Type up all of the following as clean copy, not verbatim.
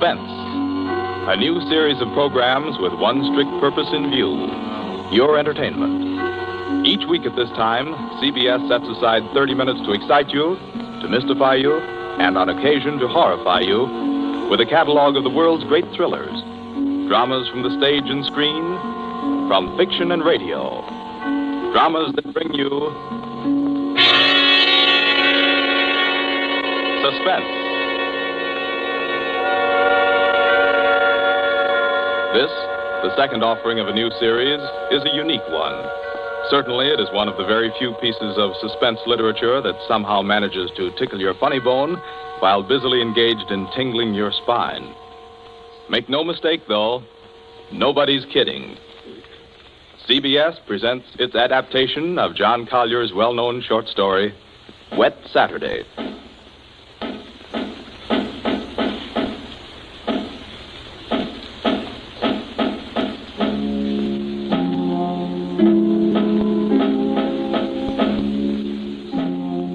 Suspense, a new series of programs with one strict purpose in view, your entertainment. Each week at this time, CBS sets aside 30 minutes to excite you, to mystify you, and on occasion to horrify you with a catalog of the world's great thrillers, dramas from the stage and screen, from fiction and radio, dramas that bring you suspense. This, the second offering of a new series, is a unique one. Certainly, it is one of the very few pieces of suspense literature that somehow manages to tickle your funny bone while busily engaged in tingling your spine. Make no mistake, though, nobody's kidding. CBS presents its adaptation of John Collier's well-known short story, Wet Saturday.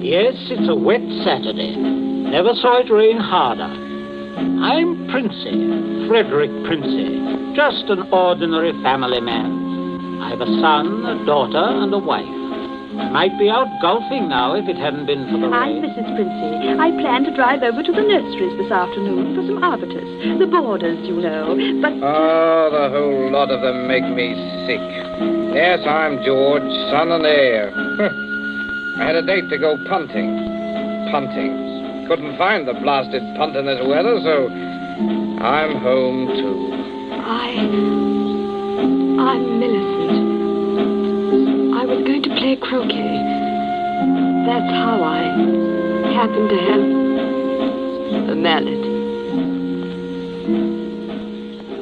Yes, it's a wet Saturday. Never saw it rain harder. I'm Princey, Frederick Princey, just an ordinary family man. I have a son, a daughter, and a wife. I might be out golfing now if it hadn't been for the rain. I'm Mrs. Princey. I plan to drive over to the nurseries this afternoon for some arbutus. The boarders, you know, but... Oh, the whole lot of them make me sick. Yes, I'm George, son and heir. I had a date to go punting. Couldn't find the blasted punt in this weather, so I'm home, too. I'm Millicent. I was going to play croquet. That's how I happened to have a mallet.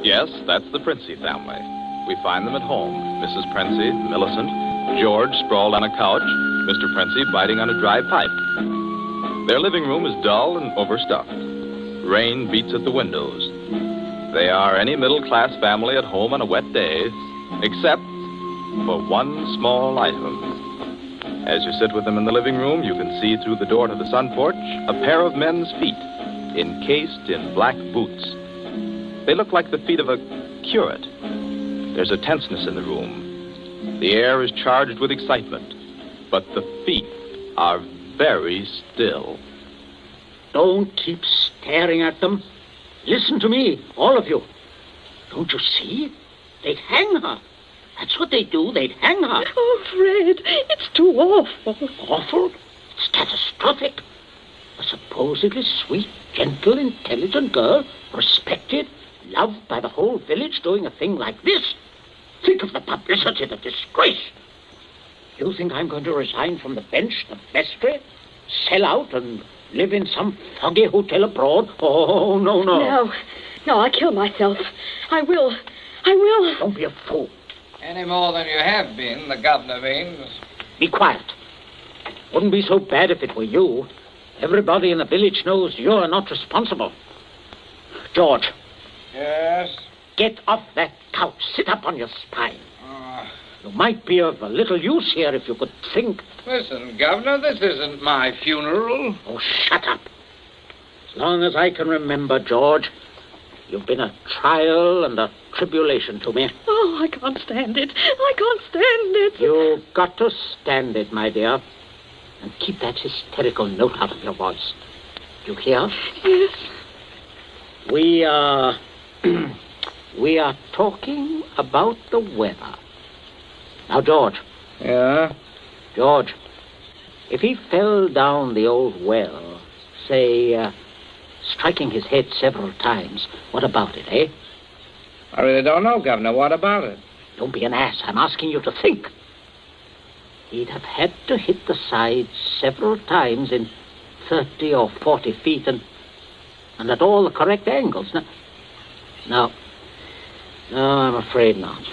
Yes, that's the Princey family. We find them at home. Mrs. Princey, Millicent, George sprawled on a couch, Mr. Princey biting on a dry pipe. Their living room is dull and overstuffed. Rain beats at the windows. They are any middle-class family at home on a wet day, except for one small item. As you sit with them in the living room, you can see through the door to the sun porch a pair of men's feet, encased in black boots. They look like the feet of a curate. There's a tenseness in the room. The air is charged with excitement, but the feet are very still. Don't keep staring at them. Listen to me, all of you. Don't you see? They'd hang her. That's what they do. They'd hang her. Oh, Fred, it's too awful. Awful? It's catastrophic. A supposedly sweet, gentle, intelligent girl, respected, loved by the whole village, doing a thing like this. Think of the publicity, the disgrace. You think I'm going to resign from the bench, the vestry, sell out and live in some foggy hotel abroad? Oh, no. No, I'll kill myself. I will. Don't be a fool. Any more than you have been, the governor means. Be quiet. Wouldn't be so bad if it were you. Everybody in the village knows you're not responsible. George. Yes? Get off that couch. Sit up on your spine. You might be of a little use here if you could think. Listen, Governor, this isn't my funeral. Oh, shut up. As long as I can remember, George, you've been a trial and a tribulation to me. Oh, I can't stand it. I can't stand it. You've got to stand it, my dear. And keep that hysterical note out of your voice. You hear? Yes. We are talking about the weather. Now, George. Yeah? George, if he fell down the old well, say, striking his head several times, what about it, eh? I really don't know, Governor. What about it? Don't be an ass. I'm asking you to think. He'd have had to hit the sides several times in 30 or 40 feet and at all the correct angles. No, I'm afraid not.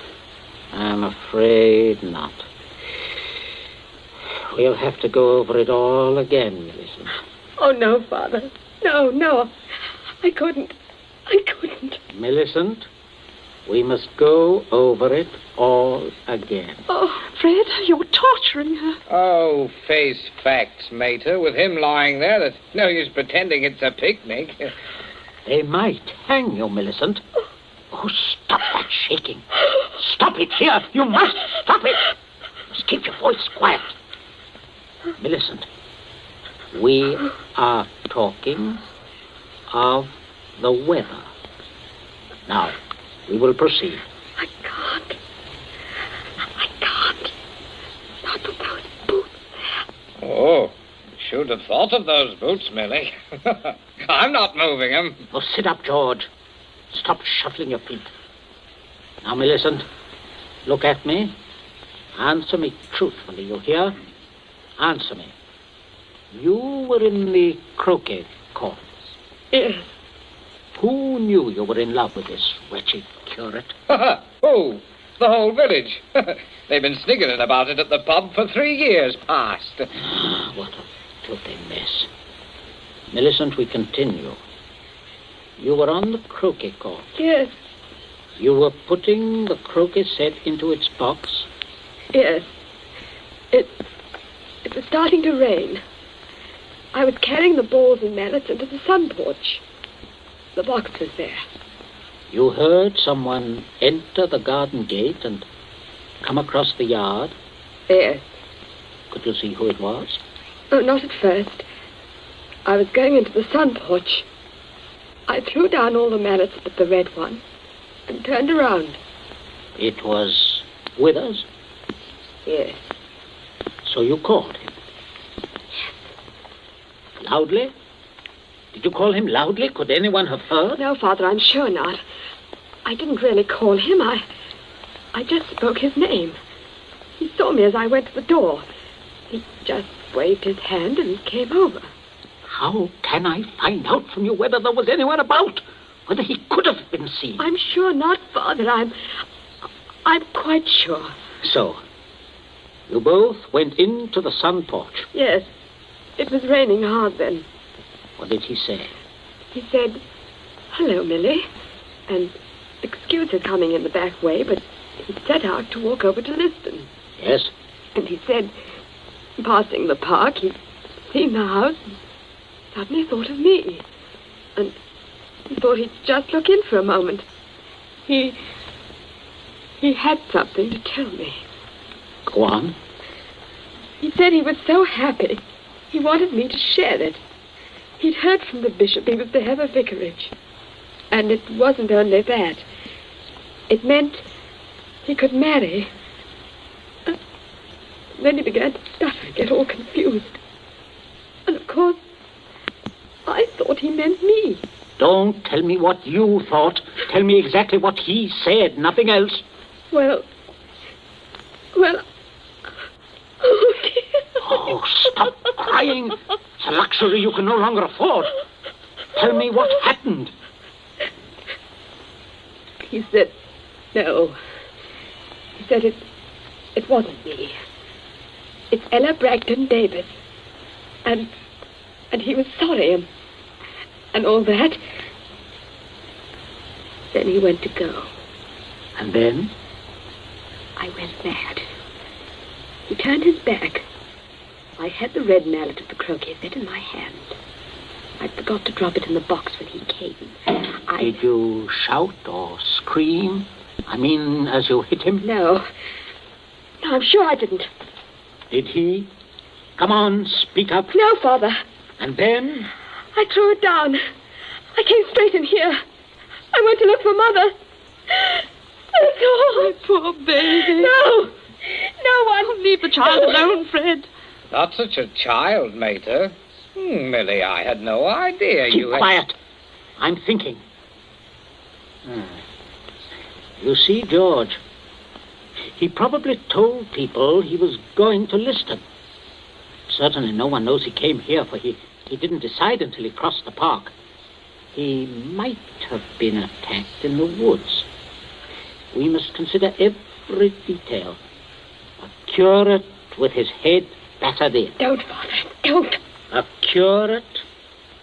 We'll have to go over it all again, Millicent. Oh, no, Father. No. I couldn't. Millicent, we must go over it all again. Oh, Fred, you're torturing her. Oh, face facts, mater. With him lying there, there's no use pretending it's a picnic. They might hang you, Millicent. Oh, stop that shaking. Stop it here. You must stop it. Just keep your voice quiet. Millicent, we are talking of the weather. Now, we will proceed. I can't. Not with those boots there. Oh, should have thought of those boots, Millie. I'm not moving them. Oh, sit up, George. Stop shuffling your feet. Now, Millicent, look at me. Answer me truthfully, you hear? Answer me. You were in the croquet courts. Yes. Who knew you were in love with this wretched curate? Oh, the whole village. They've been sniggering about it at the pub for 3 years past. What a filthy mess. Millicent, we continue. You were on the croquet court. Yes. You were putting the croquet set into its box. Yes. It was starting to rain. I was carrying the balls and mallets into the sun porch. The box was there. You heard someone enter the garden gate and come across the yard? Yes. Could you see who it was? Oh, not at first. I was going into the sun porch. I threw down all the mallets but the red one and turned around. It was Withers? Yes. So you called him? Yes. Loudly? Did you call him loudly? Could anyone have heard? No, Father, I'm sure not. I didn't really call him. I just spoke his name. He saw me as I went to the door. He just waved his hand and came over. How can I find out from you whether there was anyone about? Whether he could have been seen? I'm sure not, Father. I'm quite sure. So, you both went into the sun porch? Yes. It was raining hard then. What did he say? He said, "Hello, Millie," and excuse his coming in the back way, but he set out to walk over to Lisbon. Yes? And he said, passing the park, he'd seen the house and suddenly thought of me. And he thought he'd just look in for a moment. He had something to tell me. Go on. He said he was so happy, he wanted me to share it. He'd heard from the bishop he was to have a vicarage. And it wasn't only that. It meant he could marry. Then he began to stutter and get all confused. And of course, I thought he meant me. Don't tell me what you thought. Tell me exactly what he said, nothing else. Well, oh, dear. Oh, stop crying. It's a luxury you can no longer afford. Tell me what happened. He said, no. He said it wasn't me. It's Ella Bragdon Davis. And he was sorry and all that. Then he went to go. And then? I went mad. He turned his back. I had the red mallet of the croquet set in my hand. I forgot to drop it in the box when he came. Did you shout or scream? I mean, as you hit him? No, I'm sure I didn't. Did he? Come on, speak up. No, Father. And then? I threw it down. I came straight in here. I went to look for Mother. That's all. My poor baby. No one. Leave the child alone, Fred. Not such a child, mater. Millie, I had no idea Keep you had... quiet. I'm thinking. You see, George, he probably told people he was going to Liston. Certainly no one knows he came here, for he didn't decide until he crossed the park. He might have been attacked in the woods. We must consider every detail. A curate with his head battered in. Don't, Father, don't. A curate,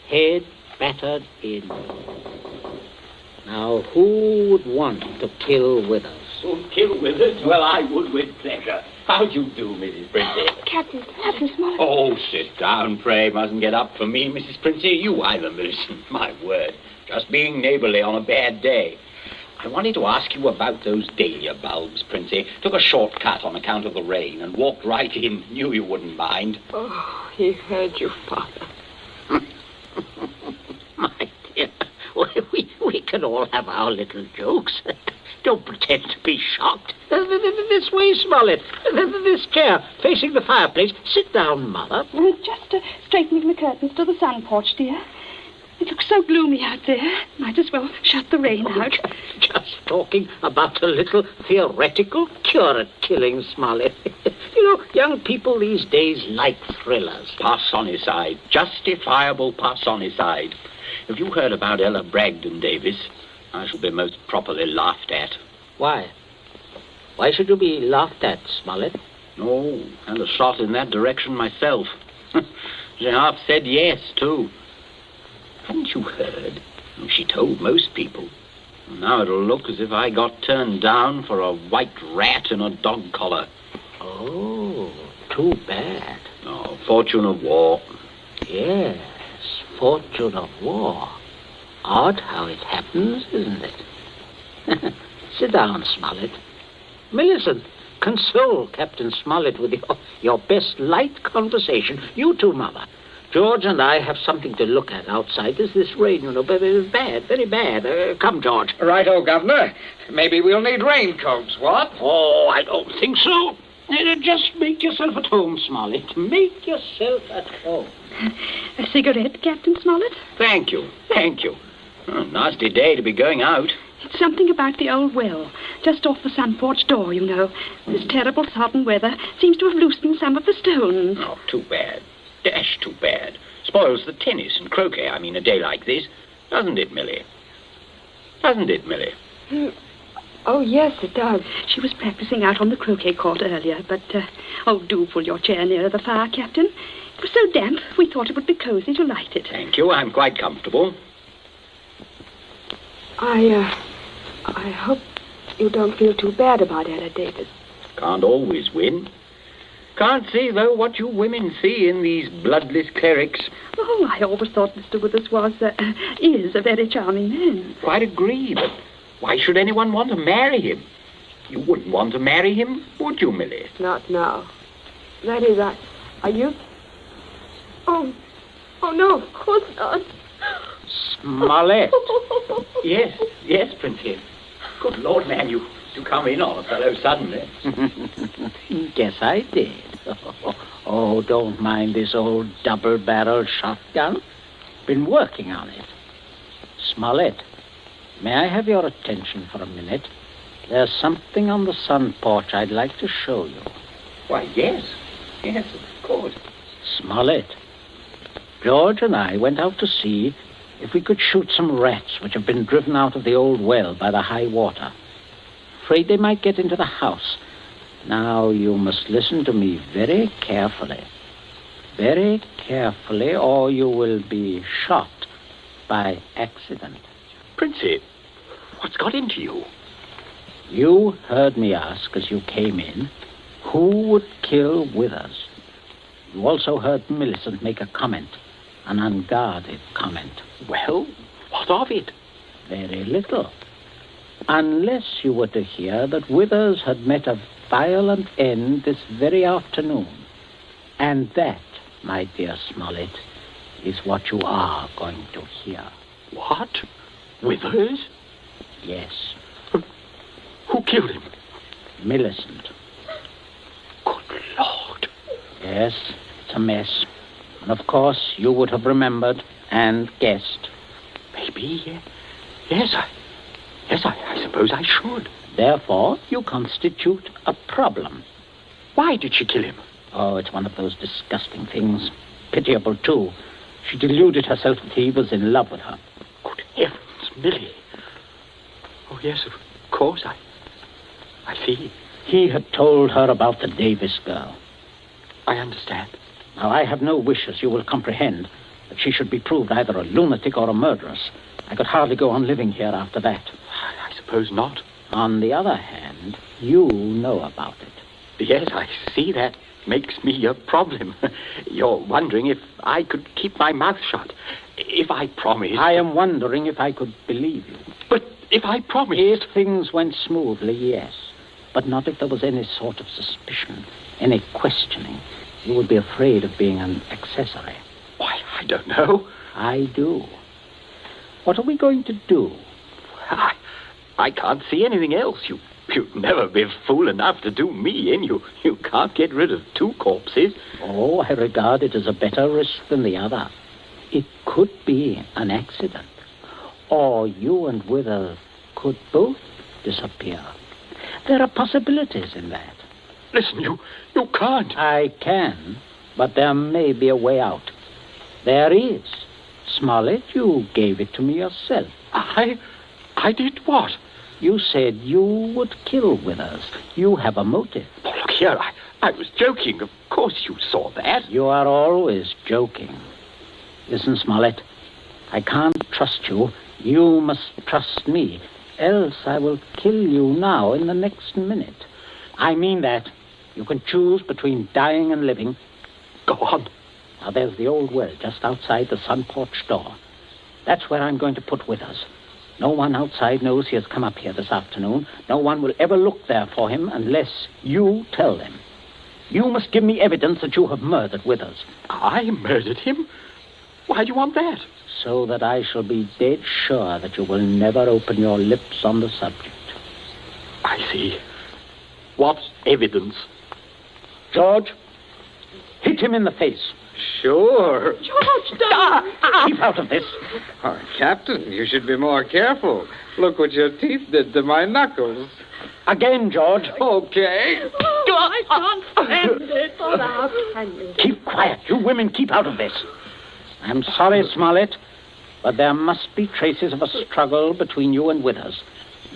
head battered in. Now, who would want to kill Withers? Kill Withers? Well, I would with pleasure. How do you do, Mrs. Princey? Captain Smollett. Oh, sit down, pray. Mustn't get up for me, Mrs. Princey. You either, Millicent. My word. Just being neighbourly on a bad day. I wanted to ask you about those dahlia bulbs, Princey. Took a shortcut on account of the rain and walked right in. Knew you wouldn't mind. Oh, he heard you, Father. My dear, we can all have our little jokes. Don't pretend to be shocked. This way, Smollett. This chair, facing the fireplace. Sit down, Mother. Just straightening the curtains to the sun porch, dear. It looks so gloomy out there. Might as well shut the rain out. Just talking about a little theoretical cure at killing, Smollett. You know, young people these days like thrillers. Parsonicide. Justifiable parsonicide. Have you heard about Ella Bragdon Davis? I shall be most properly laughed at. Why? Why should you be laughed at, Smollett? No, and a shot in that direction myself. She half said yes, too. Hadn't you heard? She told most people. Now it'll look as if I got turned down for a white rat in a dog collar. Oh, too bad. Oh, fortune of war. Yes, fortune of war. Odd how it happens, isn't it? Sit down, Smollett. Millicent, console Captain Smollett with your best light conversation. You too, Mother. George and I have something to look at outside. There's this rain, you know, very bad, very bad. Come, George. Righto, Governor. Maybe we'll need raincoats, what? Oh, I don't think so. Just make yourself at home, Smollett. Make yourself at home. A cigarette, Captain Smollett? Thank you, thank you. Oh, nasty day to be going out. It's something about the old well, just off the sun porch door, you know. This terrible sodden weather seems to have loosened some of the stones. Oh, too bad. Dash too bad. Spoils the tennis and croquet, I mean, a day like this. Doesn't it, Millie? Doesn't it, Millie? Oh, yes, it does. She was practicing out on the croquet court earlier, but, do pull your chair nearer the fire, Captain. It was so damp, we thought it would be cozy to light it. Thank you, I'm quite comfortable. I hope you don't feel too bad about Ella Davis. Can't always win. Can't see, though, what you women see in these bloodless clerics. Oh, I always thought Mr. Withers is a very charming man. Quite agree, but why should anyone want to marry him? You wouldn't want to marry him, would you, Millie? Not now. That is, are you? Oh, no, of course not. Smollett. Yes, Princess. Good Lord, man, you come in on a fellow suddenly. Guess I did. Oh, don't mind this old double-barrel shotgun. Been working on it. Smollett, may I have your attention for a minute? There's something on the sun porch I'd like to show you. Why, yes, of course. Smollett, George and I went out to see if we could shoot some rats which have been driven out of the old well by the high water. Afraid they might get into the house. Now, you must listen to me very carefully. Very carefully, or you will be shot by accident. Princey, what's got into you? You heard me ask as you came in, who would kill Withers? You also heard Millicent make a comment, an unguarded comment. Well, what of it? Very little. Unless you were to hear that Withers had met a violent end this very afternoon. And that, my dear Smollett, is what you are going to hear. What? Withers? Yes. Who killed him? Millicent. Good Lord. Yes, it's a mess. And of course, you would have remembered and guessed. Maybe, yes, I suppose I should. Therefore, you constitute a problem. Why did she kill him? Oh, it's one of those disgusting things. Pitiable, too. She deluded herself that he was in love with her. Good heavens, Millie. Oh, yes, of course, I see. He had told her about the Davis girl. I understand. Now, I have no wish, as you will comprehend, that she should be proved either a lunatic or a murderess. I could hardly go on living here after that. I suppose not. On the other hand, you know about it. Yes, I see that makes me a problem. You're wondering if I could keep my mouth shut. If I promised... I am wondering if I could believe you. But if I promised... If things went smoothly, yes. But not if there was any sort of suspicion, any questioning. You would be afraid of being an accessory. Why, I don't know. I do. What are we going to do? I can't see anything else. You'd never be fool enough to do me in. You can't get rid of two corpses. Oh, I regard it as a better risk than the other. It could be an accident. Or you and Withers could both disappear. There are possibilities in that. Listen, you can't. I can, but there may be a way out. There is. Smollett, you gave it to me yourself. I did what? You said you would kill Withers. You have a motive. Oh, look here, I was joking. Of course you saw that. You are always joking. Listen, Smollett, I can't trust you. You must trust me. Else I will kill you now in the next minute. I mean that. You can choose between dying and living. Go on. Now, there's the old well just outside the sun porch door. That's where I'm going to put Withers. No one outside knows he has come up here this afternoon. No one will ever look there for him unless you tell them. You must give me evidence that you have murdered Withers. I murdered him? Why do you want that? So that I shall be dead sure that you will never open your lips on the subject. I see. What evidence? George, hit him in the face. Sure. George, don't! Keep out of this. Oh, Captain, you should be more careful. Look what your teeth did to my knuckles. Again, George. Okay. Oh, I can't stand it. Oh, how can you? Keep quiet. You women keep out of this. I'm sorry, Smollett, but there must be traces of a struggle between you and Withers.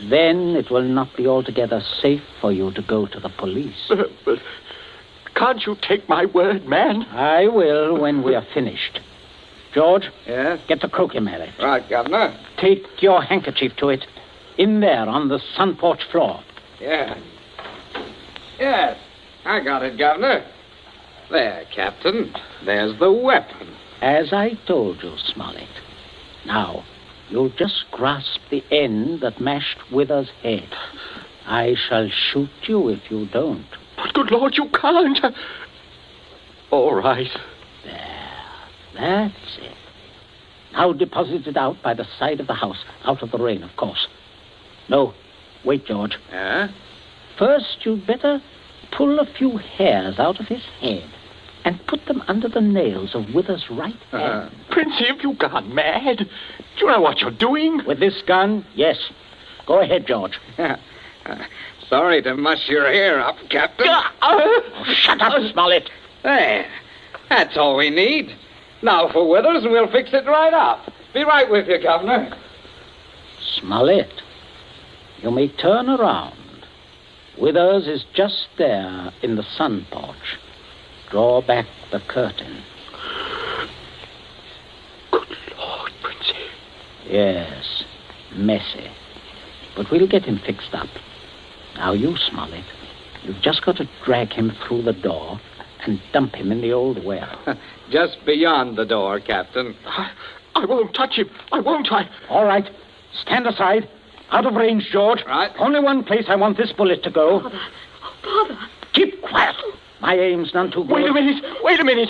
Then it will not be altogether safe for you to go to the police. But can't you take my word, man? I will when we are finished. George? Yes? Get the croquet mallet. Right, Governor. Take your handkerchief to it. In there on the sun porch floor. Yeah. Yes, I got it, Governor. There, Captain. There's the weapon. As I told you, Smollett. Now, you just grasp the end that mashed Withers' head. I shall shoot you if you don't. But good Lord, you can't. All right. There. That's it. Now deposit it out by the side of the house. Out of the rain, of course. No. Wait, George. Huh? First, you'd better pull a few hairs out of his head and put them under the nails of Withers' right hand. Princey, have you gone mad? Do you know what you're doing? With this gun, yes. Go ahead, George. Sorry to muss your hair up, Captain. Shut up, Smollett. There. That's all we need. Now for Withers, and we'll fix it right up. Be right with you, Governor. Smollett, you may turn around. Withers is just there in the sun porch. Draw back the curtain. Good Lord, Princey. Yes, messy. But we'll get him fixed up. Now you, Smollett, you've just got to drag him through the door and dump him in the old well. Just beyond the door, Captain. I won't touch him. I won't. All right. Stand aside. Out of range, George. Right. Only one place I want this bullet to go. Father. Oh, Father. Keep quiet. My aim's none too good. Wait a minute.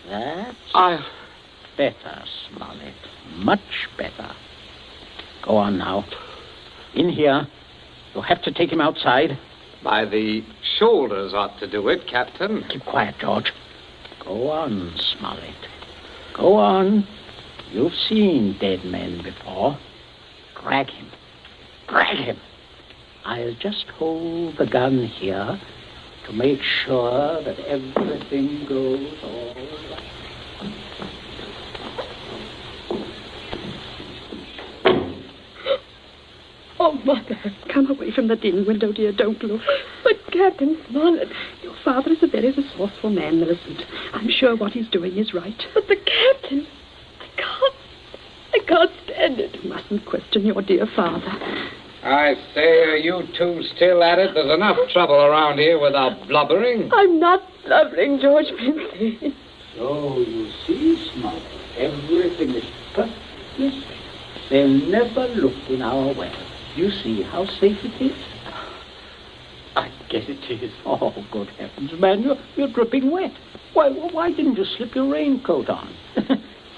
That's better, Smollett. Much better. Go on now. In here. You'll have to take him outside. By the shoulders ought to do it, Captain. Keep quiet, George. Go on, Smollett. Go on. You've seen dead men before. Drag him. Drag him. I'll just hold the gun here to make sure that everything goes all right. Oh, Mother, come away from the din window, dear. Don't look. But Captain Smollett. Your father is a very resourceful man, Millicent. I'm sure what he's doing is right. But the Captain. I can't stand it. You mustn't question your dear father. I say, are you two still at it? There's enough trouble around here without blubbering. I'm not blubbering, George Princey. So, you see, Smart, everything is perfectly safe. They'll never look in our well. You see how safe it is? I guess it is. Oh, good heavens, man, you're dripping wet. Why didn't you slip your raincoat on?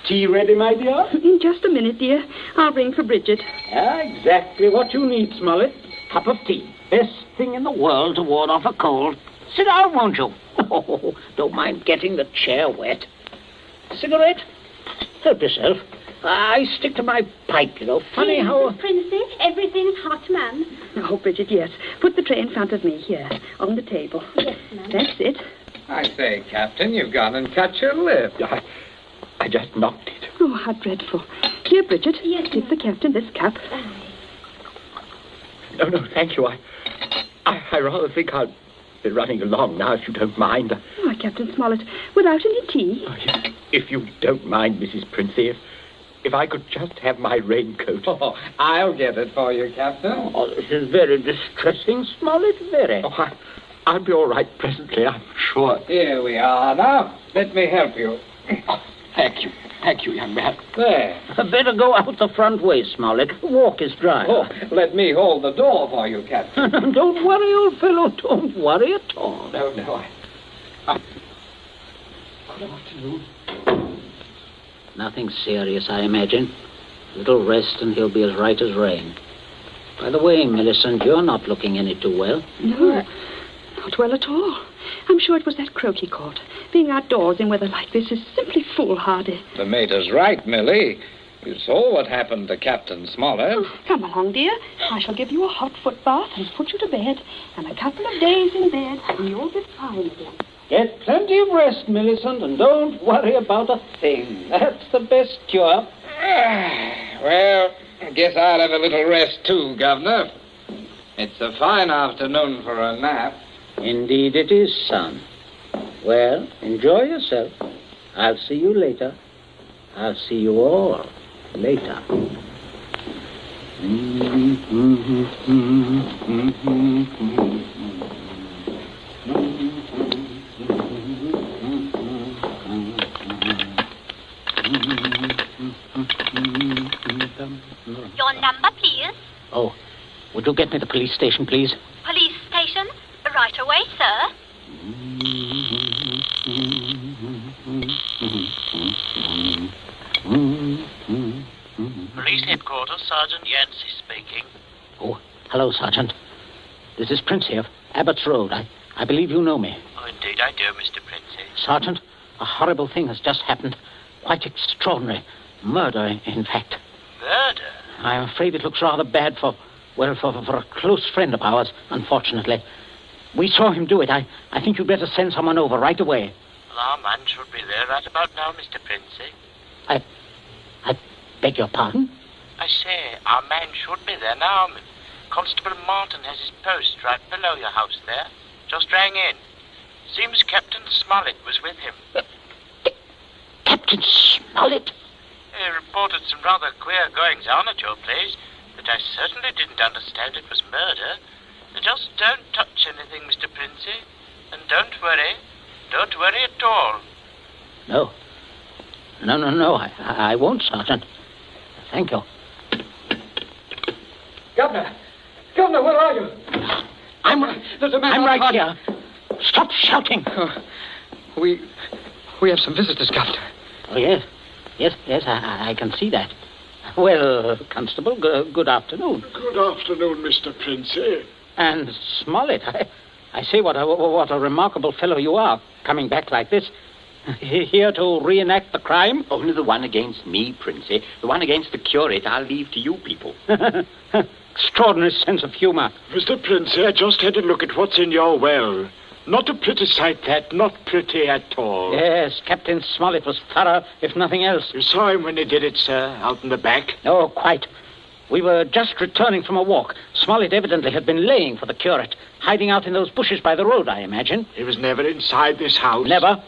Tea ready, my dear? In just a minute, dear. I'll ring for Bridget. Exactly what you need, Smollett. Cup of tea. Best thing in the world to ward off a cold. Sit down, won't you? Oh, don't mind getting the chair wet. Cigarette? Help yourself. I stick to my pipe, you know. Funny how... Mrs. Princey, everything's hot, ma'am. Oh, Bridget, yes. Put the tray in front of me here, on the table. Yes, ma'am. That's it. I say, Captain, you've gone and cut your lip. I just knocked it. Oh, how dreadful. Here, Bridget, Yes, give the captain this cup. No, thank you. I rather think I'll be running along now, if you don't mind. Why, Captain Smollett, without any tea? Oh, yes. If you don't mind, Mrs. Princey, if I could just have my raincoat. Oh, I'll get it for you, Captain. Oh, this is very distressing, Smollett, very. Oh, I'll be all right presently, I'm sure. Here we are now. Let me help you. Oh, thank you, young man. There. Better go out the front way, Smollett. The walk is dry. Oh, let me hold the door for you, Captain. Don't worry, old fellow. Don't worry at all. No, Good afternoon. Nothing serious, I imagine. A little rest and he'll be as right as rain. By the way, Millicent, you're not looking any too well. No, not well at all. I'm sure it was that croquet court. Being outdoors in weather like this is simply foolhardy. The mater's right, Millie. You saw what happened to Captain Smollett. Oh, come along, dear. I shall give you a hot foot bath and put you to bed. And a couple of days in bed, and you'll be fine again. Get plenty of rest, Millicent, and don't worry about a thing. That's the best cure. Well, I guess I'll have a little rest too, Governor. It's a fine afternoon for a nap. Indeed it is, son. Well, enjoy yourself. I'll see you later. I'll see you all later. Your number, please. Oh, would you get me the police station, please? Police station. Right away, sir. Police headquarters, Sergeant Yancey speaking. Oh, hello, Sergeant. This is Prince here, Abbott's Road. I believe you know me. Oh, indeed I do, Mr. Princey. Sergeant, a horrible thing has just happened. Quite extraordinary. Murder, in fact. Murder? I'm afraid it looks rather bad for a close friend of ours, unfortunately. We saw him do it. I think you'd better send someone over right away. Well, our man should be there right about now, Mr. Princey. I beg your pardon? I say, our man should be there now. Constable Martin has his post right below your house there. Just rang in. Seems Captain Smollett was with him. Captain Smollett? He reported some rather queer goings-on at your place, but I certainly didn't understand it was murder. Just don't touch anything, Mr. Princey. And don't worry. Don't worry at all. No. No. I won't, Sergeant. Thank you. Governor, where are you? There's a man I'm right outside. here. Stop shouting. We have some visitors, Governor. Oh, yes. Yes, I can see that. Well, Constable, good afternoon. Good afternoon, Mr. Princey. And Smollett, I say what a remarkable fellow you are, coming back like this. Here to reenact the crime? Only the one against me, Princey. The one against the curate I'll leave to you people. Extraordinary sense of humor. Mr. Princey, I just had a look at what's in your well. Not a pretty sight, that. Not pretty at all. Yes, Captain Smollett was thorough, if nothing else. You saw him when he did it, sir, out in the back? Oh, quite. We were just returning from a walk. Smollett evidently had been laying for the curate, hiding out in those bushes by the road, I imagine. He was never inside this house? Never.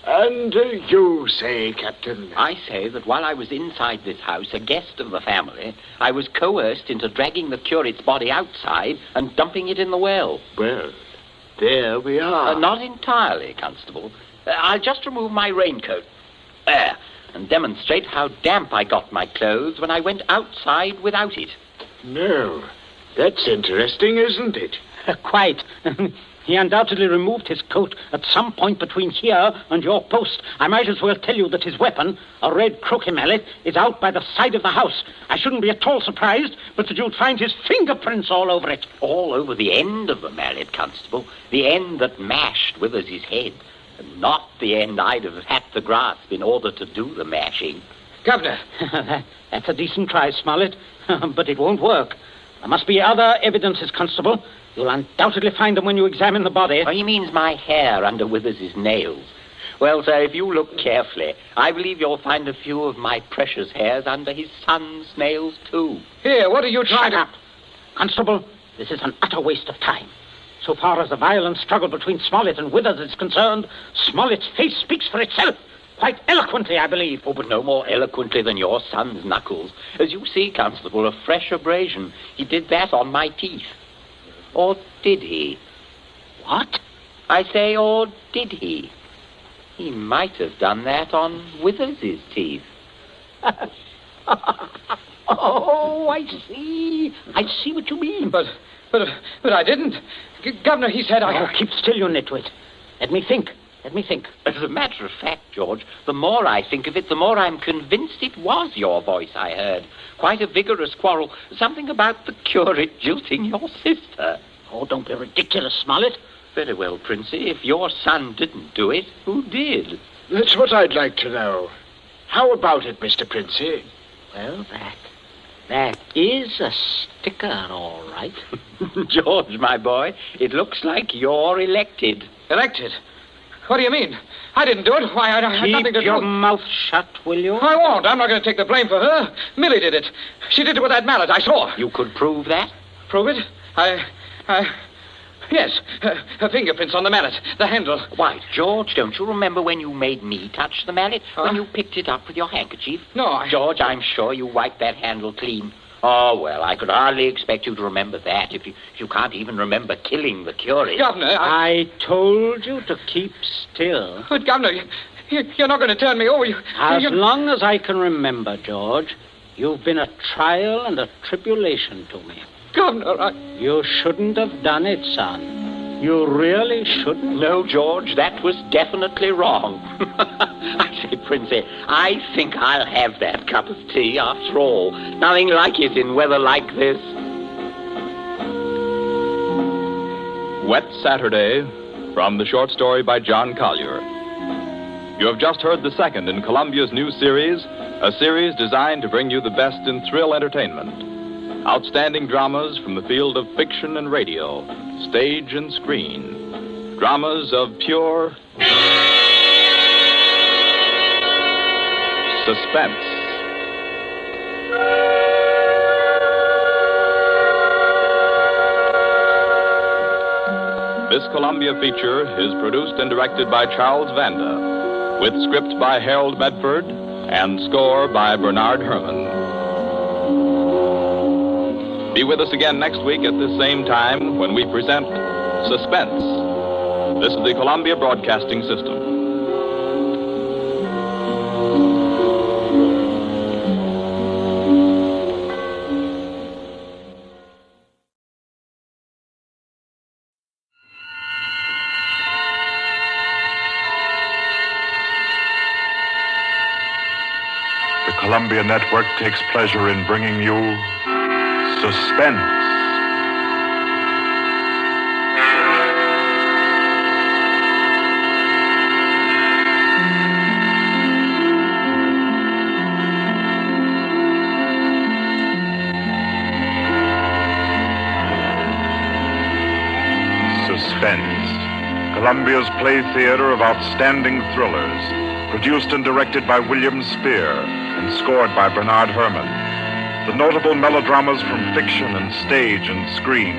And you say, Captain? I say that while I was inside this house, a guest of the family, I was coerced into dragging the curate's body outside and dumping it in the well. Well, there we are. Not entirely, Constable. I'll just remove my raincoat. There. And demonstrate how damp I got my clothes when I went outside without it. No. That's interesting, isn't it? Quite. He undoubtedly removed his coat at some point between here and your post. I might as well tell you that his weapon, a red croquet mallet, is out by the side of the house. I shouldn't be at all surprised, but that you'd find his fingerprints all over it. All over the end of the mallet, Constable. The end that mashed Withers' head. And not the end I'd have had to grasp in order to do the mashing. Governor. That's a decent try, Smollett, but it won't work. There must be other evidences, Constable. You'll undoubtedly find them when you examine the body. Oh, he means my hair under Withers' nails. Well, sir, if you look carefully, I believe you'll find a few of my precious hairs under his son's nails, too. Here, what are you trying to... Shut up. Constable, this is an utter waste of time. So far as the violent struggle between Smollett and Withers is concerned, Smollett's face speaks for itself. Quite eloquently, I believe. Oh, but no more eloquently than your son's knuckles. As you see, Constable, a fresh abrasion. He did that on my teeth. Or did he? What? I say, or did he? He might have done that on Withers' teeth. Oh, I see. I see what you mean. But I didn't. Governor, he said I... Oh, keep still, you nitwit. Let me think. As a matter of fact, George, the more I think of it, the more I'm convinced it was your voice I heard. Quite a vigorous quarrel. Something about the curate jilting your sister. Oh, don't be ridiculous, Smollett. Very well, Princey. If your son didn't do it, who did? That's what I'd like to know. How about it, Mr. Princey? Well, that is a sticker, all right. George, my boy, it looks like you're elected. Elected? What do you mean? I didn't do it. Why, I had nothing to do. Keep your mouth shut, will you? I won't. I'm not going to take the blame for her. Millie did it. She did it with that mallet. I saw. You could prove that? Prove it? Yes. Her fingerprints on the mallet. The handle. Why, George, don't you remember when you made me touch the mallet? When you picked it up with your handkerchief? No, George, I'm sure you wiped that handle clean. Oh, well, I could hardly expect you to remember that if you can't even remember killing the curate. Governor, I told you to keep still. But, Governor, you're not going to turn me over. As long as I can remember, George, you've been a trial and a tribulation to me. Governor, You shouldn't have done it, son. You really shouldn't. No, George, that was definitely wrong. I say, Princey, I think I'll have that cup of tea after all. Nothing like it in weather like this. Wet Saturday, from the short story by John Collier. You have just heard the second in Columbia's new series, a series designed to bring you the best in thrill entertainment. Outstanding dramas from the field of fiction and radio, stage and screen. Dramas of pure suspense. This Columbia feature is produced and directed by Charles Vanda, with script by Harold Medford and score by Bernard Herrmann. Be with us again next week at this same time when we present Suspense. This is the Columbia Broadcasting System. The Columbia Network takes pleasure in bringing you Suspense. Suspense, Columbia's play theater of outstanding thrillers, produced and directed by William Spear and scored by Bernard Herrmann. The notable melodramas from fiction and stage and screen,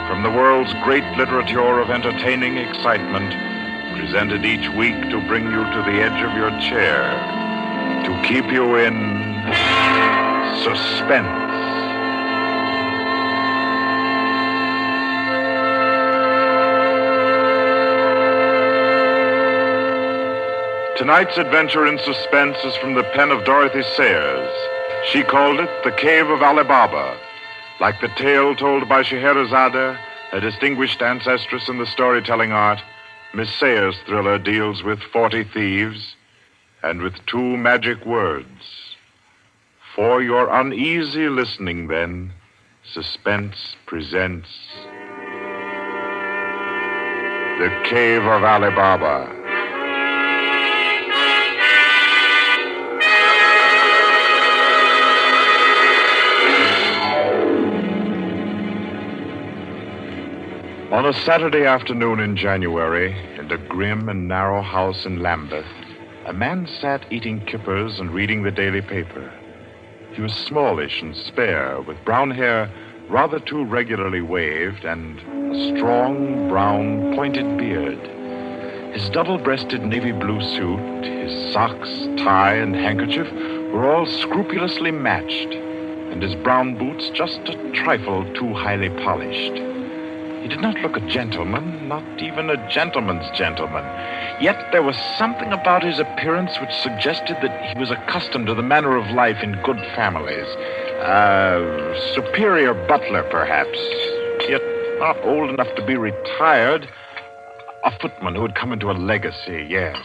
from the world's great literature of entertaining excitement, presented each week to bring you to the edge of your chair, to keep you in suspense. Tonight's adventure in suspense is from the pen of Dorothy Sayers. She called it The Cave of Ali Baba. Like the tale told by Scheherazade, a distinguished ancestress in the storytelling art, Miss Sayers' thriller deals with 40 thieves and with 2 magic words. For your uneasy listening, then, Suspense presents The Cave of Ali Baba. On a Saturday afternoon in January, in a grim and narrow house in Lambeth, a man sat eating kippers and reading the daily paper. He was smallish and spare, with brown hair rather too regularly waved and a strong, brown, pointed beard. His double-breasted navy blue suit, his socks, tie, and handkerchief were all scrupulously matched, and his brown boots just a trifle too highly polished. He did not look a gentleman, not even a gentleman's gentleman. Yet there was something about his appearance which suggested that he was accustomed to the manner of life in good families. A superior butler, perhaps, yet not old enough to be retired. A footman who had come into a legacy, yes.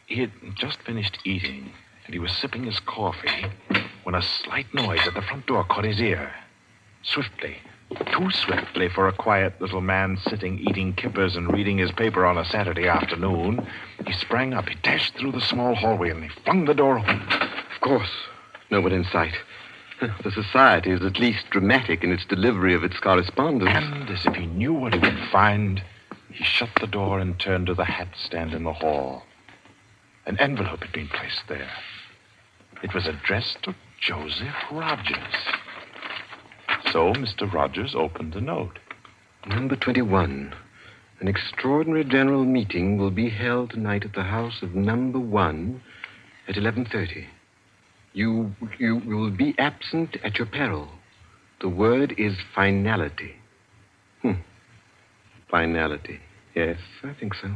He had just finished eating, and he was sipping his coffee when a slight noise at the front door caught his ear. Swiftly, too swiftly for a quiet little man sitting eating kippers and reading his paper on a Saturday afternoon, he sprang up. He dashed through the small hallway and he flung the door open. Of course, no one in sight. The society is at least dramatic in its delivery of its correspondence. And as if he knew what he would find, he shut the door and turned to the hat stand in the hall. An envelope had been placed there. It was addressed to Joseph Rogers. So Mr. Rogers opened the note. Number 21. An extraordinary general meeting will be held tonight at the house of number 1 at 11:30. You will be absent at your peril. The word is finality. Finality. Yes, I think so.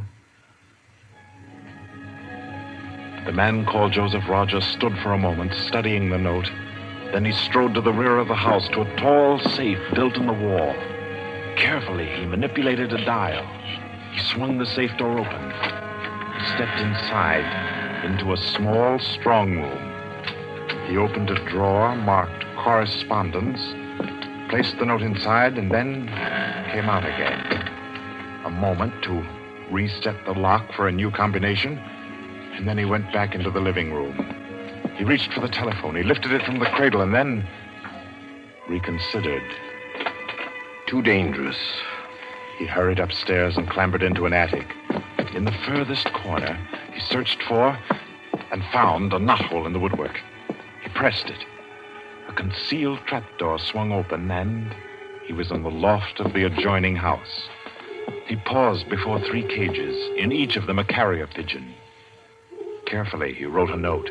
The man called Joseph Rogers stood for a moment, studying the note. Then he strode to the rear of the house, to a tall safe built in the wall. Carefully, he manipulated a dial. He swung the safe door open. He stepped inside into a small strong room. He opened a drawer marked correspondence, placed the note inside, and then came out again. A moment to reset the lock for a new combination, and then he went back into the living room. He reached for the telephone. He lifted it from the cradle and then reconsidered. Too dangerous. He hurried upstairs and clambered into an attic. In the furthest corner, he searched for and found a knothole in the woodwork. He pressed it. A concealed trapdoor swung open, and he was in the loft of the adjoining house. He paused before 3 cages, in each of them a carrier pigeon. Carefully, he wrote a note,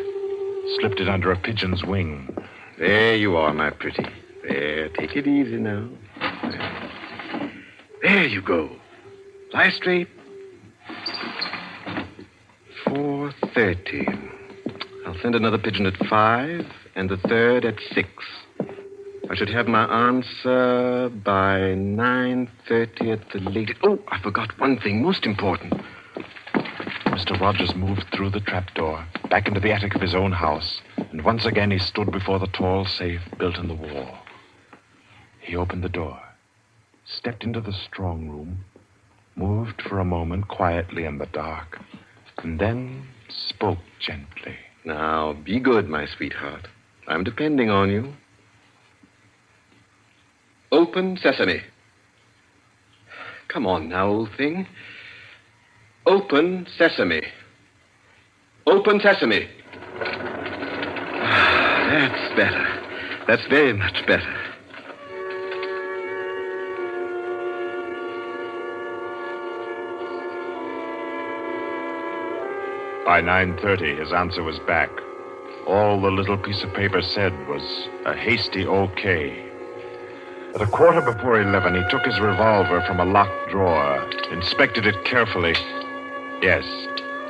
slipped it under a pigeon's wing. There you are, my pretty. There, take it easy now. There you go. Lie straight. 4:30. I'll send another pigeon at 5 and the third at 6. I should have my answer by 9:30 at the latest. Oh, I forgot one thing, most important. Mr. Rogers moved through the trapdoor, back into the attic of his own house, and once again he stood before the tall safe built in the wall. He opened the door, stepped into the strong room, moved for a moment quietly in the dark, and then spoke gently. Now, be good, my sweetheart. I'm depending on you. Open sesame. Come on now, old thing. Open sesame. Open sesame. That's better. That's very much better. By 9:30, his answer was back. All the little piece of paper said was a hasty okay. At 11:15, he took his revolver from a locked drawer, inspected it carefully. Yes,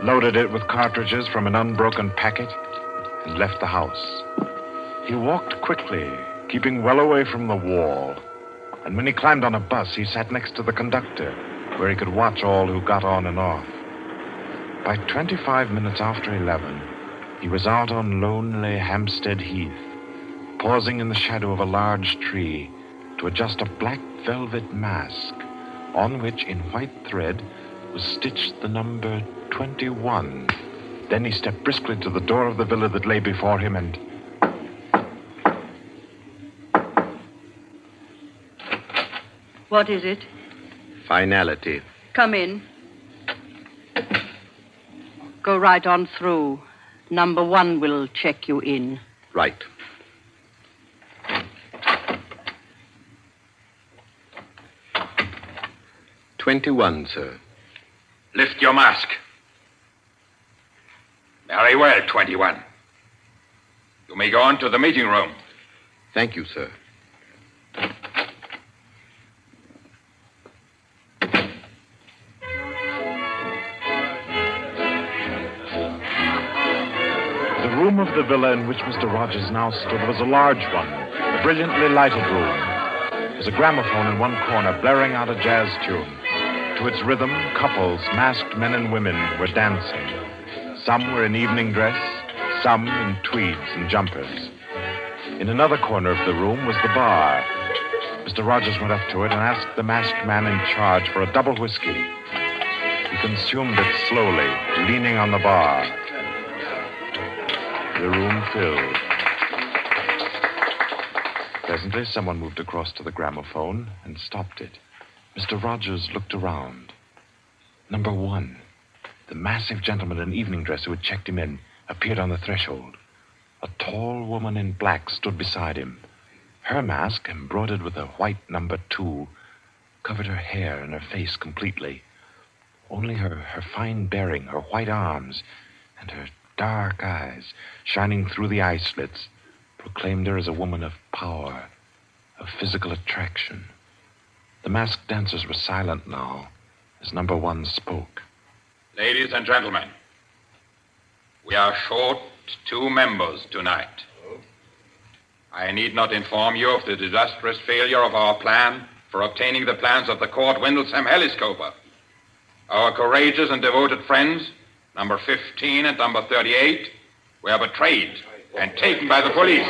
loaded it with cartridges from an unbroken packet, and left the house. He walked quickly, keeping well away from the wall. And when he climbed on a bus, he sat next to the conductor, where he could watch all who got on and off. By 25 minutes after 11, he was out on lonely Hampstead Heath, pausing in the shadow of a large tree to adjust a black velvet mask on which, in white thread, was stitched the number 21. Then he stepped briskly to the door of the villa that lay before him and... What is it? Finality. Come in. Go right on through. Number 1 will check you in. Right. "21, sir. Lift your mask. Very well, 21. You may go on to the meeting room. Thank you, sir. The room of the villa in which Mr. Rogers now stood was a large one, a brilliantly lighted room. There was a gramophone in one corner blaring out a jazz tune. To its rhythm, couples, masked men and women, were dancing. Some were in evening dress, some in tweeds and jumpers. In another corner of the room was the bar. Mr. Rogers went up to it and asked the masked man in charge for a double whiskey. He consumed it slowly, leaning on the bar. The room filled. Presently, someone moved across to the gramophone and stopped it. Mr. Rogers looked around. Number 1, the massive gentleman in evening dress who had checked him in, appeared on the threshold. A tall woman in black stood beside him. Her mask, embroidered with a white number 2, covered her hair and her face completely. Only her fine bearing, her white arms, and her dark eyes, shining through the eye slits, proclaimed her as a woman of power, of physical attraction. The masked dancers were silent now as number 1 spoke. Ladies and gentlemen, we are short 2 members tonight. I need not inform you of the disastrous failure of our plan for obtaining the plans of the Court Windlesham Heliscoper. Our courageous and devoted friends, number 15 and number 38, were betrayed and taken by the police.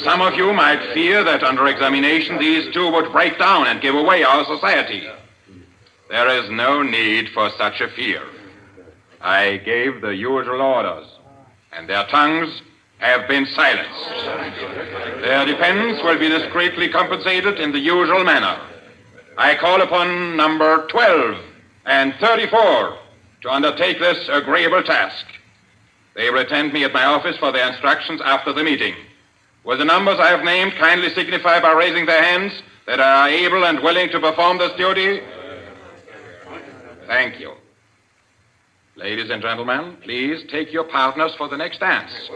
Some of you might fear that under examination these 2 would break down and give away our society. There is no need for such a fear. I gave the usual orders, and their tongues have been silenced. Their defense will be discreetly compensated in the usual manner. I call upon number 12 and 34 to undertake this agreeable task. They will attend me at my office for their instructions after the meeting. Will the numbers I have named kindly signify by raising their hands that I are able and willing to perform this duty? Thank you. Ladies and gentlemen, please take your partners for the next dance.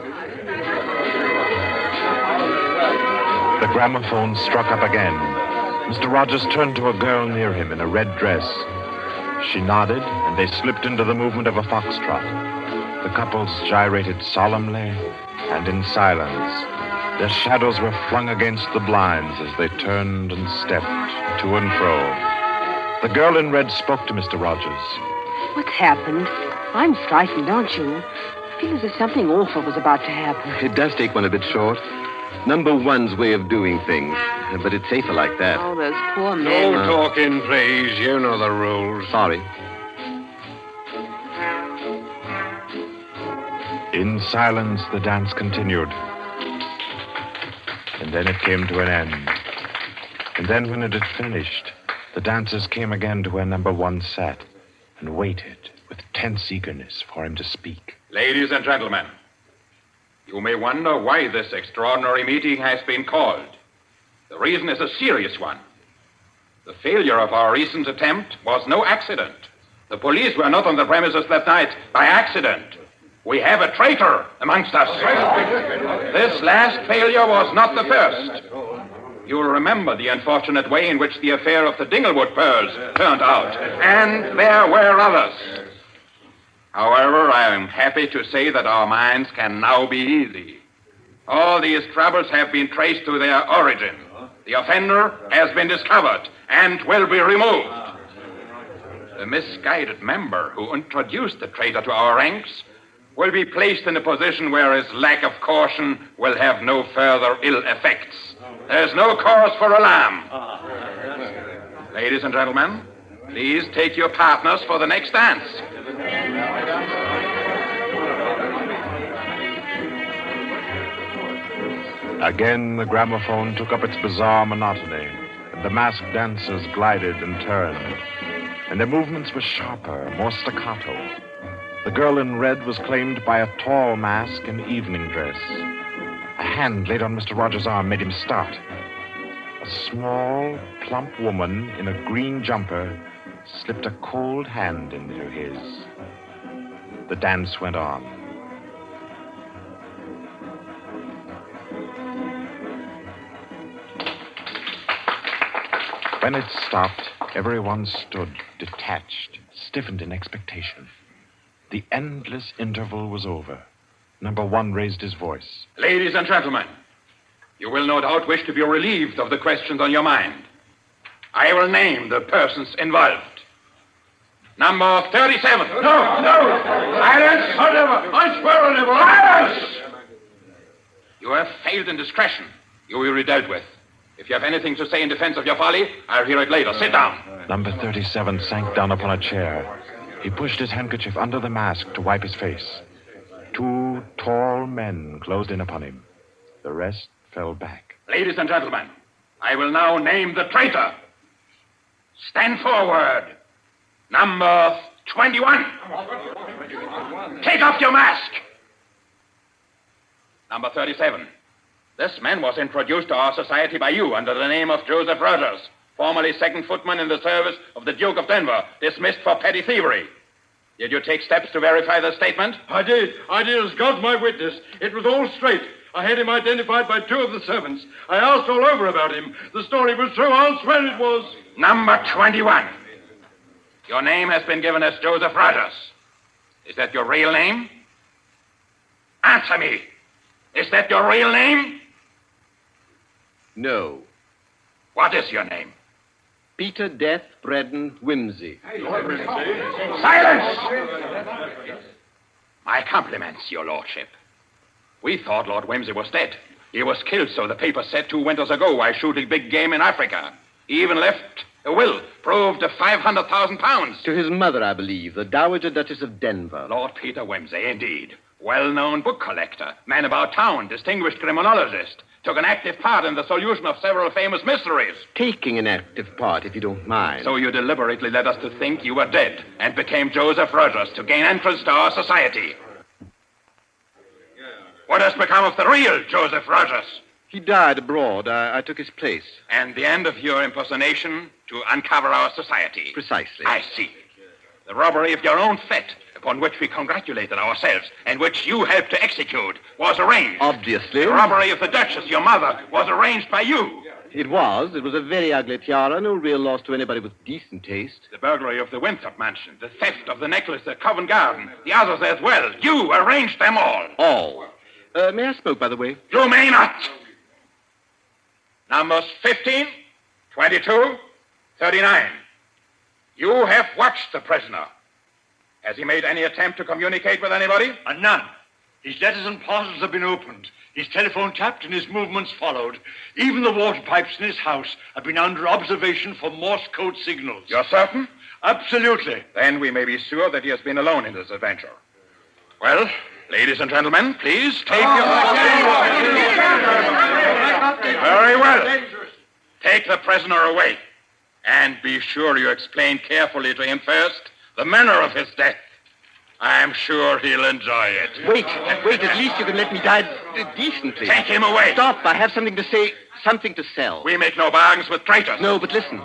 The gramophone struck up again. Mr. Rogers turned to a girl near him in a red dress. She nodded, and they slipped into the movement of a foxtrot. The couples gyrated solemnly and in silence. Their shadows were flung against the blinds as they turned and stepped to and fro. The girl in red spoke to Mr. Rogers. What's happened? I'm frightened, aren't you? I feel as if something awful was about to happen. It does take one a bit short. Number 1's way of doing things, but it's safer like that. Oh, those poor men. No talking, please. You know the rules. Sorry. In silence, the dance continued. And then it came to an end. And then when it had finished, the dancers came again to where number 1 sat and waited with tense eagerness for him to speak. Ladies and gentlemen, you may wonder why this extraordinary meeting has been called. The reason is a serious one. The failure of our recent attempt was no accident. The police were not on the premises that night by accident. We have a traitor amongst us. This last failure was not the first. You'll remember the unfortunate way in which the affair of the Dinglewood pearls turned out. And there were others. However, I am happy to say that our minds can now be easy. All these troubles have been traced to their origin. The offender has been discovered and will be removed. The misguided member who introduced the traitor to our ranks will be placed in a position where his lack of caution will have no further ill effects. There's no cause for alarm. Ladies and gentlemen, please take your partners for the next dance. Again, the gramophone took up its bizarre monotony, and the masked dancers glided and turned, and their movements were sharper, more staccato. The girl in red was claimed by a tall mask in evening dress. A hand laid on Mr. Rogers' arm made him start. A small, plump woman in a green jumper slipped a cold hand into his. The dance went on. When it stopped, everyone stood detached, stiffened in expectation. The endless interval was over. Number one raised his voice. Ladies and gentlemen, you will no doubt wish to be relieved of the questions on your mind. I will name the persons involved. Number 37. No! Silence! I swear on never! Silence! You have failed in discretion. You will be dealt with. If you have anything to say in defense of your folly, I'll hear it later. Sit down. Number 37 sank down upon a chair. He pushed his handkerchief under the mask to wipe his face. Two tall men closed in upon him. The rest fell back. Ladies and gentlemen, I will now name the traitor. Stand forward. Number 21. Take off your mask. Number 37. This man was introduced to our society by you under the name of Joseph Rogers, formerly second footman in the service of the Duke of Denver, dismissed for petty thievery. Did you take steps to verify the statement? I did, as God's my witness. It was all straight. I had him identified by two of the servants. I asked all over about him. The story was true. I'll swear it was. Number 21. Your name has been given as Joseph Rogers. Is that your real name? Answer me. Is that your real name? No. What is your name? Peter Death Braddon Whimsy. Silence! My compliments, your lordship. We thought Lord Whimsy was dead. He was killed, so the paper said 2 winters ago, while shooting big game in Africa. He even left a will, proved of £500,000. To his mother, I believe, the Dowager Duchess of Denver. Lord Peter Whimsy, indeed. Well-known book collector, man about town, distinguished criminologist. Took an active part in the solution of several famous mysteries. Taking an active part, if you don't mind. So you deliberately led us to think you were dead and became Joseph Rogers to gain entrance to our society. What has become of the real Joseph Rogers? He died abroad. I took his place. And the end of your impersonation to uncover our society? Precisely. I see. The robbery of your own fete, upon which we congratulated ourselves, and which you helped to execute, was arranged. Obviously. The robbery of the Duchess, your mother, was arranged by you. It was. It was a very ugly tiara, no real loss to anybody with decent taste. The burglary of the Winthrop mansion, the theft of the necklace at Covent Garden, the others as well. You arranged them all. All. May I smoke, by the way? You may not. Numbers 15, 22, 39. You have watched the prisoner. Has he made any attempt to communicate with anybody? None. His letters and parcels have been opened. His telephone tapped and his movements followed. Even the water pipes in his house have been under observation for Morse code signals. You're certain? Absolutely. Then we may be sure that he has been alone in this adventure. Well, ladies and gentlemen, please take your... Very well. Take the prisoner away. And be sure you explain carefully to him first the manner of his death. I'm sure he'll enjoy it. Wait, at least you can let me die decently. Take him away. Stop, I have something to say, something to sell. We make no bargains with traitors. No, but listen.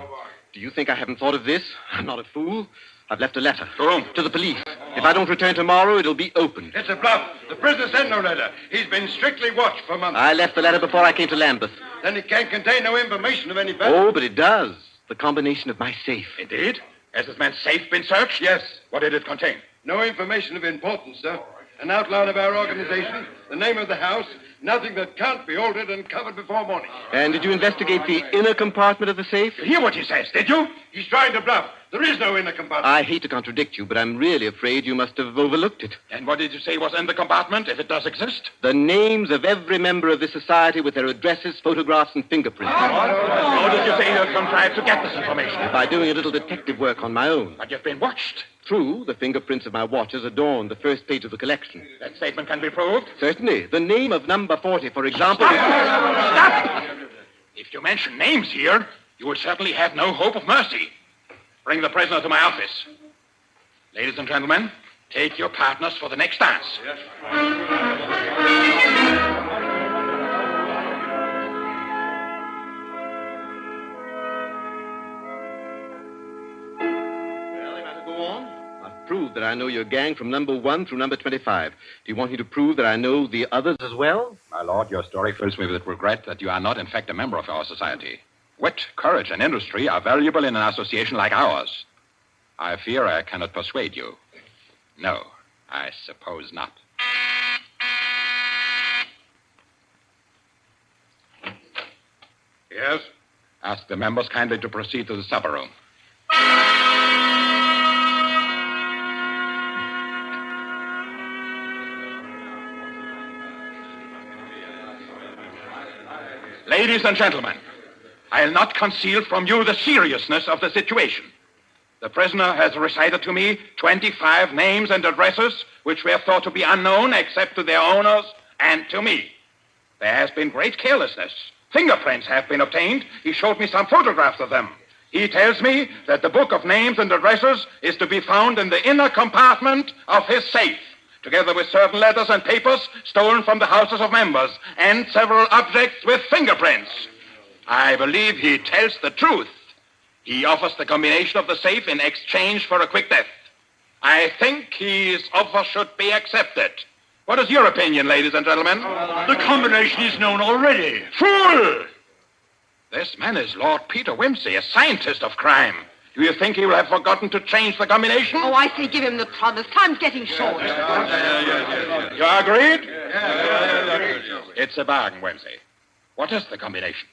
Do you think I haven't thought of this? I'm not a fool. I've left a letter. To whom? To the police. If I don't return tomorrow, it'll be opened. It's a bluff. The prisoner sent no letter. He's been strictly watched for months. I left the letter before I came to Lambeth. Then it can't contain no information of any value. Oh, but it does. The combination of my safe. Indeed? Has this man's safe been searched? Yes. What did it contain? No information of importance, sir. An outline of our organization, the name of the house, nothing that can't be altered and covered before morning. And did you investigate the inner compartment of the safe? You hear what he says, did you? He's trying to bluff. There is no inner compartment. I hate to contradict you, but I'm really afraid you must have overlooked it. And what did you say was in the compartment, if it does exist? The names of every member of this society with their addresses, photographs, and fingerprints. How did you say you contrived to get this information? By doing a little detective work on my own. But you've been watched. True, the fingerprints of my watches adorn the first page of the collection. That statement can be proved? Certainly. The name of number 40, for example... Stop! If you mention names here, you will certainly have no hope of mercy. Bring the prisoner to my office. Ladies and gentlemen, take your partners for the next dance. Yes. Prove that I know your gang from number 1 through number 25. Do you want me to prove that I know the others as well? My lord, your story fills me with regret that you are not, in fact, a member of our society. Wit, courage, and industry are valuable in an association like ours. I fear I cannot persuade you. No, I suppose not. Yes? Ask the members kindly to proceed to the supper room. Ladies and gentlemen, I'll not conceal from you the seriousness of the situation. The prisoner has recited to me 25 names and addresses which were thought to be unknown except to their owners and to me. There has been great carelessness. Fingerprints have been obtained. He showed me some photographs of them. He tells me that the book of names and addresses is to be found in the inner compartment of his safe, together with certain letters and papers stolen from the houses of members, and several objects with fingerprints. I believe he tells the truth. He offers the combination of the safe in exchange for a quick death. I think his offer should be accepted. What is your opinion, ladies and gentlemen? The combination is known already. Fool! This man is Lord Peter Wimsey, a scientist of crime. Do you think he will have forgotten to change the combination? Oh, I say give him the promise. Time's getting short. You agreed? It's a bargain, Wimsey. What is the combination?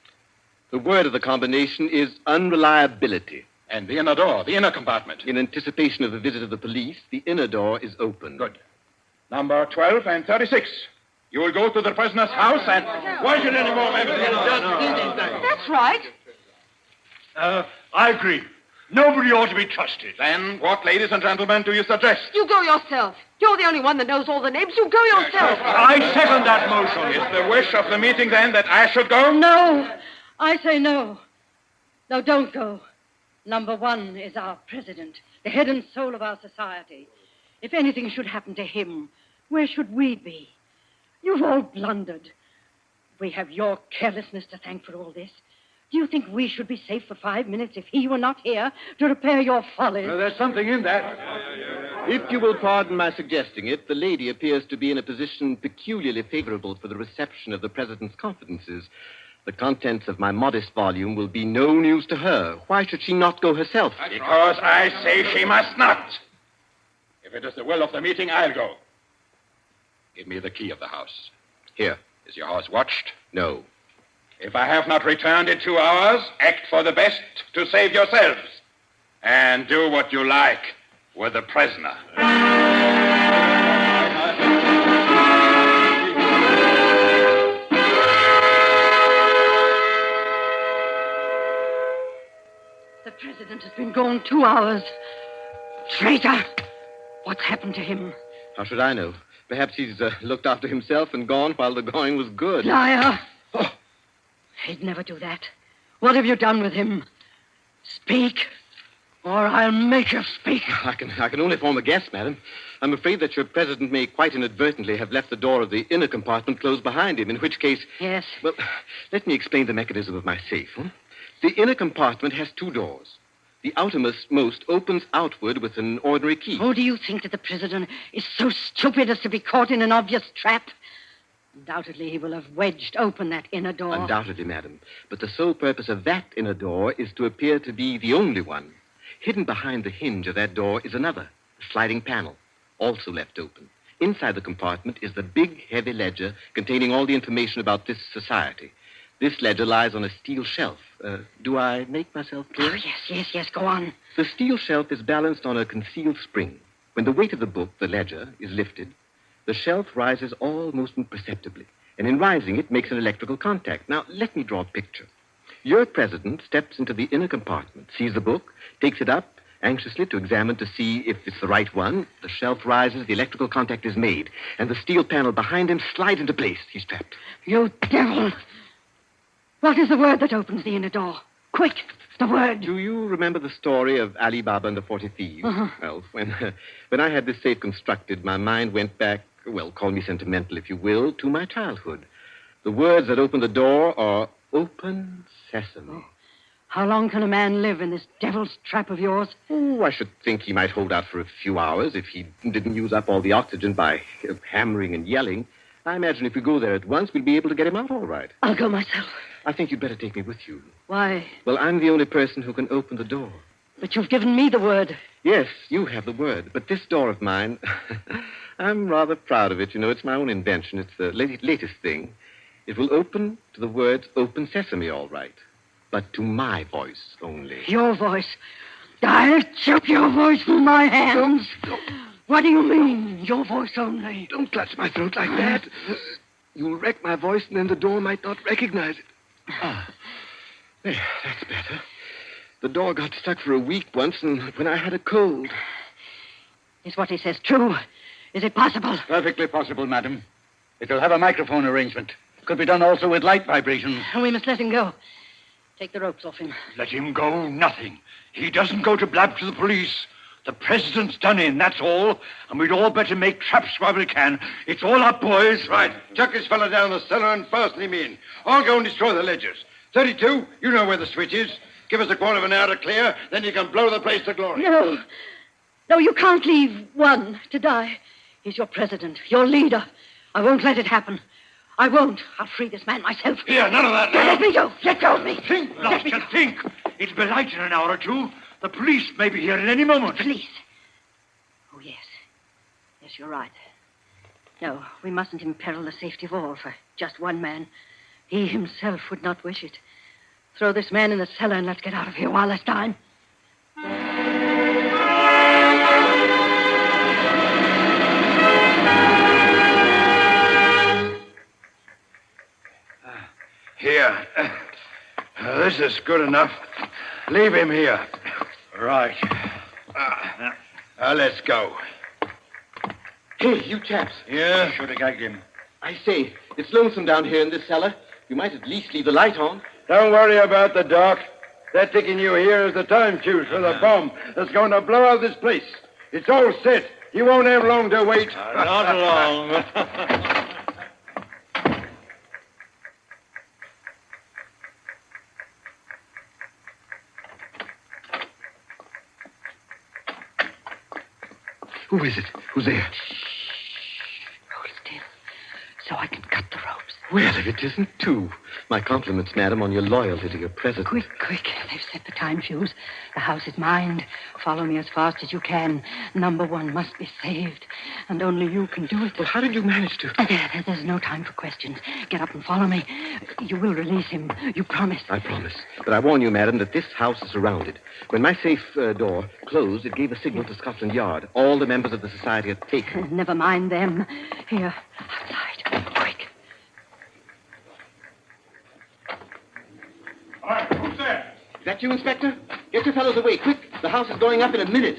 The word of the combination is unreliability. And the inner door, the inner compartment? In anticipation of the visit of the police, the inner door is open. Good. Number 12 and 36. You will go to the prisoner's house and... Why should any more members... That's right. I agree. Nobody ought to be trusted. Then what, ladies and gentlemen, do you suggest? You go yourself. You're the only one that knows all the names. You go yourself. I second that motion. Is the wish of the meeting, then, that I should go? No. I say no. No, don't go. Number 1 is our president, the head and soul of our society. If anything should happen to him, where should we be? You've all blundered. We have your carelessness to thank for all this. Do you think we should be safe for 5 minutes if he were not here to repair your follies? Well, there's something in that. If you will pardon my suggesting it, the lady appears to be in a position peculiarly favorable for the reception of the president's confidences. The contents of my modest volume will be no news to her. Why should she not go herself? Because I say she must not. If it is the will of the meeting, I'll go. Give me the key of the house. Here. Is your house watched? No. If I have not returned in 2 hours, act for the best to save yourselves. And do what you like with the prisoner. The president has been gone 2 hours. Traitor! What's happened to him? How should I know? Perhaps he's looked after himself and gone while the going was good. Liar! Oh. He'd never do that. What have you done with him? Speak, or I'll make you speak. I can only form a guess, madam. I'm afraid that your president may quite inadvertently have left the door of the inner compartment closed behind him, in which case... Yes? Well, let me explain the mechanism of my safe. The inner compartment has 2 doors. The outermost opens outward with an ordinary key. Oh, do you think that the president is so stupid as to be caught in an obvious trap? Undoubtedly, he will have wedged open that inner door. Undoubtedly, madam. But the sole purpose of that inner door is to appear to be the only one. Hidden behind the hinge of that door is another, a sliding panel, also left open. Inside the compartment is the big, heavy ledger containing all the information about this society. This ledger lies on a steel shelf. Do I make myself clear? Oh, yes, go on. The steel shelf is balanced on a concealed spring. When the weight of the book, the ledger, is lifted, the shelf rises almost imperceptibly, and in rising it makes an electrical contact. Now, let me draw a picture. Your president steps into the inner compartment, sees the book, takes it up anxiously to examine to see if it's the right one. The shelf rises, the electrical contact is made, and the steel panel behind him slides into place. He's trapped. You devil! What is the word that opens the inner door? Quick, the word. Do you remember the story of Ali Baba and the 40 Thieves? Uh-huh. Well, when I had this safe constructed, my mind went back, well, call me sentimental if you will, to my childhood. The words that open the door are open sesame. Oh. How long can a man live in this devil's trap of yours? Oh, I should think he might hold out for a few hours if he didn't use up all the oxygen by hammering and yelling. I imagine if we go there at once, we'll be able to get him out all right. I'll go myself. I think you'd better take me with you. Why? Well, I'm the only person who can open the door. But you've given me the word. Yes, you have the word. But this door of mine, I'm rather proud of it. You know, it's my own invention. It's the latest thing. It will open to the words open sesame, all right. But to my voice only. Your voice? I'll choke your voice from my hands. Don't. What do you mean, your voice only? Don't clutch my throat like that. You'll wreck my voice, and then the door might not recognize it. Ah, there, that's better. The door got stuck for a week once, and when I had a cold. Is what he says true? Is it possible? Perfectly possible, madam. It will have a microphone arrangement. Could be done also with light vibrations. We must let him go. Take the ropes off him. Let him go? Nothing. He doesn't go to blab to the police. The president's done in, that's all. And we'd all better make traps while we can. It's all up, boys. Right. Chuck this fella down the cellar and fasten him in. I'll go and destroy the ledgers. 32, you know where the switch is. Give us a quarter of an hour to clear, then you can blow the place to glory. No, you can't leave one to die. He's your president, your leader. I won't let it happen. I won't. I'll free this man myself. Here, none of that now. Let me go. Let go of me. Think, Blaster, think. It'll be light in an hour or two. The police may be here at any moment. Police? Oh, yes. Yes, you're right. No, we mustn't imperil the safety of all for just one man. He himself would not wish it. Throw this man in the cellar and let's get out of here while there's time. Here. This is good enough. Leave him here. Right. Let's go. Hey, you chaps. Yeah? Should have gagged him. I say, it's lonesome down here in this cellar. You might at least leave the light on. Don't worry about the dark. They're taking you here as the time fuse for the bomb that's going to blow out this place. It's all set. You won't have long to wait. Not long. Who is it? Who's there? Hold still, so I can cut the ropes. Well, if it isn't two. My compliments, madam, on your loyalty to your president. Quick. They've set the time fuse. The house is mine. Follow me as fast as you can. Number one must be saved. And only you can do it. Well, how did you manage to? There's no time for questions. Get up and follow me. You will release him. You promise. I promise. But I warn you, madam, that this house is surrounded. When my safe door closed, it gave a signal to Scotland Yard. All the members of the society are taken. Never mind them. Here, outside. Quick. All right, who's there? Is that you, Inspector? Get your fellows away, quick. The house is going up in a minute.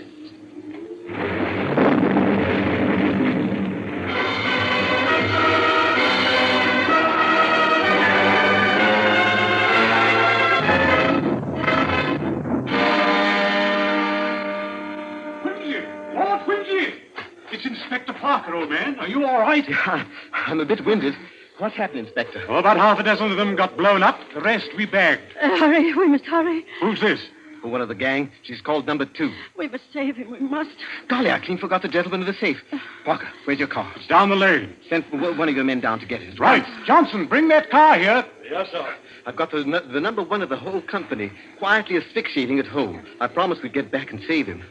It's Inspector Parker, old man. Are you all right? Yeah, I'm a bit winded. What's happened, Inspector? Oh, about half a dozen of them got blown up. The rest we bagged. Hurry, we must hurry. Who's this? for one of the gang. She's called number 2. We must save him. We must. Golly, I clean forgot the gentleman in the safe. Parker, where's your car? It's down the lane. Send one of your men down to get it. Right. Johnson, bring that car here. Yes, sir. I've got the number 1 of the whole company, quietly asphyxiating at home. I promised we'd get back and save him.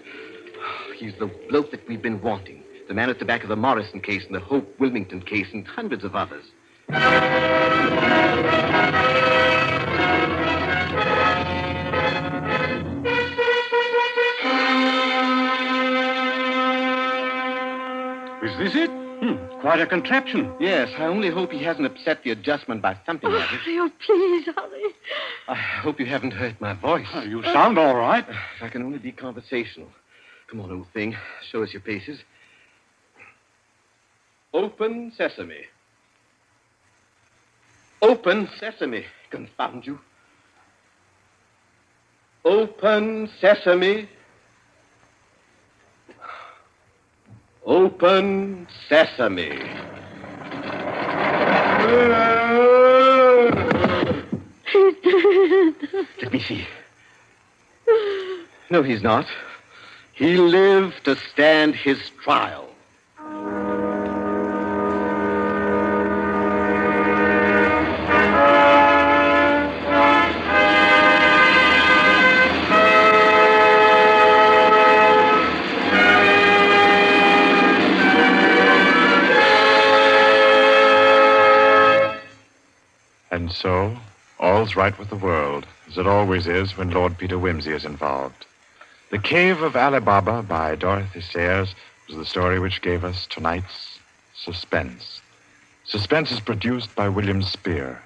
He's the bloke that we've been wanting. The man at the back of the Morrison case and the Hope Wilmington case and hundreds of others. Is this it? Quite a contraption. Yes, I only hope he hasn't upset the adjustment by thumping at it. Oh, please, hurry. I hope you haven't hurt my voice. You sound all right. If I can only be conversational. Come on, old thing. Show us your paces. Open sesame. Open sesame, confound you. Open sesame. Open sesame. He's dead. Let me see. No, he's not. He lived to stand his trial. And so, all's right with the world, as it always is when Lord Peter Wimsey is involved. The Cave of Ali Baba by Dorothy Sayers was the story which gave us tonight's Suspense. Suspense is produced by William Spear.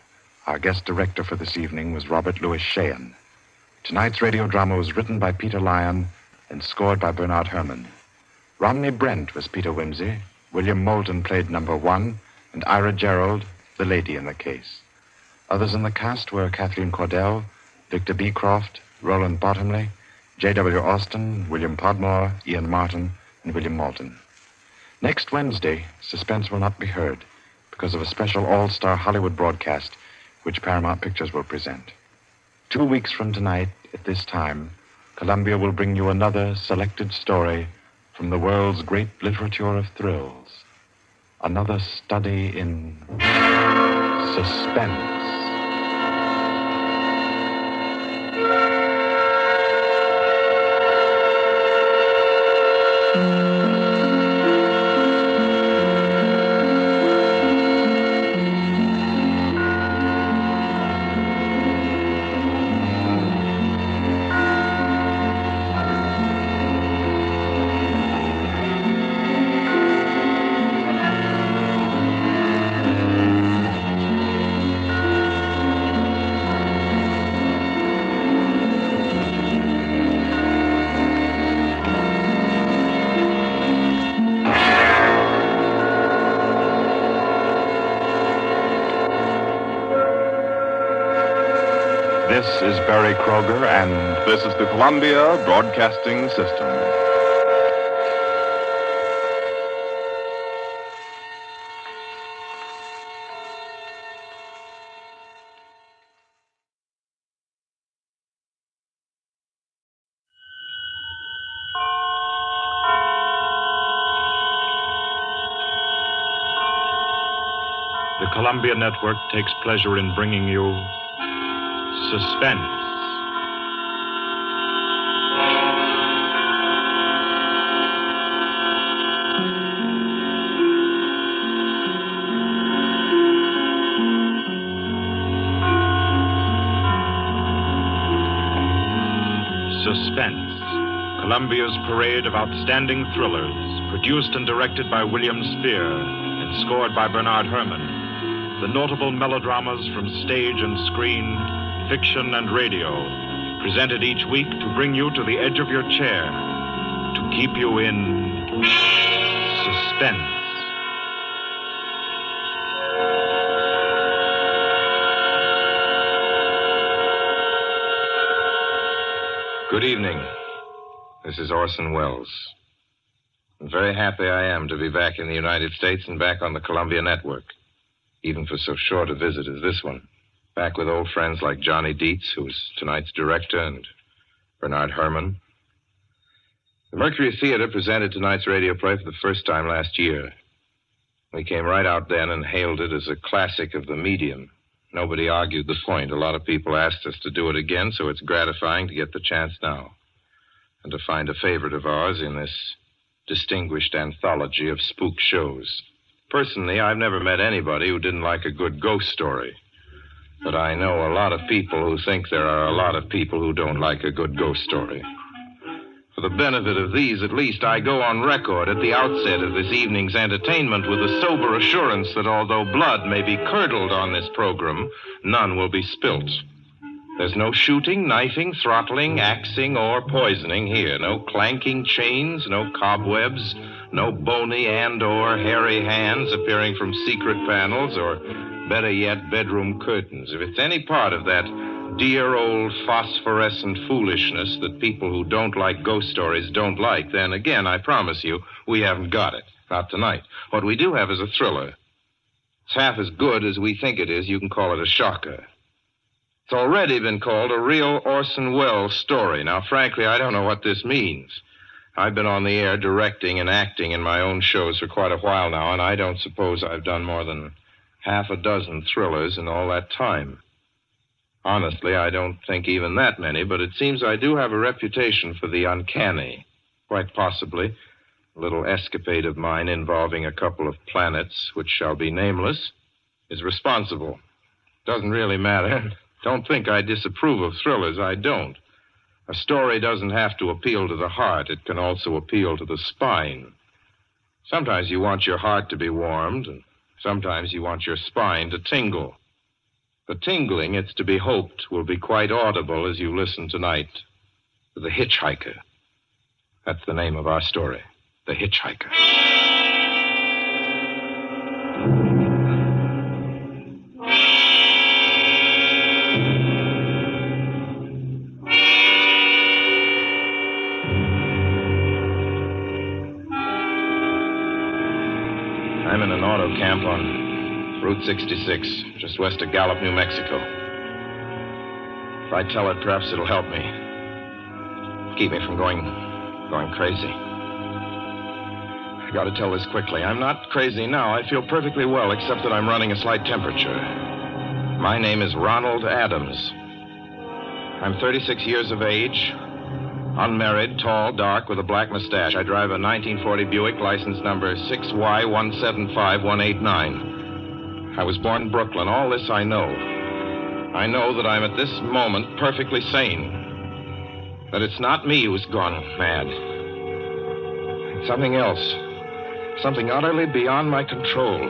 Our guest director for this evening was Robert Louis Sheehan. Tonight's radio drama was written by Peter Lyon and scored by Bernard Herrmann. Romney Brent was Peter Wimsey, William Moulton played number 1, and Ira Gerald, the lady in the case. Others in the cast were Kathleen Cordell, Victor Beecroft, Roland Bottomley, J.W. Austin, William Podmore, Ian Martin, and William Moulton. Next Wednesday, Suspense will not be heard because of a special all-star Hollywood broadcast which Paramount Pictures will present. 2 weeks from tonight, at this time, Columbia will bring you another selected story from the world's great literature of thrills. Another study in suspense. This is Barry Kroger, and this is the Columbia Broadcasting System. The Columbia Network takes pleasure in bringing you Suspense. Suspense, Columbia's parade of outstanding thrillers, produced and directed by William Spear and scored by Bernard Herrmann. The notable melodramas from stage and screen, fiction and radio, presented each week to bring you to the edge of your chair, to keep you in suspense. Good evening. This is Orson Welles. I'm very happy I am to be back in the United States and back on the Columbia Network, even for so short a visit as this one. Back with old friends like Johnny Dietz, who is tonight's director, and Bernard Herrmann. The Mercury Theater presented tonight's radio play for the first time last year. We came right out then and hailed it as a classic of the medium. Nobody argued the point. A lot of people asked us to do it again, so it's gratifying to get the chance now and to find a favorite of ours in this distinguished anthology of spook shows. Personally, I've never met anybody who didn't like a good ghost story. But I know a lot of people who think there are a lot of people who don't like a good ghost story. For the benefit of these, at least, I go on record at the outset of this evening's entertainment with the sober assurance that although blood may be curdled on this program, none will be spilt. There's no shooting, knifing, throttling, axing, or poisoning here. No clanking chains, no cobwebs, no bony and/or hairy hands appearing from secret panels, or, better yet, bedroom curtains. If it's any part of that dear old phosphorescent foolishness that people who don't like ghost stories don't like, then again, I promise you, we haven't got it. Not tonight. What we do have is a thriller. It's half as good as we think it is. You can call it a shocker. It's already been called a real Orson Welles story. Now, frankly, I don't know what this means. I've been on the air directing and acting in my own shows for quite a while now, and I don't suppose I've done more than half a dozen thrillers in all that time. Honestly, I don't think even that many, but it seems I do have a reputation for the uncanny. Quite possibly, a little escapade of mine involving a couple of planets, which shall be nameless, is responsible. Doesn't really matter. Don't think I disapprove of thrillers. I don't. A story doesn't have to appeal to the heart. It can also appeal to the spine. Sometimes you want your heart to be warmed, and sometimes you want your spine to tingle. The tingling, it's to be hoped, will be quite audible as you listen tonight to The Hitchhiker. That's the name of our story, The Hitchhiker. I'm in an auto camp on Route 66, just west of Gallup, New Mexico. If I tell it, perhaps it'll help me. Keep me from going crazy. I gotta tell this quickly. I'm not crazy now. I feel perfectly well, except that I'm running a slight temperature. My name is Ronald Adams. I'm 36 years of age, unmarried, tall, dark, with a black mustache. I drive a 1940 Buick, license number 6Y175189. I was born in Brooklyn. All this I know. I know that I'm at this moment perfectly sane. That it's not me who's gone mad. It's something else. Something utterly beyond my control.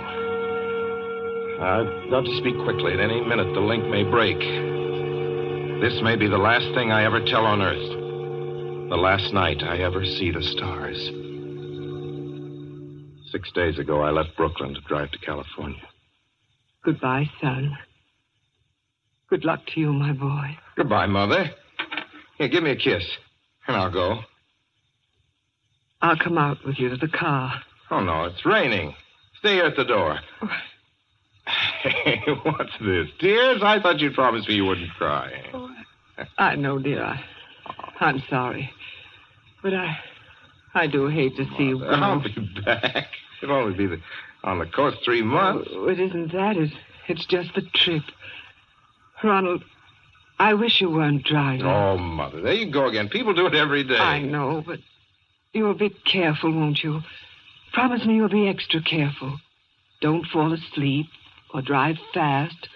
I've got to speak quickly. At any minute, the link may break. This may be the last thing I ever tell on Earth. The last night I ever see the stars. 6 days ago, I left Brooklyn to drive to California. Goodbye, son. Good luck to you, my boy. Goodbye, Mother. Here, give me a kiss, and I'll go. I'll come out with you to the car. Oh, no, it's raining. Stay here at the door. Hey, what's this? Tears? I thought you'd promised me you wouldn't cry. Oh, I know, dear. I'm sorry. But I do hate to see you go. I'll be back. It'll only be on the coast 3 months. Oh, it isn't that. It's just the trip. Ronald, I wish you weren't driving. Oh, Mother, there you go again. People do it every day. I know, but you'll be careful, won't you? Promise me you'll be extra careful. Don't fall asleep or drive fast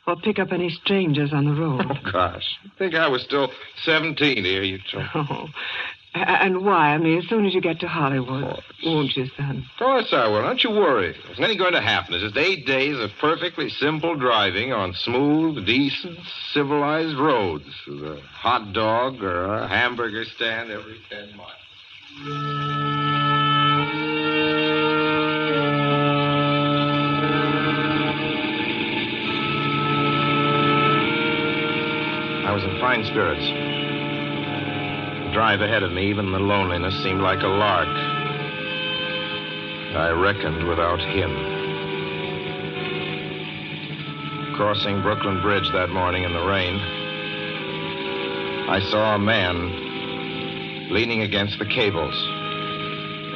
or pick up any strangers on the road. Oh, gosh. I think I was still 17 here, you told me. Oh. And wire me as soon as you get to Hollywood, won't you, son? Of course I will. Don't you worry. There's nothing going to happen. It's just 8 days of perfectly simple driving on smooth, decent, civilized roads with a hot dog or a hamburger stand every 10 miles. I was in fine spirits. The drive ahead of me, even the loneliness, seemed like a lark. I reckoned without him. Crossing Brooklyn Bridge that morning in the rain, I saw a man leaning against the cables.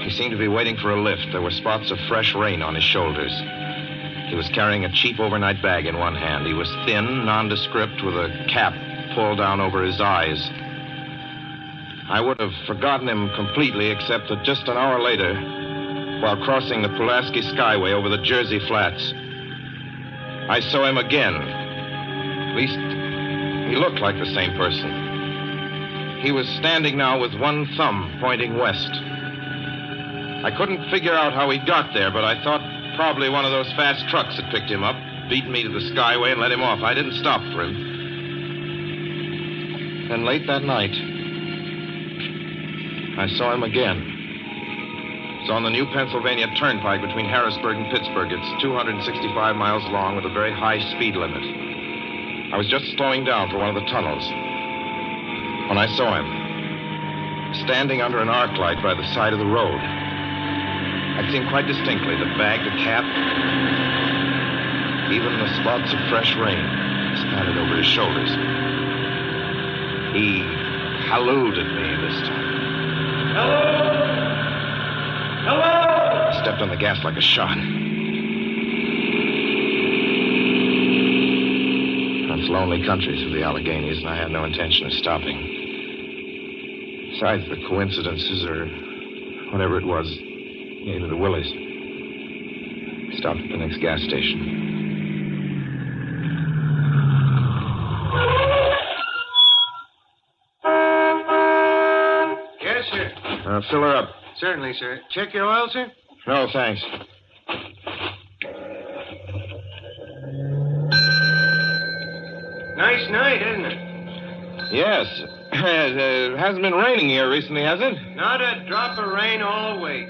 He seemed to be waiting for a lift. There were spots of fresh rain on his shoulders. He was carrying a cheap overnight bag in one hand. He was thin, nondescript, with a cap pulled down over his eyes. I would have forgotten him completely, except that just an hour later, while crossing the Pulaski Skyway over the Jersey Flats, I saw him again. At least, he looked like the same person. He was standing now with one thumb pointing west. I couldn't figure out how he got there, but I thought probably one of those fast trucks had picked him up, beaten me to the Skyway, and let him off. I didn't stop for him. Then late that night, I saw him again. It's on the new Pennsylvania Turnpike between Harrisburg and Pittsburgh. It's 265 miles long with a very high speed limit. I was just slowing down for one of the tunnels when I saw him standing under an arc light by the side of the road. I'd seen quite distinctly the bag, the cap, even the spots of fresh rain spattered over his shoulders. He hallooed at me this time. Hello! Hello! I stepped on the gas like a shot. That's lonely country through the Alleghenies, and I had no intention of stopping. Besides, the coincidences, or whatever it was, gave me the willies. Stopped at the next gas station. Yes, sir. Fill her up. Certainly, sir. Check your oil, sir? No, thanks. Nice night, isn't it? Yes. It hasn't been raining here recently, has it? Not a drop of rain all week.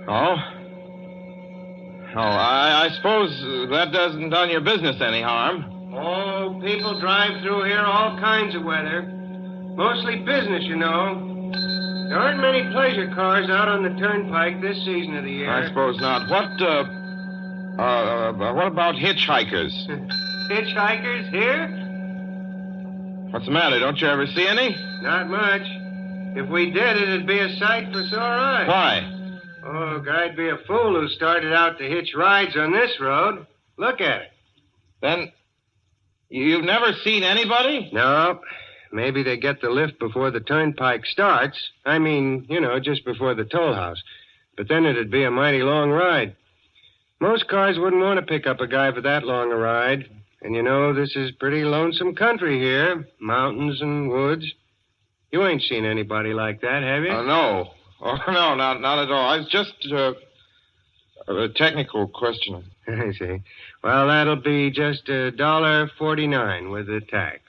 Oh? I suppose that doesn't done your business any harm. Oh, people drive through here all kinds of weather. Mostly business, you know. There aren't many pleasure cars out on the turnpike this season of the year. I suppose not. What about hitchhikers? Hitchhikers here? What's the matter? Don't you ever see any? Not much. If we did, it'd be a sight for sore eyes. Why? Oh, I'd be a fool who started out to hitch rides on this road. Look at it. Then, you've never seen anybody? No. Maybe they get the lift before the turnpike starts. I mean, you know, just before the toll house. But then it'd be a mighty long ride. Most cars wouldn't want to pick up a guy for that long a ride. And you know, this is pretty lonesome country here. Mountains and woods. You ain't seen anybody like that, have you? No. Oh, no, not at all. I was just a technical question. I see. Well, that'll be just $1.49 with the tax.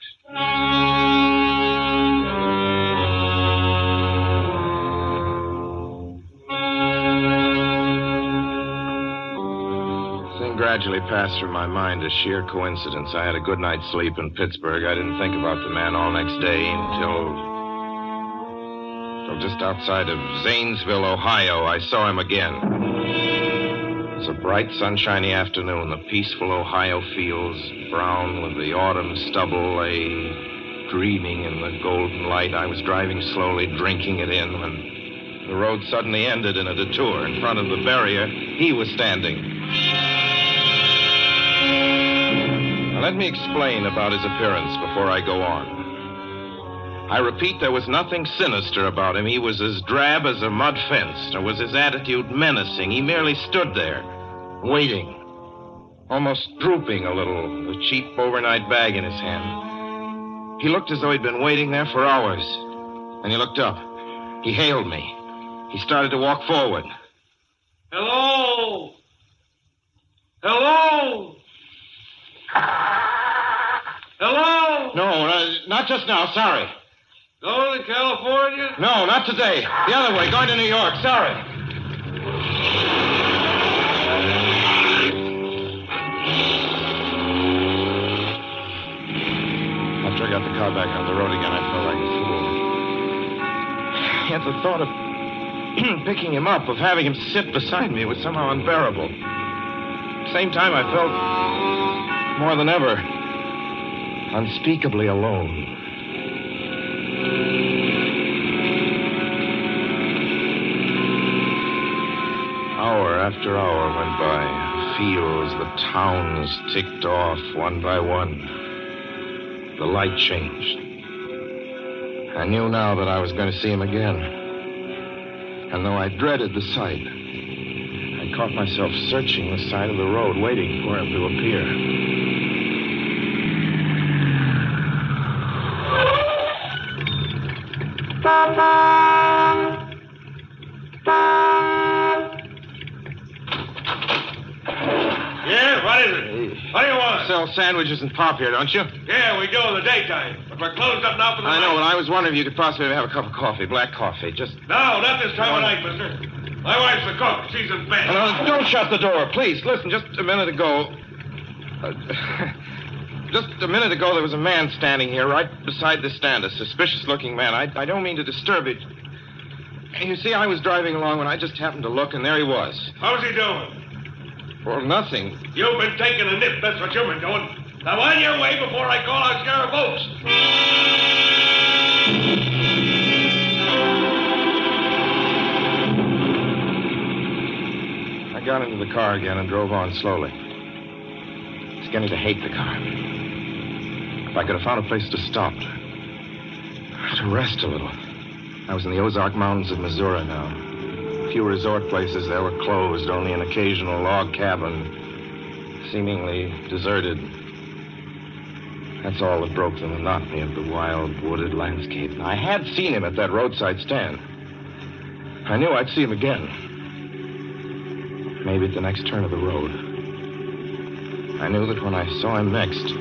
Gradually passed through my mind a sheer coincidence. I had a good night's sleep in Pittsburgh. I didn't think about the man all next day until just outside of Zanesville, Ohio, I saw him again. It was a bright, sunshiny afternoon. The peaceful Ohio fields, brown with the autumn stubble, lay dreaming in the golden light. I was driving slowly, drinking it in, when the road suddenly ended in a detour. In front of the barrier, he was standing. Now, let me explain about his appearance before I go on. I repeat, there was nothing sinister about him. He was as drab as a mud fence, nor was his attitude menacing. He merely stood there, waiting, almost drooping a little, the cheap overnight bag in his hand. He looked as though he'd been waiting there for hours. And he looked up. He hailed me. He started to walk forward. Hello? Hello? Hello? No, not just now. Sorry. Going to California? No, not today. The other way, going to New York. Sorry. After I got the car back on the road again, I felt like a fool. Yet the thought of picking him up, of having him sit beside me, was somehow unbearable. At the same time, I felt more than ever unspeakably alone. Hour after hour went by. Fields, the towns ticked off one by one. The light changed. I knew now that I was going to see him again. And though I dreaded the sight, I caught myself searching the side of the road, waiting for him to appear. Yeah, what is it? What do you want? Sell sandwiches and pop here, don't you? Yeah, we do in the daytime. But we're closed up now for the I night. know, but I was wondering if you could possibly have a cup of coffee, black coffee, just... No, not this time of night, mister. My wife's the cook. She's in bed. No, don't shut the door, please. Listen, just a minute ago... just a minute ago, there was a man standing here right beside this stand, a suspicious-looking man. I don't mean to disturb you. You see, I was driving along when I just happened to look, and there he was. How's he doing? Well, nothing. You've been taking a nip. That's what you've been doing. Now, on your way before I call out Sheriff Oates. I got into the car again and drove on slowly. It's beginning to hate the car. If I could have found a place to stop, to rest a little. I was in the Ozark Mountains of Missouri now. A few resort places there were closed, only an occasional log cabin, seemingly deserted. That's all that broke the monotony of the wild, wooded landscape. I had seen him at that roadside stand. I knew I'd see him again. Maybe at the next turn of the road. I knew that when I saw him next,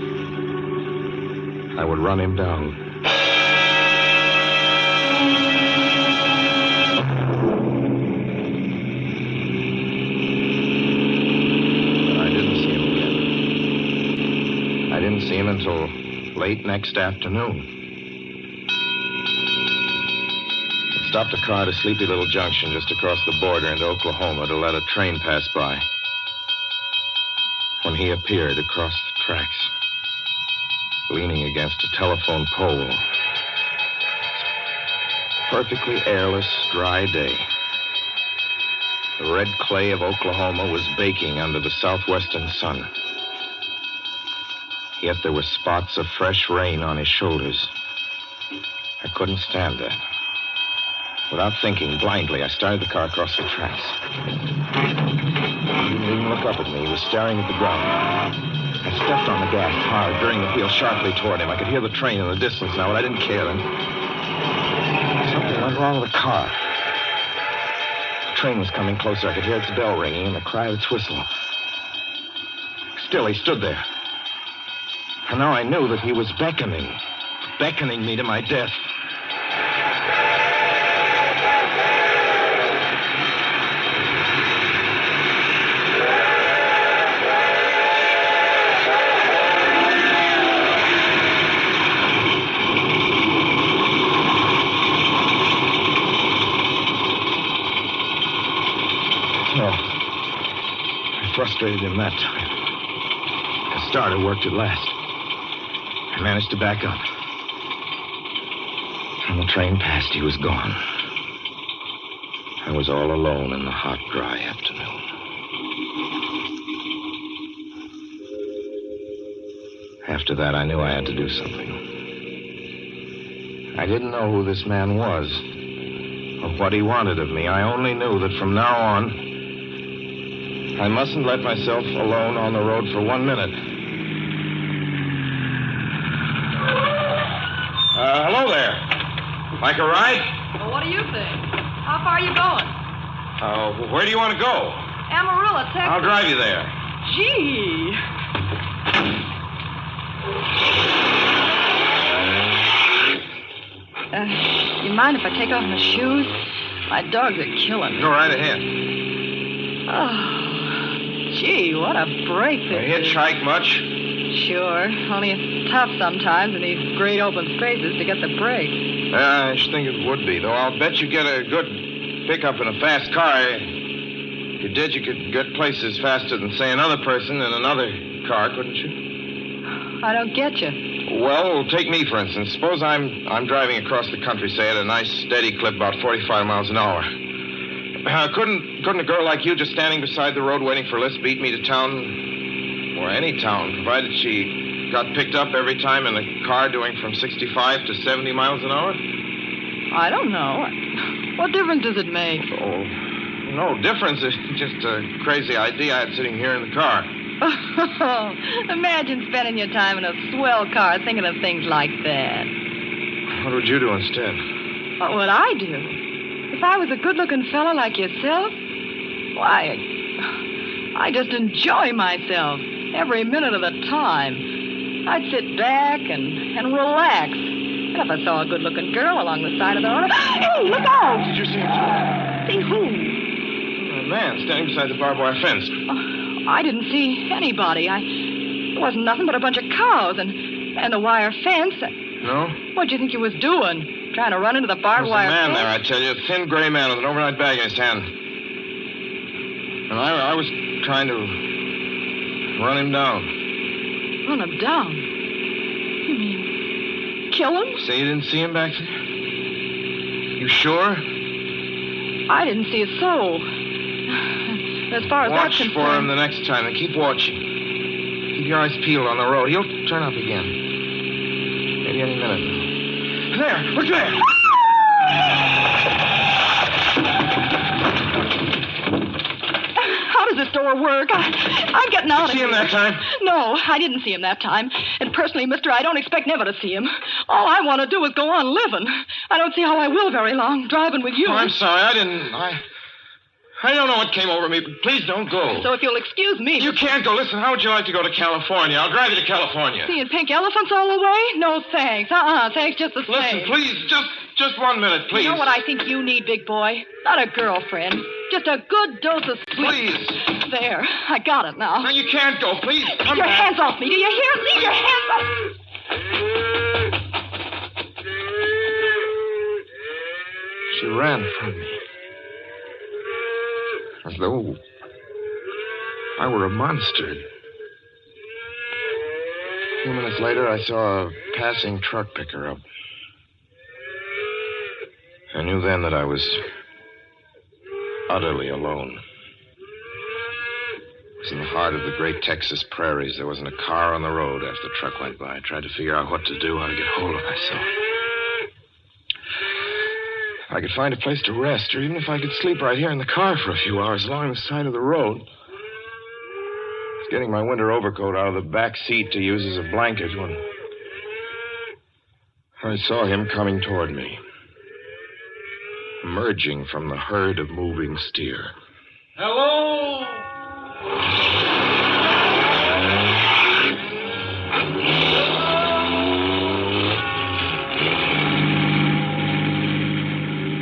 I would run him down. See him until late next afternoon. I stopped a car at a sleepy little junction just across the border into Oklahoma to let a train pass by. When he appeared across the tracks, leaning against a telephone pole. Perfectly airless, dry day. The red clay of Oklahoma was baking under the southwestern sun. Yet there were spots of fresh rain on his shoulders. I couldn't stand that. Without thinking, blindly, I started the car across the tracks. He didn't even look up at me. He was staring at the ground. I stepped on the gas hard, veering the wheel sharply toward him. I could hear the train in the distance now, but I didn't care. And something went wrong with the car. The train was coming closer. I could hear its bell ringing and the cry of its whistle. Still, he stood there. And now I knew that he was beckoning me to my death. No. I frustrated him that time. The starter worked at last. I managed to back up. When the train passed, he was gone. I was all alone in the hot, dry afternoon. After that, I knew I had to do something. I didn't know who this man was or what he wanted of me. I only knew that from now on, I mustn't let myself alone on the road for 1 minute. Hello there. Like a ride? Well, what do you think? How far are you going? Where do you want to go? Amarillo, Texas. I'll drive you there. Gee. You mind if I take off my shoes? My dogs are killing me. Go right ahead. Oh, gee, what a break You this is. hitchhike much? Sure. Only it's tough sometimes in these great open spaces to get the brake. I should think it would be, though I'll bet you get a good pickup in a fast car. If you did, you could get places faster than, say, another person in another car, couldn't you? I don't get you. Well, take me, for instance. Suppose I'm driving across the country, say, at a nice, steady clip, about 45 miles an hour. Couldn't a girl like you just standing beside the road waiting for lifts beat me to town? Or any town, provided she got picked up every time in a car doing from 65 to 70 miles an hour? I don't know. What difference does it make? Oh, no difference. It's just a crazy idea I had sitting here in the car. Imagine spending your time in a swell car thinking of things like that. What would you do instead? What would I do? If I was a good-looking fella like yourself, why, I just enjoy myself every minute of the time. I'd sit back and relax. And if I saw a good-looking girl along the side of the road... Hey, look out! Did you see him? See who? A man standing beside the barbed wire fence. I didn't see anybody. It wasn't nothing but a bunch of cows and a wire fence. No? What'd you think you was doing? Trying to run into the barbed wire There's a man fence? there, I tell you. A thin gray man with an overnight bag in his hand. And I was trying to run him down. Run him down? You mean kill him? Say you didn't see him back there? You sure? I didn't see a soul. As far as Watch that's concerned... for him the next time and keep watching. Keep your eyes peeled on the road. He'll turn up again. Maybe any minute now. There! Look there! How does this door work? I'm getting out of here. See him that time? No, I didn't see him that time. And personally, mister, I don't expect never to see him. All I want to do is go on living. I don't see how I will very long, driving with you. Oh, I'm sorry. I don't know what came over me, but please don't go. So if you'll excuse me... You can't go. Listen, how would you like to go to California? I'll drive you to California. Seeing pink elephants all the way? No, thanks. Thanks just the same. Listen, please, just 1 minute, please. You know what I think you need, big boy? Not a girlfriend. Just a good dose of sweet... Please. There. I got it now. No, you can't go. Please, come your back. hands off me. Do you hear? Leave your hands off... She ran from me. As though I were a monster. A few minutes later, I saw a passing truck pick her up. I knew then that I was utterly alone. It was in the heart of the great Texas prairies. There wasn't a car on the road after the truck went by. I tried to figure out what to do, how to get hold of myself. I could find a place to rest, or even if I could sleep right here in the car for a few hours along the side of the road. I was getting my winter overcoat out of the back seat to use as a blanket when I saw him coming toward me, emerging from the herd of moving steer. Hello?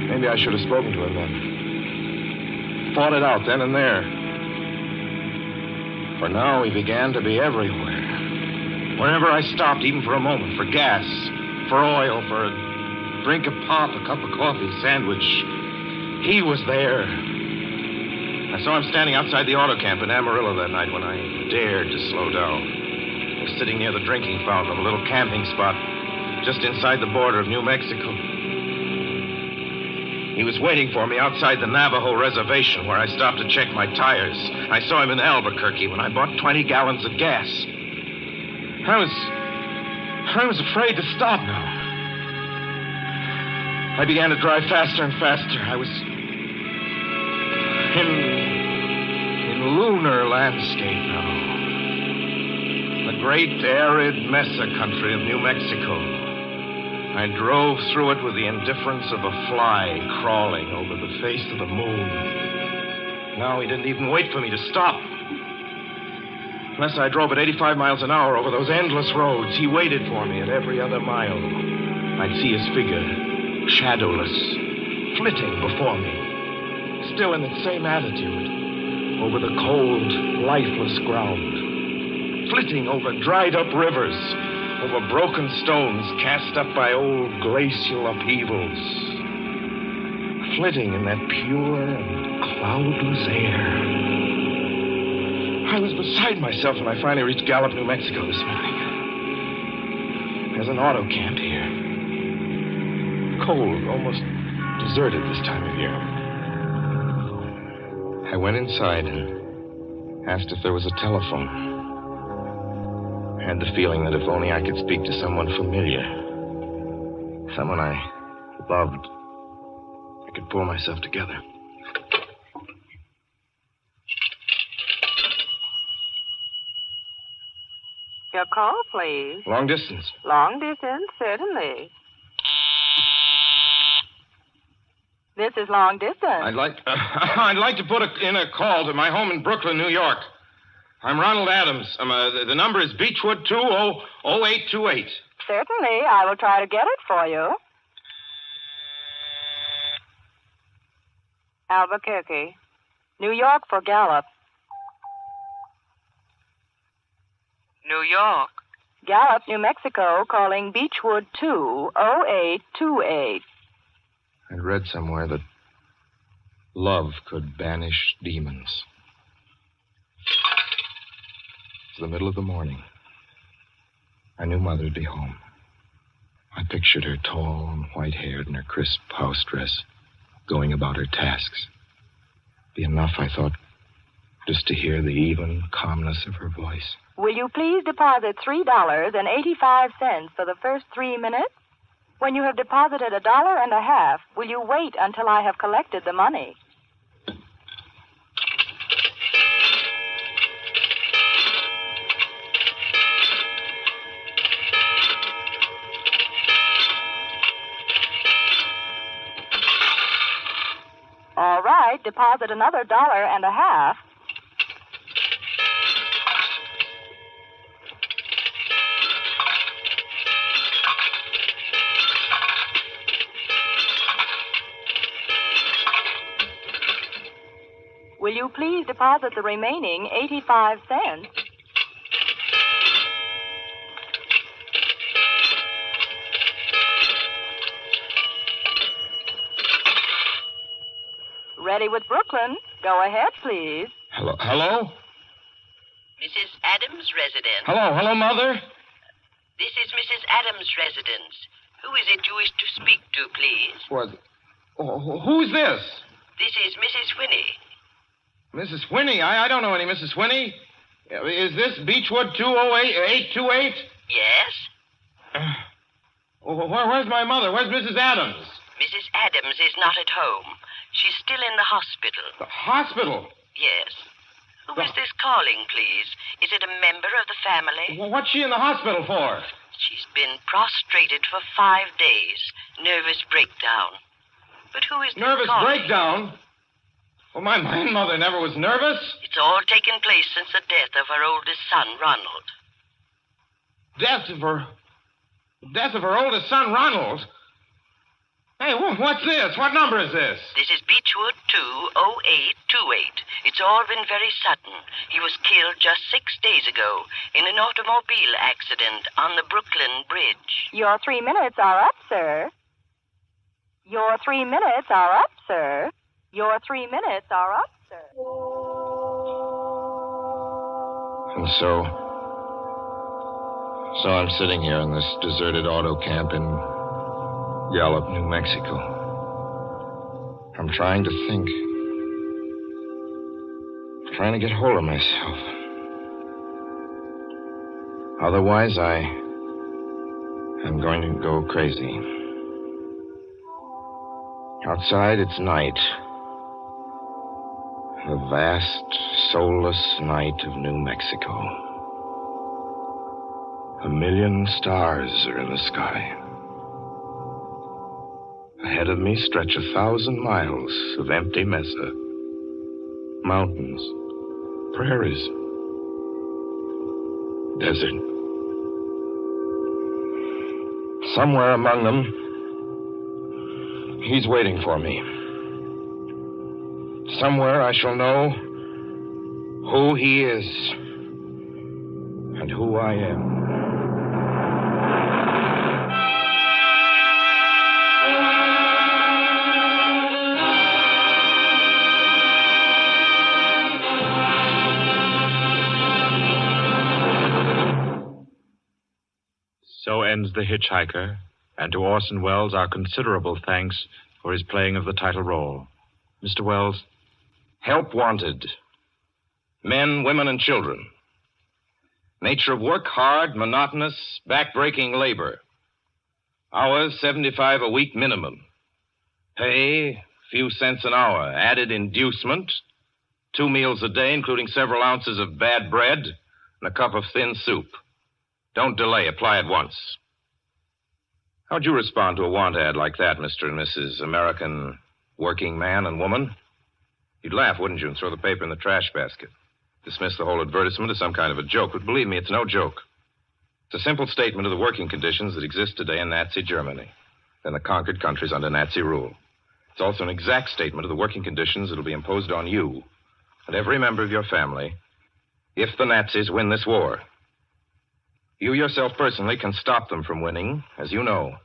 Maybe I should have spoken to him then. Fought it out then and there. For now, he began to be everywhere. Whenever I stopped, even for a moment, for gas, for oil, for a drink of pop, a cup of coffee, sandwich, he was there. I saw him standing outside the auto camp in Amarillo that night when I dared to slow down. I was sitting near the drinking fountain of a little camping spot just inside the border of New Mexico. He was waiting for me outside the Navajo reservation where I stopped to check my tires. I saw him in Albuquerque when I bought 20 gallons of gas. I was afraid to stop now. I began to drive faster and faster. I was in lunar landscape now. The great arid mesa country of New Mexico. I drove through it with the indifference of a fly crawling over the face of the moon. Now he didn't even wait for me to stop. Unless I drove at 85 miles an hour over those endless roads, he waited for me at every other mile. I'd see his figure, shadowless, flitting before me, still in its same attitude, over the cold, lifeless ground, flitting over dried-up rivers, over broken stones cast up by old glacial upheavals, flitting in that pure and cloudless air. I was beside myself when I finally reached Gallup, New Mexico this morning. There's an auto camp here. Cold, almost deserted this time of year. I went inside and asked if there was a telephone. I had the feeling that if only I could speak to someone familiar, someone I loved, I could pull myself together. Your call, please. Long distance. Long distance, certainly. This is long distance. I'd like to put in a call to my home in Brooklyn, New York. I'm Ronald Adams. The number is Beechwood 200828. Certainly, I will try to get it for you. Albuquerque. New York for Gallup. New York. Gallup, New Mexico, calling Beechwood 20828. I'd read somewhere that love could banish demons. It's the middle of the morning. I knew Mother'd be home. I pictured her tall and white-haired in her crisp house dress, going about her tasks. Be enough, I thought, just to hear the even calmness of her voice. Will you please deposit $3.85 for the first 3 minutes? When you have deposited $1.50, will you wait until I have collected the money? All right, deposit another $1.50. Will you please deposit the remaining 85 cents? Ready with Brooklyn. Go ahead, please. Hello? Mrs. Adams' residence. Hello, Mother? This is Mrs. Adams' residence. Who is it you wish to speak to, please? What? Who's this? This is Mrs. Whinney. Mrs. Whinney? I don't know any Mrs. Whinney. Is this Beechwood 20828? Yes? Where's my mother? Where's Mrs. Adams? Mrs. Adams is not at home. She's still in the hospital. The hospital? Yes. Who is this calling, please? Is it a member of the family? What's she in the hospital for? She's been prostrated for 5 days. Nervous breakdown. But who is this Nervous calling? breakdown? Well, my mother never was nervous. It's all taken place since the death of her oldest son, Ronald. Death of her oldest son, Ronald? Hey, what's this? What number is this? This is Beechwood 20828. It's all been very sudden. He was killed just 6 days ago in an automobile accident on the Brooklyn Bridge. Your 3 minutes are up, sir. Your 3 minutes are up, sir. Your 3 minutes are up, sir. And so I'm sitting here in this deserted auto camp in Gallup, New Mexico. I'm trying to think. Trying to get hold of myself. Otherwise, I'm going to go crazy. Outside, it's night. The vast, soulless night of New Mexico. 1 million stars are in the sky. Ahead of me stretch 1,000 miles of empty mesa. Mountains, prairies, desert. Somewhere among them, he's waiting for me. Somewhere I shall know who he is and who I am. So ends The Hitchhiker, and to Orson Welles our considerable thanks for his playing of the title role. Mr. Welles? Help wanted. Men, women, and children. Nature of work, hard, monotonous, back-breaking labor. Hours, 75 a week minimum. Pay, few cents an hour. Added inducement, 2 meals a day, including several ounces of bad bread and a cup of thin soup. Don't delay. Apply at once. How'd you respond to a want ad like that, Mr. and Mrs. American working man and woman? You'd laugh, wouldn't you, and throw the paper in the trash basket. Dismiss the whole advertisement as some kind of a joke. But believe me, it's no joke. It's a simple statement of the working conditions that exist today in Nazi Germany and the conquered countries under Nazi rule. It's also an exact statement of the working conditions that will be imposed on you and every member of your family if the Nazis win this war. You yourself personally can stop them from winning, as you know.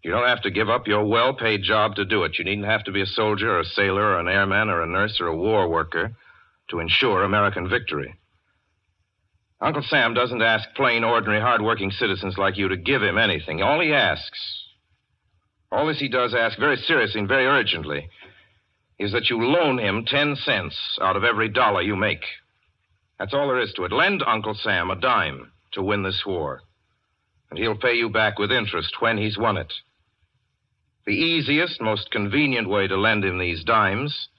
You don't have to give up your well-paid job to do it. You needn't have to be a soldier or a sailor or an airman or a nurse or a war worker to ensure American victory. Uncle Sam doesn't ask plain, ordinary, hard-working citizens like you to give him anything. All he does ask very seriously and very urgently is that you loan him 10 cents out of every dollar you make. That's all there is to it. Lend Uncle Sam a dime to win this war, and he'll pay you back with interest when he's won it. The easiest, most convenient way to lend him these dimes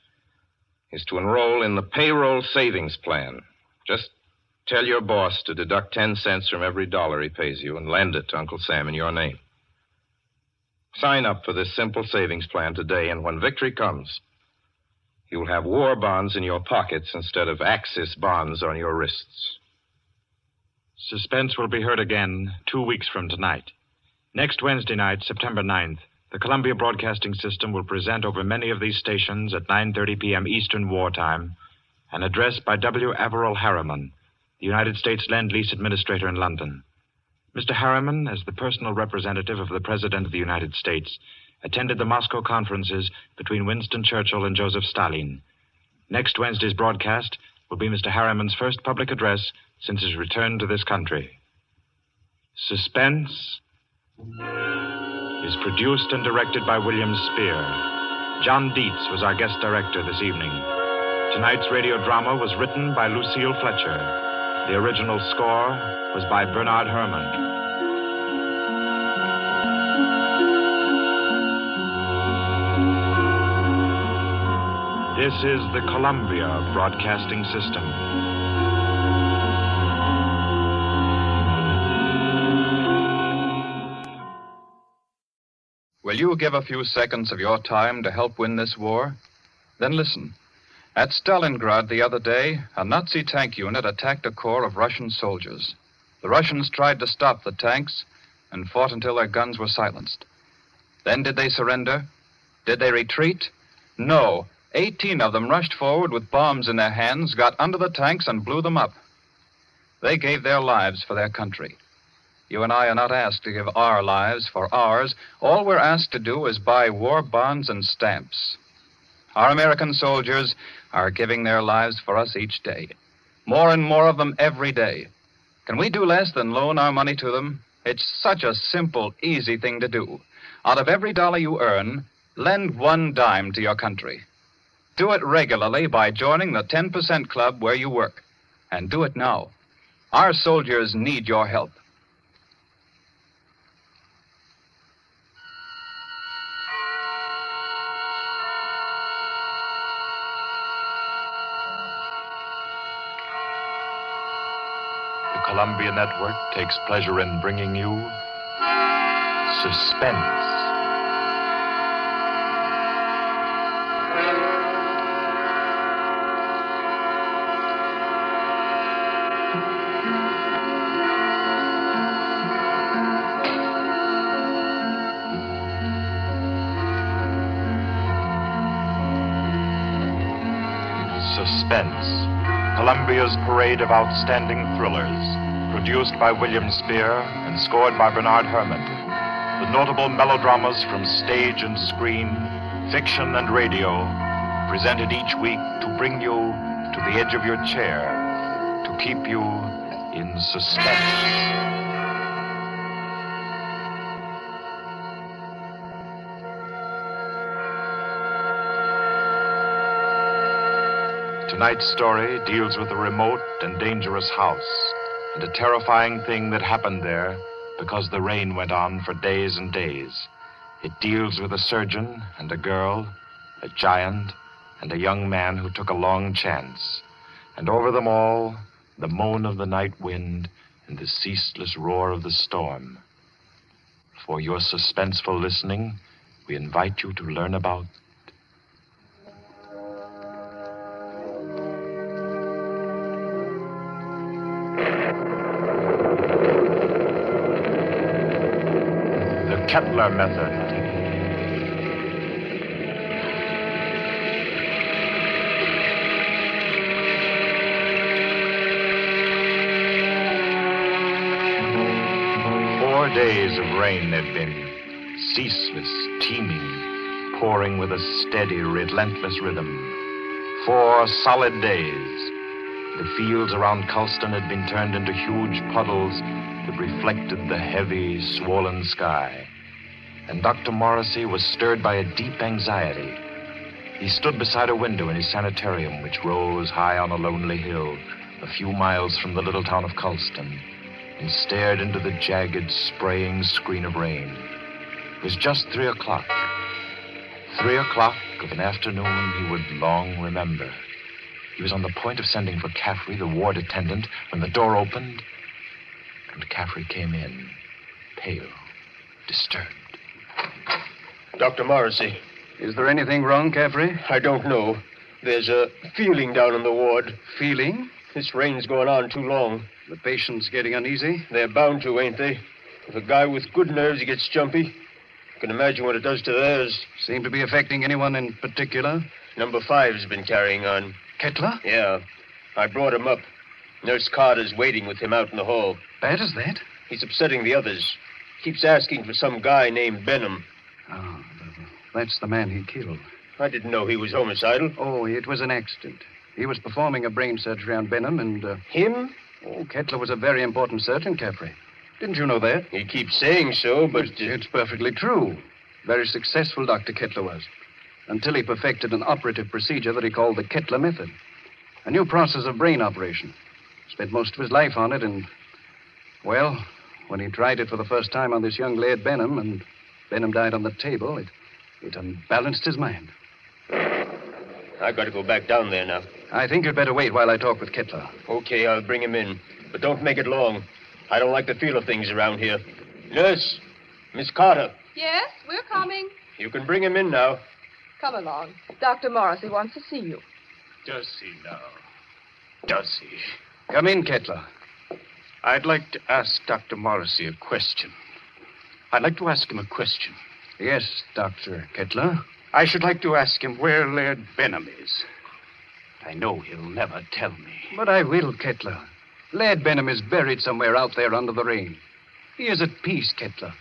is to enroll in the payroll savings plan. Just tell your boss to deduct 10 cents from every dollar he pays you and lend it to Uncle Sam in your name. Sign up for this simple savings plan today, and when victory comes, you'll have war bonds in your pockets instead of Axis bonds on your wrists. Suspense will be heard again 2 weeks from tonight. Next Wednesday night, September 9th, the Columbia Broadcasting System will present over many of these stations at 9:30 p.m. Eastern Wartime an address by W. Averill Harriman, the United States Lend-Lease Administrator in London. Mr. Harriman, as the personal representative of the President of the United States, attended the Moscow conferences between Winston Churchill and Joseph Stalin. Next Wednesday's broadcast will be Mr. Harriman's first public address since his return to this country. Suspense is produced and directed by William Spear. John Dietz was our guest director this evening. Tonight's radio drama was written by Lucille Fletcher. The original score was by Bernard Herrmann. This is the Columbia Broadcasting System. Will you give a few seconds of your time to help win this war? Then listen. At Stalingrad the other day, a Nazi tank unit attacked a corps of Russian soldiers. The Russians tried to stop the tanks and fought until their guns were silenced. Then did they surrender? Did they retreat? No. 18 of them rushed forward with bombs in their hands, got under the tanks, and blew them up. They gave their lives for their country. You and I are not asked to give our lives for ours. All we're asked to do is buy war bonds and stamps. Our American soldiers are giving their lives for us each day. More and more of them every day. Can we do less than loan our money to them? It's such a simple, easy thing to do. Out of every dollar you earn, lend 1 dime to your country. Do it regularly by joining the 10% club where you work. And do it now. Our soldiers need your help. The Columbia Network takes pleasure in bringing you Suspense. Suspense, Columbia's parade of outstanding thrillers, produced by William Spear and scored by Bernard Herrmann. The notable melodramas from stage and screen, fiction and radio, presented each week to bring you to the edge of your chair, to keep you in suspense. Tonight's story deals with a remote and dangerous house and a terrifying thing that happened there because the rain went on for days and days. It deals with a surgeon and a girl, a giant, and a young man who took a long chance. And over them all, the moan of the night wind and the ceaseless roar of the storm. For your suspenseful listening, we invite you to learn about the Kettler method. Days of rain there'd been, ceaseless, teeming, pouring with a steady, relentless rhythm. 4 solid days. The fields around Culston had been turned into huge puddles that reflected the heavy, swollen sky. And Dr. Morrissey was stirred by a deep anxiety. He stood beside a window in his sanitarium, which rose high on a lonely hill, a few miles from the little town of Culston, and stared into the jagged, spraying screen of rain. It was just 3 o'clock. 3 o'clock of an afternoon he would long remember. He was on the point of sending for Caffrey, the ward attendant, when the door opened, and Caffrey came in, pale, disturbed. Dr. Morrissey. Is there anything wrong, Caffrey? I don't know. There's a feeling down in the ward. Feeling? This rain's going on too long. The patient's getting uneasy? They're bound to, ain't they? If a guy with good nerves he gets jumpy, you can imagine what it does to theirs. Seem to be affecting anyone in particular? Number 5's been carrying on. Kettler? Yeah. I brought him up. Nurse Carter's waiting with him out in the hall. Bad as that? He's upsetting the others. Keeps asking for some guy named Benham. Oh, that's the man he killed. I didn't know he was homicidal. Oh, it was an accident. He was performing a brain surgery on Benham and... Him? Oh, Kettler was a very important surgeon, Caffrey. Didn't you know that? He keeps saying so, but... It's perfectly true. Very successful Dr. Kettler was. Until he perfected an operative procedure that he called the Kettler method. A new process of brain operation. Spent most of his life on it and... Well, when he tried it for the first time on this young lad Benham, and Benham died on the table, it unbalanced his mind. I've got to go back down there now. I think you'd better wait while I talk with Kettler. Okay, I'll bring him in. But don't make it long. I don't like the feel of things around here. Nurse, Miss Carter. Yes, we're coming. You can bring him in now. Come along. Dr. Morrissey wants to see you. Does he now? Does he? Come in, Kettler. I'd like to ask Dr. Morrissey a question. I'd like to ask him a question. Yes, Dr. Kettler. I should like to ask him where Laird Benham is. I know he'll never tell me. But I will, Kettler. Laird Benham is buried somewhere out there under the rain. He is at peace, Kettler.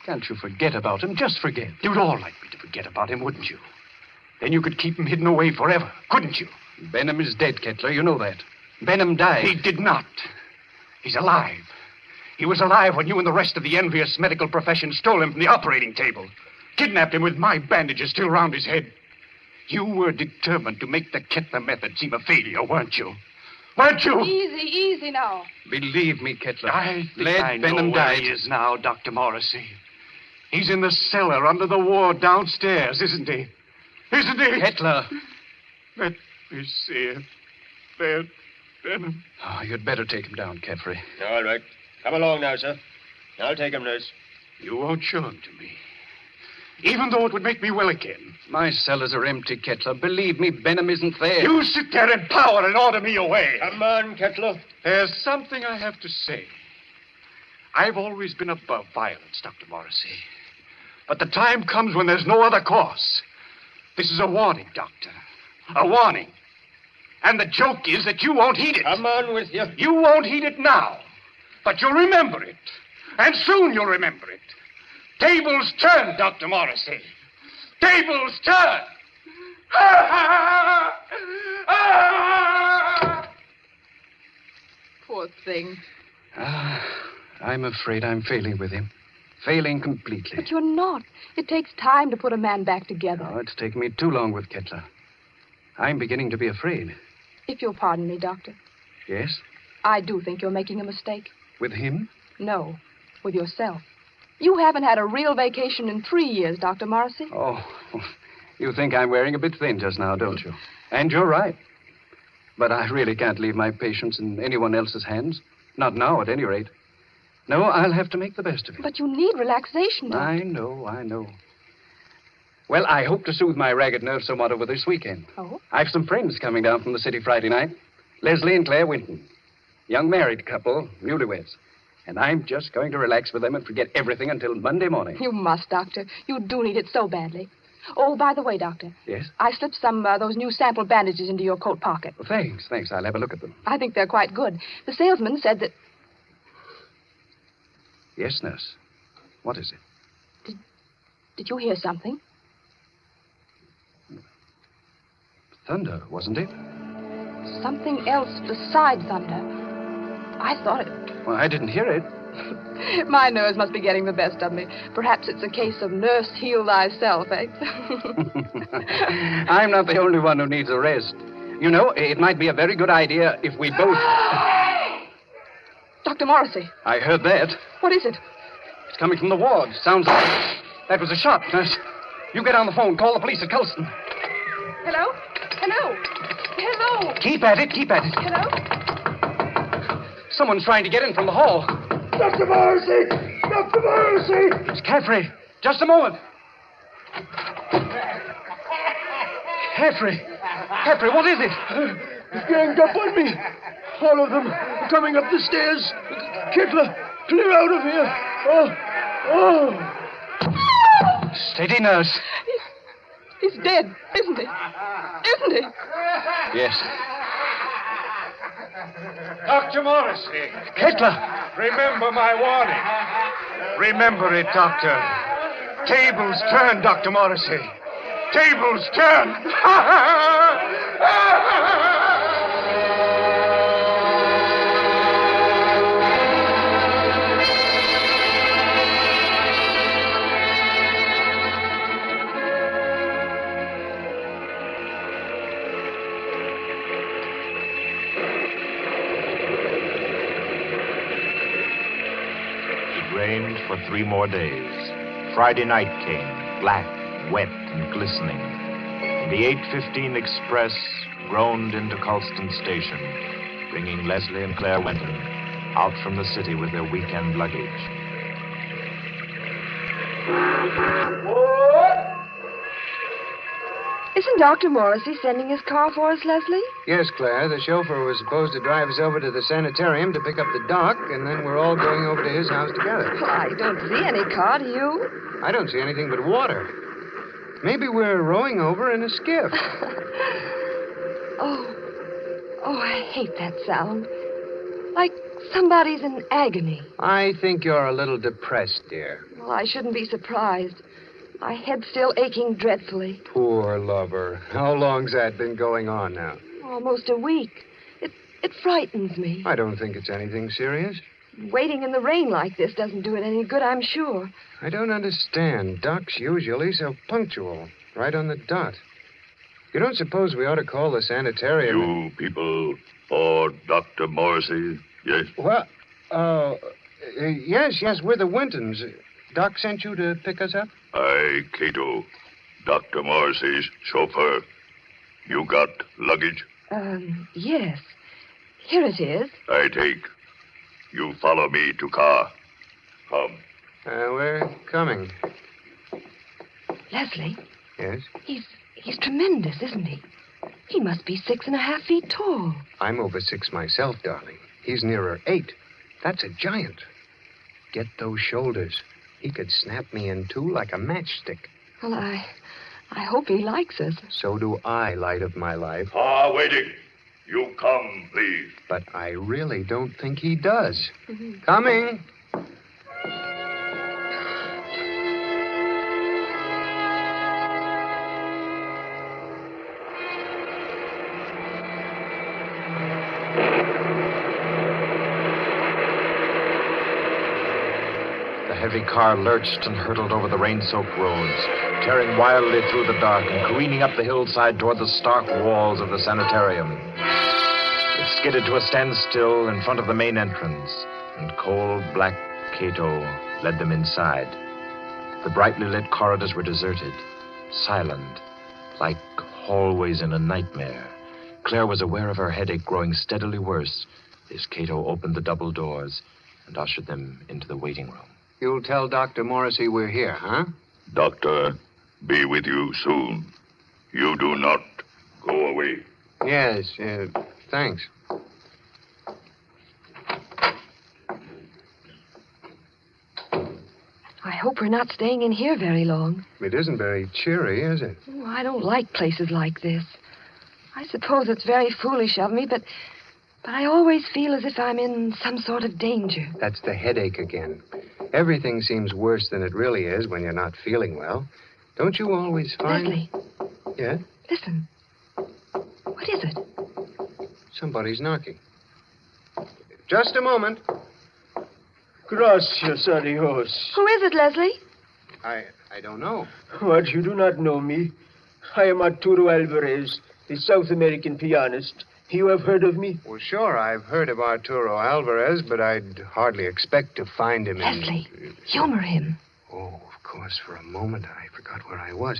Can't you forget about him? Just forget. You'd all like me to forget about him, wouldn't you? Then you could keep him hidden away forever, couldn't you? Benham is dead, Kettler. You know that. Benham died. He did not. He's alive. He was alive when you and the rest of the envious medical profession stole him from the operating table. Kidnapped him with my bandages still round his head. You were determined to make the Kettler method seem a failure, weren't you? Weren't you? Easy now. Believe me, Kettler. I know where he is now, Dr. Morrissey. He's in the cellar under the ward downstairs, isn't he? Isn't he? Kettler. Let me see it. There, Benham. Oh, you'd better take him down, Caffrey. All right. Come along now, sir. I'll take him, nurse. You won't show him to me. Even though it would make me well again. My cellars are empty, Kettler. Believe me, Benham isn't there. You sit there in power and order me away. Come on, Kettler. There's something I have to say. I've always been above violence, Dr. Morrissey. But the time comes when there's no other course. This is a warning, Doctor. A warning. And the joke is that you won't heed it. Come on with you. You won't heed it now. But you'll remember it. And soon you'll remember it. Tables turn, Dr. Morrissey. Tables turn. Poor thing. I'm afraid I'm failing with him. Failing completely. But you're not. It takes time to put a man back together. Oh, it's taken me too long with Kettler. I'm beginning to be afraid. If you'll pardon me, Doctor, Yes? I do think you're making a mistake. With him? No, with yourself. You haven't had a real vacation in 3 years, Dr. Morrissey. Oh, you think I'm wearing a bit thin just now, don't you? And you're right. But I really can't leave my patients in anyone else's hands. Not now, at any rate. No, I'll have to make the best of it. But you need relaxation, Doctor. I know. Well, I hope to soothe my ragged nerves somewhat over this weekend. Oh? I've some friends coming down from the city Friday night. Leslie and Claire Winton. Young married couple, newlyweds. And I'm just going to relax with them and forget everything until Monday morning. You must, Doctor. You do need it so badly. Oh, by the way, Doctor. Yes? I slipped some those new sample bandages into your coat pocket. Well, thanks. I'll have a look at them. I think they're quite good. The salesman said that... Yes, nurse. What is it? Did you hear something? Thunder, wasn't it? Something else besides thunder. I thought it... Well, I didn't hear it. My nerves must be getting the best of me. Perhaps it's a case of nurse heal thyself, eh? I'm not the only one who needs a rest. You know, it might be a very good idea if we both... Dr. Morrissey. I heard that. What is it? It's coming from the ward. Sounds like... That was a shot, nurse. You get on the phone. Call the police at Colston. Hello? Keep at it. Hello? Someone's trying to get in from the hall. Dr. Morrissey! Dr. Morrissey! It's Caffrey. Just a moment. Caffrey, what is it? He's ganged up on me. All of them are coming up the stairs. Kittler, clear out of here. Oh. Steady, nurse. He's dead, isn't he? Yes. Dr. Morrissey. Kittler. Remember my warning. Remember it, Doctor. Tables turn, Dr. Morrissey. Tables turn. Rained for 3 more days. Friday night came, black, wet, and glistening. And the 8:15 express groaned into Colston Station, bringing Leslie and Claire Winton out from the city with their weekend luggage. Isn't Dr. Morrissey sending his car for us, Leslie? Yes, Claire. The chauffeur was supposed to drive us over to the sanitarium to pick up the doc, and then we're all going over to his house together. Well, I don't see any car, do you? I don't see anything but water. Maybe we're rowing over in a skiff. Oh, I hate that sound. Like somebody's in agony. I think you're a little depressed, dear. Well, I shouldn't be surprised. My head's still aching dreadfully. Poor lover. How long's that been going on now? Almost a week. It frightens me. I don't think it's anything serious. Waiting in the rain like this doesn't do it any good, I'm sure. I don't understand. Doc's usually so punctual, right on the dot. You don't suppose we ought to call the sanitarium? You people for Dr. Morrissey, yes? Well, yes, we're the Wintons. Doc sent you to pick us up? I, Cato, Dr. Morrissey's chauffeur. You got luggage? Yes. Here it is. I take. You follow me to car. Come. We're coming. Leslie? Yes? He's tremendous, isn't he? He must be 6.5 feet tall. I'm over 6 myself, darling. He's nearer 8. That's a giant. Get those shoulders. He could snap me in two like a matchstick. Well, I hope he likes us. So do I, light of my life. Waiting. You come, please. But I really don't think he does. Coming. The heavy car lurched and hurtled over the rain-soaked roads, tearing wildly through the dark and careening up the hillside toward the stark walls of the sanitarium. skidded to a standstill in front of the main entrance, and cold black Cato led them inside. The brightly lit corridors were deserted, silent, like hallways in a nightmare. Claire was aware of her headache growing steadily worse as Cato opened the double doors and ushered them into the waiting room. You'll tell Dr. Morrissey we're here, huh? Doctor, be with you soon. You do not go away. Yes, thanks. I hope we're not staying in here very long. It isn't very cheery, is it? Oh, I don't like places like this. I suppose it's very foolish of me, but I always feel as if I'm in some sort of danger. That's the headache again. Everything seems worse than it really is when you're not feeling well. Don't you always find... Leslie. Yeah? Listen. What is it? Somebody's knocking. Just a moment. Gracias a Dios. Who is it, Leslie? I don't know. What, you do not know me? I am Arturo Alvarez, the South American pianist. You have heard of me? Well, sure, I've heard of Arturo Alvarez, but I'd hardly expect to find him Leslie, humor him. Oh, of course, for a moment I forgot where I was.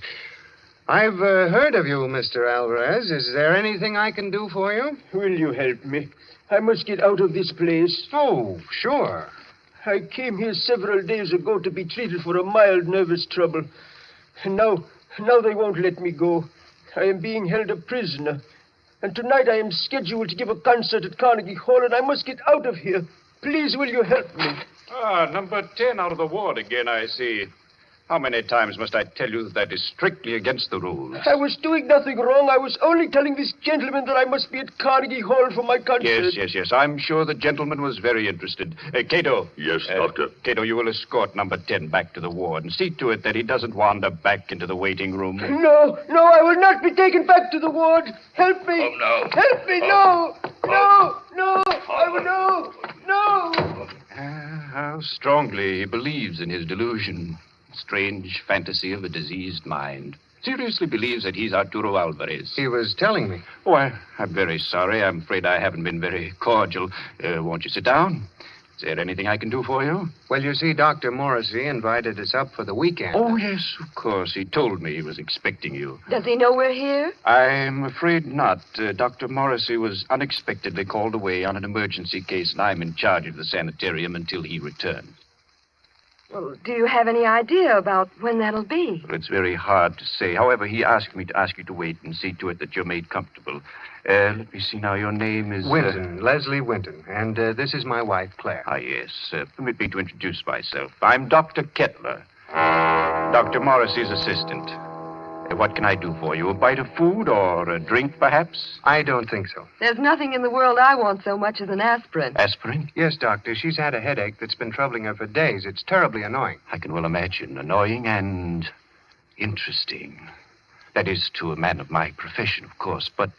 I've heard of you, Mr. Alvarez. Is there anything I can do for you? Will you help me? I must get out of this place. Oh, sure. I came here several days ago to be treated for a mild nervous trouble. And now they won't let me go. I am being held a prisoner. And tonight I am scheduled to give a concert at Carnegie Hall, and I must get out of here. Please, will you help me? Number 10 out of the ward again, I see. How many times must I tell you that is strictly against the rules? I was doing nothing wrong. I was only telling this gentleman that I must be at Carnegie Hall for my concert. Yes. I'm sure the gentleman was very interested. Cato. Yes, Doctor. Cato, you will escort number 10 back to the ward and see to it that he doesn't wander back into the waiting room. No, I will not be taken back to the ward. Help me. Oh, no. Help me, no. I will no. How strongly he believes in his delusion. Strange fantasy of a diseased mind. Seriously believes that he's Arturo Alvarez. He was telling me. Oh, I'm very sorry. I'm afraid I haven't been very cordial. Won't you sit down? Is there anything I can do for you? Well, you see, Dr. Morrissey invited us up for the weekend. Oh, yes, of course. He told me he was expecting you. Does he know we're here? I'm afraid not. Dr. Morrissey was unexpectedly called away on an emergency case, and I'm in charge of the sanitarium until he returns. Well, do you have any idea about when that'll be? Well, it's very hard to say. However, he asked me to ask you to wait and see to it that you're made comfortable. Let me see now. Your name is... Winton, Leslie Winton. And this is my wife, Claire. Yes. Permit me to introduce myself. I'm Dr. Kettler, Dr. Morrissey's assistant. What can I do for you? A bite of food or a drink, perhaps? I don't think so. There's nothing in the world I want so much as an aspirin. Aspirin? Yes, Doctor. She's had a headache that's been troubling her for days. It's terribly annoying. I can well imagine. Annoying and interesting. That is to a man of my profession, of course. But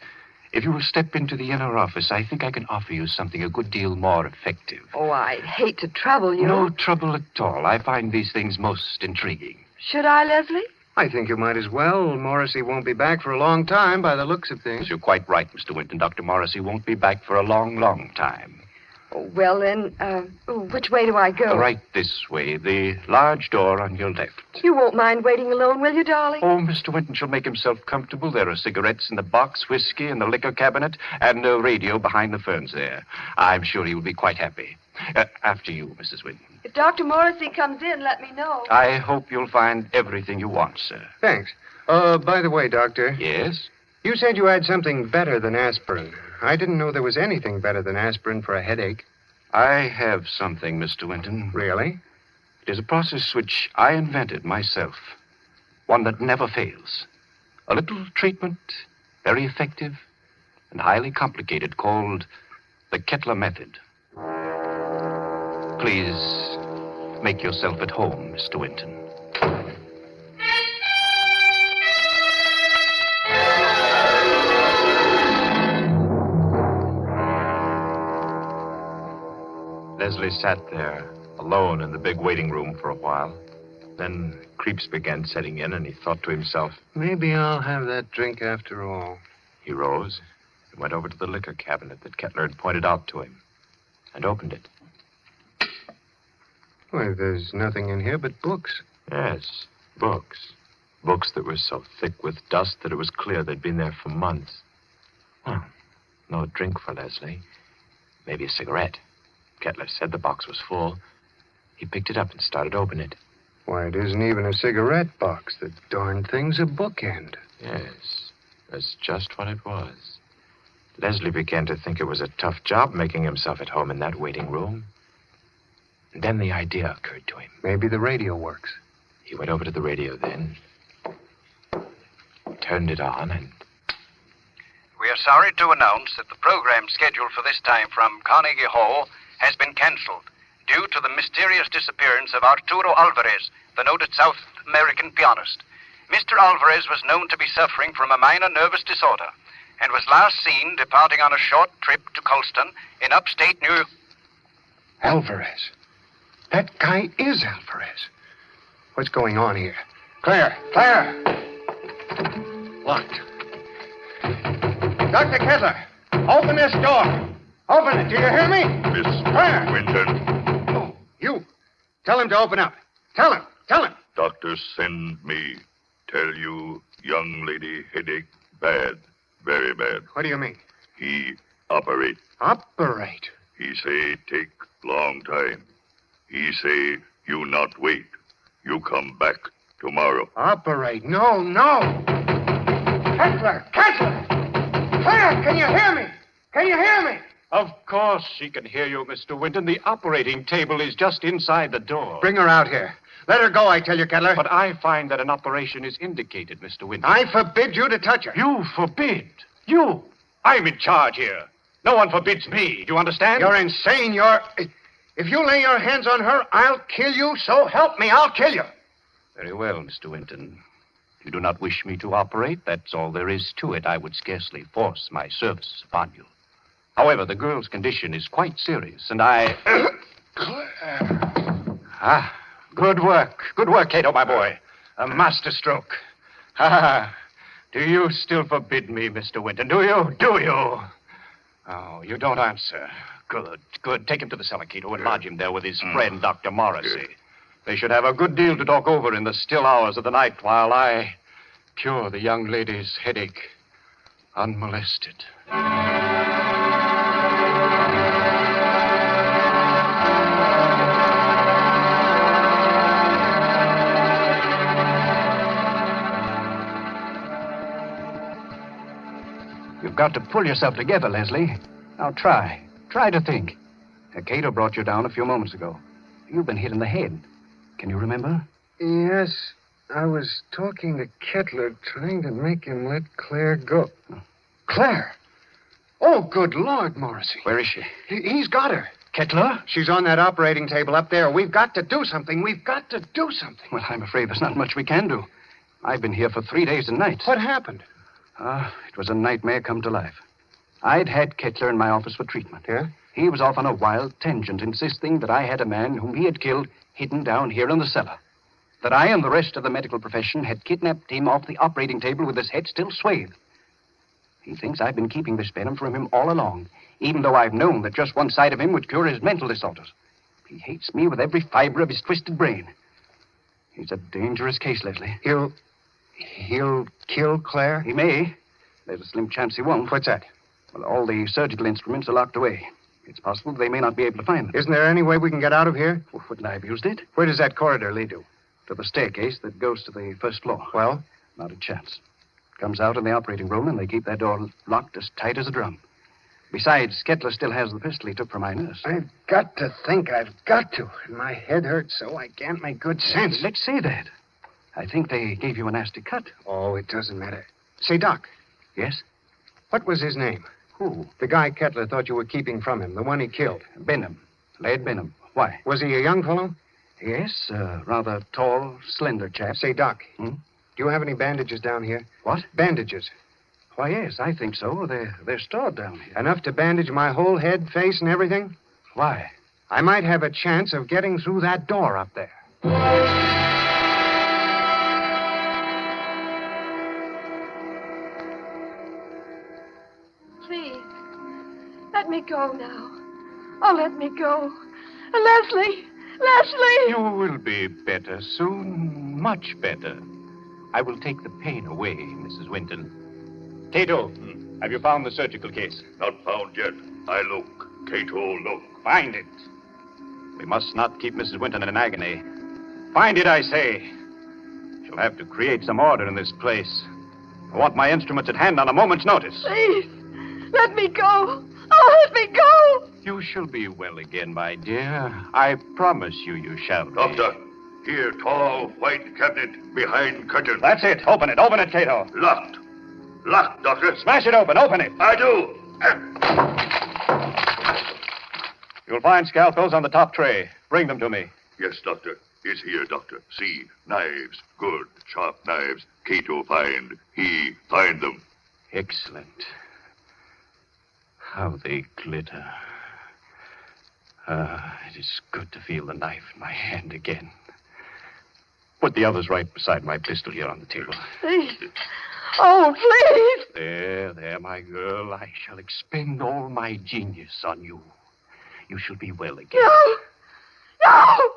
if you will step into the inner office, I think I can offer you something a good deal more effective. Oh, I'd hate to trouble you. No trouble at all. I find these things most intriguing. Should I, Leslie? I think you might as well. Morrissey won't be back for a long time by the looks of things. You're quite right, Mr. Winton. Dr. Morrissey won't be back for a long, long time. Oh, well, then, which way do I go? Right this way. The large door on your left. You won't mind waiting alone, will you, darling? Oh, Mr. Winton shall make himself comfortable. There are cigarettes in the box, whiskey in the liquor cabinet, and a radio behind the ferns there. I'm sure he will be quite happy. After you, Mrs. Winton. If Dr. Morrissey comes in, let me know. I hope you'll find everything you want, sir. Thanks. By the way, Doctor. Yes? You said you had something better than aspirin. I didn't know there was anything better than aspirin for a headache. I have something, Mr. Winton. Really? It is a process which I invented myself. One that never fails. A little treatment, very effective and highly complicated, called the Kettler method. Please make yourself at home, Mr. Winton. Leslie sat there, alone in the big waiting room for a while. Then creeps began setting in, and he thought to himself, maybe I'll have that drink after all. He rose, He went over to the liquor cabinet that Kettler had pointed out to him and opened it. Why, there's nothing in here but books. Yes, books. Books that were so thick with dust that it was clear they'd been there for months. Well, no drink for Leslie. Maybe a cigarette. Kettler said the box was full. He picked it up and started opening it. Why, it isn't even a cigarette box. The darn thing's a bookend. Yes, that's just what it was. Leslie began to think it was a tough job making himself at home in that waiting room. And then the idea occurred to him. Maybe the radio works. He went over to the radio then, turned it on, and... We are sorry to announce that the program scheduled for this time from Carnegie Hall has been cancelled due to the mysterious disappearance of Arturo Alvarez, the noted South American pianist. Mr. Alvarez was known to be suffering from a minor nervous disorder and was last seen departing on a short trip to Colston in upstate New York. Alvarez. That guy is Alvarez. What's going on here? Claire! Claire! Locked. Dr. Kettler, open this door. Open it. Do you hear me? Miss Claire! Winton. Oh, you. Tell him to open up. Tell him. Tell him. Doctor send me. Tell you, young lady headache bad. Very bad. What do you mean? He operate. Operate? He say take long time. He say you not wait. You come back tomorrow. Operate? No, no. Kettler! Kettler! Claire, can you hear me? Can you hear me? Of course she can hear you, Mr. Winton. The operating table is just inside the door. Bring her out here. Let her go, I tell you, Kettler. But I find that an operation is indicated, Mr. Winton. I forbid you to touch her. You forbid? You? I'm in charge here. No one forbids me. Do you understand? You're insane. If you lay your hands on her, I'll kill you. So help me, I'll kill you. Very well, Mr. Winton. If you do not wish me to operate, that's all there is to it. I would scarcely force my services upon you. However, the girl's condition is quite serious, and I... Ah, good work. Good work, Cato, my boy. A masterstroke. Do you still forbid me, Mr. Winton? Do you? Do you? Oh, you don't answer. Good, good. Take him to the cellar, Cato, and lodge him there with his friend, Dr. Morrissey. They should have a good deal to talk over in the still hours of the night while I cure the young lady's headache unmolested. You've got to pull yourself together, Leslie. Now try. Try to think. Cato brought you down a few moments ago. You've been hit in the head. Can you remember? Yes, I was talking to Kettler, trying to make him let Claire go. Claire? Oh, good Lord, Morrissey. Where is she? He's got her. Kettler? She's on that operating table up there. We've got to do something. We've got to do something. Well, I'm afraid there's not much we can do. I've been here for 3 days and nights. What happened? It was a nightmare come to life. I'd had Kettler in my office for treatment. Yeah? He was off on a wild tangent, insisting that I had a man whom he had killed hidden down here in the cellar. That I and the rest of the medical profession had kidnapped him off the operating table with his head still swathed. He thinks I've been keeping this venom from him all along, even though I've known that just one side of him would cure his mental disorders. He hates me with every fiber of his twisted brain. He's a dangerous case, Leslie. He'll kill Claire? He may. There's a slim chance he won't. What's that? Well, all the surgical instruments are locked away. It's possible they may not be able to find them. Isn't there any way we can get out of here? Well, wouldn't I have used it? Where does that corridor lead to? To the staircase that goes to the first floor. Well? Not a chance. Comes out in the operating room, and they keep that door locked as tight as a drum. Besides, Kettler still has the pistol he took from my nurse. I've got to think. I've got to. My head hurts so I can't make good sense. Let's say that. I think they gave you a nasty cut. Oh, it doesn't matter. Say, Doc. Yes? What was his name? Who? The guy Kettler thought you were keeping from him, the one he killed. Benham. Laird Benham. Why? Was he a young fellow? Yes, rather tall, slender chap. Say, Doc. Hmm? Do you have any bandages down here? What? Bandages. Why, yes, I think so. They're stored down here. Enough to bandage my whole head, face, and everything? Why? I might have a chance of getting through that door up there. me go now. Oh, let me go. Leslie! Leslie! You will be better soon. Much better. I will take the pain away, Mrs. Winton. Cato, have you found the surgical case? Not found yet. I look. Cato, look. Find it. We must not keep Mrs. Winton in agony. Find it, I say. She'll have to create some order in this place. I want my instruments at hand on a moment's notice. Please, let me go. Oh, let me go. You shall be well again, my dear. I promise you shall be. Doctor, here, tall, white cabinet behind curtain. That's it. Open it, Cato. Locked. Locked, Doctor. Smash it open. Open it. I do. You'll find scalpels on the top tray. Bring them to me. Yes, Doctor. Is here, Doctor. See, knives. Good, sharp knives. Cato find. He find them. Excellent. How they glitter. It is good to feel the knife in my hand again. Put the others right beside my pistol here on the table. Please. Oh, please. There, my girl. I shall expend all my genius on you. You shall be well again. No!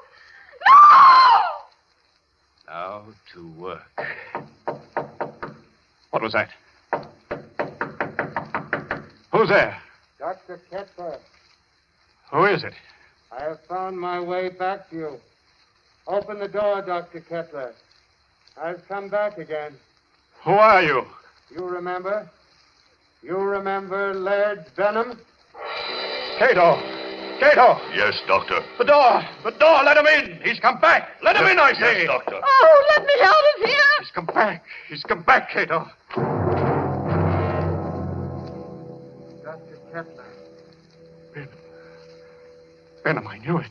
Now to work. What was that? Who's there? Dr. Kepler, Who is it? I have found my way back to you. Open the door, Dr. Kepler. I've come back again. Who are you? You remember? You remember Laird Benham? Cato! Cato! Yes, Doctor. The door! Let him in! He's come back! Let him in, I say! Yes, Doctor. Oh, let me out of here! He's come back, Cato. Dr. Kepler. Benham, I knew it.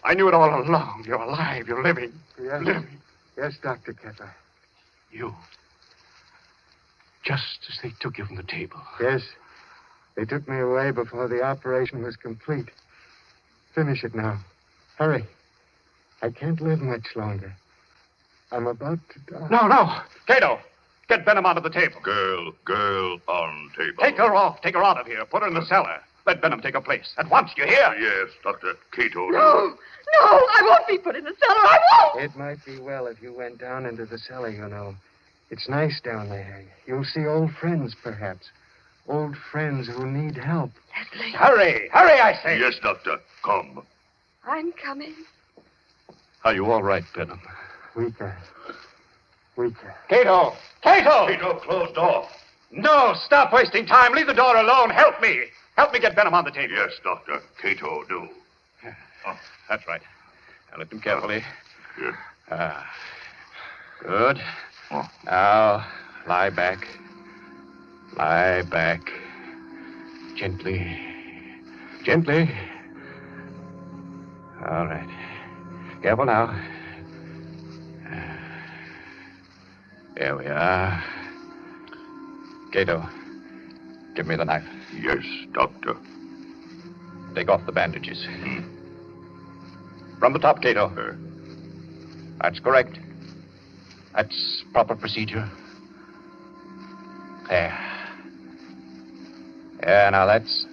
I knew it all along. You're alive. You're living. Yes. Living. Yes, Dr. Kepler. You. Just as they took you from the table. Yes. They took me away before the operation was complete. Finish it now. Hurry. I can't live much longer. I'm about to die. No. Cato, get Benham out of the table. Girl on table. Take her off. Take her out of here. Put her in the cellar. Let Benham take her place. At once, do you hear? Yes, Doctor. Cato. No, I won't be put in the cellar. I won't. It might be well if you went down into the cellar, you know. It's nice down there. You'll see old friends, perhaps. Old friends who need help. Leslie. Hurry, I say. Yes, Doctor. Come. I'm coming. Are you all right, Benham? Weaker. Cato! Cato, close door. No, stop wasting time. Leave the door alone. Help me. Help me get Benham on the table. Yes, Doctor. Cato, do. That's right. Now lift him carefully. Yes. Good. Now, lie back. Lie back. Gently. All right. Careful now. There we are. Cato, give me the knife. Yes, Doctor. Take off the bandages. From the top, Cato. That's correct. That's proper procedure. There. Yeah, now that's...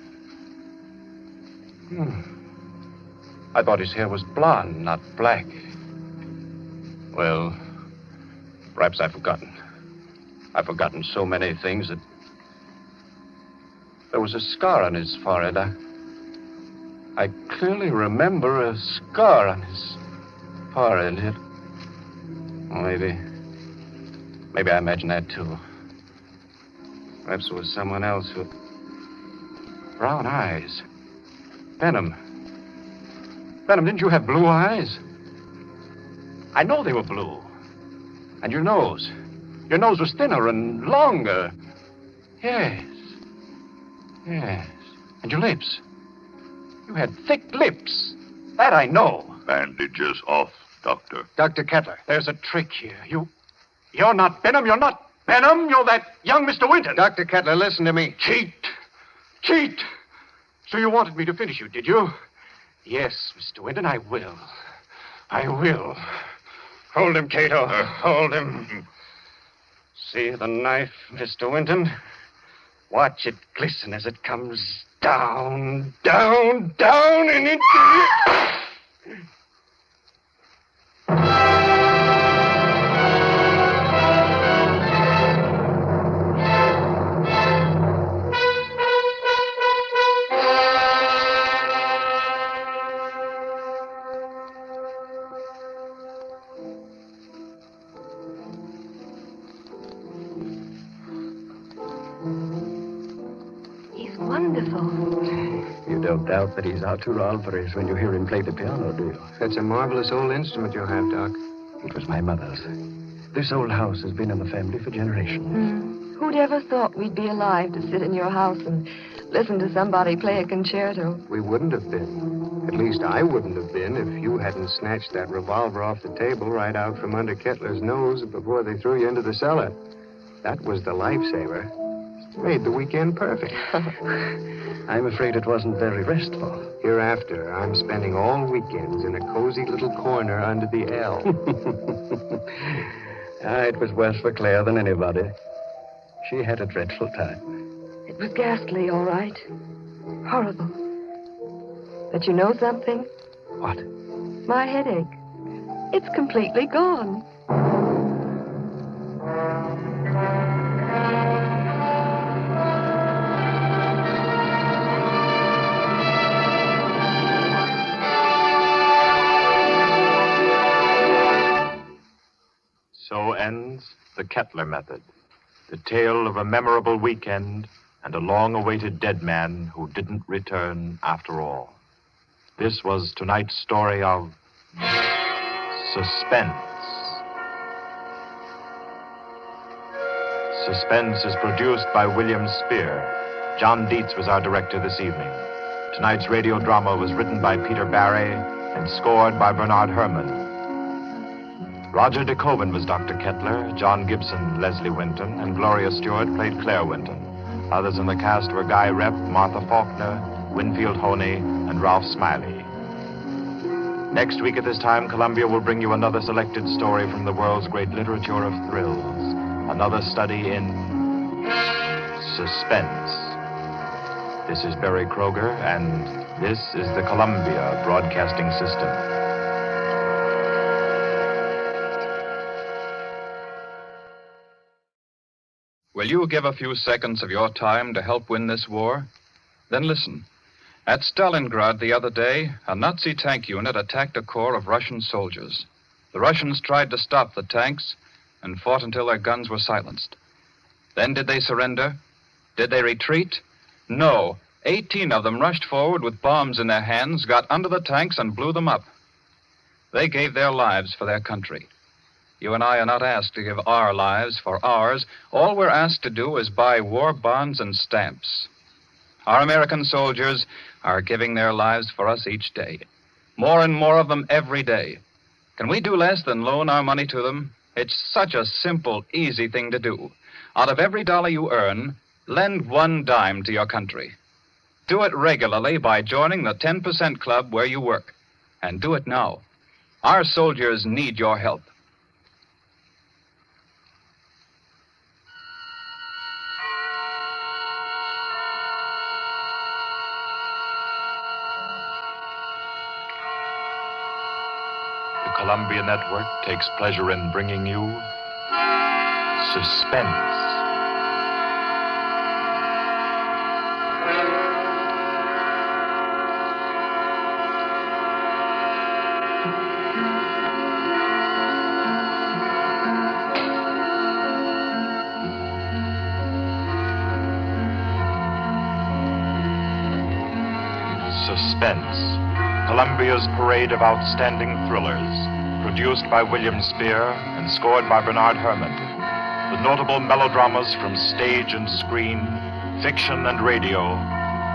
I thought his hair was blonde, not black. Well, perhaps I've forgotten. I've forgotten so many things that... There was a scar on his forehead. I clearly remember a scar on his forehead. Maybe I imagined that, too. Perhaps it was someone else with brown eyes. Benham, didn't you have blue eyes? I know they were blue. And your nose. Your nose was thinner and longer. Yes. And your lips. You had thick lips. That I know. Bandages off, Doctor. Dr. Kettler, there's a trick here. You're not Benham. You're not Benham. You're that young Mr. Winton. Dr. Kettler, listen to me. Cheat. So you wanted me to finish you, did you? Yes, Mr. Winton, I will. Hold him, Cato. Hold him. See the knife, Mr. Winton? Watch it glisten as it comes down, down, down, and into the... Wonderful. You don't doubt that he's Arturo Alvarez when you hear him play the piano, do you? That's a marvelous old instrument you have, Doc. It was my mother's. This old house has been in the family for generations. Who'd ever thought we'd be alive to sit in your house and listen to somebody play a concerto? We wouldn't have been. At least I wouldn't have been if you hadn't snatched that revolver off the table right out from under Kettler's nose before they threw you into the cellar. That was the lifesaver. Made the weekend perfect. I'm afraid it wasn't very restful. Hereafter, I'm spending all weekends in a cozy little corner under the L. It was worse for Claire than anybody. She had a dreadful time. It was ghastly, all right. Horrible. But you know something? What? My headache. It's completely gone. So ends the Kettler method, the tale of a memorable weekend and a long-awaited dead man who didn't return after all. This was tonight's story of Suspense. Suspense is produced by William Spear. John Dietz was our director this evening. Tonight's radio drama was written by Peter Barry and scored by Bernard Herrmann. Roger DeKoven was Dr. Kettler, John Gibson, Leslie Winton, and Gloria Stewart played Claire Winton. Others in the cast were Guy Repp, Martha Faulkner, Winfield Honey, and Ralph Smiley. Next week at this time, Columbia will bring you another selected story from the world's great literature of thrills, another study in suspense. This is Barry Kroger, and this is the Columbia Broadcasting System. Will you give a few seconds of your time to help win this war? Then listen. At Stalingrad the other day, a Nazi tank unit attacked a corps of Russian soldiers. The Russians tried to stop the tanks and fought until their guns were silenced. Then did they surrender? Did they retreat? No. 18 of them rushed forward with bombs in their hands, got under the tanks, and blew them up. They gave their lives for their country. You and I are not asked to give our lives for ours. All we're asked to do is buy war bonds and stamps. Our American soldiers are giving their lives for us each day. More and more of them every day. Can we do less than loan our money to them? It's such a simple, easy thing to do. Out of every dollar you earn, lend 1 dime to your country. Do it regularly by joining the 10% club where you work. And do it now. Our soldiers need your help. Columbia Network takes pleasure in bringing you Suspense. Suspense, Columbia's parade of outstanding thrillers. Produced by William Spear and scored by Bernard Herrmann. The notable melodramas from stage and screen, fiction and radio,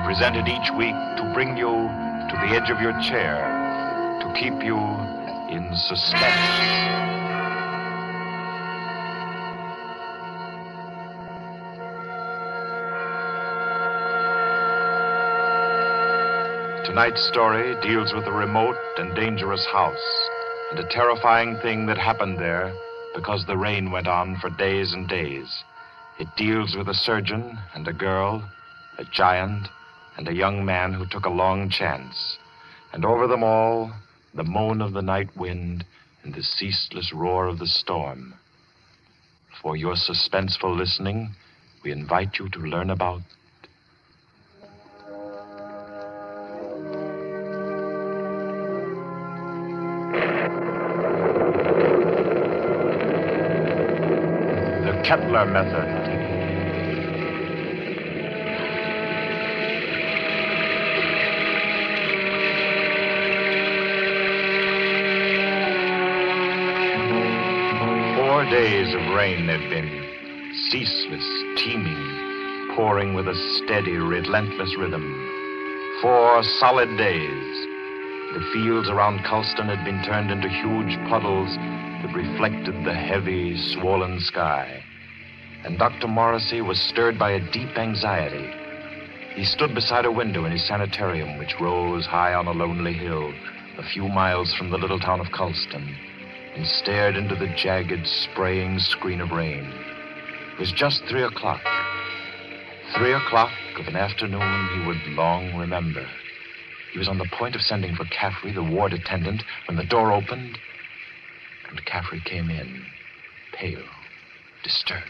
presented each week to bring you to the edge of your chair, to keep you in suspense. Tonight's story deals with a remote and dangerous house, and a terrifying thing that happened there because the rain went on for days and days. It deals with a surgeon and a girl, a giant, and a young man who took a long chance. And over them all, the moan of the night wind and the ceaseless roar of the storm. For your suspenseful listening, we invite you to learn about the Kettler method. Days of rain there'd been, ceaseless, teeming, pouring with a steady, relentless rhythm. 4 solid days. The fields around Culston had been turned into huge puddles that reflected the heavy, swollen sky. And Dr. Morrissey was stirred by a deep anxiety. He stood beside a window in his sanitarium, which rose high on a lonely hill, a few miles from the little town of Culston, and stared into the jagged, spraying screen of rain. It was just 3 o'clock. 3 o'clock of an afternoon he would long remember. He was on the point of sending for Caffrey, the ward attendant, when the door opened, and Caffrey came in, pale, disturbed.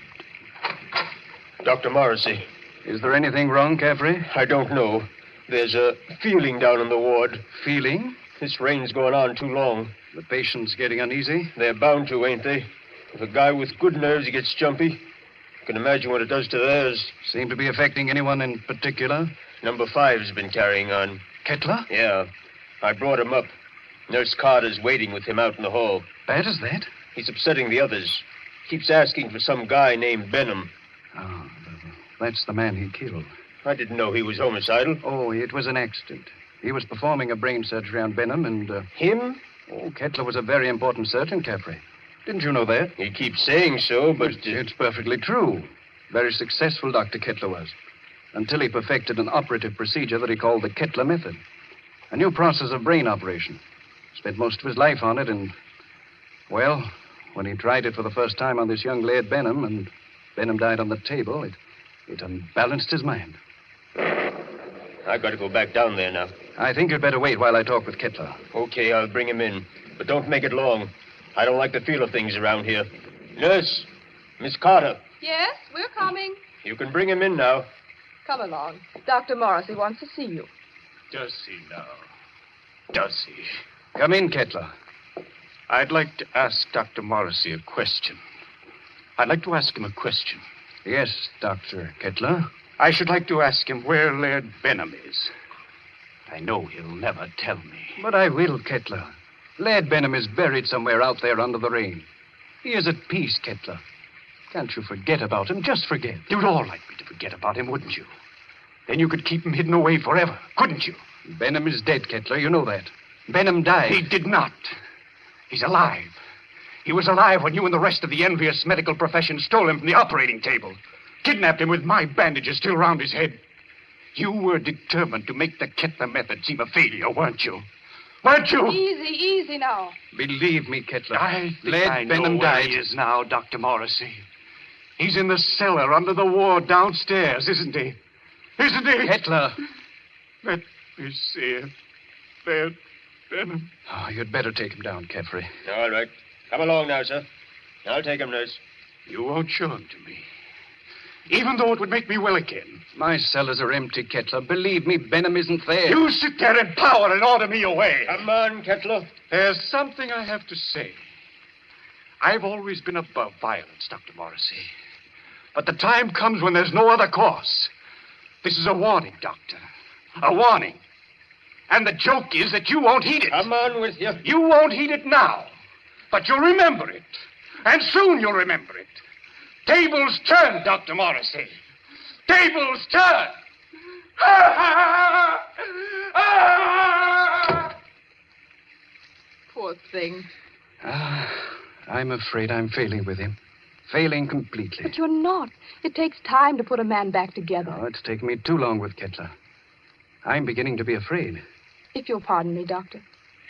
Dr. Morrissey. Is there anything wrong, Caffrey? I don't know. There's a feeling down in the ward. Feeling? This rain's going on too long. The patient's getting uneasy? They're bound to, ain't they? If a guy with good nerves gets jumpy, you can imagine what it does to theirs. Seem to be affecting anyone in particular? Number 5's been carrying on. Kettler? Yeah. I brought him up. Nurse Carter's waiting with him out in the hall. Bad as that? He's upsetting the others. Keeps asking for some guy named Benham. Oh, that's the man he killed. I didn't know he was homicidal. Oh, it was an accident. He was performing a brain surgery on Benham and... Him? Oh, Kettler was a very important surgeon, Caffrey. Didn't you know that? He keeps saying so, but... It's perfectly true. Very successful, Dr. Kettler was. Until he perfected an operative procedure that he called the Kettler method. A new process of brain operation. Spent most of his life on it, and... Well, when he tried it for the first time on this young lad Benham, and Benham died on the table, it unbalanced his mind. I've got to go back down there now. I think you'd better wait while I talk with Kettler. Okay, I'll bring him in. But don't make it long. I don't like the feel of things around here. Nurse, Miss Carter. Yes, we're coming. You can bring him in now. Come along. Dr. Morrissey wants to see you. Does he now? Does he? Come in, Kettler. I'd like to ask Dr. Morrissey a question. I'd like to ask him a question. Yes, Dr. Kettler. I should like to ask him where Laird Benham is. I know he'll never tell me. But I will, Kettler. Laird Benham is buried somewhere out there under the rain. He is at peace, Kettler. Can't you forget about him? Just forget. You'd all like me to forget about him, wouldn't you? Then you could keep him hidden away forever, couldn't you? Benham is dead, Kettler. You know that. Benham died. He did not. He's alive. He was alive when you and the rest of the envious medical profession stole him from the operating table. Kidnapped him with my bandages still round his head. You were determined to make the Kettler method seem a failure, weren't you? Weren't you? Easy now. Believe me, Kettler. I think Laird I know Benham where died. he is now, Dr. Morrissey. He's in the cellar under the ward downstairs, isn't he? Isn't he? Kettler. Let me see it. Laird Benham. Oh, you'd better take him down, Caffrey. All right. Come along now, sir. I'll take him, nurse. You won't show him to me. Even though it would make me well again. My cellars are empty, Kettler. Believe me, Benham isn't there. You sit there in power and order me away. Come on, Kettler. There's something I have to say. I've always been above violence, Dr. Morrissey. But the time comes when there's no other course. This is a warning, Doctor. A warning. And the joke is that you won't heed it. Come on with you. You won't heed it now. But you'll remember it. And soon you'll remember it. Tables turn, Dr. Morrissey. Tables turn. Poor thing. I'm afraid I'm failing with him. Failing completely. But you're not. It takes time to put a man back together. Oh, it's taken me too long with Kettler. I'm beginning to be afraid. If you'll pardon me, Doctor.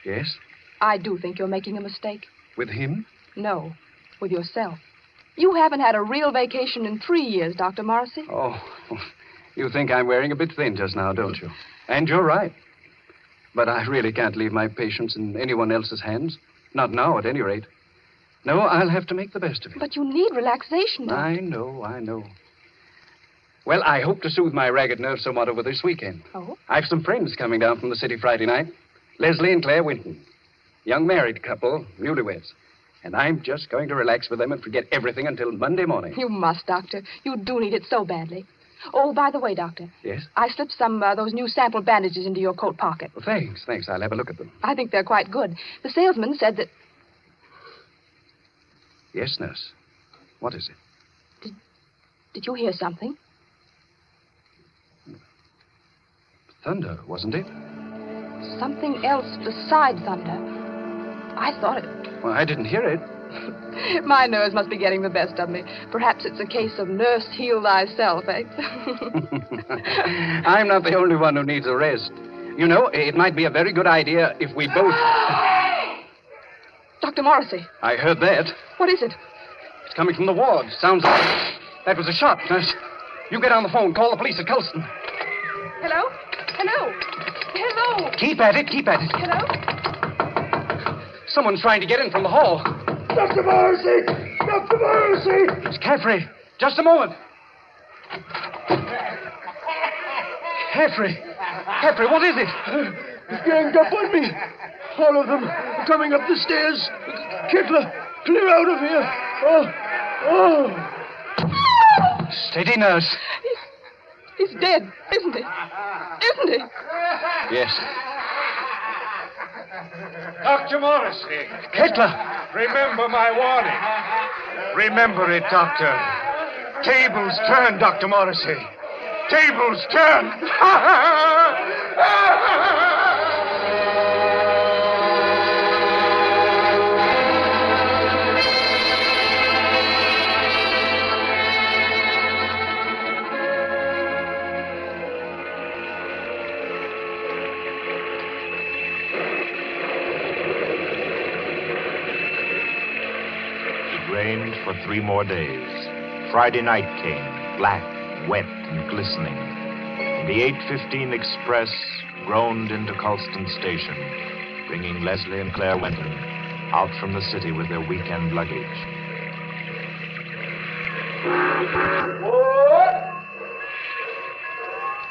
Yes? I do think you're making a mistake. With him? No, with yourself. You haven't had a real vacation in 3 years, Dr. Morrissey. Oh, you think I'm wearing a bit thin just now, don't you? And you're right. But I really can't leave my patients in anyone else's hands. Not now, at any rate. No, I'll have to make the best of it. But you need relaxation, Doctor. I know. Well, I hope to soothe my ragged nerves somewhat over this weekend. Oh? I've some friends coming down from the city Friday night. Leslie and Claire Winton. Young married couple, newlyweds. And I'm just going to relax with them and forget everything until Monday morning. You must, Doctor. You do need it so badly. Oh, by the way, Doctor. Yes? I slipped some those new sample bandages into your coat pocket. Well, thanks. I'll have a look at them. I think they're quite good. The salesman said that... Yes, nurse. What is it? Did you hear something? Thunder, wasn't it? Something else besides thunder. I thought it... Well, I didn't hear it. My nerves must be getting the best of me. Perhaps it's a case of nurse heal thyself, eh? I'm not the only one who needs a rest. You know, it might be a very good idea if we both... Dr. Morrissey. I heard that. What is it? It's coming from the ward. Sounds like... That was a shot, nurse. You get on the phone. Call the police at Colston. Hello? Keep at it. Hello? Someone's trying to get in from the hall. Dr. Morrissey! It's Caffrey. Just a moment. Caffrey, what is it? They've ganged up on me. All of them coming up the stairs. Kittler, clear out of here. Oh. Steady, nurse. He's dead, isn't he? Yes. Dr. Morrissey. Kittler. Remember my warning. Remember it, Doctor. Tables turn, Dr. Morrissey. Tables turn. Rained for 3 more days. Friday night came, black, wet, and glistening. And the 8:15 express groaned into Colston Station, bringing Leslie and Claire Winton out from the city with their weekend luggage.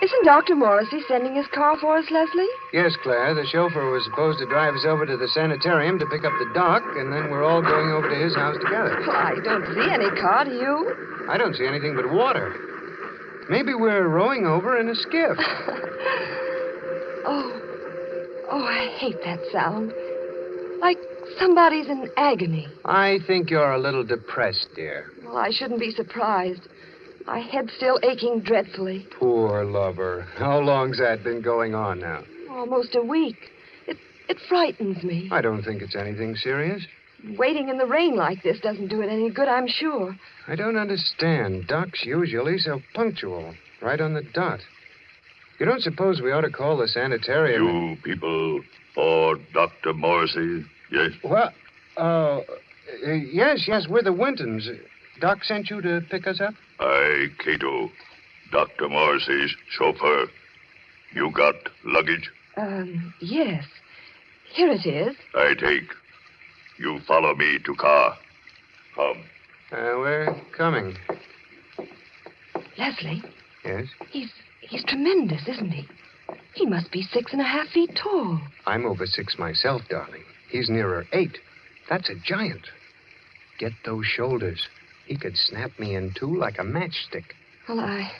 Isn't Dr. Morrissey sending his car for us, Leslie? Yes, Claire. The chauffeur was supposed to drive us over to the sanitarium to pick up the doc, and then we're all going over to his house together. Well, I don't see any car, do you? I don't see anything but water. Maybe we're rowing over in a skiff. Oh, I hate that sound. Like somebody's in agony. I think you're a little depressed, dear. Well, I shouldn't be surprised. My head's still aching dreadfully. Poor lover. How long's that been going on now? Almost a week. It frightens me. I don't think it's anything serious. Waiting in the rain like this doesn't do it any good, I'm sure. I don't understand. Doc's usually so punctual. Right on the dot. You don't suppose we ought to call the sanitarium? You people for Dr. Morrissey, yes? Well, yes, we're the Wintons. Doc sent you to pick us up? I, Cato, Dr. Morrissey's chauffeur. You got luggage? Yes. Here it is. I take. You follow me to car. Come. We're coming. Leslie? Yes? He's tremendous, isn't he? He must be 6.5 feet tall. I'm over 6 myself, darling. He's nearer 8. That's a giant. Get those shoulders. He could snap me in two like a matchstick. Well, I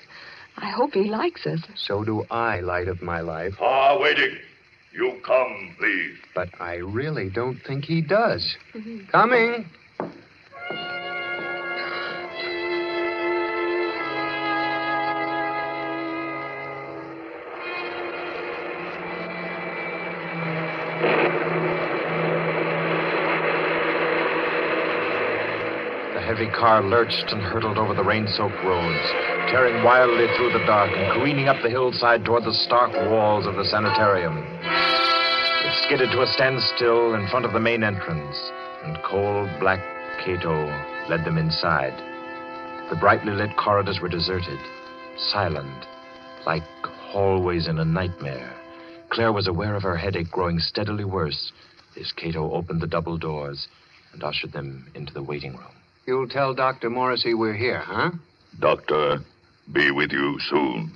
hope he likes us. So do I, light of my life. Waiting. You come, please. But I really don't think he does. Coming. The heavy car lurched and hurtled over the rain-soaked roads, tearing wildly through the dark and careening up the hillside toward the stark walls of the sanitarium. It skidded to a standstill in front of the main entrance, and cold black Cato led them inside. The brightly lit corridors were deserted, silent, like hallways in a nightmare. Claire was aware of her headache growing steadily worse as Cato opened the double doors and ushered them into the waiting room. You'll tell Dr. Morrissey we're here, huh? Doctor, be with you soon.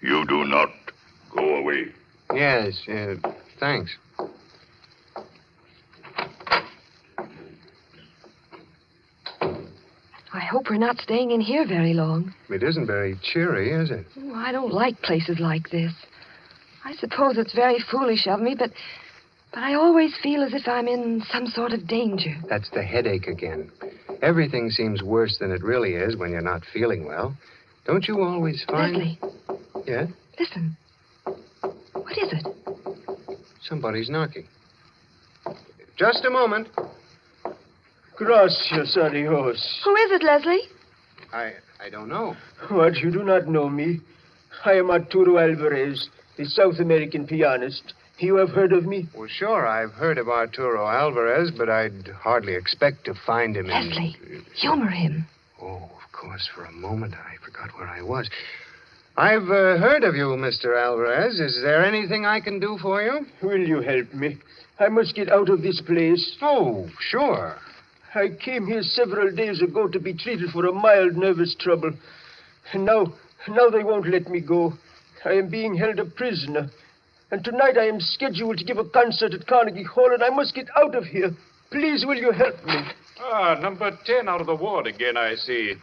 You do not go away. Yes, thanks. I hope we're not staying in here very long. It isn't very cheery, is it? Oh, I don't like places like this. I suppose it's very foolish of me, but I always feel as if I'm in some sort of danger. That's the headache again. Everything seems worse than it really is when you're not feeling well. Don't you always find... Leslie. Yeah? Listen. What is it? Somebody's knocking. Just a moment. Gracias a Dios. Who is it, Leslie? I don't know. What, you do not know me? I am Arturo Alvarez, the South American pianist. You have heard of me? Well, sure, I've heard of Arturo Alvarez, but I'd hardly expect to find him Leslie, humor him. Oh, of course, for a moment I forgot where I was. I've heard of you, Mr. Alvarez. Is there anything I can do for you? Will you help me? I must get out of this place. Oh, sure. I came here several days ago to be treated for a mild nervous trouble. And now they won't let me go. I am being held a prisoner. And tonight I am scheduled to give a concert at Carnegie Hall, and I must get out of here. Please, will you help me? Number 10 out of the ward again, I see.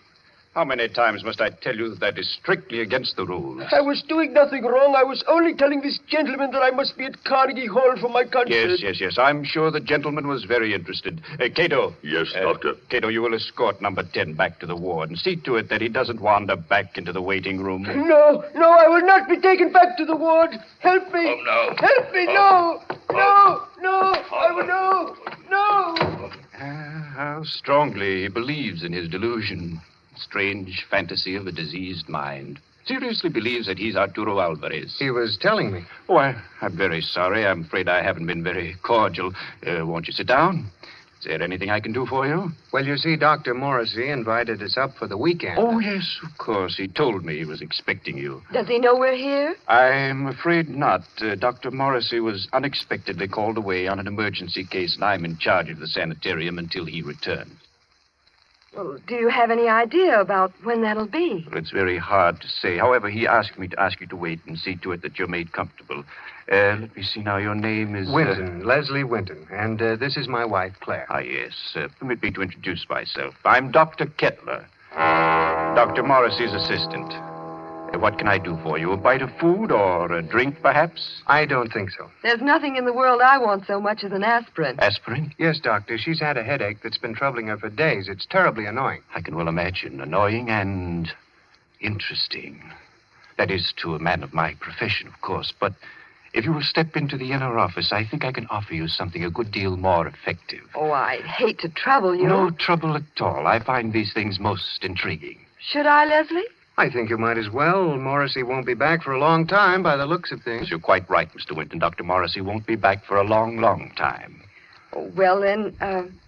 How many times must I tell you that is strictly against the rules? I was doing nothing wrong. I was only telling this gentleman that I must be at Carnegie Hall for my concert. Yes. I'm sure the gentleman was very interested. Cato. Yes, Doctor. Cato, you will escort number 10 back to the ward and see to it that he doesn't wander back into the waiting room. No, I will not be taken back to the ward. Help me. Oh, no. Help me, no. How strongly he believes in his delusion. Strange fantasy of a diseased mind. Seriously believes that he's Arturo Alvarez. He was telling me. Oh, I'm very sorry. I'm afraid I haven't been very cordial. Won't you sit down? Is there anything I can do for you? Well, you see, Dr. Morrissey invited us up for the weekend. Oh, yes, of course. He told me he was expecting you. Does he know we're here? I'm afraid not. Dr. Morrissey was unexpectedly called away on an emergency case, and I'm in charge of the sanitarium until he returns. Well, do you have any idea about when that'll be? Well, it's very hard to say. However, he asked me to ask you to wait and see to it that you're made comfortable. Let me see now. Your name is... Winton, Leslie Winton. And this is my wife, Claire. Ah, yes. Permit me to introduce myself. I'm Dr. Kettler, Dr. Morrissey's assistant. What can I do for you? A bite of food or a drink, perhaps? I don't think so. There's nothing in the world I want so much as an aspirin. Aspirin? Yes, Doctor. She's had a headache that's been troubling her for days. It's terribly annoying. I can well imagine. Annoying and interesting. That is to a man of my profession, of course. But if you will step into the inner office, I think I can offer you something a good deal more effective. Oh, I'd hate to trouble you. No trouble at all. I find these things most intriguing. Should I, Leslie? I think you might as well. Morrissey won't be back for a long time by the looks of things. You're quite right, Mr. Winton. Dr. Morrissey won't be back for a long, long time. Oh, well, then,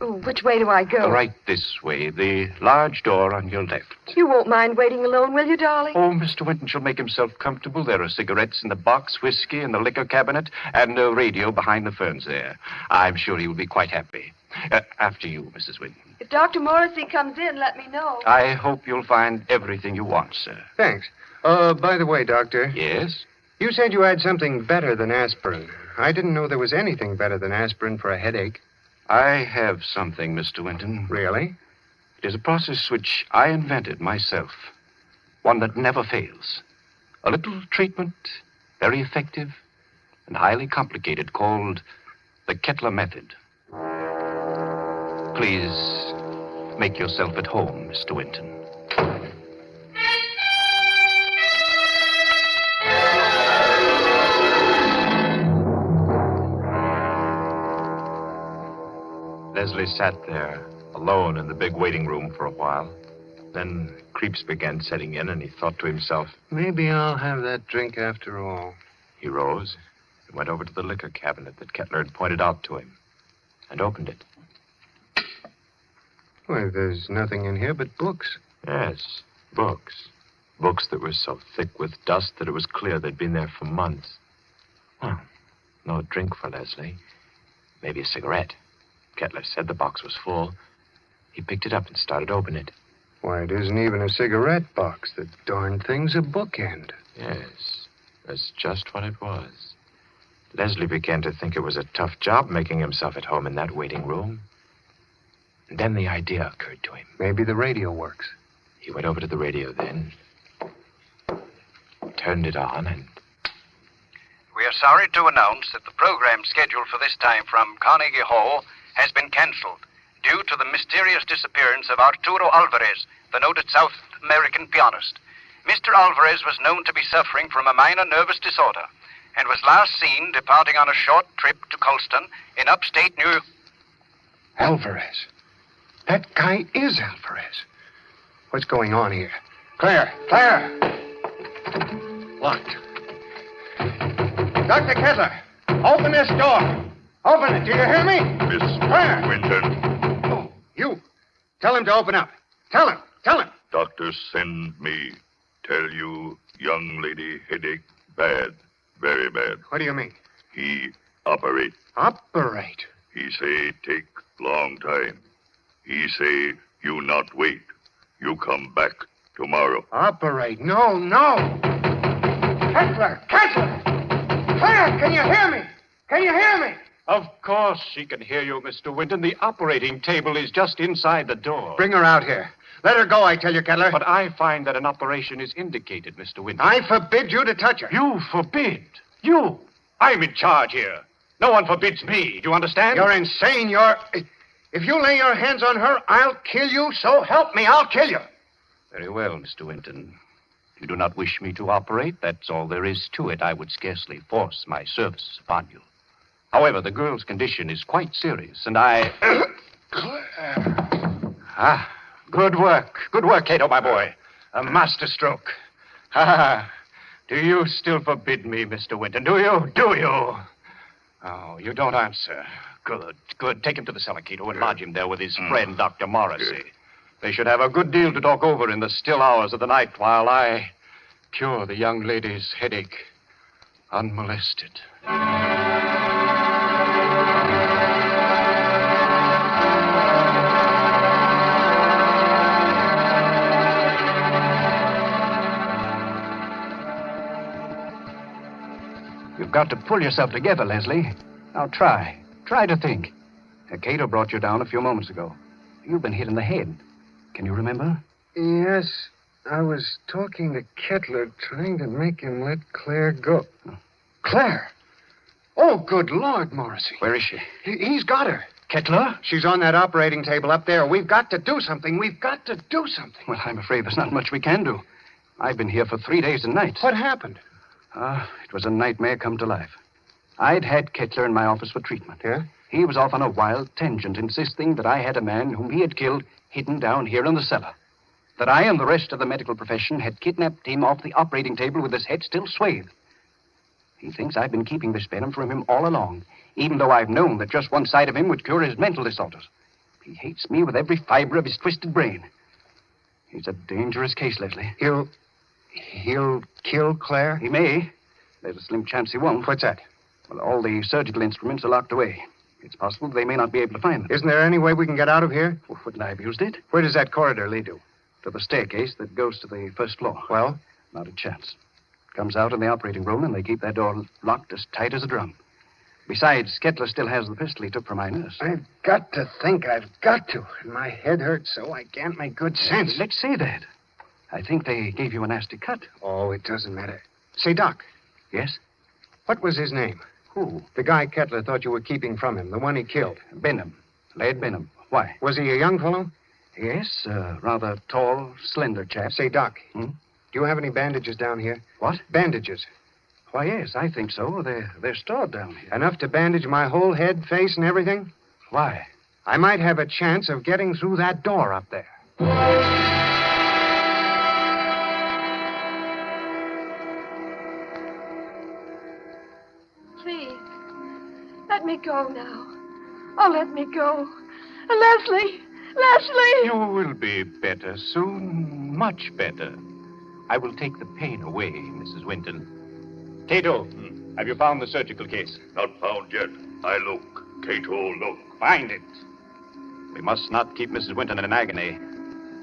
which way do I go? Right this way. The large door on your left. You won't mind waiting alone, will you, darling? Oh, Mr. Winton shall make himself comfortable. There are cigarettes in the box, whiskey in the liquor cabinet, and a radio behind the ferns there. I'm sure he will be quite happy. After you, Mrs. Winton. If Dr. Morrissey comes in, let me know. I hope you'll find everything you want, sir. Thanks. By the way, Doctor. Yes? You said you had something better than aspirin. I didn't know there was anything better than aspirin for a headache. I have something, Mr. Winton. Really? It is a process which I invented myself. One that never fails. A little treatment, very effective and highly complicated, called the Kettler method. Please make yourself at home, Mr. Winton. Leslie sat there, alone in the big waiting room for a while. Then creeps began setting in, and he thought to himself, maybe I'll have that drink after all. He rose and went over to the liquor cabinet that Kettler had pointed out to him and opened it. Why, there's nothing in here but books. Yes, books. Books that were so thick with dust that it was clear they'd been there for months. Well, no drink for Leslie. Maybe a cigarette. Kettler said the box was full. He picked it up and started to open it. Why, it isn't even a cigarette box. The darn thing's a bookend. Yes, that's just what it was. Leslie began to think it was a tough job making himself at home in that waiting room. And then the idea occurred to him. Maybe the radio works. He went over to the radio then, turned it on, and... We are sorry to announce that the program scheduled for this time from Carnegie Hall has been cancelled due to the mysterious disappearance of Arturo Alvarez, the noted South American pianist. Mr. Alvarez was known to be suffering from a minor nervous disorder and was last seen departing on a short trip to Colston in upstate New York. Alvarez. That guy is Alvarez. What's going on here? Claire! Claire! Locked. Dr. Kettler, open this door. Open it. Do you hear me? Miss Claire! Winton. Oh, you. Tell him to open up. Tell him. Tell him. Doctor send me. Tell you, young lady headache bad. Very bad. What do you mean? He operate. Operate? He say take long time. He say you not wait. You come back tomorrow. Operate? No, no. Kettler! Kettler! Claire, can you hear me? Can you hear me? Of course she can hear you, Mr. Winton. The operating table is just inside the door. Bring her out here. Let her go, I tell you, Kettler. But I find that an operation is indicated, Mr. Winton. I forbid you to touch her. You forbid? You? I'm in charge here. No one forbids me. Do you understand? You're insane. If you lay your hands on her, I'll kill you. So help me, I'll kill you. Very well, Mr. Winton. If you do not wish me to operate, that's all there is to it. I would scarcely force my services upon you. However, the girl's condition is quite serious, and I... Ah, good work. Good work, Cato, my boy. A masterstroke. Ah, do you still forbid me, Mr. Winton? Do you? Do you? Oh, you don't answer. Good, good. Take him to the cellar, Cato, and lodge him there with his friend, Dr. Morrissey. They should have a good deal to talk over in the still hours of the night while I cure the young lady's headache unmolested. You've got to pull yourself together, Leslie. Now try. Try to think. Cato brought you down a few moments ago. You've been hit in the head. Can you remember? Yes, I was talking to Kettler, trying to make him let Claire go. Claire? Oh, good Lord, Morrissey. Where is she? He's got her. Kettler? She's on that operating table up there. We've got to do something. We've got to do something. Well, I'm afraid there's not much we can do. I've been here for 3 days and nights. What happened? It was a nightmare come to life. I'd had Kettler in my office for treatment. Yeah? He was off on a wild tangent, insisting that I had a man whom he had killed hidden down here in the cellar. That I and the rest of the medical profession had kidnapped him off the operating table with his head still swathed. He thinks I've been keeping this venom from him all along, even though I've known that just one side of him would cure his mental disorders. He hates me with every fiber of his twisted brain. He's a dangerous case, Leslie. He'll kill Claire? He may. There's a slim chance he won't. What's that? Well, all the surgical instruments are locked away. It's possible they may not be able to find them. Isn't there any way we can get out of here? Well, wouldn't I have used it? Where does that corridor lead to? To the staircase that goes to the first floor. Well? Not a chance. Comes out in the operating room, and they keep that door locked as tight as a drum. Besides, Kettler still has the pistol he took from my nurse. I've got to think. I've got to. And my head hurts, so I can't make good sense. Let's say that. I think they gave you a nasty cut. Oh, it doesn't matter. Say, Doc. Yes? What was his name? Who? The guy Kettler thought you were keeping from him, the one he killed. Benham. Laird Benham. Why? Was he a young fellow? Yes, rather tall, slender chap. Say, Doc, Hmm? do you have any bandages down here? What? Bandages. Why, yes, I think so. They're stored down here. Enough to bandage my whole head, face, and everything? Why? I might have a chance of getting through that door up there. Please, let me go now. Oh, let me go. Leslie, Leslie! You will be better soon, much better. I will take the pain away, Mrs. Winton. Cato, have you found the surgical case? Not found yet. I look. Cato, look. Find it. We must not keep Mrs. Winton in agony.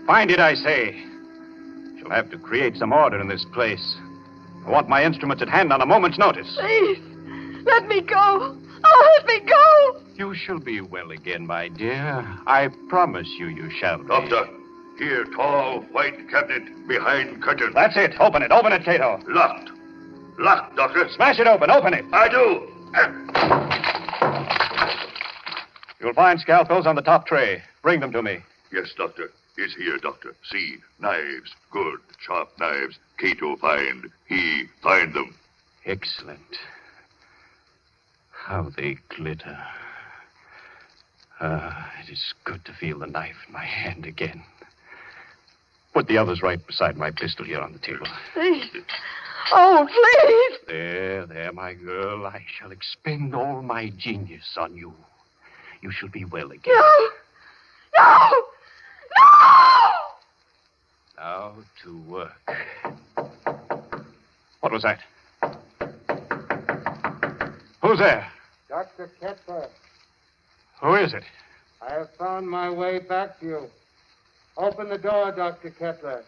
Find it, I say. She'll have to create some order in this place. I want my instruments at hand on a moment's notice. Please, let me go. Oh, let me go. You shall be well again, my dear. I promise you shall be. Doctor, here, tall, white cabinet behind curtain. That's it. Open it, Cato. Locked. Locked, Doctor. Smash it open. Open it. I do. You'll find scalpels on the top tray. Bring them to me. Yes, Doctor. It's here, Doctor. See, knives. Good, sharp knives. Cato find. He find them. Excellent. How they glitter. It is good to feel the knife in my hand again. Put the others right beside my pistol here on the table. Please. Oh, please. There, my girl. I shall expend all my genius on you. You shall be well again. No! No! No! Now to work. What was that? Who's there? Dr. Kepler, Who is it? I have found my way back to you. Open the door, Dr. Kepler.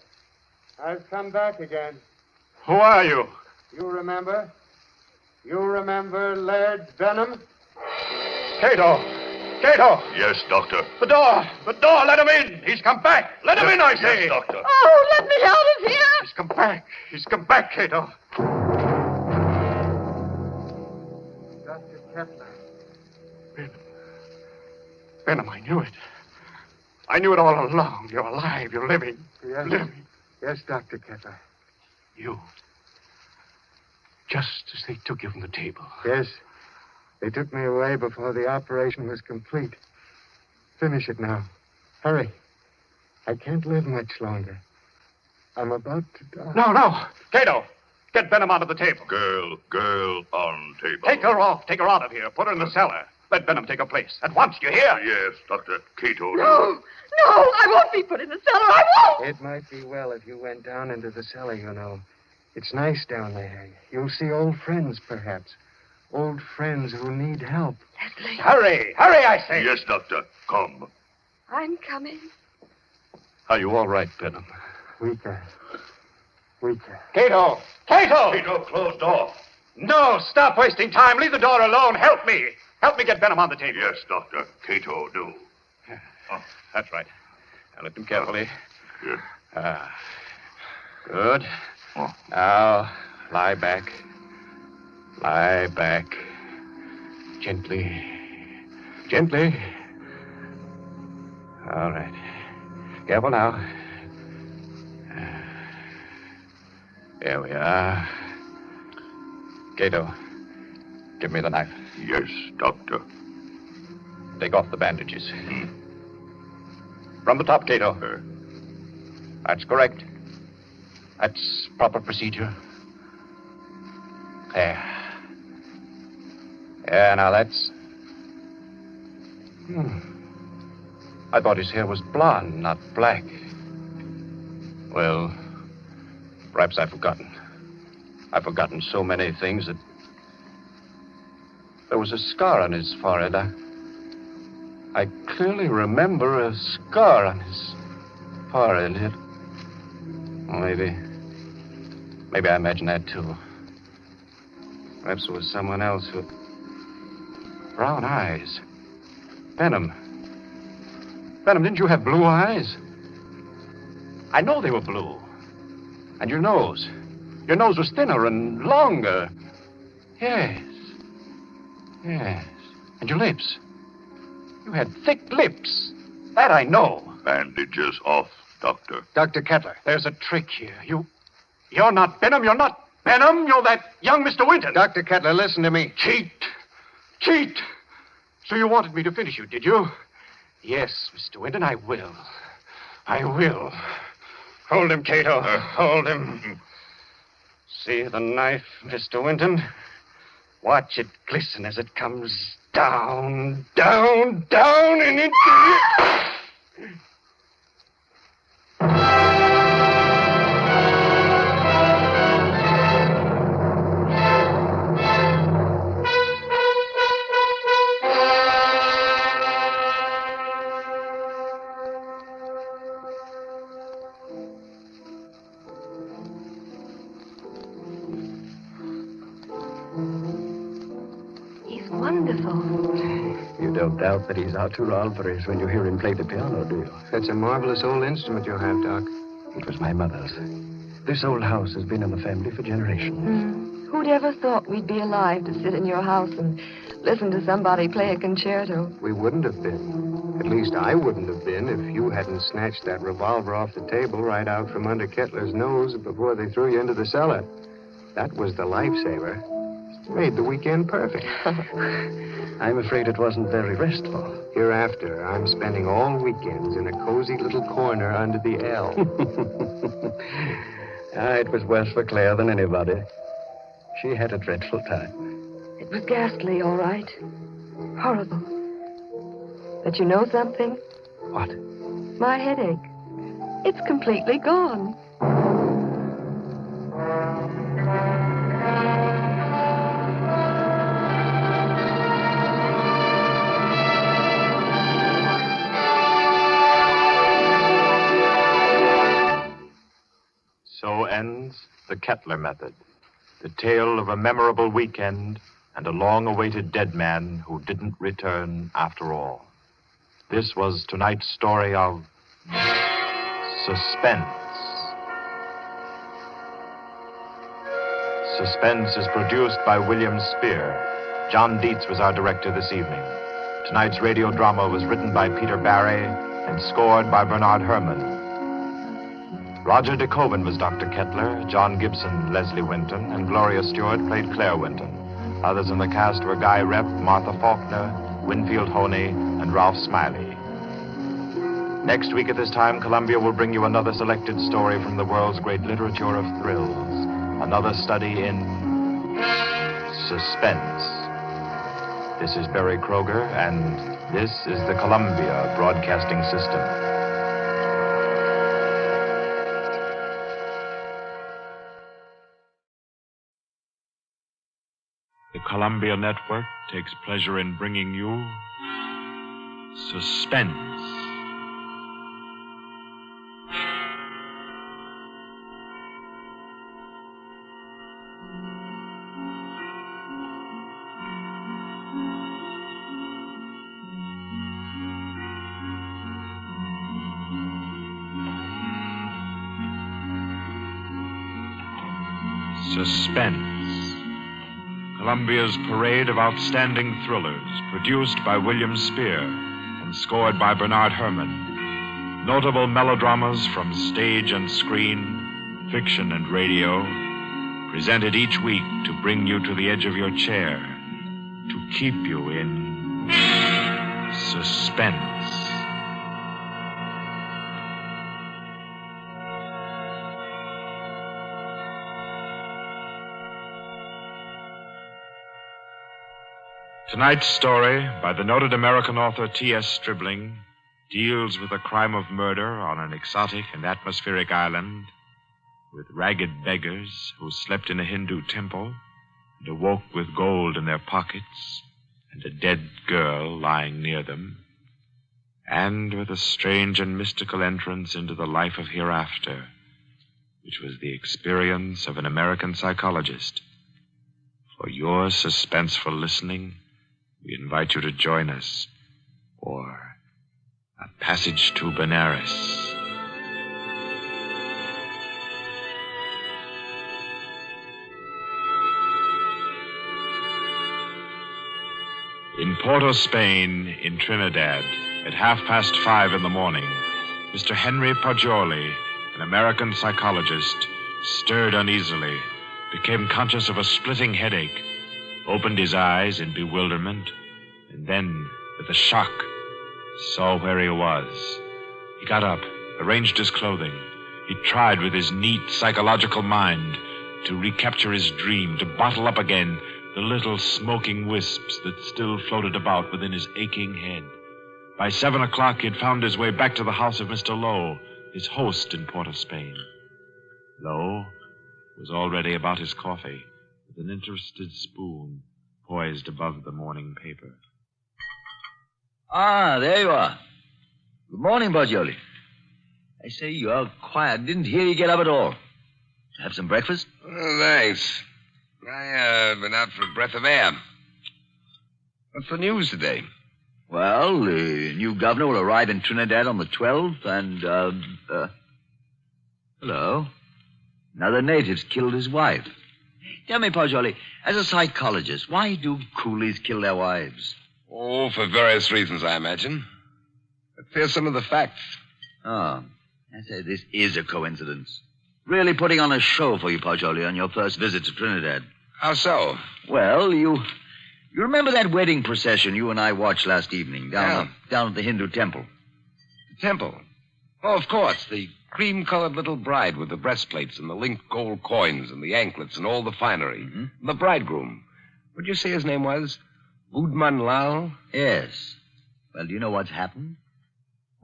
I've come back again. Who are you? You remember? You remember Laird Benham? Cato! Cato! Yes, Doctor. The door! The door! Let him in! He's come back! Let him in, I say! Yes, Doctor. Oh, let me out of here! He's come back! He's come back, Cato! Dr. Kepler. Benham, I knew it. I knew it all along. You're alive. You're living. Yes. Living. Yes, Dr. Kepler. You. Just as they took you from the table. Yes. They took me away before the operation was complete. Finish it now. Hurry. I can't live much longer. I'm about to die. No. Cato, get Benham onto the table. Girl on table. Take her off. Take her out of here. Put her in the cellar. Let Benham take her place. At once, do you hear? Yes, Doctor. Cato. No, I won't be put in the cellar. I won't. It might be well if you went down into the cellar, you know. It's nice down there. You'll see old friends, perhaps. Old friends who need help. Leslie. Hurry, I say. Yes, Doctor. Come. I'm coming. Are you all right, Benham? Weaker. Cato! Cato, close door. No, stop wasting time. Leave the door alone. Help me. Help me get Benham on the table. Yes, Doctor. Cato, do. That's right. Now lift him carefully. Yes. Good. Now, lie back. Lie back. Gently. All right. Careful now. There we are. Cato, give me the knife. Yes, Doctor. Take off the bandages. From the top, Cato. That's correct. That's proper procedure. There. Yeah, now that's... I thought his hair was blonde, not black. Well, perhaps I've forgotten. I've forgotten so many things that... There was a scar on his forehead. I clearly remember a scar on his forehead. Maybe I imagined that, too. Perhaps it was someone else with brown eyes. Benham, didn't you have blue eyes? I know they were blue. And your nose was thinner and longer. Yes. And your lips. You had thick lips. That I know. Bandages off, Doctor. Dr. Kepler, there's a trick here. You're not Benham. You're not Benham. You're that young Mr. Winton. Dr. Kepler, listen to me. Cheat. So you wanted me to finish you, did you? Yes, Mr. Winton, I will. Hold him, Cato. Hold him. See the knife, Mr. Winton? Watch it glisten as it comes down, and into... He's wonderful. You don't doubt that he's Arturo Alvarez when you hear him play the piano, do you? That's a marvelous old instrument you have, Doc. It was my mother's. This old house has been in the family for generations. Who'd ever thought we'd be alive to sit in your house and listen to somebody play a concerto? We wouldn't have been. At least I wouldn't have been if you hadn't snatched that revolver off the table right out from under Kettler's nose before they threw you into the cellar. That was the lifesaver. Made the weekend perfect. I'm afraid it wasn't very restful. Hereafter, I'm spending all weekends in a cozy little corner under the L. It was worse for Claire than anybody. She had a dreadful time. It was ghastly, all right. Horrible. But you know something? What? My headache. It's completely gone. So ends the Kettler method, the tale of a memorable weekend and a long-awaited dead man who didn't return after all. This was tonight's story of Suspense. Suspense is produced by William Spear. John Dietz was our director this evening. Tonight's radio drama was written by Peter Barry and scored by Bernard Herrmann. Roger De Koven was Dr. Kettler, John Gibson, Leslie Winton, and Gloria Stewart played Claire Winton. Others in the cast were Guy Repp, Martha Faulkner, Winfield Honey, and Ralph Smiley. Next week at this time, Columbia will bring you another selected story from the world's great literature of thrills. Another study in suspense. This is Barry Kroger, and this is the Columbia Broadcasting System. The Columbia Network takes pleasure in bringing you Suspense. Suspense. Columbia's parade of outstanding thrillers, produced by William Spear and scored by Bernard Herrmann. Notable melodramas from stage and screen, fiction and radio, presented each week to bring you to the edge of your chair, to keep you in suspense. Tonight's story, by the noted American author T.S. Stribling, deals with a crime of murder on an exotic and atmospheric island, with ragged beggars who slept in a Hindu temple and awoke with gold in their pockets and a dead girl lying near them, and with a strange and mystical entrance into the life of hereafter, which was the experience of an American psychologist. For your suspenseful listening, we invite you to join us for A Passage to Benares. In Porto, Spain, in Trinidad, at 5:30 in the morning, Mr. Henry Poggioli, an American psychologist, stirred uneasily, became conscious of a splitting headache, opened his eyes in bewilderment, and then, with a shock, saw where he was. He got up, arranged his clothing. He tried with his neat psychological mind to recapture his dream, to bottle up again the little smoking wisps that still floated about within his aching head. By 7 o'clock, he had found his way back to the house of Mr. Lowe, his host in Port of Spain. Lowe was already about his coffee, with an interested spoon poised above the morning paper. Ah, there you are. Good morning, Bajoli. I say, you are quiet. Didn't hear you get up at all. Have some breakfast? Oh, thanks. I've been out for a breath of air. What's the news today? Well, the new governor will arrive in Trinidad on the 12th, and, hello. Another native's killed his wife. Tell me, Pajoli, as a psychologist, why do coolies kill their wives? Oh, for various reasons, I imagine. But here's some of the facts. Oh, I say, this is a coincidence. Really putting on a show for you, Pajoli, on your first visit to Trinidad. How so? Well, you remember that wedding procession you and I watched last evening down at the Hindu temple? The temple? Oh, of course. The cream-colored little bride with the breastplates and the linked gold coins and the anklets and all the finery. Mm-hmm. The bridegroom. What'd you say his name was? Budman Lal? Yes. Well, do you know what's happened?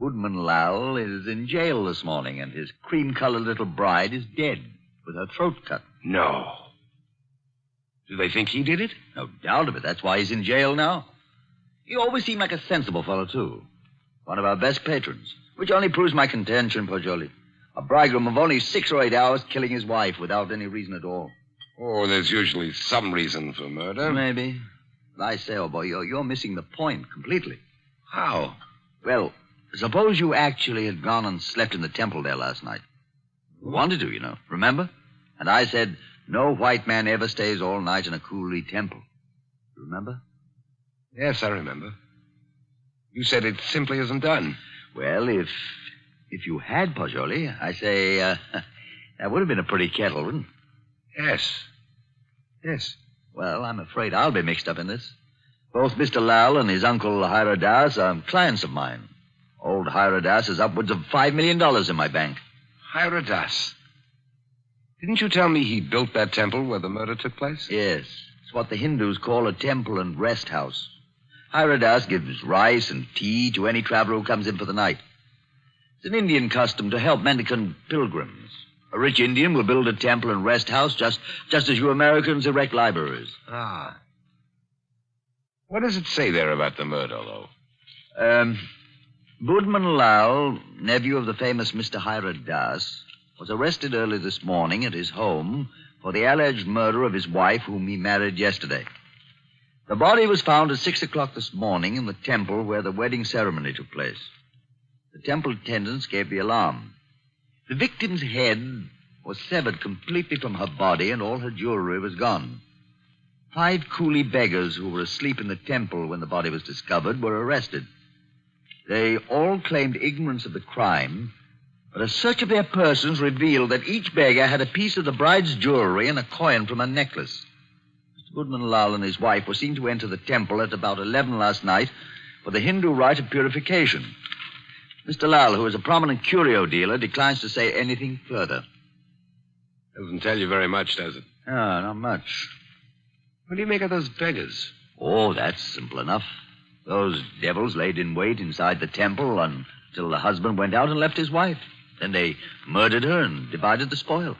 Budman Lal is in jail this morning, and his cream-colored little bride is dead with her throat cut. No. Do they think he did it? No doubt of it. That's why he's in jail now. He always seemed like a sensible fellow, too. One of our best patrons, which only proves my contention, Pajoli. A bridegroom of only 6 or 8 hours killing his wife without any reason at all. Oh, there's usually some reason for murder. Maybe. But I say, old boy, you're missing the point completely. How? Well, suppose you actually had gone and slept in the temple there last night. You wanted to, you know. Remember? And I said, no white man ever stays all night in a coolie temple. Remember? Yes, I remember. You said it simply isn't done. Well, if you had, Pajoli, I say, that would have been a pretty kettle, wouldn't it? Yes. Yes. Well, I'm afraid I'll be mixed up in this. Both Mr. Lal and his uncle Hiradas are clients of mine. Old Hiradas has upwards of $5 million in my bank. Hiradas? Didn't you tell me he built that temple where the murder took place? Yes. It's what the Hindus call a temple and rest house. Hiradas gives rice and tea to any traveler who comes in for the night. It's an Indian custom to help mendicant pilgrims. A rich Indian will build a temple and rest house just as you Americans erect libraries. Ah. What does it say there about the murder, though? Budman Lal, nephew of the famous Mr. Hiradas, was arrested early this morning at his home for the alleged murder of his wife, whom he married yesterday. The body was found at 6 o'clock this morning in the temple where the wedding ceremony took place. The temple attendants gave the alarm. The victim's head was severed completely from her body, and all her jewelry was gone. 5 coolie beggars who were asleep in the temple when the body was discovered were arrested. They all claimed ignorance of the crime, but a search of their persons revealed that each beggar had a piece of the bride's jewelry and a coin from her necklace. Mr. Budman Lal and his wife were seen to enter the temple at about 11 last night for the Hindu rite of purification. Mr. Lal, who is a prominent curio dealer, declines to say anything further. Doesn't tell you very much, does it? No, not much. What do you make of those beggars? Oh, that's simple enough. Those devils laid in wait inside the temple until the husband went out and left his wife. Then they murdered her and divided the spoil.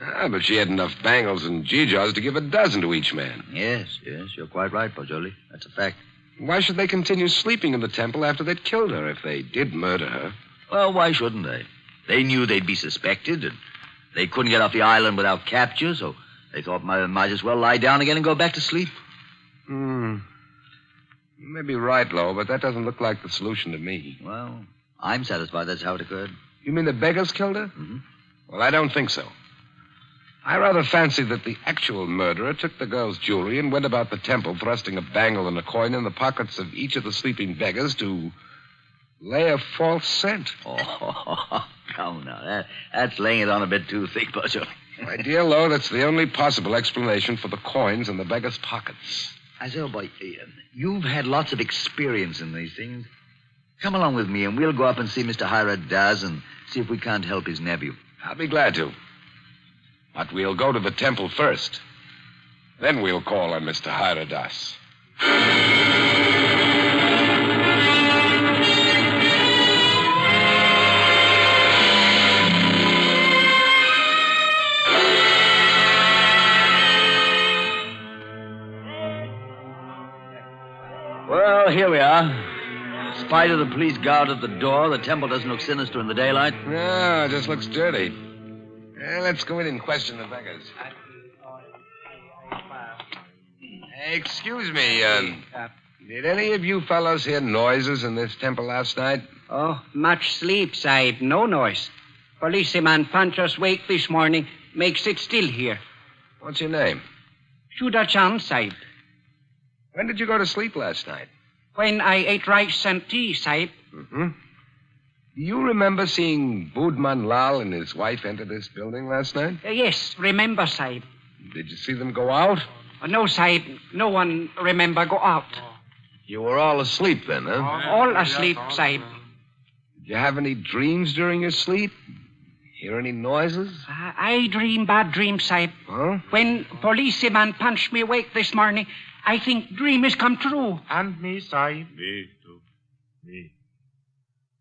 Ah, but she had enough bangles and geegaws to give a dozen to each man. Yes, you're quite right, Pajoli. That's a fact. Why should they continue sleeping in the temple after they'd killed her if they did murder her? Well, why shouldn't they? They knew they'd be suspected, and they couldn't get off the island without capture, so they thought might as well lie down again and go back to sleep. You may be right, Lowe, but that doesn't look like the solution to me. Well, I'm satisfied that's how it occurred. You mean the beggars killed her? Mm-hmm. Well, I don't think so. I rather fancy that the actual murderer took the girl's jewelry and went about the temple thrusting a bangle and a coin in the pockets of each of the sleeping beggars to lay a false scent. Oh, come now. That's laying it on a bit too thick, Pajoli. My dear Lowe, that's the only possible explanation for the coins in the beggars' pockets. I say, oh, boy, you've had lots of experience in these things. Come along with me, and we'll go up and see Mr. Hiradas and see if we can't help his nephew. I'll be glad to. But we'll go to the temple first. Then we'll call on Mr. Hiradas. here we are. In spite of the police guard at the door, the temple doesn't look sinister in the daylight. No, it just looks dirty. Let's go in and question the beggars. Excuse me, did any of you fellows hear noises in this temple last night? Oh, much sleep, Sahib. No noise. Policeman Panchos wake this morning. Makes it still here. What's your name? Shuda Chand, Sahib. When did you go to sleep last night? When I ate rice and tea, Sahib. Mm-hmm. Do you remember seeing Budman Lal and his wife enter this building last night? Yes, remember, Sahib. Did you see them go out? No, Sahib. No one remember go out. You were all asleep then, huh? All asleep, Sahib. Did you have any dreams during your sleep? Hear any noises? I dream bad dreams, Sahib. Huh? When policeman punched me awake this morning, I think dream has come true. And me, Sahib. Me, too. Me.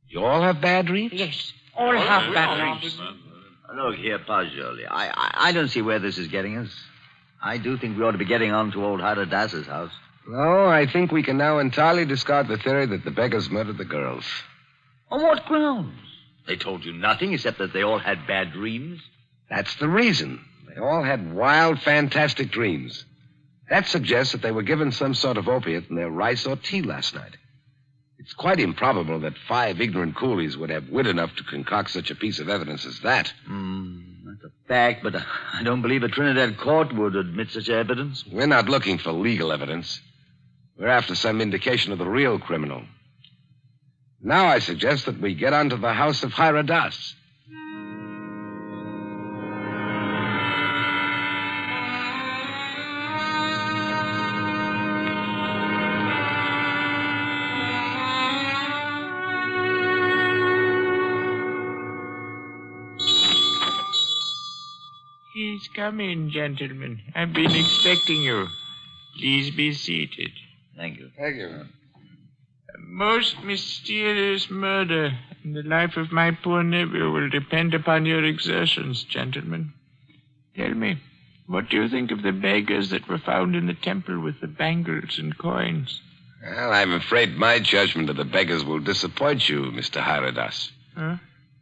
You all have bad dreams? Yes, all have bad dreams. Look here, Pajoli. I don't see where this is getting us. I do think we ought to be getting on to old Haradas's house. No, I think we can now entirely discard the theory that the beggars murdered the girls. On what grounds? They told you nothing except that they all had bad dreams. That's the reason. They all had wild, fantastic dreams. That suggests that they were given some sort of opiate in their rice or tea last night. It's quite improbable that 5 ignorant coolies would have wit enough to concoct such a piece of evidence as that. That's a fact, but I don't believe a Trinidad court would admit such evidence. We're not looking for legal evidence. We're after some indication of the real criminal. Now I suggest that we get on to the house of Hiradas. Please come in, gentlemen. I've been expecting you. Please be seated. Thank you. Thank you. A most mysterious murder, and the life of my poor nephew will depend upon your exertions, gentlemen. Tell me, what do you think of the beggars that were found in the temple with the bangles and coins? Well, I'm afraid my judgment of the beggars will disappoint you, Mr. Hiradas. Huh?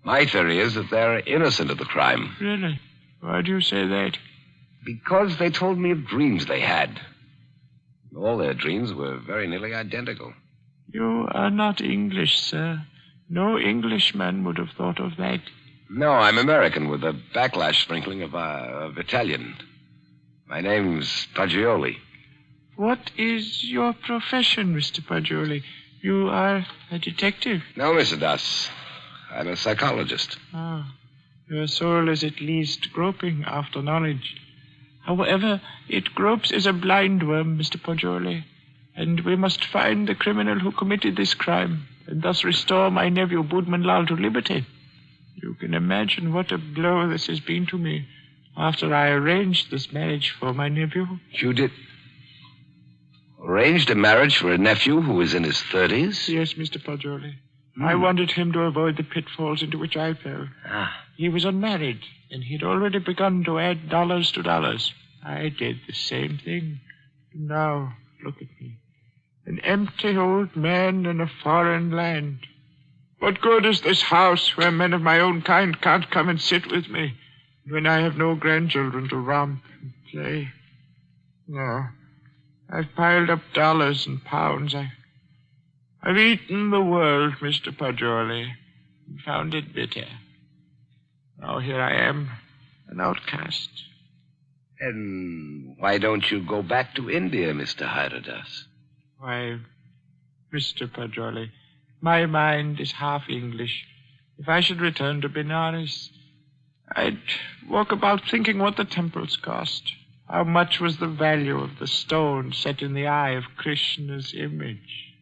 My theory is that they're innocent of the crime. Really? Why do you say that? Because they told me of dreams they had. All their dreams were very nearly identical. You are not English, sir. No Englishman would have thought of that. No, I'm American with a backlash sprinkling of Italian. My name's Paggioli. What is your profession, Mr. Paggioli? You are a detective? No, Mr. Das. I'm a psychologist. Ah, your soul is at least groping after knowledge. However, it gropes as a blind worm, Mr. Paggioli, and we must find the criminal who committed this crime, and thus restore my nephew Budman Lal to liberty. You can imagine what a blow this has been to me after I arranged this marriage for my nephew. You did? Arranged a marriage for a nephew who was in his 30s? Yes, Mr. Paggioli. I wanted him to avoid the pitfalls into which I fell. He was unmarried, and he'd already begun to add dollars to dollars. I did the same thing. Now, look at me. An empty old man in a foreign land. What good is this house where men of my own kind can't come and sit with me, when I have no grandchildren to romp and play? No. I've piled up dollars and pounds. I've eaten the world, Mr. Paggioli, and found it bitter. Now here I am, an outcast. And why don't you go back to India, Mr. Hiradas? Why, Mr. Paggioli, my mind is half English. If I should return to Benares, I'd walk about thinking what the temples cost. How much was the value of the stone set in the eye of Krishna's image?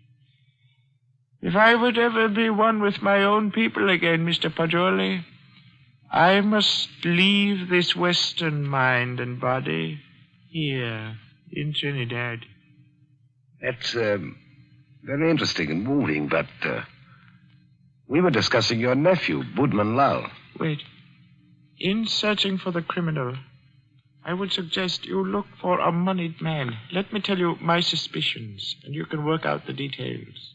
If I would ever be one with my own people again, Mr. Paggioli, I must leave this Western mind and body here in Trinidad. That's very interesting and moving, but we were discussing your nephew, Budman Lal. Wait. In searching for the criminal, I would suggest you look for a moneyed man. Let me tell you my suspicions, and you can work out the details.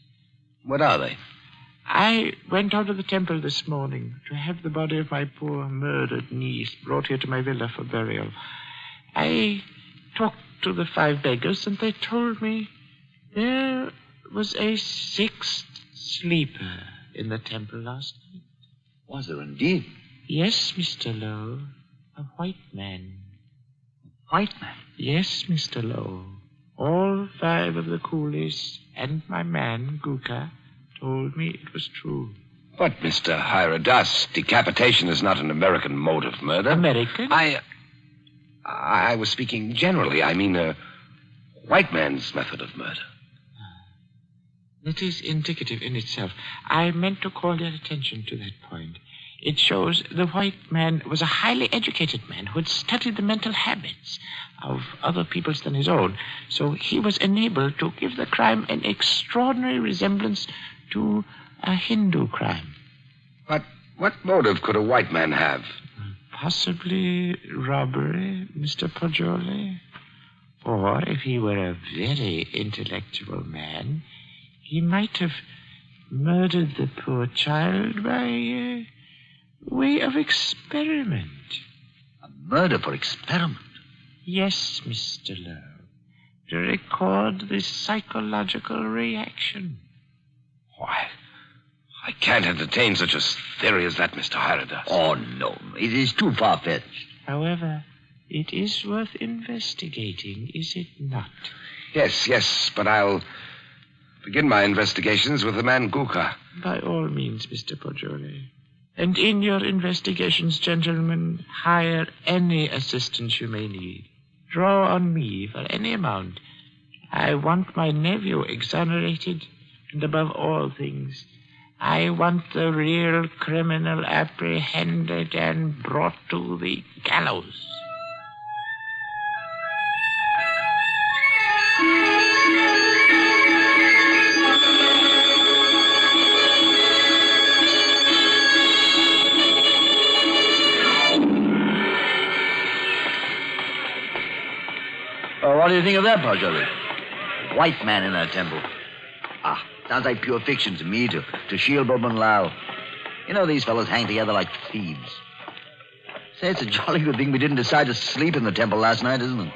What are they? I went out to the temple this morning to have the body of my poor murdered niece brought here to my villa for burial. I talked to the 5 beggars, and they told me there was a 6th sleeper in the temple last night. Was there indeed? Yes, Mr. Lowe. A white man. White man? Yes, Mr. Lowe. All 5 of the coolies and my man, Guka, told me it was true. But, Mr. Hiradas, decapitation is not an American mode of murder. American? I was speaking generally. I mean, a white man's method of murder. It is indicative in itself. I meant to call your attention to that point. It shows the white man was a highly educated man who had studied the mental habits of other peoples than his own. So he was enabled to give the crime an extraordinary resemblance to a Hindu crime. But what motive could a white man have? Possibly robbery, Mr. Poggioli. Or if he were a very intellectual man, he might have murdered the poor child by way of experiment. A murder for experiment? Yes, Mr. Lowe. To record the psychological reaction. Why, I can't entertain such a theory as that, Mr. Hiradas. Oh, no. It is too far-fetched. However, it is worth investigating, is it not? Yes, but I'll begin my investigations with the man Guka. By all means, Mr. Poggioli. And in your investigations, gentlemen, hire any assistance you may need. Draw on me for any amount. I want my nephew exonerated, and above all things, I want the real criminal apprehended and brought to the gallows. What do you think of that, Poggioli? White man in that temple. Sounds like pure fiction to me, to shield Bob and Lau. You know, these fellows hang together like thieves. Say, it's a jolly good thing we didn't decide to sleep in the temple last night, isn't it?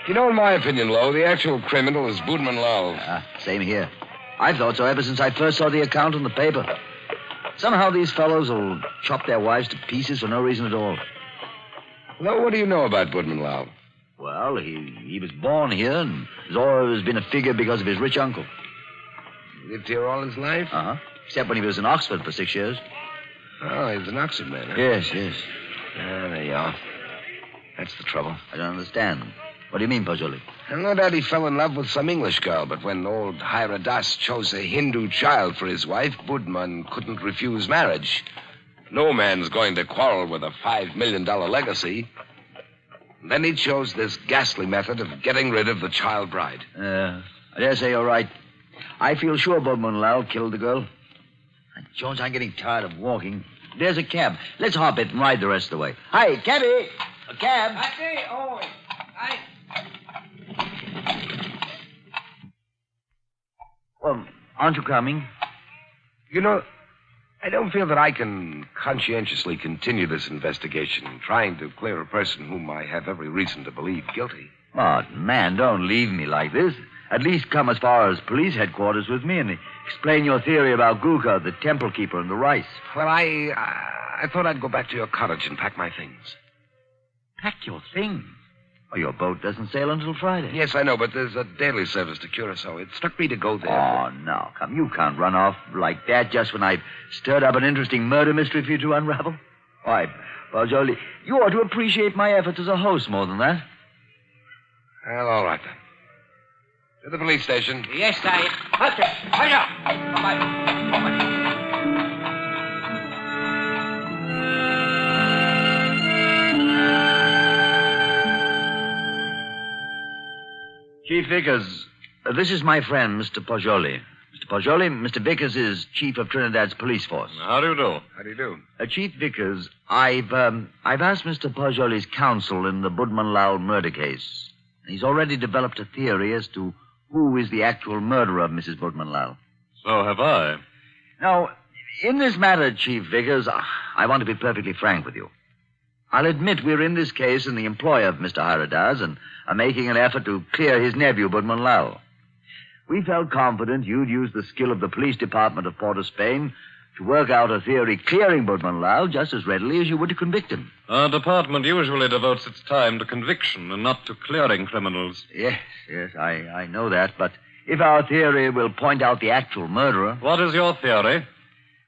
You know, in my opinion, Lowe, the actual criminal is Budman Lau. Same here. I've thought so ever since I first saw the account in the paper. Somehow these fellows will chop their wives to pieces for no reason at all. Lowe, what do you know about Budman Lau? Well, he was born here and has always been a figure because of his rich uncle. Lived here all his life? Uh-huh. Except when he was in Oxford for 6 years. Oh, he was an Oxford man, huh? Yes. There you are. That's the trouble. I don't understand. What do you mean, Poggioli? No doubt he fell in love with some English girl, but when old Hiradas chose a Hindu child for his wife, Budman couldn't refuse marriage. No man's going to quarrel with a $5 million legacy. Then he chose this ghastly method of getting rid of the child bride. I dare say you're right. I feel sure Budman Lau killed the girl. Jones, I'm getting tired of walking. There's a cab. Let's hop it and ride the rest of the way. Hi, cabby! A cab! Well, aren't you coming? You know, I don't feel that I can conscientiously continue this investigation, trying to clear a person whom I have every reason to believe guilty. Oh, man, don't leave me like this. At least come as far as police headquarters with me and explain your theory about Guka, the temple keeper, and the rice. Well, I thought I'd go back to your cottage and pack my things. Pack your things? Oh, your boat doesn't sail until Friday. Yes, I know, but there's a daily service to Curacao. It struck me to go there. Oh, no, come. You can't run off like that just when I've stirred up an interesting murder mystery for you to unravel. Why, Poggioli, you ought to appreciate my efforts as a host more than that. Well, all right, then. To the police station. Yes, sire. Okay. Hurry up. Bye-bye. Chief Vickers, this is my friend, Mr. Poggioli. Mr. Poggioli, Mr. Vickers is chief of Trinidad's police force. How do you do? How do you do? Chief Vickers, I've asked Mr. Poggioli's counsel in the Budman Lowell murder case. He's already developed a theory as to who is the actual murderer of Mrs. Budman Lowell. So have I. Now, in this matter, Chief Vickers, I want to be perfectly frank with you. I'll admit we're in this case in the employ of Mr. Haradas and are making an effort to clear his nephew, Budman Lowell. We felt confident you'd use the skill of the police department of Port of Spain to work out a theory clearing Budman Lowell just as readily as you would to convict him. Our department usually devotes its time to conviction and not to clearing criminals. Yes, I know that, but if our theory will point out the actual murderer... What is your theory?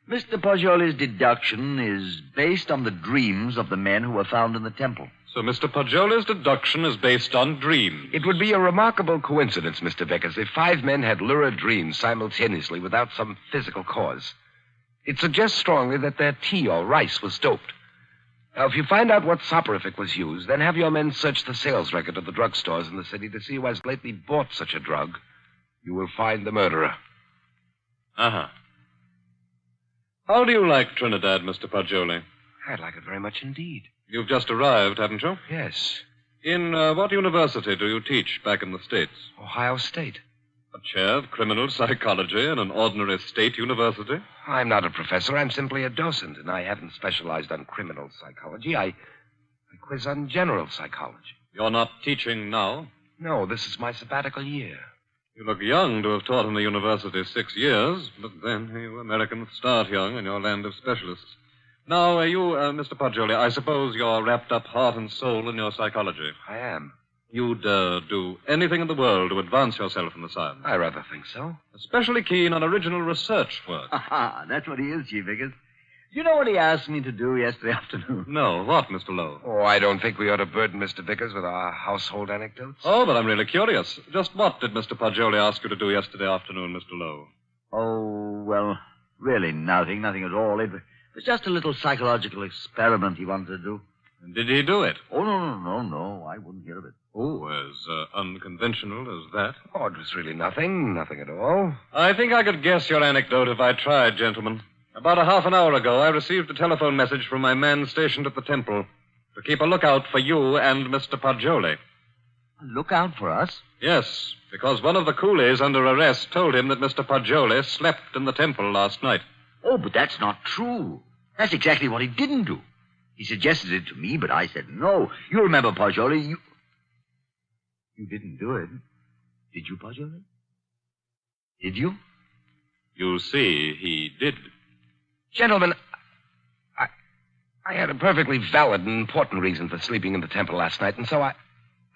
Mr. Poggioli's deduction is based on the dreams of the men who were found in the temple. So Mr. Poggioli's deduction is based on dreams. It would be a remarkable coincidence, Mr. Vickers, if 5 men had lurid dreams simultaneously without some physical cause. It suggests strongly that their tea or rice was doped. Now, if you find out what soporific was used, then have your men search the sales record of the drugstores in the city to see who has lately bought such a drug. You will find the murderer. Uh-huh. How do you like Trinidad, Mr. Poggioli? I'd like it very much indeed. You've just arrived, haven't you? Yes. In what university do you teach back in the States? Ohio State. A chair of criminal psychology in an ordinary state university? I'm not a professor. I'm simply a docent, and I haven't specialized on criminal psychology. I quiz on general psychology. You're not teaching now? No, this is my sabbatical year. You look young to have taught in the university 6 years, but then you Americans start young in your land of specialists. Now, Mr. Poggioli, I suppose you're wrapped up heart and soul in your psychology. I am. You'd do anything in the world to advance yourself in the science. I rather think so. Especially keen on original research work. That's what he is, Chief Vickers. You know what he asked me to do yesterday afternoon? No, what, Mr. Lowe? Oh, I don't think we ought to burden Mr. Vickers with our household anecdotes. Oh, but I'm really curious. Just what did Mr. Poggioli ask you to do yesterday afternoon, Mr. Lowe? Oh, well, really nothing at all. It was just a little psychological experiment he wanted to do. And did he do it? Oh, no. I wouldn't hear of it. Oh, as unconventional as that? Oh, it was really nothing at all. I think I could guess your anecdote if I tried, gentlemen. About a half an hour ago, I received a telephone message from my man stationed at the temple to keep a lookout for you and Mr. Poggioli. A lookout for us? Yes, because one of the coolies under arrest told him that Mr. Poggioli slept in the temple last night. Oh, but that's not true. That's exactly what he didn't do. He suggested it to me, but I said no. You remember, Poggioli, You didn't do it. Did you, Poggioli? Did you? You see, he did. Gentlemen, I had a perfectly valid and important reason for sleeping in the temple last night, and so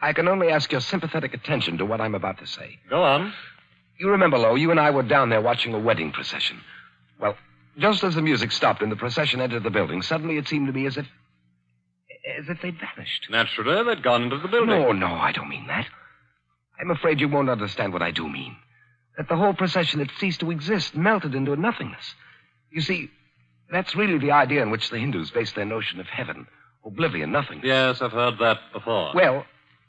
I can only ask your sympathetic attention to what I'm about to say. Go on. You remember, Lowe, you and I were down there watching a wedding procession. Well, just as the music stopped and the procession entered the building, suddenly it seemed to me as if they'd vanished. Naturally, they'd gone into the building. No, I don't mean that. I'm afraid you won't understand what I do mean. That the whole procession had ceased to exist, melted into nothingness. You see, that's really the idea on which the Hindus base their notion of heaven. Oblivion, nothing. Yes, I've heard that before. Well,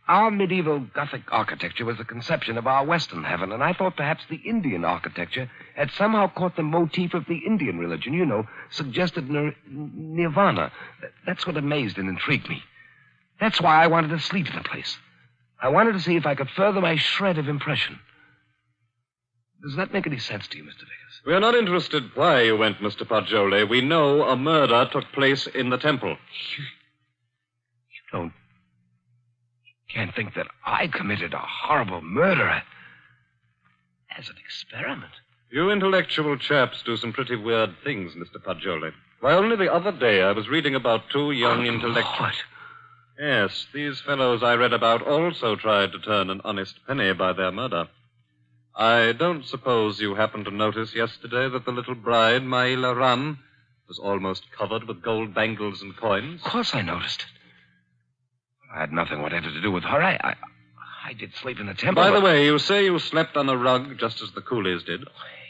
our medieval Gothic architecture was a conception of our Western heaven, and I thought perhaps the Indian architecture had somehow caught the motif of the Indian religion, suggested nirvana. That's what amazed and intrigued me. That's why I wanted to sleep in the place. I wanted to see if I could further my shred of impression. Does that make any sense to you, Mr. Vickers? We're not interested why you went, Mr. Poggioli. We know a murder took place in the temple. You can't think that I committed a horrible murder as an experiment. You intellectual chaps do some pretty weird things, Mr. Poggioli. Why, only the other day I was reading about 2 young intellectuals. What? Yes, these fellows I read about also tried to turn an honest penny by their murder. I don't suppose you happened to notice yesterday that the little bride, Maila Ram, was almost covered with gold bangles and coins? Of course I noticed it. I had nothing whatever to do with her. I did sleep in the temple. By the way, you say you slept on a rug just as the coolies did.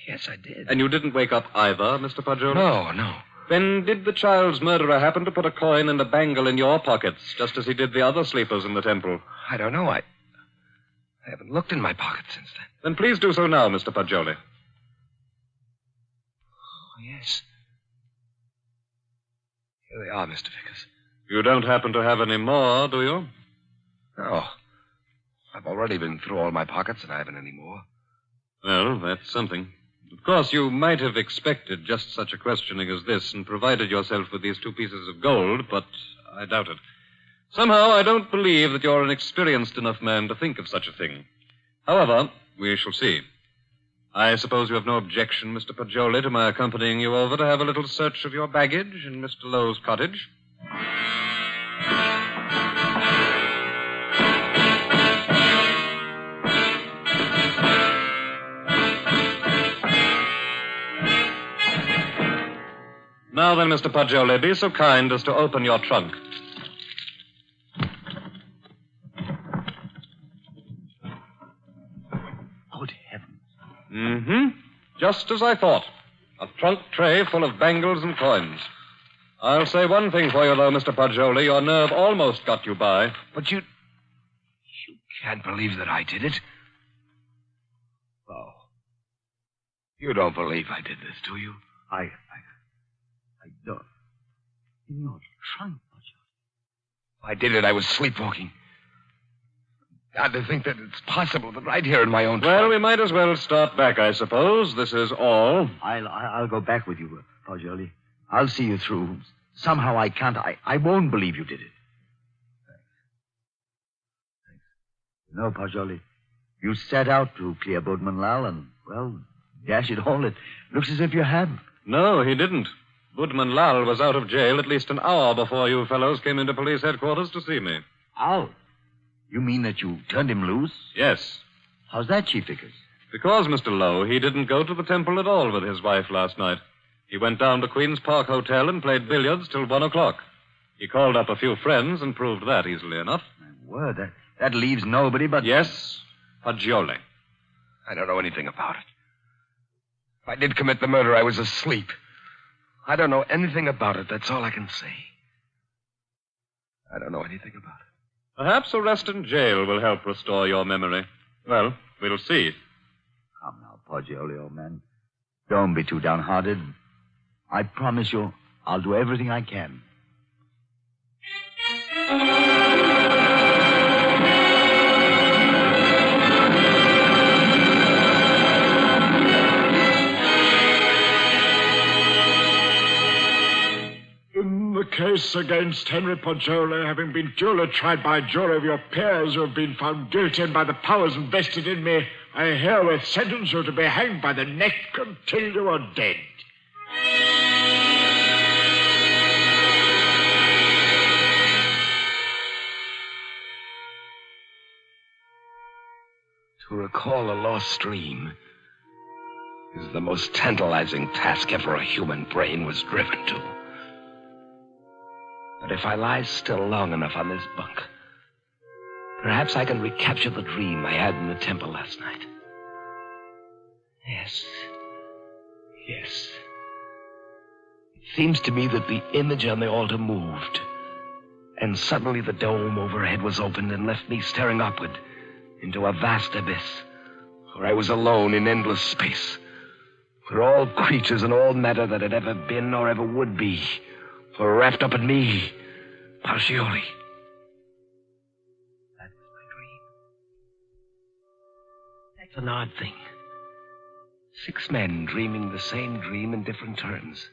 Yes, I did. And you didn't wake up either, Mr. Poggioli? No. Then did the child's murderer happen to put a coin and a bangle in your pockets, just as he did the other sleepers in the temple? I don't know. I haven't looked in my pocket since then. Then please do so now, Mr. Poggioli. yes. Here they are, Mr. Vickers. You don't happen to have any more, do you? No. I've already been through all my pockets, and I haven't any more. Well, that's something. Of course, you might have expected just such a questioning as this and provided yourself with these 2 pieces of gold, but I doubt it. Somehow, I don't believe that you're an experienced enough man to think of such a thing. However, we shall see. I suppose you have no objection, Mr. Paggioli, to my accompanying you over to have a little search of your baggage in Mr. Lowe's cottage? Now then, Mr. Paggioli, be so kind as to open your trunk. Good heavens. Mm-hmm. Just as I thought. A trunk tray full of bangles and coins. I'll say one thing for you, though, Mr. Paggioli. Your nerve almost got you by. But you can't believe that I did it. Oh. You don't believe I did this, do you? I don't. In your trunk, I did it. I was sleepwalking. God, to think that it's possible that right here in my own trunk. Well, we might as well start back, I suppose. This is all. I'll go back with you, Paggioli. I'll see you through. Somehow I can't. I won't believe you did it. Thanks. No, Paggioli. You set out to clear Boatman Lal, and, well, dash it all, it looks as if you had. No, he didn't. Boatman Lal was out of jail at least an hour before you fellows came into police headquarters to see me. Out? You mean that you turned him loose? Yes. How's that, Chief Vickers? Because, Mr. Lowe, he didn't go to the temple at all with his wife last night. He went down to Queen's Park Hotel and played billiards till 1 o'clock. He called up a few friends and proved that easily enough. My word, that leaves nobody but... Yes, Paggioli. I don't know anything about it. If I did commit the murder, I was asleep. I don't know anything about it. That's all I can say. I don't know anything about it. Perhaps arrest in jail will help restore your memory. Well, we'll see. Come now, Paggioli, old man. Don't be too downhearted. I promise you, I'll do everything I can. In the case against Henry Paggioli, having been duly tried by a jury of your peers who have been found guilty and by the powers invested in me, I herewith sentence you to be hanged by the neck until you are dead. To recall a lost dream is the most tantalizing task ever a human brain was driven to. But if I lie still long enough on this bunk, perhaps I can recapture the dream I had in the temple last night. Yes. It seems to me that the image on the altar moved, and suddenly the dome overhead was opened and left me staring upward into a vast abyss, where I was alone in endless space, where all creatures and all matter that had ever been or ever would be were wrapped up in me, Paggioli. That was my dream. That's an odd thing. 6 men dreaming the same dream in different turns.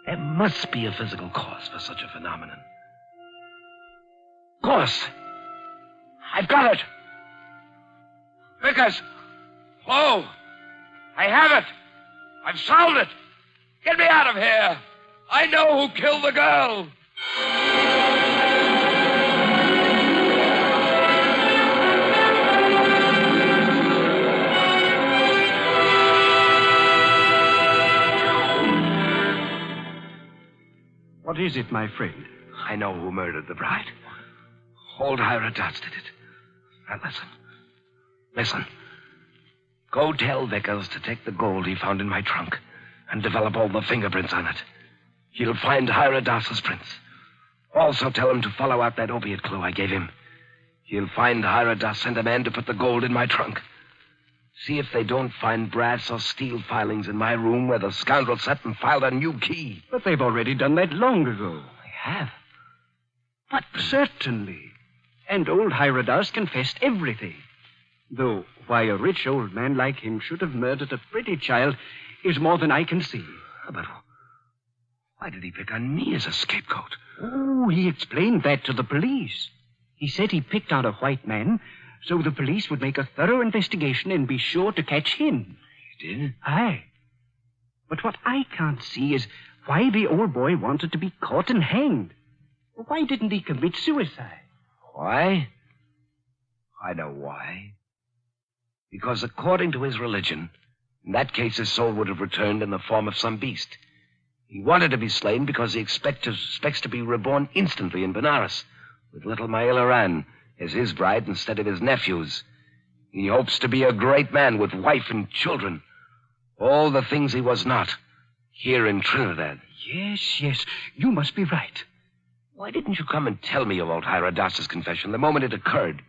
There must be a physical cause for such a phenomenon. Of course. I've got it. Vickers! Whoa! I have it! I've solved it! Get me out of here! I know who killed the girl! What is it, my friend? I know who murdered the bride. Old Hira Das did it. Now listen. Go tell Vickers to take the gold he found in my trunk and develop all the fingerprints on it. He'll find Hira Das's prints. Also tell him to follow out that opiate clue I gave him. He'll find Hira Das sent a man to put the gold in my trunk. See if they don't find brass or steel filings in my room where the scoundrel sat and filed a new key. But they've already done that long ago. They have? But certainly. And old Hieronymus confessed everything. Though why a rich old man like him should have murdered a pretty child is more than I can see. But why did he pick on me as a scapegoat? Oh, he explained that to the police. He said he picked on a white man so the police would make a thorough investigation and be sure to catch him. He did? Aye. But what I can't see is why the old boy wanted to be caught and hanged. Why didn't he commit suicide? Why? I know why. Because according to his religion, in that case his soul would have returned in the form of some beast. He wanted to be slain because he expects to be reborn instantly in Benares, with little Maila Ran as his bride instead of his nephew's. He hopes to be a great man with wife and children. All the things he was not, here in Trinidad. Yes, you must be right. Why didn't you come and tell me of old Hieronymus' confession the moment it occurred?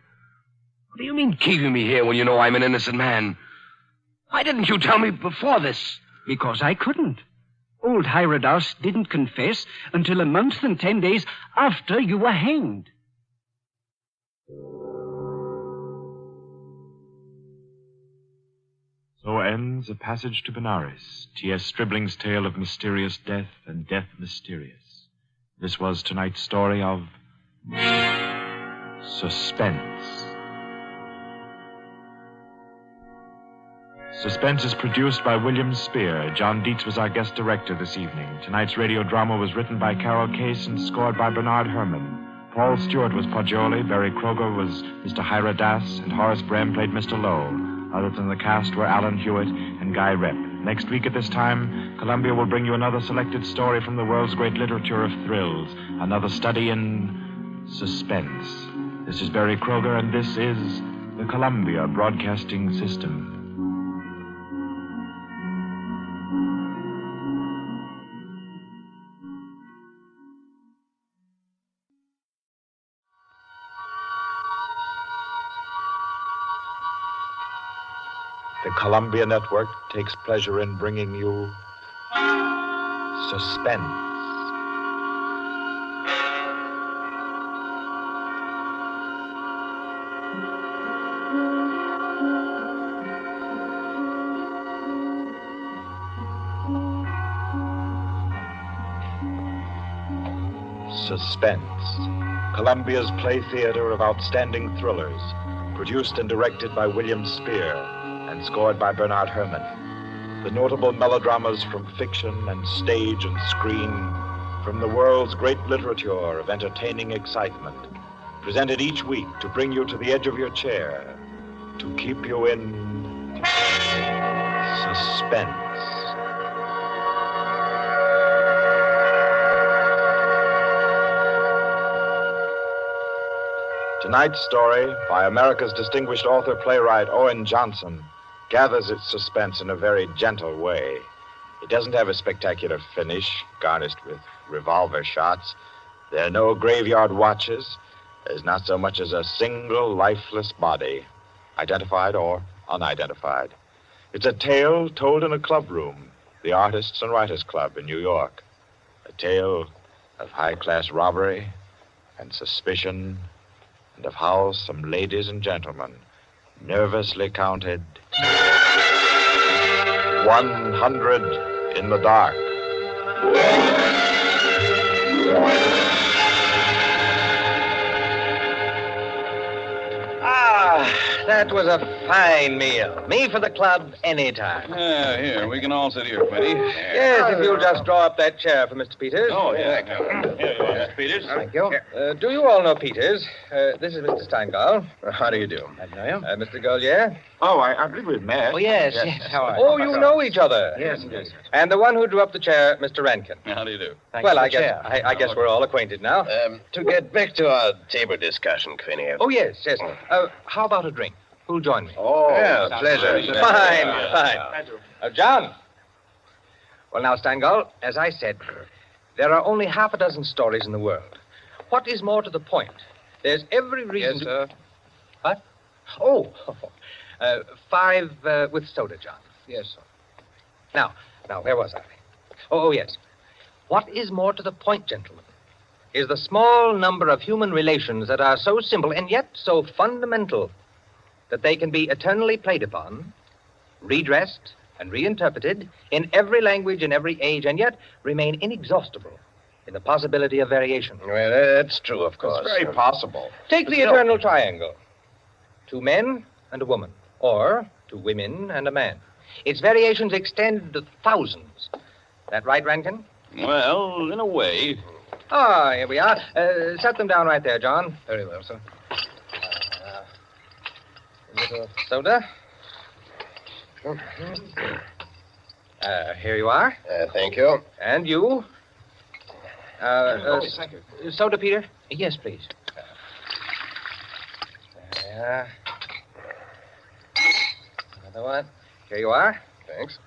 What do you mean keeping me here when you know I'm an innocent man? Why didn't you tell me before this? Because I couldn't. Old Hieronymus didn't confess until a month and 10 days after you were hanged. So ends A Passage to Benares, T.S. Stribling's tale of mysterious death and death mysterious. This was tonight's story of Suspense. Suspense is produced by William Spear. John Dietz was our guest director this evening. Tonight's radio drama was written by Carol Case and scored by Bernard Herrmann. Paul Stewart was Poggioli, Barry Kroger was Mr. Hira Das, and Horace Brem played Mr. Lowe. Others in the cast were Alan Hewitt and Guy Rep. Next week at this time, Columbia will bring you another selected story from the world's great literature of thrills, another study in suspense. This is Barry Kroger, and this is the Columbia Broadcasting System. The Columbia Network takes pleasure in bringing you Suspense. Suspense, Columbia's play theater of outstanding thrillers, produced and directed by William Spear, and scored by Bernard Herrmann. The notable melodramas from fiction and stage and screen, from the world's great literature of entertaining excitement, presented each week to bring you to the edge of your chair, to keep you in suspense. Tonight's story, by America's distinguished author-playwright Owen Johnson, gathers its suspense in a very gentle way. It doesn't have a spectacular finish, garnished with revolver shots. There are no graveyard watches. There's not so much as a single lifeless body, identified or unidentified. It's a tale told in a club room, the Artists and Writers Club in New York. A tale of high-class robbery and suspicion, and of how some ladies and gentlemen nervously counted 100 in the dark. That was a fine meal. Me for the club anytime. Here, we can all sit here, Quinty. Yes, if you'll just draw up that chair for Mr. Peters. Oh, yeah. Here you are, Mr. Peters. Thank you. Do you all know Peters? This is Mr. Steingall. How do you do? I know you. Mr. Golier? Oh, I believe we've met. Oh, yes. How are you? Oh, you know each other. Yes. And the one who drew up the chair, Mr. Rankin. How do you do? Well, I guess we're all acquainted now. To get back to our table discussion, Quinty. Oh, yes. How about a drink? Who'll join me? Oh, yeah, pleasure. Fine. John. Well, now, Steingall, as I said, there are only half a dozen stories in the world. What is more to the point? There's every reason Yes, sir. What? Oh, 5 with soda, John. Yes, sir. Now, where was I? Oh, yes. What is more to the point, gentlemen, is the small number of human relations that are so simple and yet so fundamental that they can be eternally played upon, redressed, and reinterpreted in every language, in every age, and yet remain inexhaustible in the possibility of variation. Well, that's true, of course. It's very possible. Take But the still- eternal triangle. 2 men and a woman, or 2 women and a man. Its variations extend to thousands. That right, Rankin? Well, in a way. Ah, here we are. Set them down right there, John. Very well, sir. A little soda. Here you are. Thank you. And you. Thank you. Soda, Peter? Yes, please. There. Another one. Here you are. Thanks.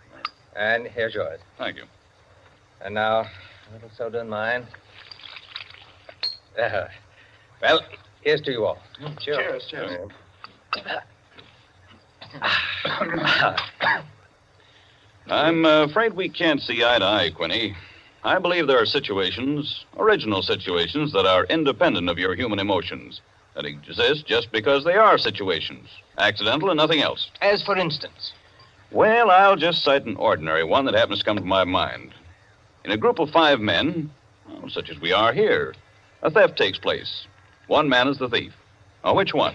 And here's yours. Thank you. And now, a little soda in mine. Well, here's to you all. Cheers. Cheers. I'm afraid we can't see eye to eye, Quinny. I believe there are situations, original situations, that are independent of your human emotions, that exist just because they are situations, accidental and nothing else. As for instance? Well, I'll just cite an ordinary one that happens to come to my mind. In a group of 5 men, such as we are here, a theft takes place. One man is the thief. Now, which one?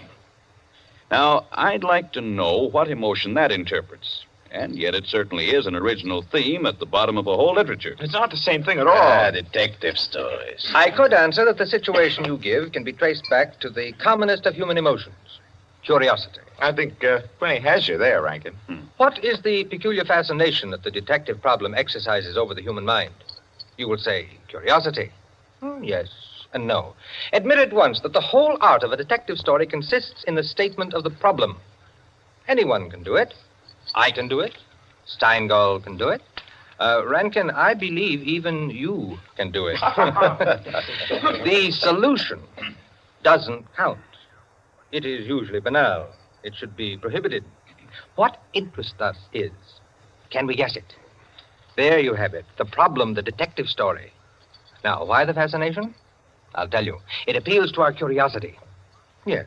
Now, I'd like to know what emotion that interprets. And yet it certainly is an original theme at the bottom of a whole literature. It's not the same thing at all. Detective stories. I could answer that the situation you give can be traced back to the commonest of human emotions, curiosity. I think Quinny has you there, Rankin. What is the peculiar fascination that the detective problem exercises over the human mind? You will say curiosity. Yes and no. Admit at once that the whole art of a detective story consists in the statement of the problem. Anyone can do it. I can do it. Steingall can do it. Rankin, I believe even you can do it. The solution doesn't count. It is usually banal. It should be prohibited. What interests us is, can we guess it? There you have it, the problem, the detective story. Now, why the fascination? I'll tell you. It appeals to our curiosity. Yes,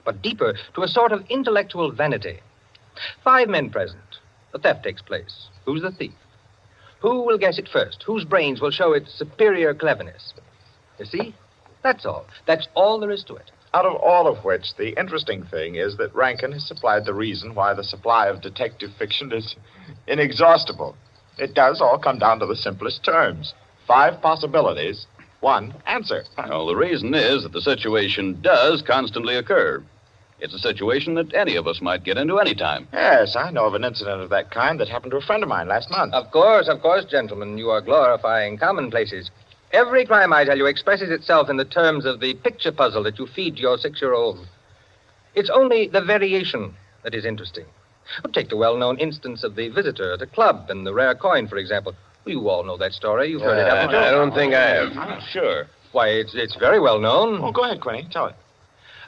but deeper, to a sort of intellectual vanity. 5 men present. The theft takes place. Who's the thief? Who will guess it first? Whose brains will show its superior cleverness? You see? That's all. That's all there is to it. Out of all of which, the interesting thing is that Rankin has supplied the reason why the supply of detective fiction is inexhaustible. It does all come down to the simplest terms. 5 possibilities, 1 answer. Well, the reason is that the situation does constantly occur. It's a situation that any of us might get into any time. Yes, I know of an incident of that kind that happened to a friend of mine last month. Of course, gentlemen. You are glorifying commonplaces. Every crime, I tell you, expresses itself in the terms of the picture puzzle that you feed to your 6-year-old. It's only the variation that is interesting. Take the well-known instance of the visitor at a club and the rare coin, for example. You all know that story. You've heard it, haven't you? I don't think I have. Sure. Why, it's very well known. Oh, go ahead, Quinny. Tell it.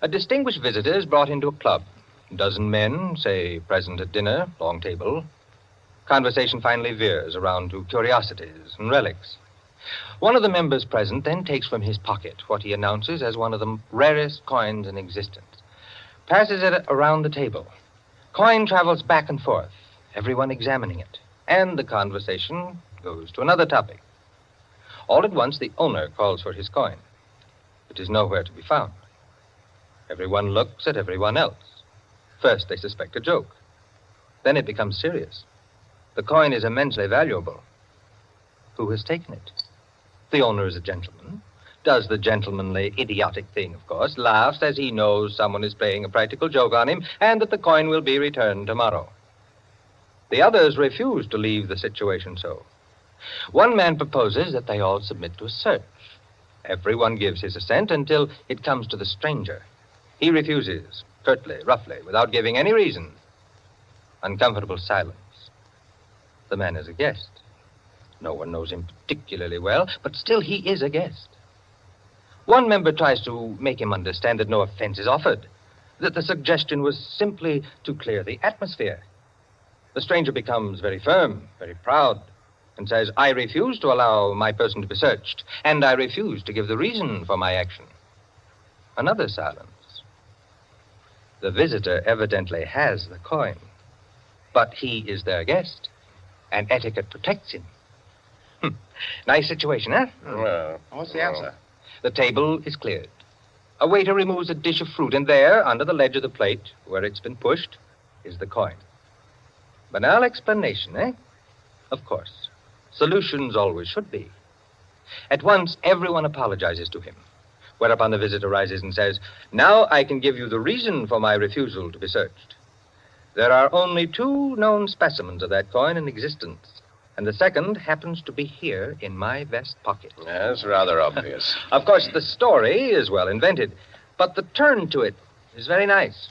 A distinguished visitor is brought into a club. A dozen men, say, present at dinner, long table. Conversation finally veers around to curiosities and relics. One of the members present then takes from his pocket what he announces as one of the rarest coins in existence. Passes it around the table. Coin travels back and forth, everyone examining it. And the conversation goes to another topic. All at once, the owner calls for his coin. It is nowhere to be found. Everyone looks at everyone else. First, they suspect a joke. Then it becomes serious. The coin is immensely valuable. Who has taken it? The owner is a gentleman. Does the gentlemanly, idiotic thing, of course. Laughs as he knows someone is playing a practical joke on him and that the coin will be returned tomorrow. The others refuse to leave the situation so. One man proposes that they all submit to a search. Everyone gives his assent until it comes to the stranger. He refuses, curtly, roughly, without giving any reason. Uncomfortable silence. The man is a guest. No one knows him particularly well, but still he is a guest. One member tries to make him understand that no offense is offered. that the suggestion was simply to clear the atmosphere. The stranger becomes very firm, very proud, and says, I refuse to allow my person to be searched, and I refuse to give the reason for my action. Another silence. The visitor evidently has the coin, but he is their guest, and etiquette protects him. Nice situation, huh? Well, what's the answer? The table is cleared. A waiter removes a dish of fruit, and there, under the ledge of the plate, where it's been pushed, is the coin. Banal explanation, eh? Of course. Solutions always should be. At once, everyone apologizes to him, whereupon the visitor rises and says, now I can give you the reason for my refusal to be searched. There are only 2 known specimens of that coin in existence, and the second happens to be here in my vest pocket. That's rather obvious. Of course, the story is well invented, but the turn to it is very nice.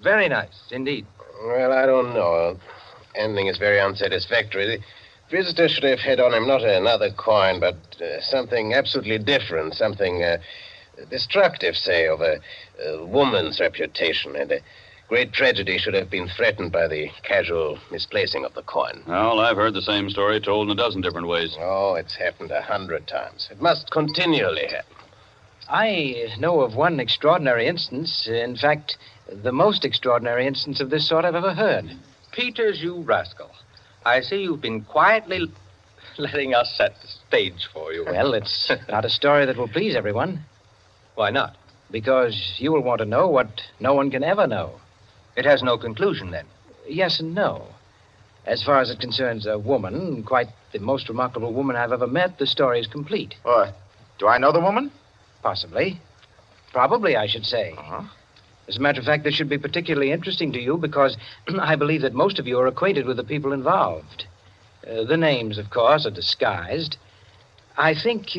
Very nice, indeed. Well, I don't know. Ending is very unsatisfactory. The visitor should have had on him not another coin, but something absolutely different, something destructive, say, of a woman's reputation. And a great tragedy should have been threatened by the casual misplacing of the coin. Well, I've heard the same story told in a dozen different ways. Oh, it's happened 100 times. It must continually happen. I know of one extraordinary instance. In fact, the most extraordinary instance of this sort I've ever heard. Peters, you rascal. I see you've been quietly letting us set the stage for you. Well, it's not a story that will please everyone. Why not? Because you will want to know what no one can ever know. It has no conclusion, then? Yes and no. As far as it concerns a woman, quite the most remarkable woman I've ever met, the story is complete. Do I know the woman? Possibly. Probably, I should say. Uh-huh. As a matter of fact, this should be particularly interesting to you because I believe that most of you are acquainted with the people involved. The names, of course, are disguised. I think...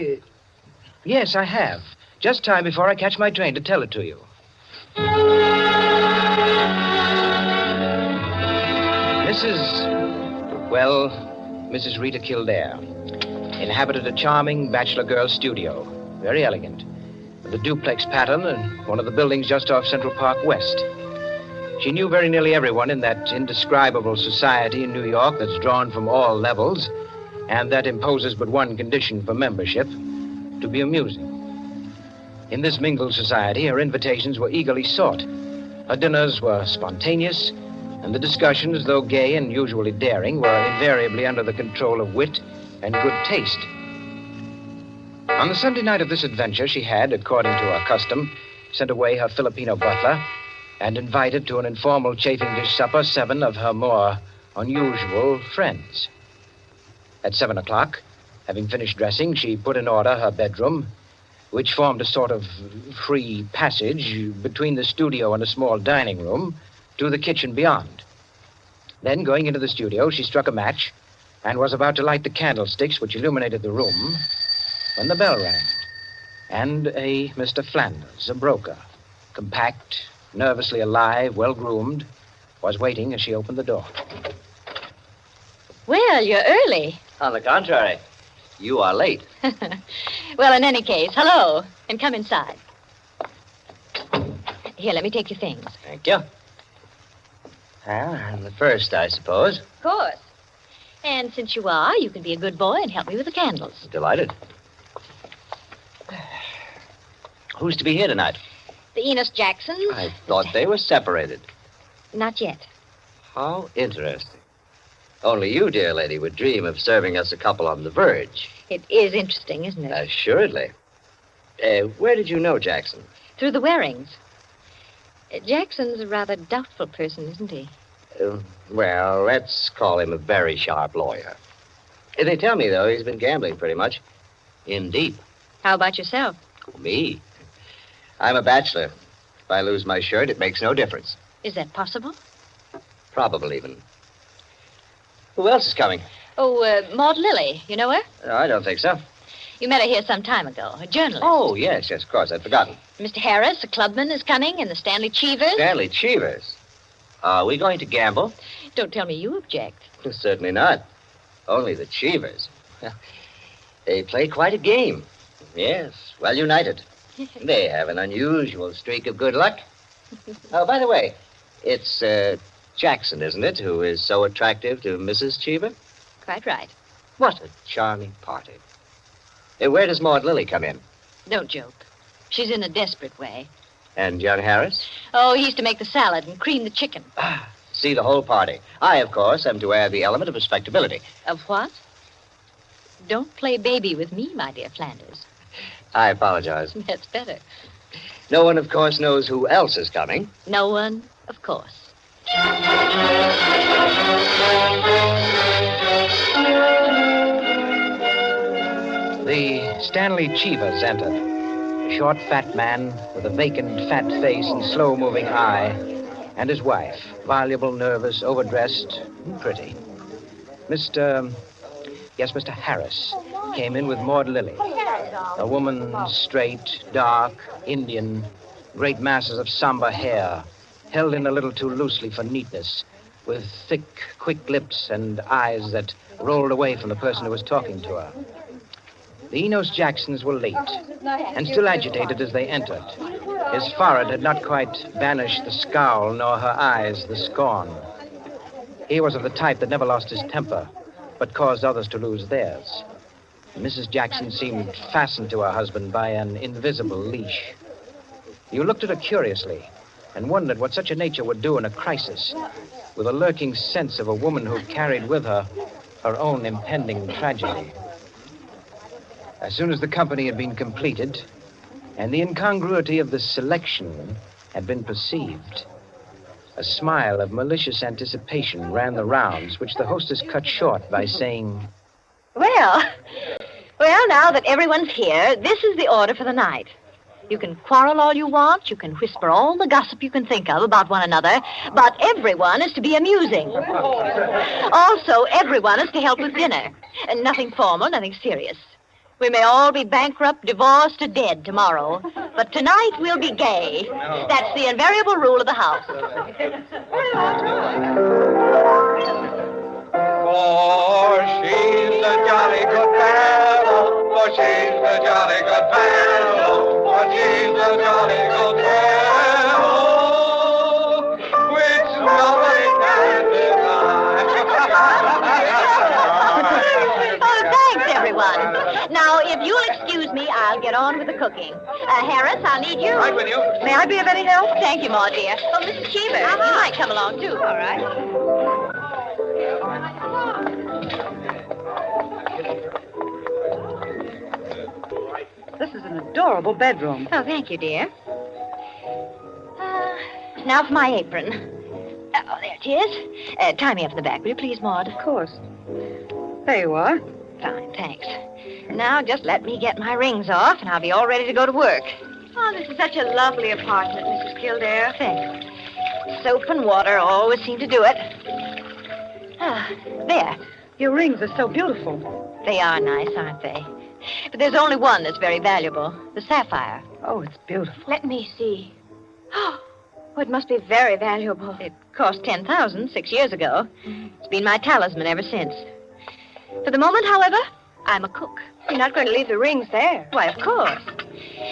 yes, I have. Just time before I catch my train to tell it to you. Mrs. Rita Kildare inhabited a charming bachelor girl's studio. Very elegant. With a duplex pattern and one of the buildings just off Central Park West. She knew very nearly everyone in that indescribable society in New York that's drawn from all levels and that imposes but one condition for membership, to be amusing. In this mingled society, her invitations were eagerly sought. Her dinners were spontaneous, and the discussions, though gay and usually daring, were invariably under the control of wit and good taste. On the Sunday night of this adventure, she had, according to her custom, sent away her Filipino butler and invited to an informal chafing dish supper 7 of her more unusual friends. At 7 o'clock, having finished dressing, she put in order her bedroom, which formed a sort of free passage between the studio and a small dining room to the kitchen beyond. Then, going into the studio, she struck a match and was about to light the candlesticks which illuminated the room when the bell rang, and a Mr. Flanders, a broker, compact, nervously alive, well-groomed, was waiting as she opened the door. Well, you're early. On the contrary, you are late. Well, in any case, hello, and come inside. Here, let me take your things. Thank you. Well, I'm the first, I suppose. Of course. And since you are, you can be a good boy and help me with the candles. Delighted. Who's to be here tonight? The Enos Jacksons. I thought they were separated. Not yet. How interesting. Only you, dear lady, would dream of serving us a couple on the verge. It is interesting, isn't it? Assuredly. Where did you know Jackson? Through the Warings. Jackson's a rather doubtful person, isn't he? Well, let's call him a very sharp lawyer. They tell me, though, he's been gambling pretty much. In deep. How about yourself? Me? I'm a bachelor. If I lose my shirt, it makes no difference. Is that possible? Probable, even. Who else is coming? Oh, Maud Lily. You know her? I don't think so. You met her here some time ago. A journalist. Oh, yes, of course. I'd forgotten. Mr. Harris, a clubman, is coming, and the Stanley Cheevers. Stanley Cheevers? Are we going to gamble? Don't tell me you object. Certainly not. Only the Cheevers. They play quite a game. Yes, well united. They have an unusual streak of good luck. Oh, by the way, it's Jackson, isn't it, who is so attractive to Mrs. Cheever? Quite right. What a charming party. Where does Maud Lily come in? Don't joke. She's in a desperate way. And young Harris? Oh, he's to make the salad and cream the chicken. See the whole party. I, of course, am to add the element of respectability. Of what? Don't play baby with me, my dear Flanders. I apologize. That's better. No one, of course, knows who else is coming. No one, of course. The Stanley Cheevers entered. A short, fat man with a vacant, fat face and slow-moving eye, and his wife, voluble, nervous, overdressed, and pretty. Mr. Harris came in with Maud Lily, a woman straight, dark, Indian, great masses of somber hair, held in a little too loosely for neatness, with thick, quick lips and eyes that rolled away from the person who was talking to her. The Enos Jacksons were late, and still agitated as they entered. His forehead had not quite banished the scowl, nor her eyes the scorn. He was of the type that never lost his temper, but caused others to lose theirs. Mrs. Jackson seemed fastened to her husband by an invisible leash. You looked at her curiously and wondered what such a nature would do in a crisis, with a lurking sense of a woman who carried with her her own impending tragedy. As soon as the company had been completed and the incongruity of the selection had been perceived, a smile of malicious anticipation ran the rounds, which the hostess cut short by saying, Well, now that everyone's here, this is the order for the night. You can quarrel all you want, you can whisper all the gossip you can think of about one another, but everyone is to be amusing. Also, everyone is to help with dinner. And nothing formal, nothing serious. We may all be bankrupt, divorced, or dead tomorrow, but tonight we'll be gay. That's the invariable rule of the house. For she's a jolly good fellow, for she's a jolly good fellow, for she's a jolly good fellow, which nobody can deny. Oh, thanks, everyone. Now, if you'll excuse me, I'll get on with the cooking. Harris, I'll need you. Right with you. May I be of any help? Thank you, Maud, dear. Oh, Mrs. Cheever, you might come along, too. All right. This is an adorable bedroom. Oh, thank you, dear. Now for my apron. Oh, there it is. Tie me up in the back, will you please, Maud? Of course. There you are. Fine, thanks. Now just let me get my rings off, and I'll be all ready to go to work. Oh, this is such a lovely apartment, Mrs. Kildare. Thanks. Soap and water always seem to do it. There. Your rings are so beautiful. They are nice, aren't they? But there's only one that's very valuable, the sapphire. Oh, it's beautiful. Let me see. Oh, it must be very valuable. It cost $10,000 6 years ago. It's been my talisman ever since. For the moment, however, I'm a cook. You're not going to leave the rings there. Why, of course.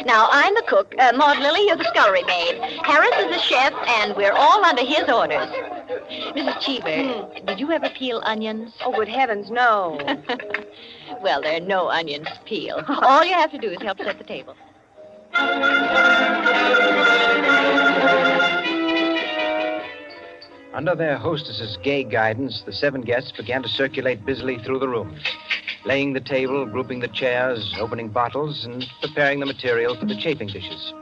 Now, I'm the cook. Maud Lily, you're the scullery maid. Harris is the chef, and we're all under his orders. Mrs. Cheever, did you ever peel onions? Oh, good heavens, no. Well, there are no onions to peel. All you have to do is help set the table. Under their hostess's gay guidance, the 7 guests began to circulate busily through the rooms, laying the table, grouping the chairs, opening bottles, and preparing the material for the chafing dishes.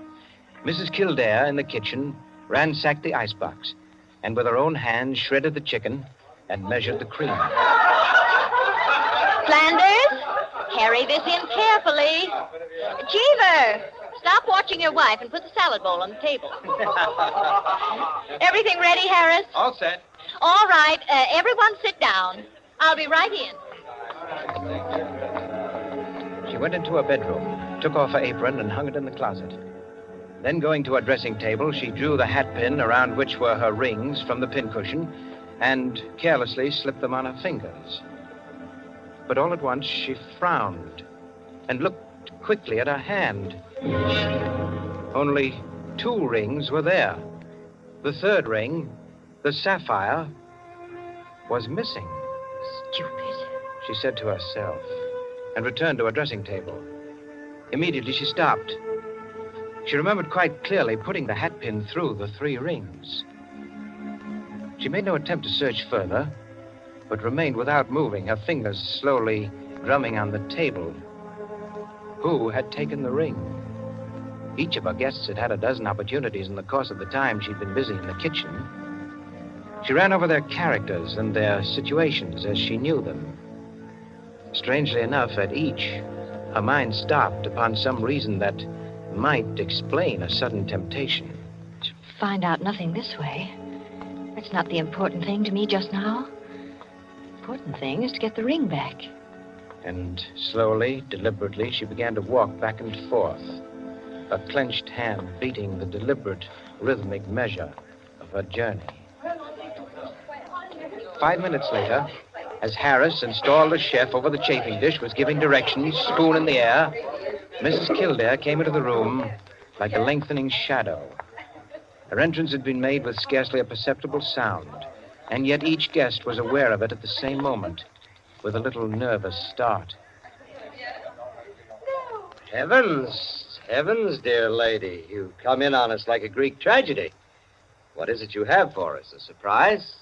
Mrs. Kildare, in the kitchen, ransacked the icebox, and with her own hands shredded the chicken and measured the cream. Flanders, carry this in carefully. Cheever, stop watching your wife and put the salad bowl on the table. Everything ready, Harris? All set. All right, everyone sit down. I'll be right in. She went into her bedroom, took off her apron, and hung it in the closet. Then, going to her dressing table, she drew the hat pin around which were her rings from the pincushion and carelessly slipped them on her fingers. But all at once, she frowned and looked quickly at her hand. Only 2 rings were there, The third ring, the sapphire, was missing. Stupid. She said to herself, and returned to her dressing table. Immediately she stopped. She remembered quite clearly putting the hatpin through the 3 rings. She made no attempt to search further, but remained without moving, her fingers slowly drumming on the table. Who had taken the ring? Each of our guests had had a dozen opportunities in the course of the time she'd been busy in the kitchen. She ran over their characters and their situations as she knew them. Strangely enough, at each, her mind stopped upon some reason that might explain a sudden temptation. Find out nothing this way. That's not the important thing to me just now. Important thing is to get the ring back. And slowly, deliberately, she began to walk back and forth, a clenched hand beating the deliberate, rhythmic measure of her journey. 5 minutes later, as Harris, installed as chef over the chafing dish, was giving directions, spoon in the air, Mrs. Kildare came into the room like a lengthening shadow. Her entrance had been made with scarcely a perceptible sound, and yet each guest was aware of it at the same moment, with a little nervous start. Heavens, heavens, dear lady. You come in on us like a Greek tragedy. What is it you have for us? A surprise?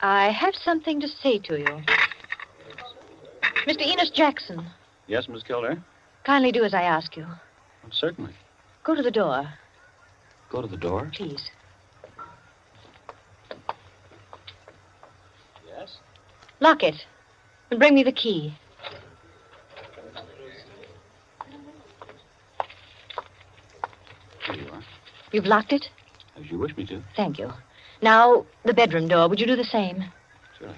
I have something to say to you. Mr. Enos Jackson, Yes, Miss Kildare? kindly do as I ask you. Certainly. Go to the door, Go to the door. please. Yes? Lock it and bring me the key. Here you are. You've locked it? As you wish me to. Thank you. Now, the bedroom door. Would you do the same? Sure.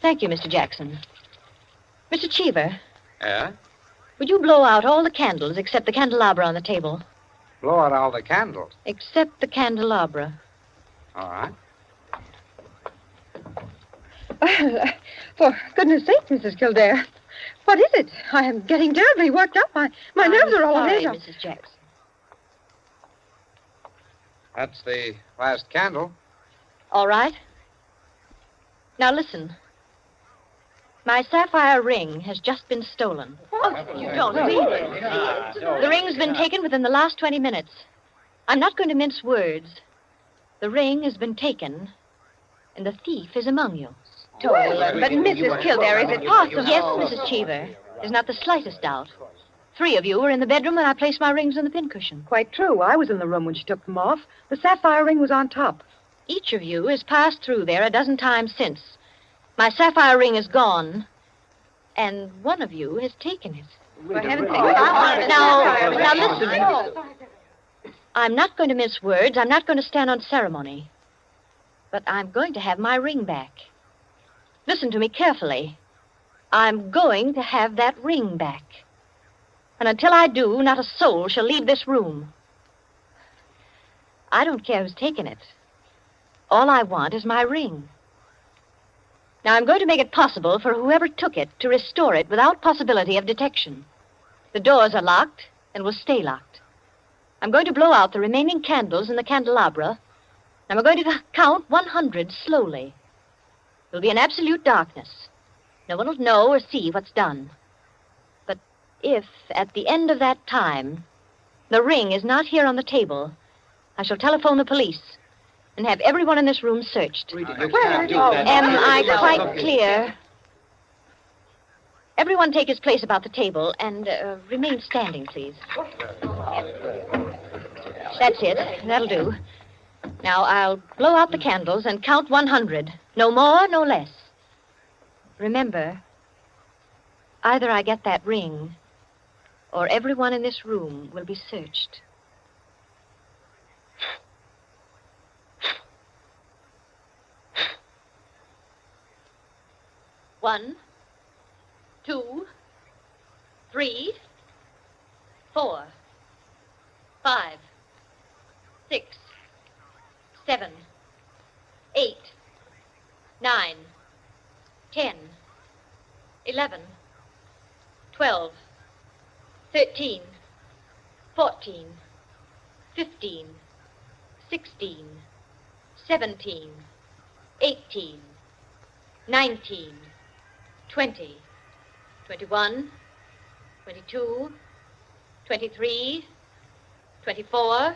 Thank you, Mr. Jackson. Mr. Cheever, Yeah? would you blow out all the candles except the candelabra on the table? Blow out all the candles. Except the candelabra. All right. For goodness sake, Mrs. Kildare. What is it? I am getting terribly worked up. My nerves are all sorry, on edge. Mrs. Jackson. That's the last candle. All right. Now listen. My sapphire ring has just been stolen. Oh, You don't mean it. The ring's been taken within the last 20 minutes. I'm not going to mince words. The ring has been taken, and the thief is among you. But Mrs. Kildare, is it possible? Yes, Mrs. Cheever. There's not the slightest doubt. 3 of you were in the bedroom when I placed my rings on the pincushion. Quite true. I was in the room when she took them off. The sapphire ring was on top. Each of you has passed through there a dozen times since. My sapphire ring is gone, and one of you has taken it. For heaven's sake. Now listen. I'm not going to mince words. I'm not going to stand on ceremony. But I'm going to have my ring back. Listen to me carefully. I'm going to have that ring back. And until I do, not a soul shall leave this room. I don't care who's taken it. All I want is my ring. Now, I'm going to make it possible for whoever took it to restore it without possibility of detection. The doors are locked and will stay locked. I'm going to blow out the remaining candles in the candelabra, and I'm going to count 100 slowly. There'll be an absolute darkness. No one will know or see what's done. But if, at the end of that time, the ring is not here on the table, I shall telephone the police and have everyone in this room searched. Am I quite clear? Everyone take his place about the table and remain standing, please. That's it. That'll do. Now, I'll blow out the candles and count 100. No more, no less. Remember, either I get that ring, or everyone in this room will be searched. One, 2, 3, 4, 5, 6, 7, 8, 9, 10, 11, 12, 13, 14, 15, 16, 17, 18, 19, 20, 21, 22, 23, 24,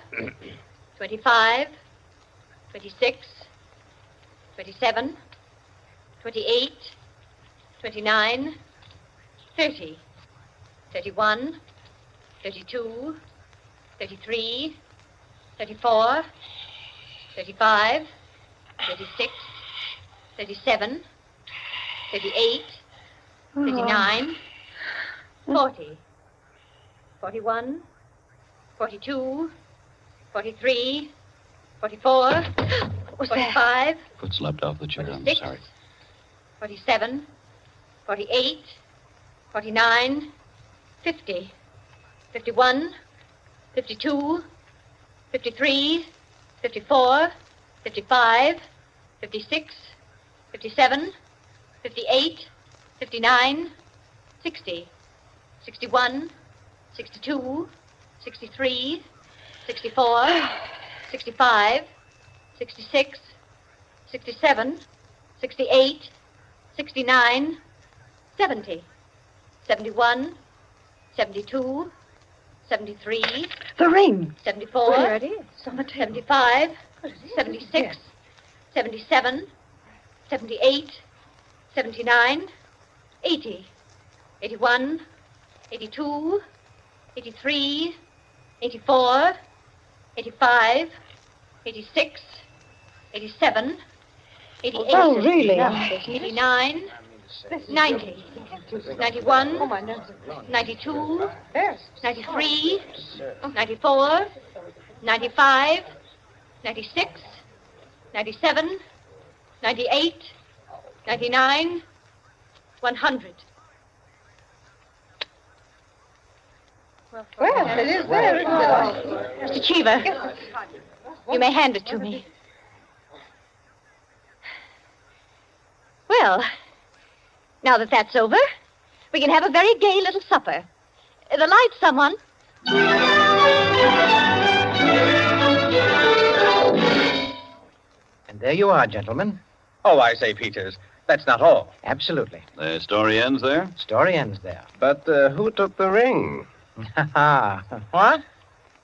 25, 26, 27, 28, 29, 30, 31, 32, 33, 34, 35, 36, 37, 38, 39, 40, 41, 42, 43, 44, 45, Foot slipped off the chair. I'm 46, sorry. 47, 48, 49, 50, 51, 52, 53, 54, 55, 56, 57, 58, 59, 60, 61, 62, 63, 64, 65, 66, 67, 68, 69, 70, 71, 72, 73. The ring. 74. There it is. 75, 76, 77, 78, 79, 80, 81, 82, 83, 84, 85, 86, 87, 88, Oh, really? 89, 90, 91, 92, 93, 94, 95, 96, 97, 98, 99, 100. Well, it is there, isn't it? Mr. Cheever, you may hand it to me. Well, now that that's over, we can have a very gay little supper. The lights, someone. And there you are, gentlemen. Oh, I say, Peters, that's not all. Absolutely. The story ends there? Story ends there. But who took the ring? What?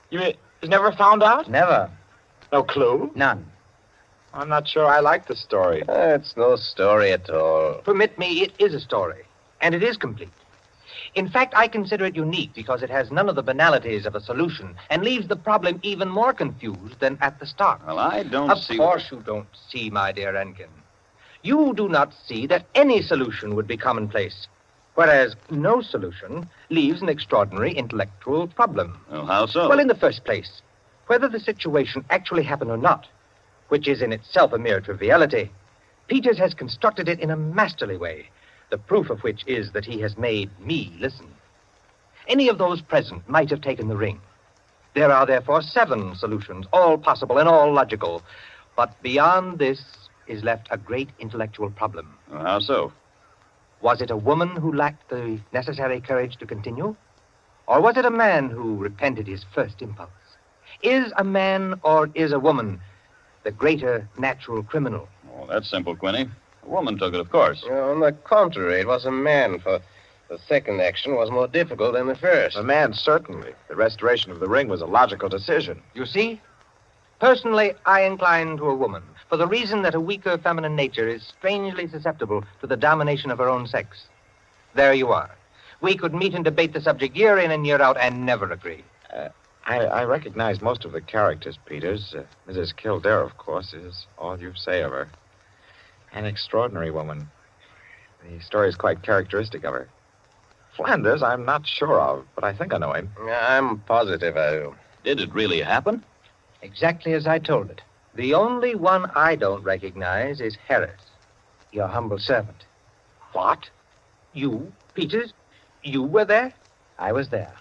You never found out? Never. No clue? None. I'm not sure I like the story. It's no story at all. Permit me, it is a story. And it is complete. In fact, I consider it unique because it has none of the banalities of a solution and leaves the problem even more confused than at the start. Well, I don't see... Of course you don't see, my dear Enkin. You do not see that any solution would be commonplace, whereas no solution leaves an extraordinary intellectual problem. Well, how so? Well, in the first place, whether the situation actually happened or not, which is in itself a mere triviality, Peters has constructed it in a masterly way, the proof of which is that he has made me listen. Any of those present might have taken the ring. There are therefore 7 solutions, all possible and all logical. But beyond this is left a great intellectual problem. Well, how so? Was it a woman who lacked the necessary courage to continue? Or was it a man who repented his first impulse? Is a man or is a woman the greater natural criminal? Oh, that's simple, Quinny. A woman took it, of course. On the contrary, it was a man, for the second action was more difficult than the first. A man, certainly. The restoration of the ring was a logical decision. You see? Personally, I incline to a woman, for the reason that a weaker feminine nature is strangely susceptible to the domination of her own sex. There you are. We could meet and debate the subject year in and year out and never agree. I recognize most of the characters, Peters. Mrs. Kildare, of course, is all you say of her. An extraordinary woman. The story is quite characteristic of her. Flanders, I'm not sure of, but I think I know him. I'm positive I do. Did it really happen? Exactly as I told it. The only one I don't recognize is Harris, your humble servant. What? You, Peters? You were there? I was there.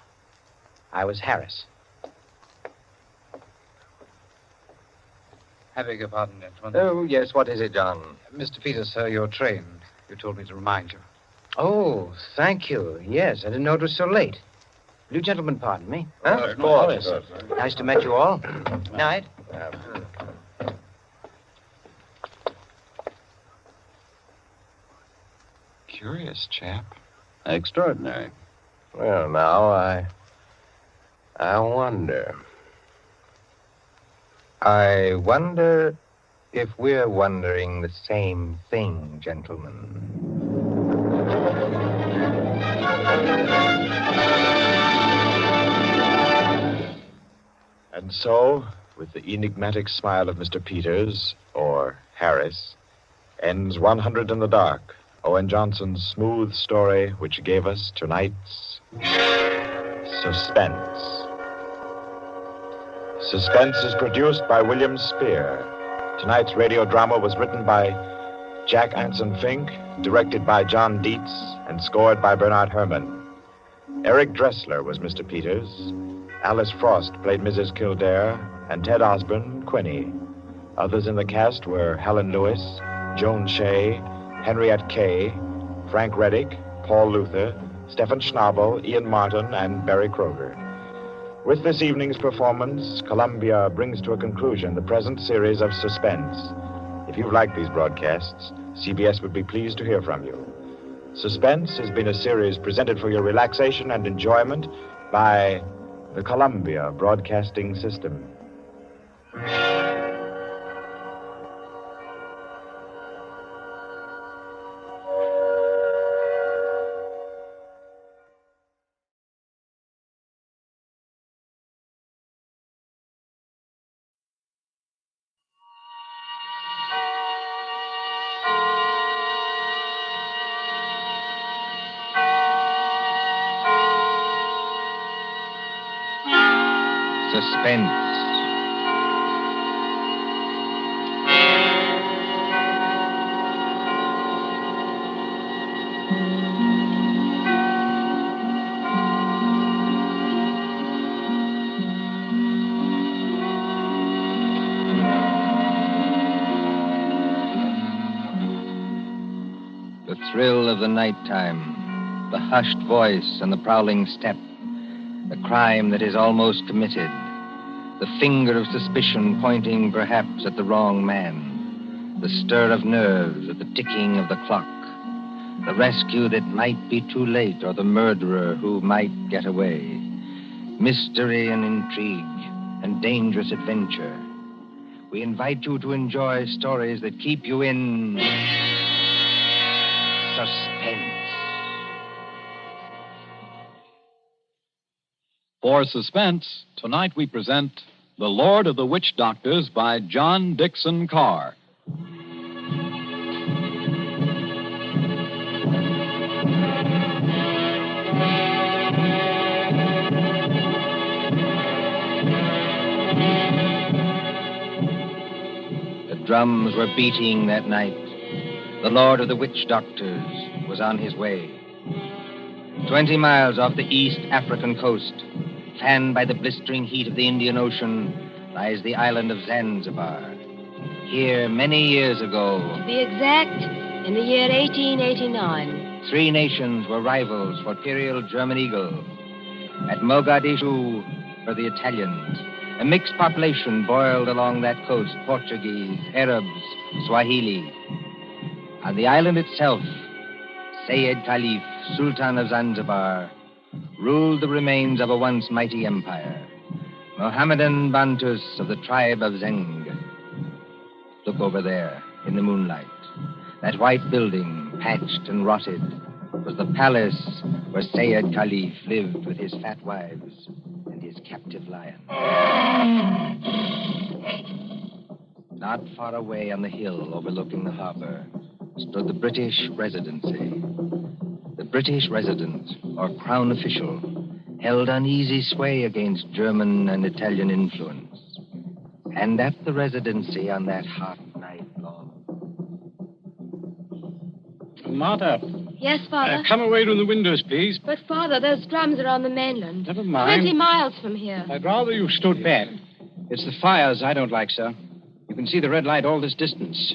I was Harris. I beg your pardon, gentlemen. Oh, yes, what is it, John? Mr. Peters, sir, your train. You told me to remind you. Oh, thank you. Yes, I didn't know it was so late. Will you gentlemen pardon me? Huh? Of course. Yes. Nice to meet you all. Night. Curious chap. Extraordinary. Well, now, I wonder. I wonder if we're wondering the same thing, gentlemen. And so, with the enigmatic smile of Mr. Peters, or Harris, ends 100 in the Dark, Owen Johnson's smooth story which gave us tonight's Suspense. Suspense is produced by William Spear. Tonight's radio drama was written by Jack Anson Fink, directed by John Dietz, and scored by Bernard Herrmann. Eric Dressler was Mr. Peters. Alice Frost played Mrs. Kildare, and Ted Osborne, Quinny. Others in the cast were Helen Lewis, Joan Shea, Henriette Kay, Frank Reddick, Paul Luther, Stephen Schnabel, Ian Martin, and Barry Kroger. With this evening's performance, Columbia brings to a conclusion the present series of Suspense. If you've liked these broadcasts, CBS would be pleased to hear from you. Suspense has been a series presented for your relaxation and enjoyment by the Columbia Broadcasting System. Suspense. The thrill of the nighttime, the hushed voice and the prowling step, the crime that is almost committed, the finger of suspicion pointing perhaps at the wrong man, the stir of nerves at the ticking of the clock, the rescue that might be too late or the murderer who might get away, mystery and intrigue and dangerous adventure. We invite you to enjoy stories that keep you in suspense. For Suspense, tonight we present The Lord of the Witch Doctors by John Dixon Carr. The drums were beating that night. The Lord of the Witch Doctors was on his way. 20 miles off the East African coast, fanned by the blistering heat of the Indian Ocean, lies the island of Zanzibar. Here, many years ago, To be exact, in the year 1889. 3 nations were rivals for imperial German eagle. At Mogadishu were the Italians. A mixed population boiled along that coast, Portuguese, Arabs, Swahili. On the island itself, Sayed Khalif, Sultan of Zanzibar, ruled the remains of a once mighty empire. Mohammedan Bantus of the tribe of Zeng. Look over there, in the moonlight. That white building, patched and rotted, was the palace where Sayed Khalif lived with his fat wives and his captive lion. Not far away on the hill overlooking the harbor stood the British Residency. The British resident, or crown official, held uneasy sway against German and Italian influence. And at the Residency on that hot night long. Martha, Yes, Father? come away from the windows, please. But, Father, those drums are on the mainland. Never mind. 20 miles from here. I'd rather you stood back. It's the fires I don't like, sir. You can see the red light all this distance.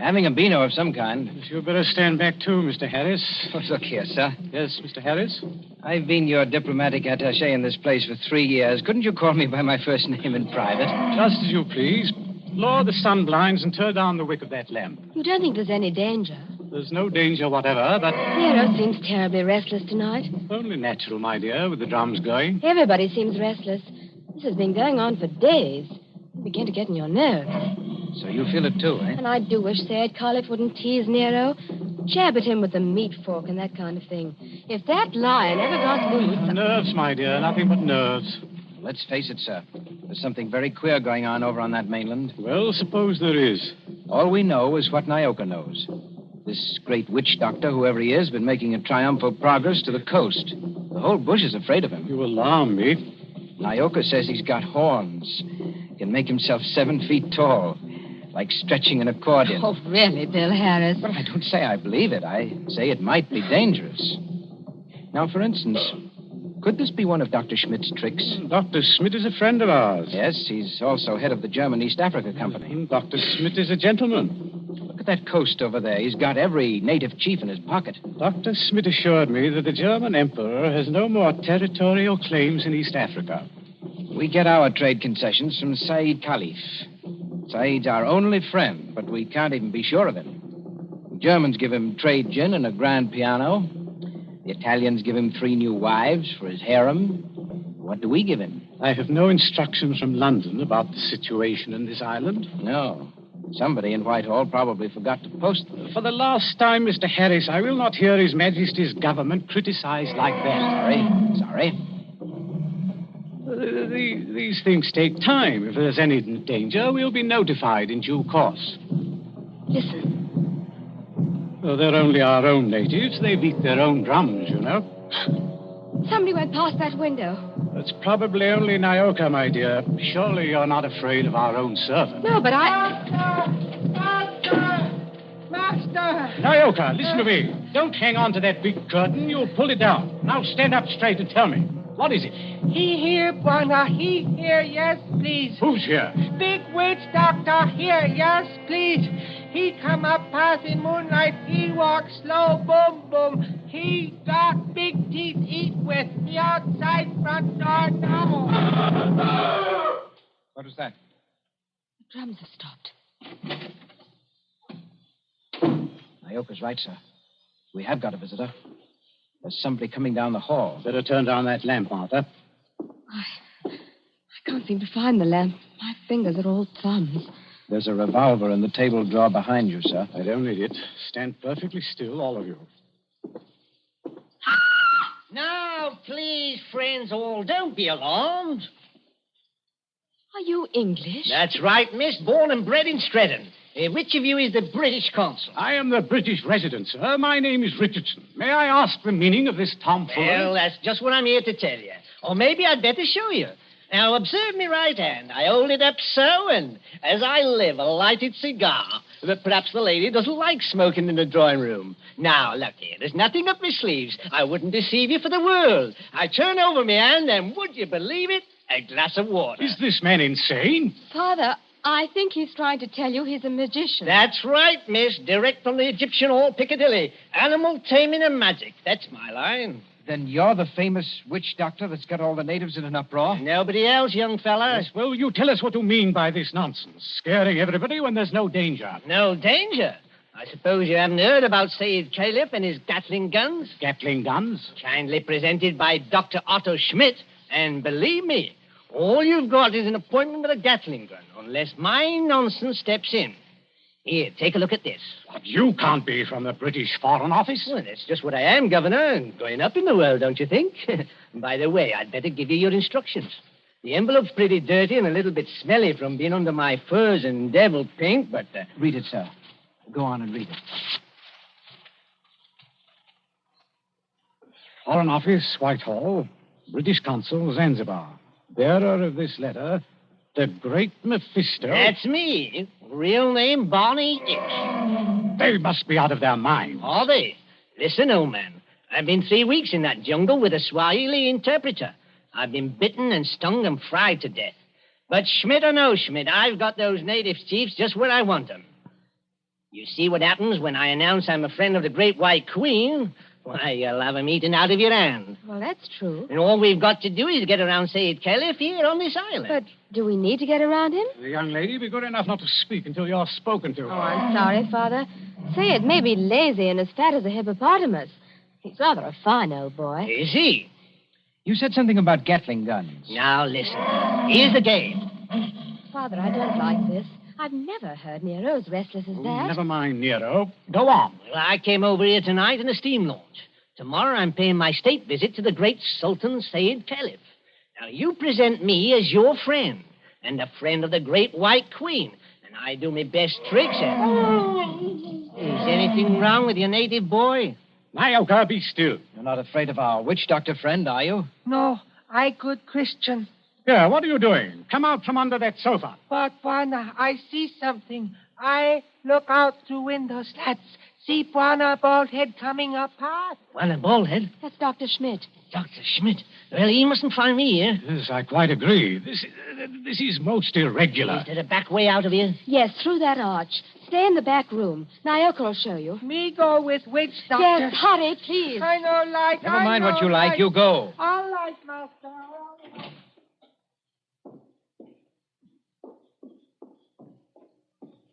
Having a beano of some kind. You'd better stand back, too, Mr. Harris. Look here, sir. Yes, Mr. Harris? I've been your diplomatic attaché in this place for 3 years. Couldn't you call me by my first name in private? Just as you please. Lower the sun blinds and turn down the wick of that lamp. You don't think there's any danger? There's no danger whatever, but... Nero seems terribly restless tonight. Only natural, my dear, with the drums going. Everybody seems restless. This has been going on for days. You begin to get in your nerves. So you feel it too, eh? And I do wish Sayed Khalif wouldn't tease Nero. Jab at him with the meat fork and that kind of thing. If that lion ever got loose... Nerves, my dear, nothing but nerves. Let's face it, sir. There's something very queer going on over on that mainland. Well, suppose there is. All we know is what Nyoka knows. This great witch doctor, whoever he is, been making a triumphal progress to the coast. The whole bush is afraid of him. You alarm me. Nyoka says he's got horns. He can make himself 7 feet tall. Like stretching an accordion. Oh, really, Bill Harris? Well, I don't say I believe it. I say it might be dangerous. Now, for instance, could this be one of Dr. Schmidt's tricks? Dr. Schmidt is a friend of ours. Yes, he's also head of the German East Africa Company. Dr. Schmidt is a gentleman. Look at that coast over there. He's got every native chief in his pocket. Dr. Schmidt assured me that the German emperor has no more territorial claims in East Africa. We get our trade concessions from Said Khalif. Said's our only friend, but we can't even be sure of him. The Germans give him trade gin and a grand piano. The Italians give him 3 new wives for his harem. What do we give him? I have no instructions from London about the situation in this island. No. Somebody in Whitehall probably forgot to post them. For the last time, Mr. Harris, I will not hear His Majesty's government criticized like that. Sorry. These things take time. If there's any danger, we'll be notified in due course. Listen. Well, they're only our own natives. They beat their own drums, you know. Somebody went past that window. That's probably only Nyoka, my dear. Surely you're not afraid of our own servant. No, but Master! Nyoka, listen to me. Don't hang on to that big curtain. You'll pull it down. Now stand up straight and tell me. What is it? He here, Bwana. He here, yes, please. Who's here? Big witch doctor here, yes, please. He come up past in moonlight. He walk slow, boom, boom. He got big teeth eat with. He outside front door now. What was that? the drums have stopped. Nyoka's right, sir. We have got a visitor. There's somebody coming down the hall. Better turn down that lamp, Martha. I can't seem to find the lamp. My fingers are all thumbs. There's a revolver in the table drawer behind you, sir. I don't need it. Stand perfectly still, all of you. Now, please, friends all, don't be alarmed. Are you English? That's right, miss. Born and bred in Streatham. Which of you is the British consul? I am the British resident, sir. My name is Richardson. May I ask the meaning of this tomfoolery? Well, that's just what I'm here to tell you. Or maybe I'd better show you. Now, observe me right hand. I hold it up so, and as I live, a lighted cigar. But perhaps the lady doesn't like smoking in the drawing room. Now, look here. There's nothing up my sleeves. I wouldn't deceive you for the world. I turn over my hand, and would you believe it? A glass of water. Is this man insane? Father, I think he's trying to tell you he's a magician. That's right, miss. Direct from the Egyptian Hall, Piccadilly. Animal taming and magic. That's my line. Then you're the famous witch doctor that's got all the natives in an uproar? Nobody else, young fella. Yes, well, you tell us what you mean by this nonsense. Scaring everybody when there's no danger. No danger? I suppose you haven't heard about Said Caliph and his Gatling guns? Gatling guns? Kindly presented by Dr. Otto Schmidt. And believe me, all you've got is an appointment with a Gatling gun, unless my nonsense steps in. Here, take a look at this. But you can't be from the British Foreign Office. Well, that's just what I am, Governor, and going up in the world, don't you think? By the way, I'd better give you your instructions. The envelope's pretty dirty and a little bit smelly from being under my furs and devil pink, but... Read it, sir. Go on and read it. Foreign Office, Whitehall. British Consul, Zanzibar. Bearer of this letter, the Great Mephisto. That's me. Real name, Barney Hicks. They must be out of their minds. Are they? Listen, old man. I've been 3 weeks in that jungle with a Swahili interpreter. I've been bitten and stung and fried to death. But Schmidt or no Schmidt, I've got those native chiefs just where I want them. You see what happens when I announce I'm a friend of the Great White Queen? Why, you'll have him eaten out of your hand. Well, that's true. And all we've got to do is get around Sayyid Caliph here on this island. But do we need to get around him? The young lady, be good enough not to speak until you're spoken to. Oh, I'm sorry, Father. Sayyid may be lazy and as fat as a hippopotamus. He's rather a fine old boy. Is he? You said something about Gatling guns. Now, listen. Here's the game. Father, I don't like this. I've never heard Nero as restless as that. Never mind, Nero. Go on. Well, I came over here tonight in a steam launch. Tomorrow I'm paying my state visit to the great Sultan Sayyid Caliph. Now, you present me as your friend and a friend of the Great White Queen, and I do my best tricks at it. Is anything wrong with your native boy? Nyoka, be still. You're not afraid of our witch doctor friend, are you? No, I good Christian. Here, what are you doing? Come out from under that sofa. But, Bwana, I see something. I look out through window slats. See Bwana Baldhead coming apart. Well, a baldhead? That's Dr. Schmidt. Dr. Schmidt? Well, he mustn't find me here. Yes, I quite agree. This is most irregular. Is there a back way out of here? Yes, through that arch. Stay in the back room. Naoka will show you. Me go with witch doctor. Yes, hurry, please. I know like. Never mind what you like. You go. All right, master.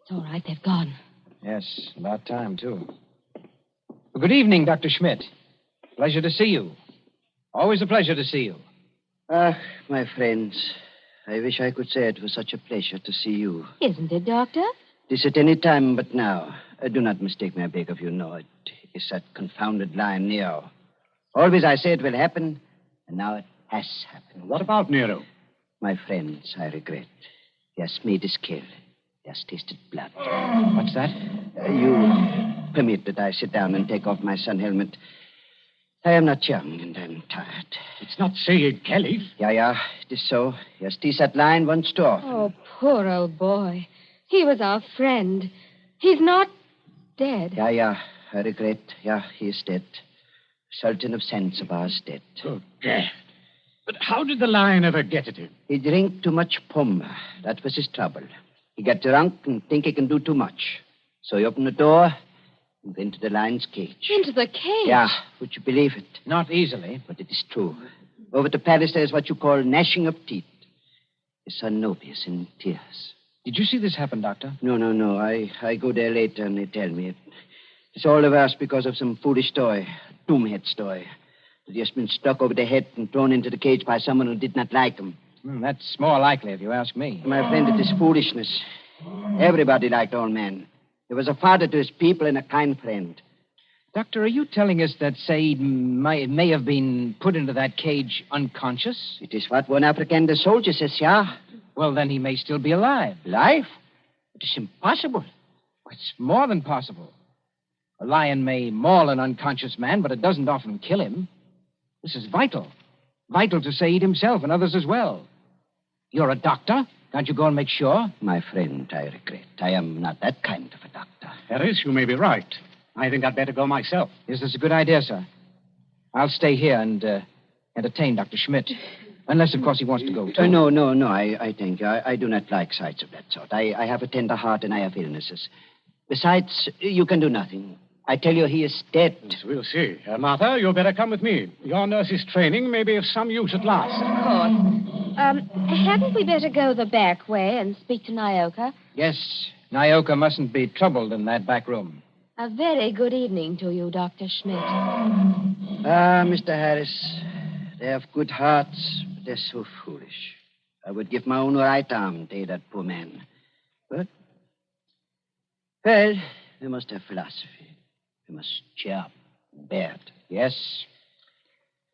It's all right. They've gone. Yes, about time, too. Well, good evening, Dr. Schmidt. Pleasure to see you. Always a pleasure to see you. Ah, my friends, I wish I could say it was such a pleasure to see you. Isn't it, Doctor? This at any time but now. Do not mistake me, I beg of you. No, it is that confounded lion, Nero. Always I say it will happen, and now it has happened. What about Nero? My friends, I regret. He has made his kill. He has tasted blood. What's that? You permit that I sit down and take off my sun helmet. I am not young, and I'm tired. It's not Sayyid Caliph. Yeah, it is so. He has teased that lion once too often. Oh, poor old boy. He was our friend. He's not dead. Yeah, I regret. Yeah, he is dead. Sultan of Zanzibar is dead. Oh, Gad. But how did the lion ever get at him? He drank too much poma. That was his trouble. He got drunk and think he can do too much. So he opened the door and went to the lion's cage. Into the cage? Yeah, would you believe it? Not easily. But it is true. Over to Paris, there's what you call gnashing of teeth. His son Nobi is in tears. Did you see this happen, Doctor? No. I go there later and they tell me. It's all the worse because of some foolish toy, a doomhead toy, that he has been struck over the head and thrown into the cage by someone who did not like him. That's more likely, if you ask me. My friend, it is foolishness. Everybody liked old man. He was a father to his people and a kind friend. Doctor, are you telling us that Said may have been put into that cage unconscious? It is what one African soldier says, yeah. Well, then he may still be alive. Alive? It is impossible. It's more than possible. A lion may maul an unconscious man, but it doesn't often kill him. This is vital. Vital to Said himself and others as well. You're a doctor. Can't you go and make sure? My friend, I regret. I am not that kind of a doctor. Harris, you may be right. I think I'd better go myself. Yes, that's a good idea, sir. I'll stay here and entertain Dr. Schmidt. Unless, of course, he wants to go, too. No. I thank you. I do not like sights of that sort. I have a tender heart and I have illnesses. Besides, you can do nothing. I tell you, he is dead. Yes, we'll see. Martha, you'd better come with me. Your nurse's training may be of some use at last. Of course. Hadn't we better go the back way and speak to Naoka? Yes. Naoka mustn't be troubled in that back room. A very good evening to you, Dr. Schmidt. Ah, Mr. Harris. They have good hearts, but they're so foolish. I would give my own right arm to that poor man. But, well, we must have philosophy. We must cheer up, bear it. Yes.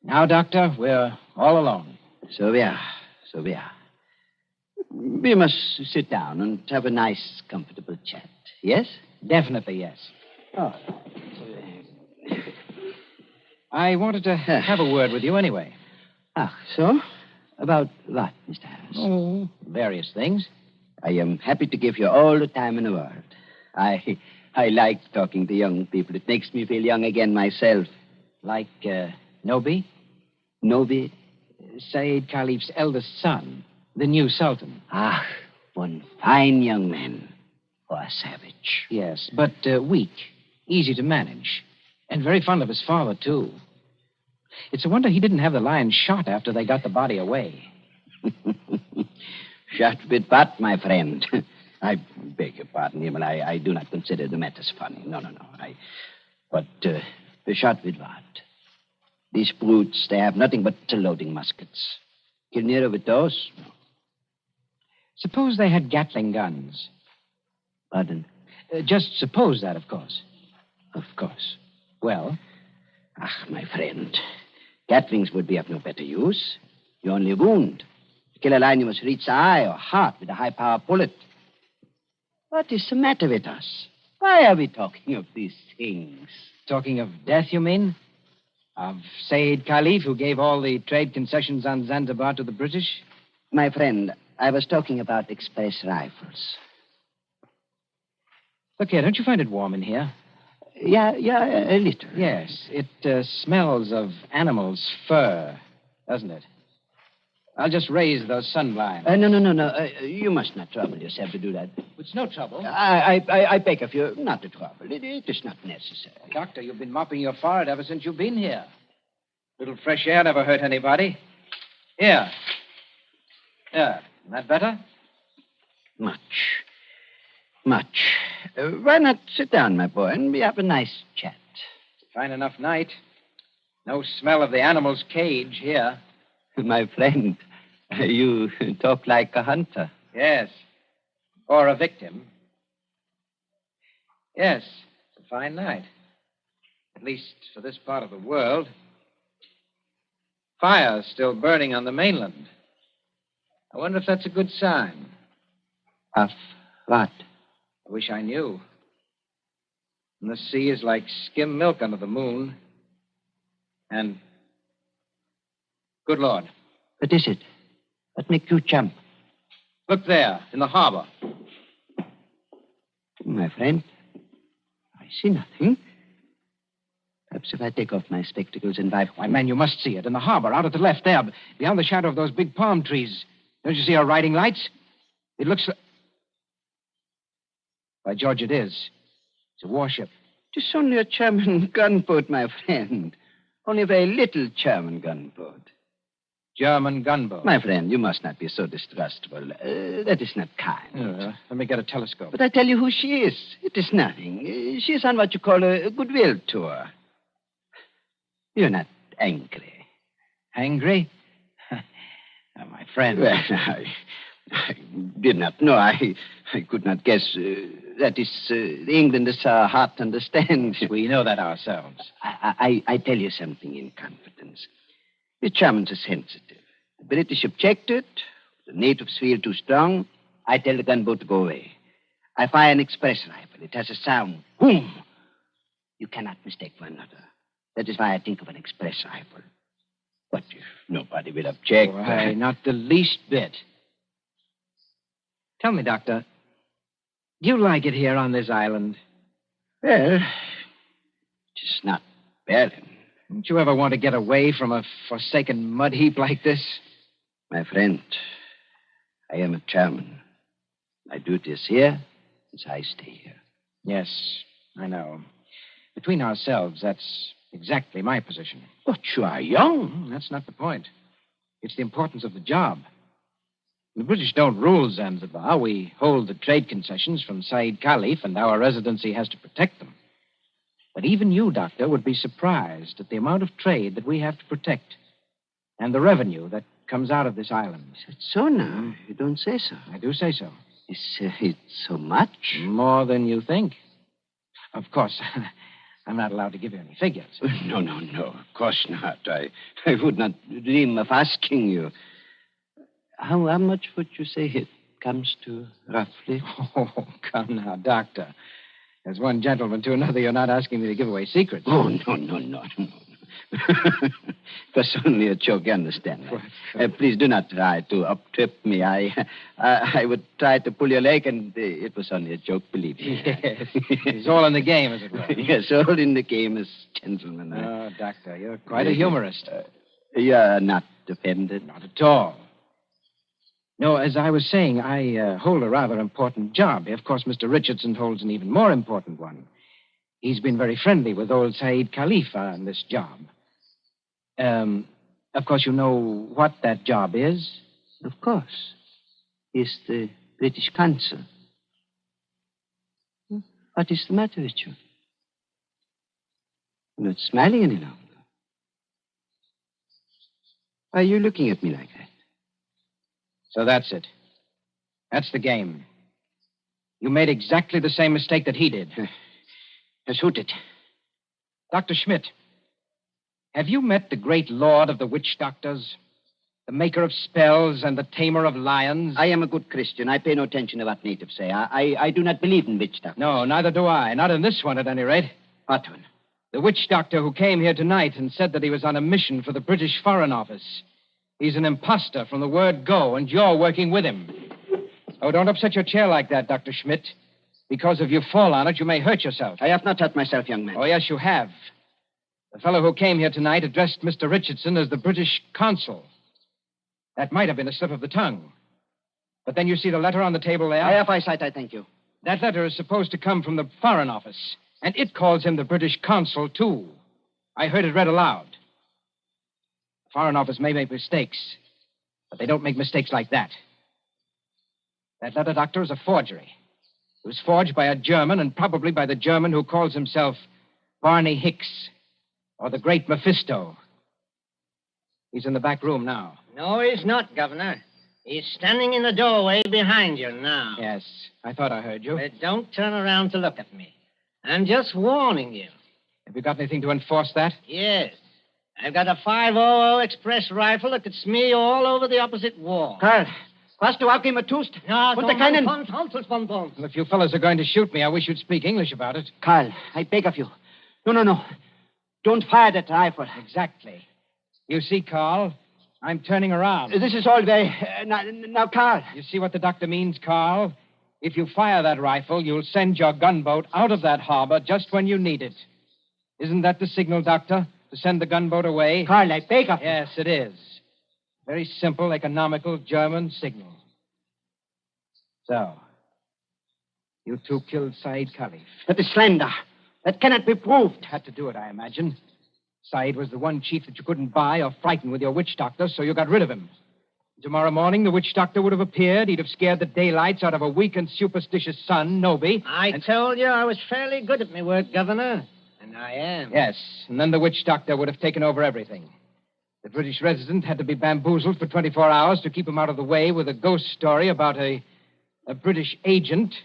Now, Doctor, we're all alone. So we are. We must sit down and have a nice, comfortable chat. Yes? Definitely, yes. Oh. I wanted to have a word with you anyway. Ah, so? About what, Mr. Harris? Oh, various things. I am happy to give you all the time in the world. I like talking to young people. It makes me feel young again myself. Like Nobi? Nobi? Sayyid Caliph's eldest son, the new Sultan. Ah, one fine young man. Oh, a savage. Yes, but weak, easy to manage, and very fond of his father, too. It's a wonder he didn't have the lion shot after they got the body away. Shot with what, my friend? I beg your pardon, Himmel. I do not consider the matters funny. No. But shot with what? These brutes, they have nothing but loading muskets. Kill Nero with those? No. Suppose they had Gatling guns. Pardon? Just suppose that, of course. Of course. Well? My friend, Gatlings would be of no better use. You only wound. To kill a lion, you must reach the eye or heart with a high-power bullet. What is the matter with us? Why are we talking of these things? Talking of death, you mean? Of Said Khalif, who gave all the trade concessions on Zanzibar to the British? My friend, I was talking about express rifles. Look here, don't you find it warm in here? Yeah, a little. Yes, it smells of animal's fur, doesn't it? I'll just raise those sun blinds. No. You must not trouble yourself to do that. It's no trouble. I beg of you not to trouble. It is not necessary. Doctor, you've been mopping your forehead ever since you've been here. Little fresh air never hurt anybody. Here. Isn't that better? Much. Why not sit down, my boy, and we have a nice chat? Fine enough night. No smell of the animal's cage here. My friend, you talk like a hunter. Yes. Or a victim. Yes, it's a fine night. At least for this part of the world. Fire's still burning on the mainland. I wonder if that's a good sign. Of what? I wish I knew. And the sea is like skim milk under the moon. And... Good Lord. What is it? What makes you jump? Look there, in the harbor. My friend, I see nothing. Perhaps if I take off my spectacles and wipe... Why, man, you must see it. In the harbor, out at the left there, beyond the shadow of those big palm trees. Don't you see our riding lights? It looks like... By George, it is. It's a warship. It's only a German gunboat, my friend. Only a very little German gunboat. German gunboat? My friend, you must not be so distrustful. That is not kind. Let me get a telescope. But I tell you who she is. It is nothing. She is on what you call a goodwill tour. You're not angry. Angry? My friend. Well, I did not know. I could not guess. That is, England is hard to understand. We know that ourselves. I tell you something in confidence. The Germans are sensitive. The British objected. The natives feel too strong. I tell the gunboat to go away. I fire an express rifle. It has a sound. Boom! You cannot mistake one another. That is why I think of an express rifle. But if nobody will object... Why, not the least bit. Tell me, Doctor, do you like it here on this island? Well, just not badly. Don't you ever want to get away from a forsaken mud heap like this? My friend, I am a German. My duty is here, as I stay here. Yes, I know. Between ourselves, that's exactly my position. But you are young. That's not the point. It's the importance of the job. The British don't rule Zanzibar. We hold the trade concessions from Said Khalif, and our residency has to protect them. But even you, Doctor, would be surprised at the amount of trade that we have to protect and the revenue that comes out of this island. Is it so now? You don't say so. I do say so. Is it so much? More than you think. Of course, I'm not allowed to give you any figures. No. Of course not. I would not dream of asking you. How much would you say it comes to, roughly? Oh, come now, Doctor. As one gentleman to another, you're not asking me to give away secrets. Oh, no. It was only a joke, you understand. Please do not try to up-trip me. I would try to pull your leg, and it was only a joke, believe me. Yes. It's all in the game, as it were. Yes, all in the game as gentlemen. Oh, Doctor, you're quite a humorist. You're not offended? Not at all. No, as I was saying, I hold a rather important job. Of course, Mr. Richardson holds an even more important one. He's been very friendly with old Said Khalifa on this job. Of course, you know what that job is? Of course. He's the British consul. What is the matter with you? You're not smiling any longer. Why are you looking at me like that? So that's it. That's the game. You made exactly the same mistake that he did. Shoot it. Dr. Schmidt, have you met the great lord of the witch doctors? The maker of spells and the tamer of lions? I am a good Christian. I pay no attention to what natives say. I do not believe in witch doctors. No, neither do I. Not in this one, at any rate. What one? The witch doctor who came here tonight and said that he was on a mission for the British Foreign Office. He's an imposter from the word go, and you're working with him. Oh, don't upset your chair like that, Dr. Schmidt. Because if you fall on it, you may hurt yourself. I have not hurt myself, young man. Oh, yes, you have. The fellow who came here tonight addressed Mr. Richardson as the British consul. That might have been a slip of the tongue. But then you see the letter on the table there? I have eyesight, I thank you. That letter is supposed to come from the Foreign Office, and it calls him the British consul, too. I heard it read aloud. The Foreign Office may make mistakes, but they don't make mistakes like that. That letter, Doctor, is a forgery. It was forged by a German, and probably by the German who calls himself Barney Hicks, or the Great Mephisto. He's in the back room now. No, he's not, Governor. He's standing in the doorway behind you now. Yes, I thought I heard you. But don't turn around to look at me. I'm just warning you. Have you got anything to enforce that? Yes. I've got a 500 Express rifle that could smear you all over the opposite wall. Karl, was du auch immer tust? No, Und der keinen... Well, if you fellows are going to shoot me, I wish you'd speak English about it. Karl, I beg of you. No. Don't fire that rifle. Exactly. You see, Carl, I'm turning around. This is all very... now, Karl. You see what the doctor means, Carl? If you fire that rifle, you'll send your gunboat out of that harbor just when you need it. Isn't that the signal, Doctor? To send the gunboat away? Karl, I beg of you. Yes, it is. Very simple, economical German signal. So, you two killed Said Khalif. That is slander. That cannot be proved. Had to do it, I imagine. Said was the one chief that you couldn't buy or frighten with your witch doctor, so you got rid of him. Tomorrow morning, the witch doctor would have appeared. He'd have scared the daylights out of a weak and superstitious son, Noby. I told you I was fairly good at my work, Governor. And I am. Yes, and then the witch doctor would have taken over everything. The British resident had to be bamboozled for 24 hours to keep him out of the way with a ghost story about a British agent.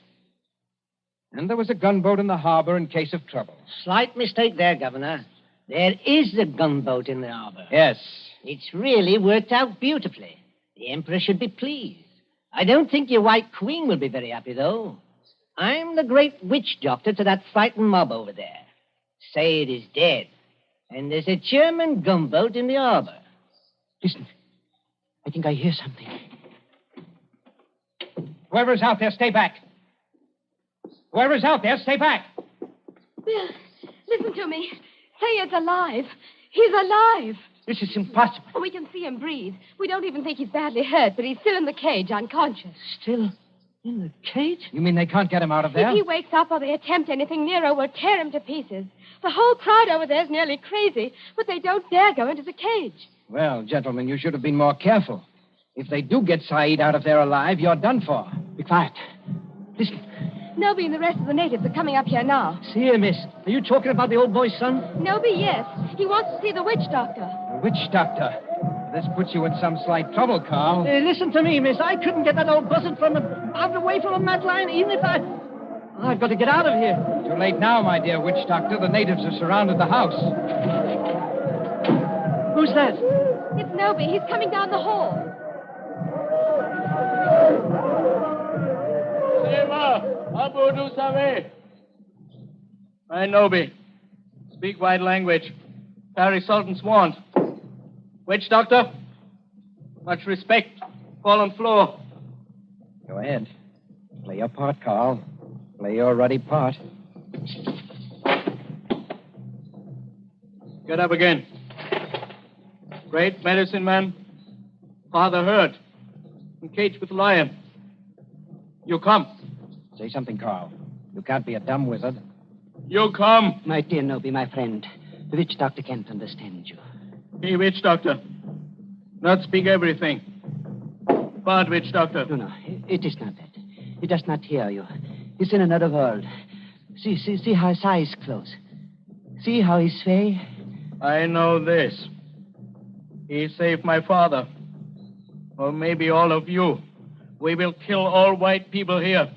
And there was a gunboat in the harbor in case of trouble. Slight mistake there, Governor. There is a gunboat in the harbor. Yes. It's really worked out beautifully. The Emperor should be pleased. I don't think your White Queen will be very happy, though. I'm the great witch doctor to that frightened mob over there. Say it is dead. And there's a German gunboat in the harbor. Listen. I think I hear something. Whoever's out there, stay back. Whoever's out there, stay back. Bill, listen to me. Sayed's alive. He's alive. This is impossible. We can see him breathe. We don't even think he's badly hurt, but he's still in the cage, unconscious. Still in the cage? You mean they can't get him out of there? If he wakes up or they attempt anything, Nero will tear him to pieces. The whole crowd over there is nearly crazy, but they don't dare go into the cage. Well, gentlemen, you should have been more careful. If they do get Said out of there alive, you're done for. Be quiet. Listen. Noby and the rest of the natives are coming up here now. See here, miss. Are you talking about the old boy's son? Noby, yes. He wants to see the witch doctor. The witch doctor? This puts you in some slight trouble, Carl. Listen to me, miss. I couldn't get that old buzzard out away from a mad lion, even if I've got to get out of here. Too late now, my dear witch doctor. The natives have surrounded the house. Who's that? It's Noby. He's coming down the hall. Abu du Save. I Noby. Speak white language. Parry Sultan's warrant. Witch doctor? Much respect. Fall on floor. Go ahead. Play your part, Carl. Play your ruddy part. Get up again. Great medicine man. Father heard. Caged with lion. You come. Say something, Carl. You can't be a dumb wizard. You come. My dear Noby, my friend, the witch doctor can't understand you. Hey, witch doctor. Not speak everything. Bad witch doctor. No, it is not that. He does not hear you. He's in another world. See how his eyes close. See how he sway. I know this. He saved my father. Or maybe all of you. We will kill all white people here.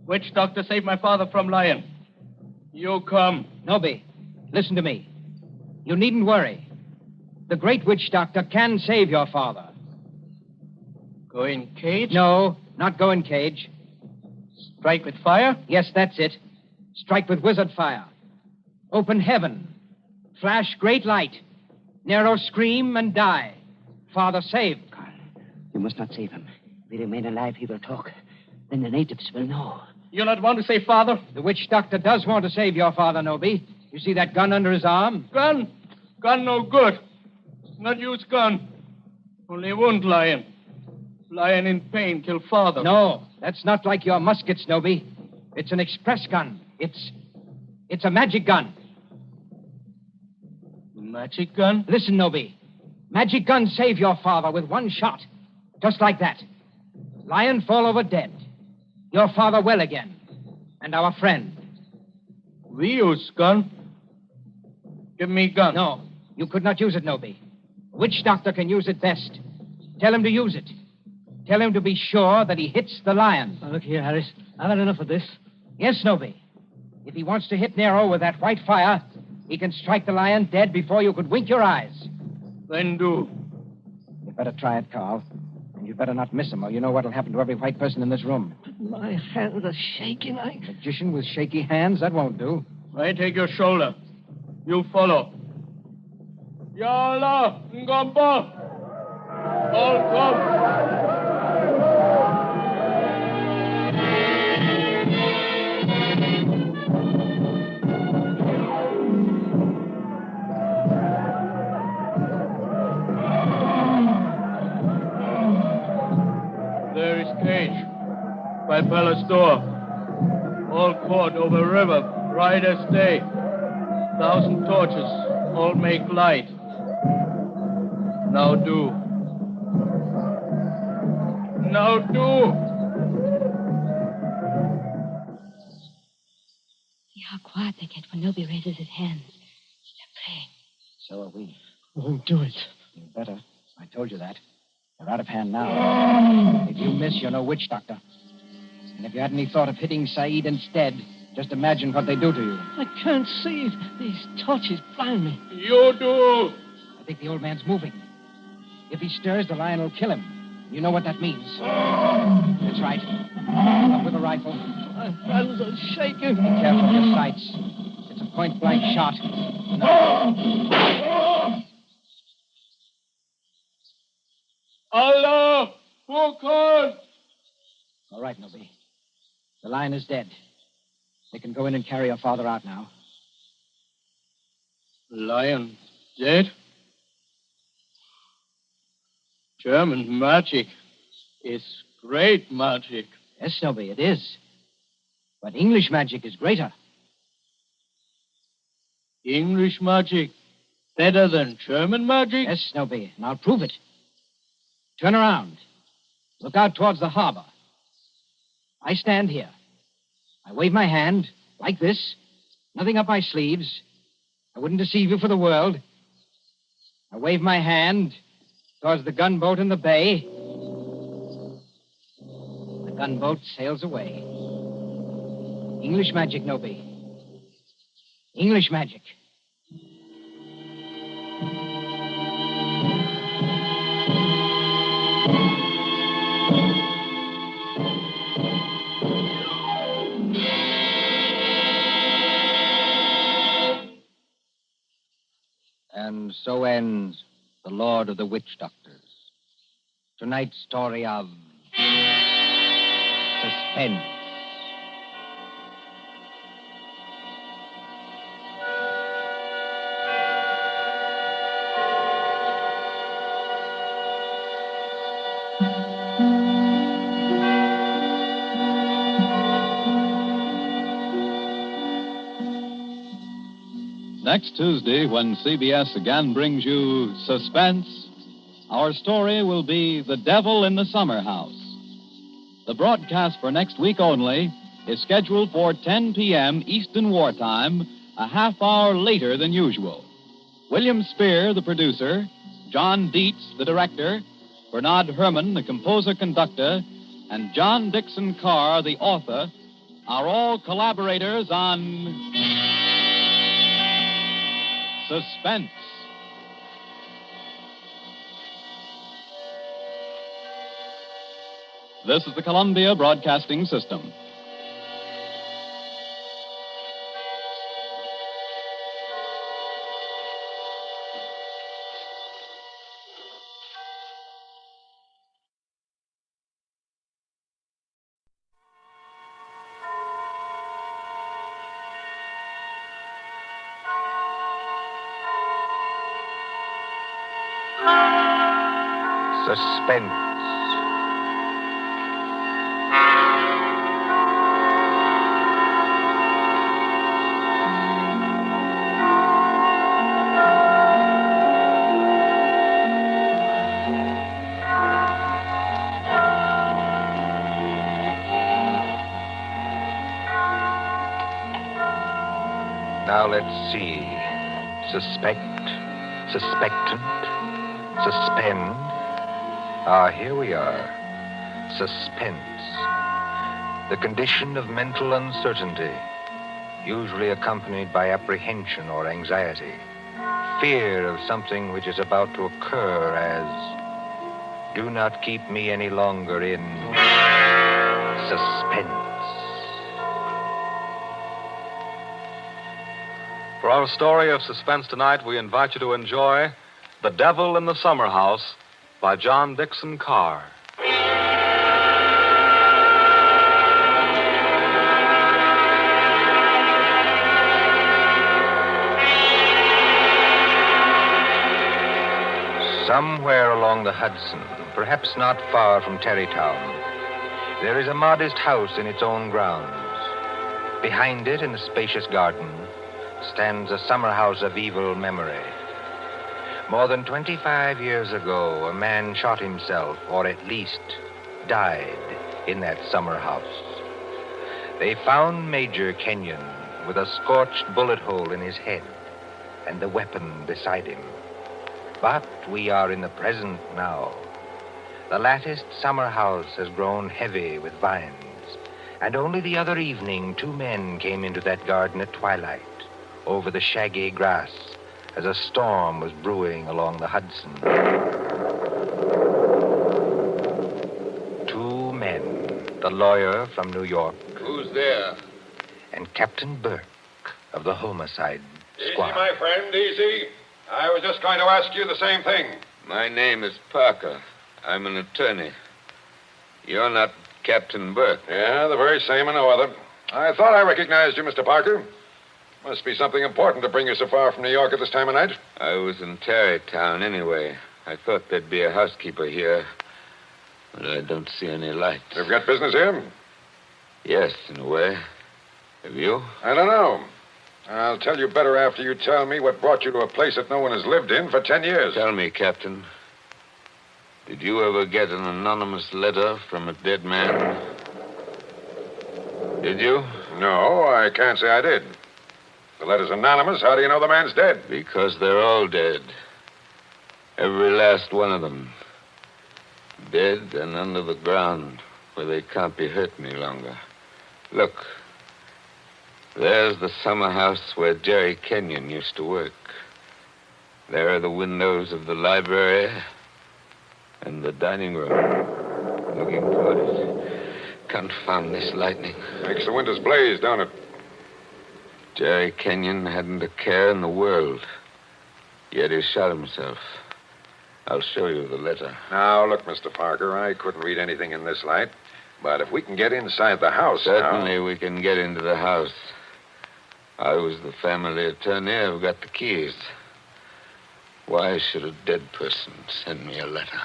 Witch doctor saved my father from lion. You come. Noby, listen to me. You needn't worry. The great witch doctor can save your father. Go in cage? No, not go in cage. Strike with fire? Yes, that's it. Strike with wizard fire. Open heaven. Flash great light. Nero scream and die. Father saved. Carl, you must not save him. If he remain alive, he will talk. Then the natives will know. You not want to save father? The witch doctor does want to save your father, Noby. You see that gun under his arm? Gun? Gun no good. Not use gun. Only wound lion. Lion in pain kill father. No, that's not like your muskets, Noby. It's an express gun. It's a magic gun. Magic gun? Listen, Noby. Magic gun save your father with one shot. Just like that. Lion fall over dead. Your father well again. And our friend. We use gun. Give me gun. No, you could not use it, Noby. Witch doctor can use it best. Tell him to use it. Tell him to be sure that he hits the lion. Now, look here, Harris. I've had enough of this. Yes, Noby. If he wants to hit Nero with that white fire, he can strike the lion dead before you could wink your eyes. Then do. You'd better try it, Carl. And you'd better not miss him, or you know what'll happen to every white person in this room. My hands are shaking. Magician with shaky hands? That won't do. I take your shoulder. You follow. Yala, Ngamba. All come. There is cage by palace door. All court over river, bright as day. 1,000 torches, all make light. Now do. Now do. See how quiet they get when Noby raises his hands. They're praying. So are we. Won't do it. You better. I told you that. They're out of hand now. If you miss, you're no witch doctor. And if you had any thought of hitting Saeed instead, just imagine what they do to you. I can't see. These torches blind me. You do. I think the old man's moving. If he stirs, the lion will kill him. You know what that means. That's right. Up with a rifle. My hands are shaking. Be careful of your sights. It's a point-blank shot. No. Allah! Fukun! All right, Noby. The lion is dead. They can go in and carry your father out now. Lion dead? German magic is great magic. Yes, Noby, it is. But English magic is greater. English magic better than German magic? Yes, Noby, and I'll prove it. Turn around. Look out towards the harbor. I stand here. I wave my hand, like this. Nothing up my sleeves. I wouldn't deceive you for the world. I wave my hand towards the gunboat in the bay. The gunboat sails away. English magic, Noby. English magic. And so ends The Lord of the Witch Doctors. Tonight's story of Suspense. Next Tuesday, when CBS again brings you Suspense, our story will be The Devil in the Summer House. The broadcast for next week only is scheduled for 10 p.m. Eastern Wartime, a half hour later than usual. William Spear, the producer, John Dietz, the director, Bernard Herrmann, the composer-conductor, and John Dixon Carr, the author, are all collaborators on Suspense. This is the Columbia Broadcasting System. Suspense. Now let's see. Suspect, suspectant, suspend. Ah, here we are. Suspense. The condition of mental uncertainty, usually accompanied by apprehension or anxiety. Fear of something which is about to occur, as do not keep me any longer in suspense. For our story of suspense tonight, we invite you to enjoy The Devil in the Summer House by John Dixon Carr. Somewhere along the Hudson, perhaps not far from Tarrytown, there is a modest house in its own grounds. Behind it, in a spacious garden, stands a summer house of evil memory. More than 25 years ago, a man shot himself, or at least died, in that summer house. They found Major Kenyon with a scorched bullet hole in his head and the weapon beside him. But we are in the present now. The latticed summer house has grown heavy with vines, and only the other evening 2 men came into that garden at twilight, over the shaggy grass, as a storm was brewing along the Hudson. 2 men, the lawyer from New York. Who's there? And Captain Burke of the homicide squad. Easy, my friend, easy. I was just going to ask you the same thing. My name is Parker. I'm an attorney. You're not Captain Burke. Yeah, the very same and no other. I thought I recognized you, Mr. Parker. Must be something important to bring you so far from New York at this time of night. I was in Tarrytown anyway. I thought there'd be a housekeeper here, but I don't see any lights. You've got business here? Yes, in a way. Have you? I don't know. I'll tell you better after you tell me what brought you to a place that no one has lived in for 10 years. Tell me, Captain. Did you ever get an anonymous letter from a dead man? Did you? No, I can't say I did. The letter's anonymous. How do you know the man's dead? Because they're all dead. Every last one of them. Dead and under the ground, where they can't be hurt any longer. Look. There's the summer house where Jerry Kenyon used to work. There are the windows of the library and the dining room. Looking toward it. Confound this lightning. Makes the windows blaze, don't it? Jerry Kenyon hadn't a care in the world. Yet he shot himself. I'll show you the letter. Now, look, Mr. Parker, I couldn't read anything in this light. But if we can get inside the house Certainly we can get into the house. I was the family attorney. I've got the keys. Why should a dead person send me a letter?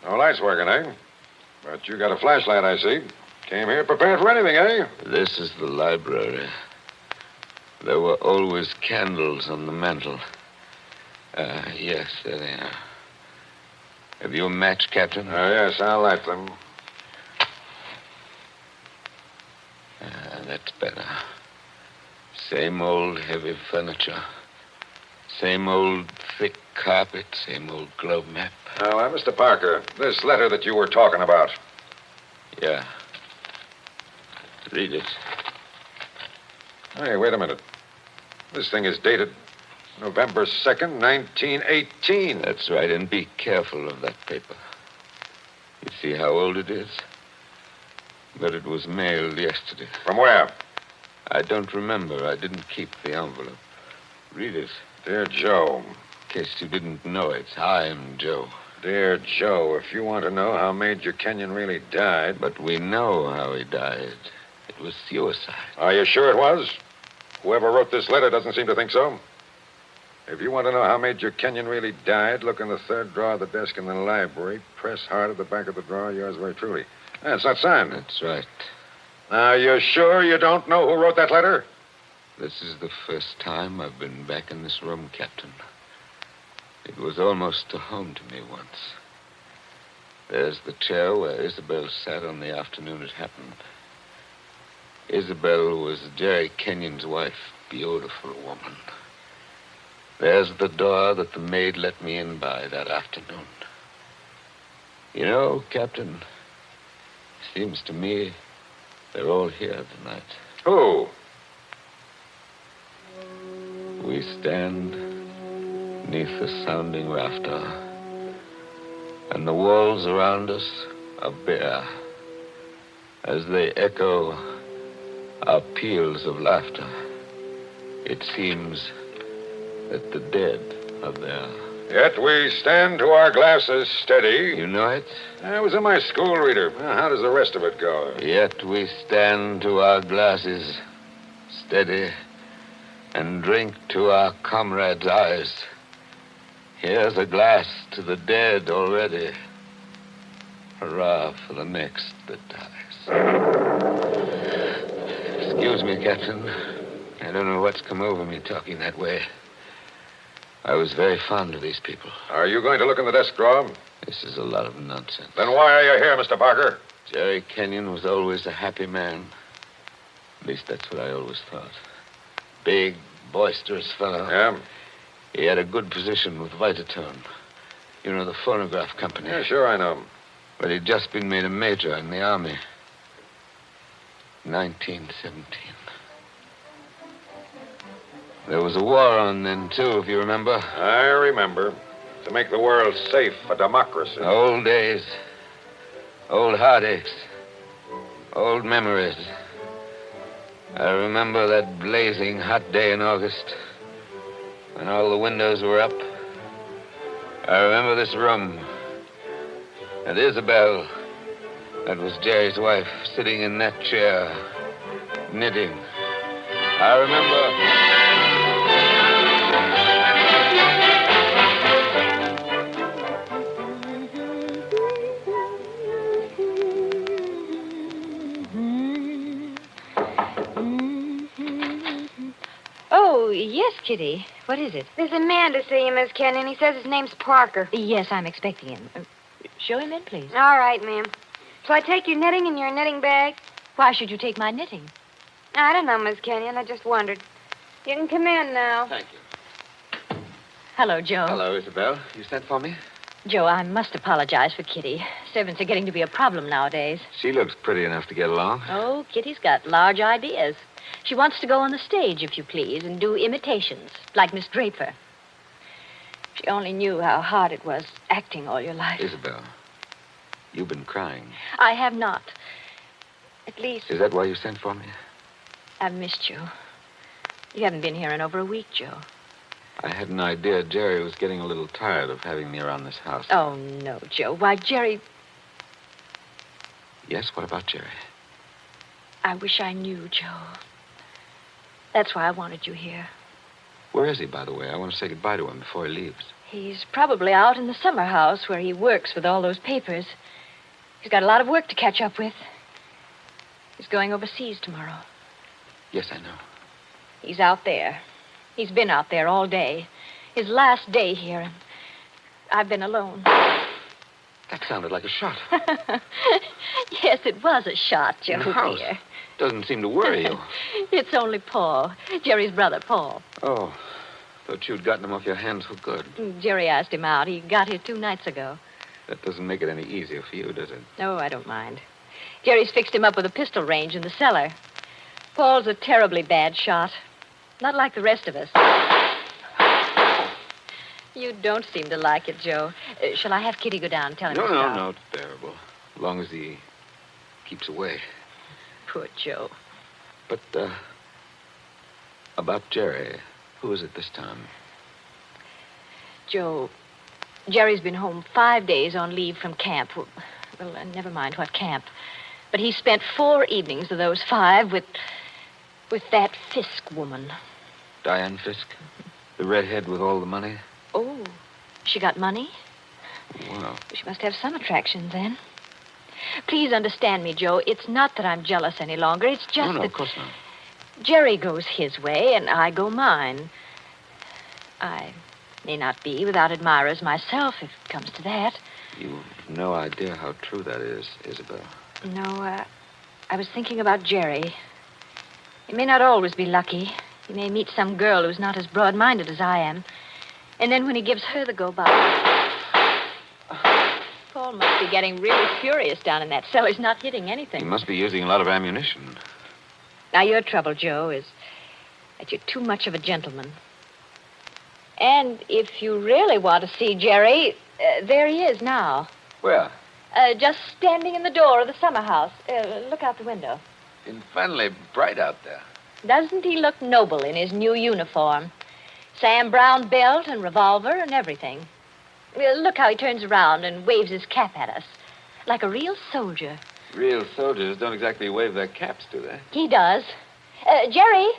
No lights working, eh? But you got a flashlight, I see. Came here prepared for anything, eh? This is the library. There were always candles on the mantel. Yes, there they are. Have you a match, Captain? Yes, I'll light them. That's better. Same old heavy furniture. Same old thick carpet. Same old globe map. Now, Mr. Parker, this letter that you were talking about. Yeah. Read it. Hey, wait a minute. This thing is dated November 2nd, 1918. That's right, and be careful of that paper. You see how old it is? But it was mailed yesterday. From where? I don't remember. I didn't keep the envelope. Read it. Dear Joe. In case you didn't know it, I'm Joe. Dear Joe, if you want to know how Major Kenyon really died... But we know how he died. It was suicide. Are you sure it was? Whoever wrote this letter doesn't seem to think so. If you want to know how Major Kenyon really died, look in the third drawer of the desk in the library. Press hard at the back of the drawer. Yours very truly. It's not signed. That's right. Now, you're sure you don't know who wrote that letter? This is the first time I've been back in this room, Captain. It was almost a home to me once. There's the chair where Isabel sat on the afternoon it happened. Isabel was Jerry Kenyon's wife. Beautiful woman. There's the door that the maid let me in by that afternoon. You know, Captain, seems to me they're all here tonight. Who? We stand beneath the sounding rafter, and the walls around us are bare as they echo our peals of laughter. It seems that the dead are there. Yet we stand to our glasses steady. You know it? I was in my school reader. How does the rest of it go? Yet we stand to our glasses steady and drink to our comrades' eyes. Here's a glass to the dead already. Hurrah for the next that dies. Excuse me, Captain. I don't know what's come over me talking that way. I was very fond of these people. Are you going to look in the desk drawer? This is a lot of nonsense. Then why are you here, Mr. Parker? Jerry Kenyon was always a happy man. At least that's what I always thought. Big, boisterous fellow. Yeah? He had a good position with Vitaton. You know, the phonograph company. Yeah, sure, I know. But he'd just been made a major in the Army. 1917. There was a war on then, too, if you remember. I remember. To make the world safe for democracy. Old days. Old heartaches. Old memories. I remember that blazing hot day in August when all the windows were up. I remember this room. And Isabel, that was Jerry's wife, sitting in that chair, knitting. I remember... Oh, yes, Kitty. What is it? There's a man to see you, Miss Kenyon. He says his name's Parker. Yes, I'm expecting him. Show him in, please. All right, ma'am. Shall I take your knitting in your knitting bag? Why should you take my knitting? I don't know, Miss Kenyon. I just wondered. You can come in now. Thank you. Hello, Joe. Hello, Isabel. You sent for me? Joe, I must apologize for Kitty. Servants are getting to be a problem nowadays. She looks pretty enough to get along. Oh, Kitty's got large ideas. She wants to go on the stage, if you please, and do imitations, like Miss Draper. If she only knew how hard it was acting all your life. Isabel, you've been crying. I have not. At least, Is that why you sent for me? I've missed you. You haven't been here in over a week, Joe. I had an idea Jerry was getting a little tired of having me around this house. Oh, no, Joe. Why, Jerry... Yes, what about Jerry? I wish I knew, Joe. That's why I wanted you here. Where is he, by the way? I want to say goodbye to him before he leaves. He's probably out in the summer house where he works with all those papers. He's got a lot of work to catch up with. He's going overseas tomorrow. Yes, I know. He's out there. He's been out there all day. His last day here, and I've been alone. That sounded like a shot. Yes, it was a shot, Joe, In the house. dear. Doesn't seem to worry you. It's only Paul, Jerry's brother, Paul. Oh, thought you'd gotten him off your hands for good. Jerry asked him out. He got here 2 nights ago. That doesn't make it any easier for you, does it? No, I don't mind. Jerry's fixed him up with a pistol range in the cellar. Paul's a terribly bad shot. Not like the rest of us. You don't seem to like it, Joe. Shall I have Kitty go down and tell him to stop? No, it's bearable. As long as he keeps away. Poor Joe. But, about Jerry, who is it this time? Joe, Jerry's been home 5 days on leave from camp. Well, never mind what camp. But he spent 4 evenings of those 5 with that Fisk woman. Diane Fisk? The redhead with all the money? Oh, she got money? Wow. She must have some attraction then. Please understand me, Joe. It's not that I'm jealous any longer. It's just No, that of course not. Jerry goes his way and I go mine. I may not be without admirers myself, if it comes to that. You've no idea how true that is, Isabel. No, I was thinking about Jerry. He may not always be lucky. He may meet some girl who's not as broad-minded as I am. And then when he gives her the go-by... Paul must be getting really furious down in that cell. He's not hitting anything. He must be using a lot of ammunition. Now, your trouble, Joe, is that you're too much of a gentleman. And if you really want to see Jerry, there he is now. Where? Just standing in the door of the summer house. Look out the window. Infernally bright out there. Doesn't he look noble in his new uniform? Sam Brown belt and revolver and everything. Look how he turns around and waves his cap at us. Like a real soldier. Real soldiers don't exactly wave their caps, do they? He does. Jerry?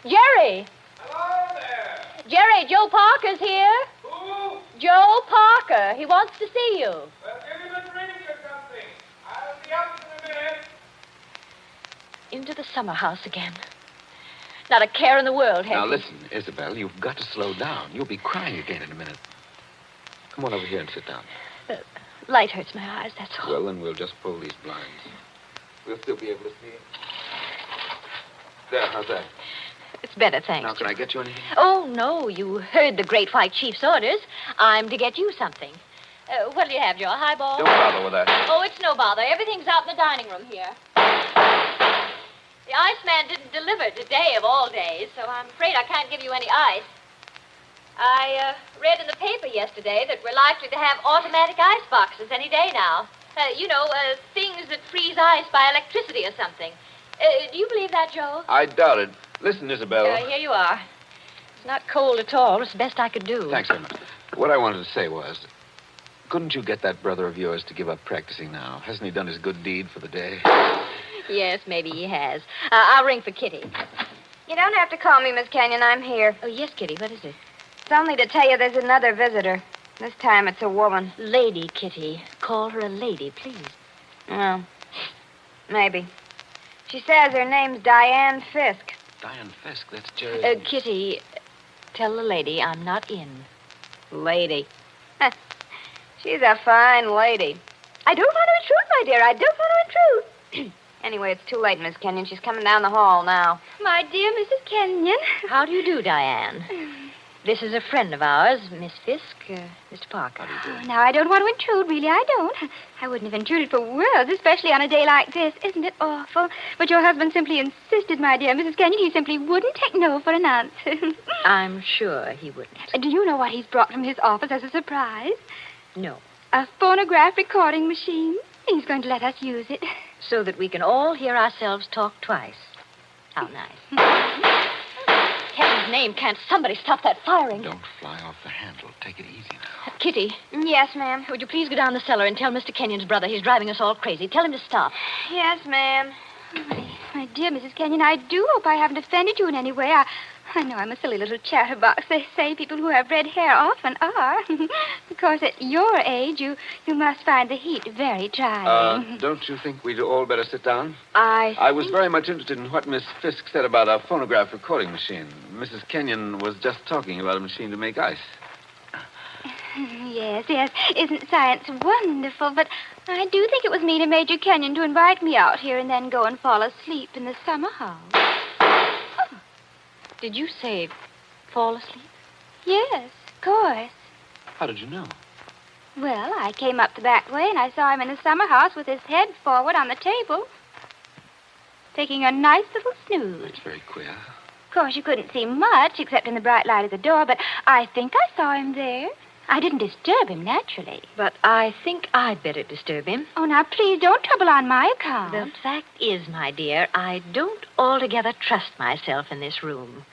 Jerry! Hello there! Jerry, Joe Parker's here. Who? Joe Parker. He wants to see you. Well, give him a drink or something. I'll be up in a minute. Into the summer house again. Not a care in the world, Now, have you? listen, Isabel, you've got to slow down. You'll be crying again in a minute. Come on over here and sit down. Light hurts my eyes, that's all. Well, then we'll just pull these blinds. We'll still be able to see. There, how's that? It's better, thanks. Now, can I get you anything? Oh, no, you heard the Great White Chief's orders. I'm to get you something. What do you have, Joe? A highball? Don't bother with that. Oh, it's no bother. Everything's out in the dining room here. The iceman didn't deliver today of all days, so I'm afraid I can't give you any ice. I read in the paper yesterday that we're likely to have automatic ice boxes any day now. Things that freeze ice by electricity or something. Do you believe that, Joe? I doubt it. Listen, Isabel. Here you are. It's not cold at all. It's the best I could do. Thanks very much. What I wanted to say was, couldn't you get that brother of yours to give up practicing now? Hasn't he done his good deed for the day? Yes, maybe he has. I'll ring for Kitty. You don't have to call me, Miss Kenyon. I'm here. Oh, yes, Kitty. What is it? It's only to tell you there's another visitor. This time it's a woman. Lady, Kitty. Call her a lady, please. Oh, maybe. She says her name's Diane Fisk. Diane Fisk, that's Jerry. Kitty, tell the lady I'm not in. Lady. She's a fine lady. I don't want to intrude, my dear. I don't want to intrude. Anyway, it's too late, Miss Kenyon. She's coming down the hall now. My dear Mrs. Kenyon. How do you do, Diane? This is a friend of ours, Miss Fisk, Mr. Parker. Now, I don't want to intrude, really, I don't. I wouldn't have intruded for worlds, especially on a day like this. Isn't it awful? But your husband simply insisted, my dear Mrs. Kenyon. He simply wouldn't take no for an answer. I'm sure he wouldn't. Do you know what he's brought from his office as a surprise? No. A phonograph recording machine. He's going to let us use it. So that we can all hear ourselves talk twice. How nice. Heaven's name, can't somebody stop that firing? Don't fly off the handle. Take it easy now. Kitty. Yes, ma'am. Would you please go down the cellar and tell Mr. Kenyon's brother he's driving us all crazy. Tell him to stop. Yes, ma'am. My dear Mrs. Kenyon, I do hope I haven't offended you in any way. I know I'm a silly little chatterbox. They say people who have red hair often are. Of course, at your age, you must find the heat very trying. Don't you think we'd all better sit down? I was very much interested in what Miss Fisk said about a phonograph recording machine. Mrs. Kenyon was just talking about a machine to make ice. Yes. Isn't science wonderful? But I do think it was mean of Major Kenyon to invite me out here and then go and fall asleep in the summer house. Did you say fall asleep? Yes, of course. How did you know? Well, I came up the back way and I saw him in the summer house with his head forward on the table, taking a nice little snooze. That's very queer. Of course, you couldn't see much except in the bright light of the door, but I think I saw him there. I didn't disturb him, naturally. But I think I'd better disturb him. Oh, now, please, don't trouble on my account. The fact is, my dear, I don't altogether trust myself in this room.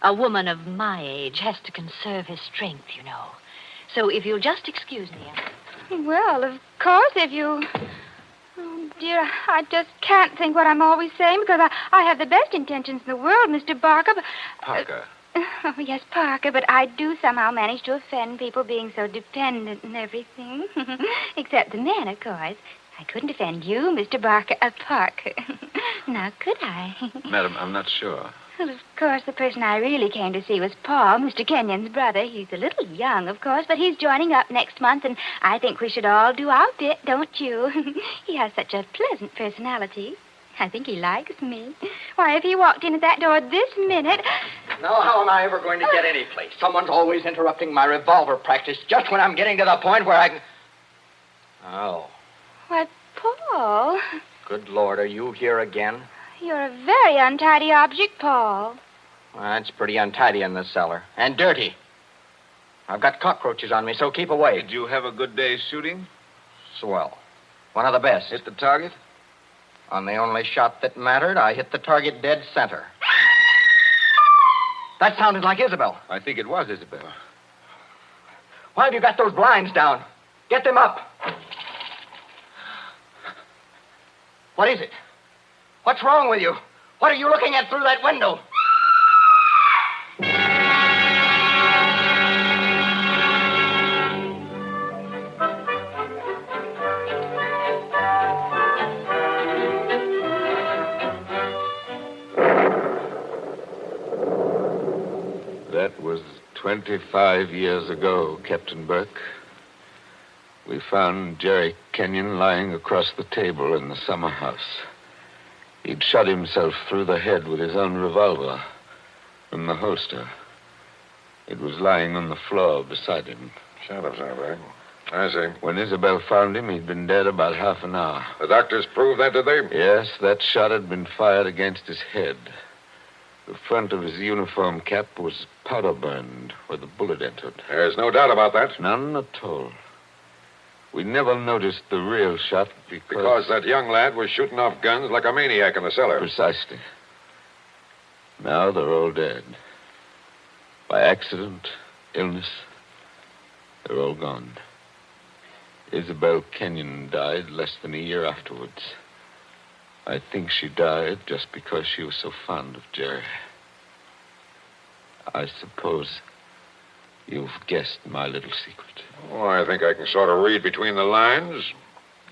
A woman of my age has to conserve her strength, you know. So if you'll just excuse me. Well, of course, if you... Oh, dear, I just can't think what I'm always saying because I have the best intentions in the world, Mr. Barker. But, Parker. Oh, yes, Parker, but I do somehow manage to offend people being so dependent and everything. Except the men, of course. I couldn't offend you, Mr. Parker. Now, could I? Madam, I'm not sure. Well, of course, the person I really came to see was Paul, Mr. Kenyon's brother. He's a little young, of course, but he's joining up next month, and I think we should all do our bit, don't you? He has such a pleasant personality. I think he likes me. Why, if he walked in at that door this minute... Now, how am I ever going to get any place? Someone's always interrupting my revolver practice just when I'm getting to the point where I can... Oh, Why, Paul, good Lord, are you here again? you're a very untidy object, Paul. Well, it's pretty untidy in this cellar. And dirty. I've got cockroaches on me, so keep away. Did you have a good day's shooting? Swell. One of the best. Hit the target? On the only shot that mattered, I hit the target dead center. That sounded like Isabel. I think it was Isabel. Why have you got those blinds down? Get them up. What is it? What's wrong with you? What are you looking at through that window? That was 25 years ago, Captain Burke. We found Jerry Kenyon lying across the table in the summer house. He'd shot himself through the head with his own revolver from the holster. It was lying on the floor beside him. Shut up, right? I see. When Isabel found him, he'd been dead about half an hour. The doctors proved that, did they? Yes, that shot had been fired against his head. The front of his uniform cap was powder burned where the bullet entered. There's no doubt about that. None at all. We never noticed the real shot Because that young lad was shooting off guns like a maniac in the cellar. Precisely. Now they're all dead. By accident, illness, they're all gone. Isabel Kenyon died less than a year afterwards. I think she died just because she was so fond of Jerry. I suppose you've guessed my little secret. Oh, I think I can sort of read between the lines.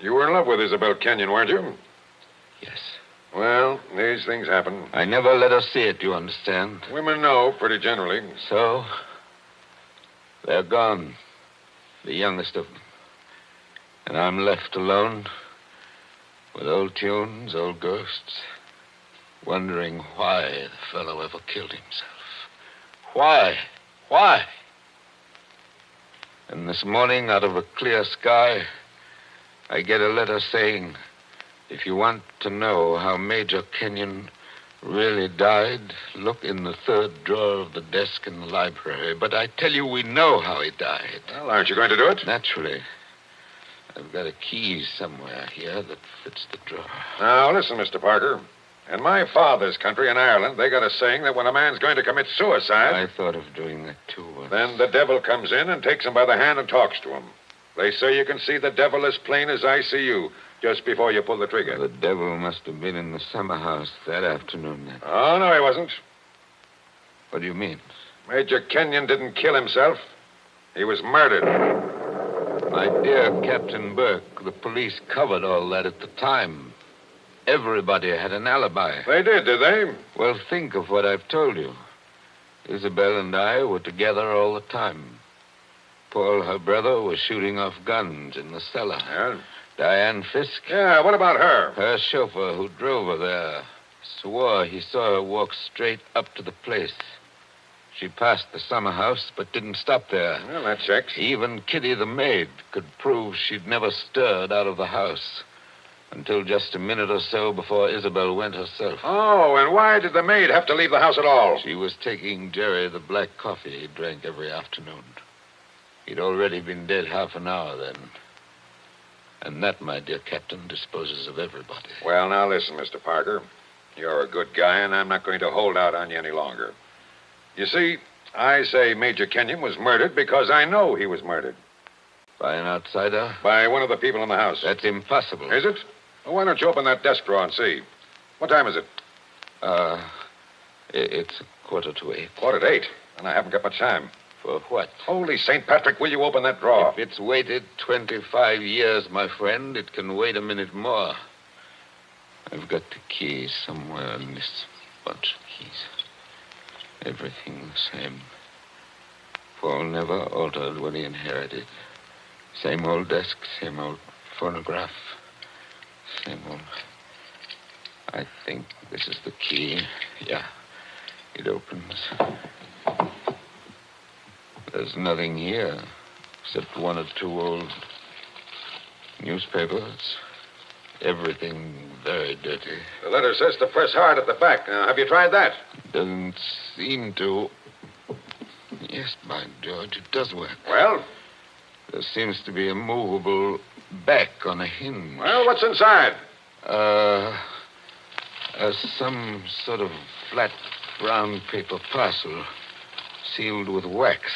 You were in love with Isabel Kenyon, weren't you? Yes. Well, these things happen. I never let her see it, you understand? Women know, pretty generally. So, they're gone. The youngest of them. And I'm left alone with old tunes, old ghosts, wondering why the fellow ever killed himself. Why? Why? And this morning, out of a clear sky, I get a letter saying, if you want to know how Major Kenyon really died, look in the third drawer of the desk in the library. But I tell you, we know how he died. Well, aren't you going to do it? Naturally. I've got a key somewhere here that fits the drawer. Now, listen, Mr. Parker. In my father's country, in Ireland, they got a saying that when a man's going to commit suicide... I thought of doing that, too. Then the devil comes in and takes him by the hand and talks to him. They say you can see the devil as plain as I see you just before you pull the trigger. The devil must have been in the summer house that afternoon, then. Oh, no, he wasn't. What do you mean? Major Kenyon didn't kill himself. He was murdered. My dear Captain Burke, the police covered all that at the time. Everybody had an alibi. They did they? Well, think of what I've told you. Isabel and I were together all the time. Paul, her brother, was shooting off guns in the cellar. Yeah? Diane Fisk. Yeah, what about her? Her chauffeur who drove her there swore he saw her walk straight up to the place. She passed the summer house, but didn't stop there. Well, that checks. Even Kitty, the maid, could prove she'd never stirred out of the house until just a minute or so before Isabel went herself. Oh, and why did the maid have to leave the house at all? She was taking Jerry the black coffee he drank every afternoon. He'd already been dead half an hour then. And that, my dear Captain, disposes of everybody. Well, now listen, Mr. Parker. You're a good guy, and I'm not going to hold out on you any longer. You see, I say Major Kenyon was murdered because I know he was murdered. By an outsider? By one of the people in the house. That's impossible. Is it? Well, why don't you open that desk drawer and see? What time is it? It's 7:45. 7:45? And I haven't got much time. For what? Holy St. Patrick, will you open that drawer? If it's waited 25 years, my friend, it can wait a minute more. I've got the keys somewhere in this bunch of keys. Everything the same. Paul never altered what he inherited. Same old desk, same old phonograph. Same old... I think this is the key. Yeah, it opens. There's nothing here except one or two old newspapers. Everything very dirty. The letter says to press hard at the back. Now, have you tried that? Doesn't seem to. Yes, by George, it does work. Well? There seems to be a movable back on a hinge. Well, what's inside? Some sort of flat brown paper parcel sealed with wax.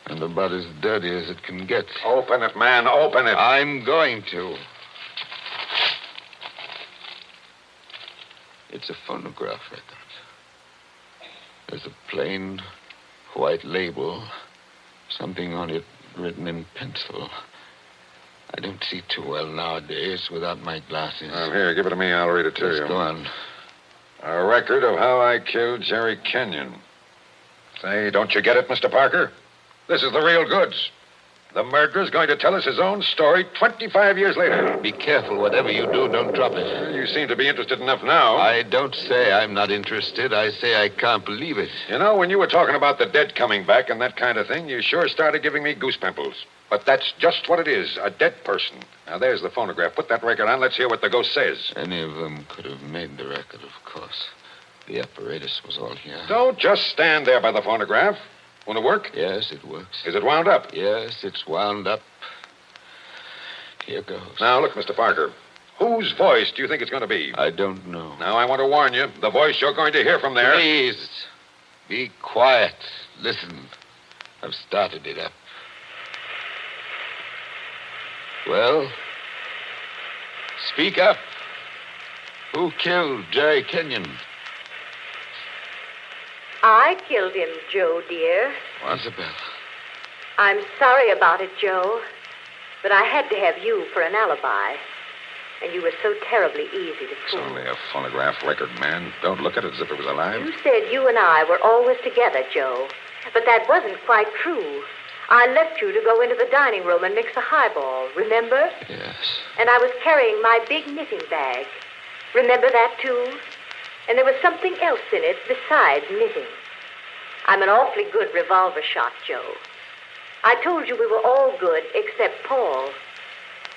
And about as dirty as it can get. Open it, man. Open it. I'm going to. It's a phonograph record. There's a plain white label. Something on it written in pencil. I don't see too well nowadays without my glasses. Well, here, give it to me. I'll read it to you. Go on. A record of how I killed Jerry Kenyon. Say, don't you get it, Mr. Parker? This is the real goods. The murderer's going to tell us his own story 25 years later. Be careful. Whatever you do, don't drop it. Well, you seem to be interested enough now. I don't say I'm not interested. I say I can't believe it. You know, when you were talking about the dead coming back and that kind of thing, you sure started giving me goose pimples. But that's just what it is, a dead person. Now, there's the phonograph. Put that record on. Let's hear what the ghost says. Any of them could have made the record, of course. The apparatus was all here. Don't just stand there by the phonograph. Won't it work? Yes, it works. Is it wound up? Yes, it's wound up. Here goes. Now, look, Mr. Parker. Whose voice do you think it's going to be? I don't know. Now, I want to warn you. The voice you're going to hear from there... Please, be quiet. Listen. I've started it up. Well, speak up. Who killed Jerry Kenyon? I killed him, Joe, dear. Isabel. I'm sorry about it, Joe. But I had to have you for an alibi. And you were so terribly easy to It's fool. only a phonograph record, man. Don't look at it as if it was alive. You said you and I were always together, Joe. But that wasn't quite true. I left you to go into the dining room and mix a highball, remember? Yes. And I was carrying my big knitting bag. Remember that, too? And there was something else in it besides knitting. I'm an awfully good revolver shot, Joe. I told you we were all good except Paul.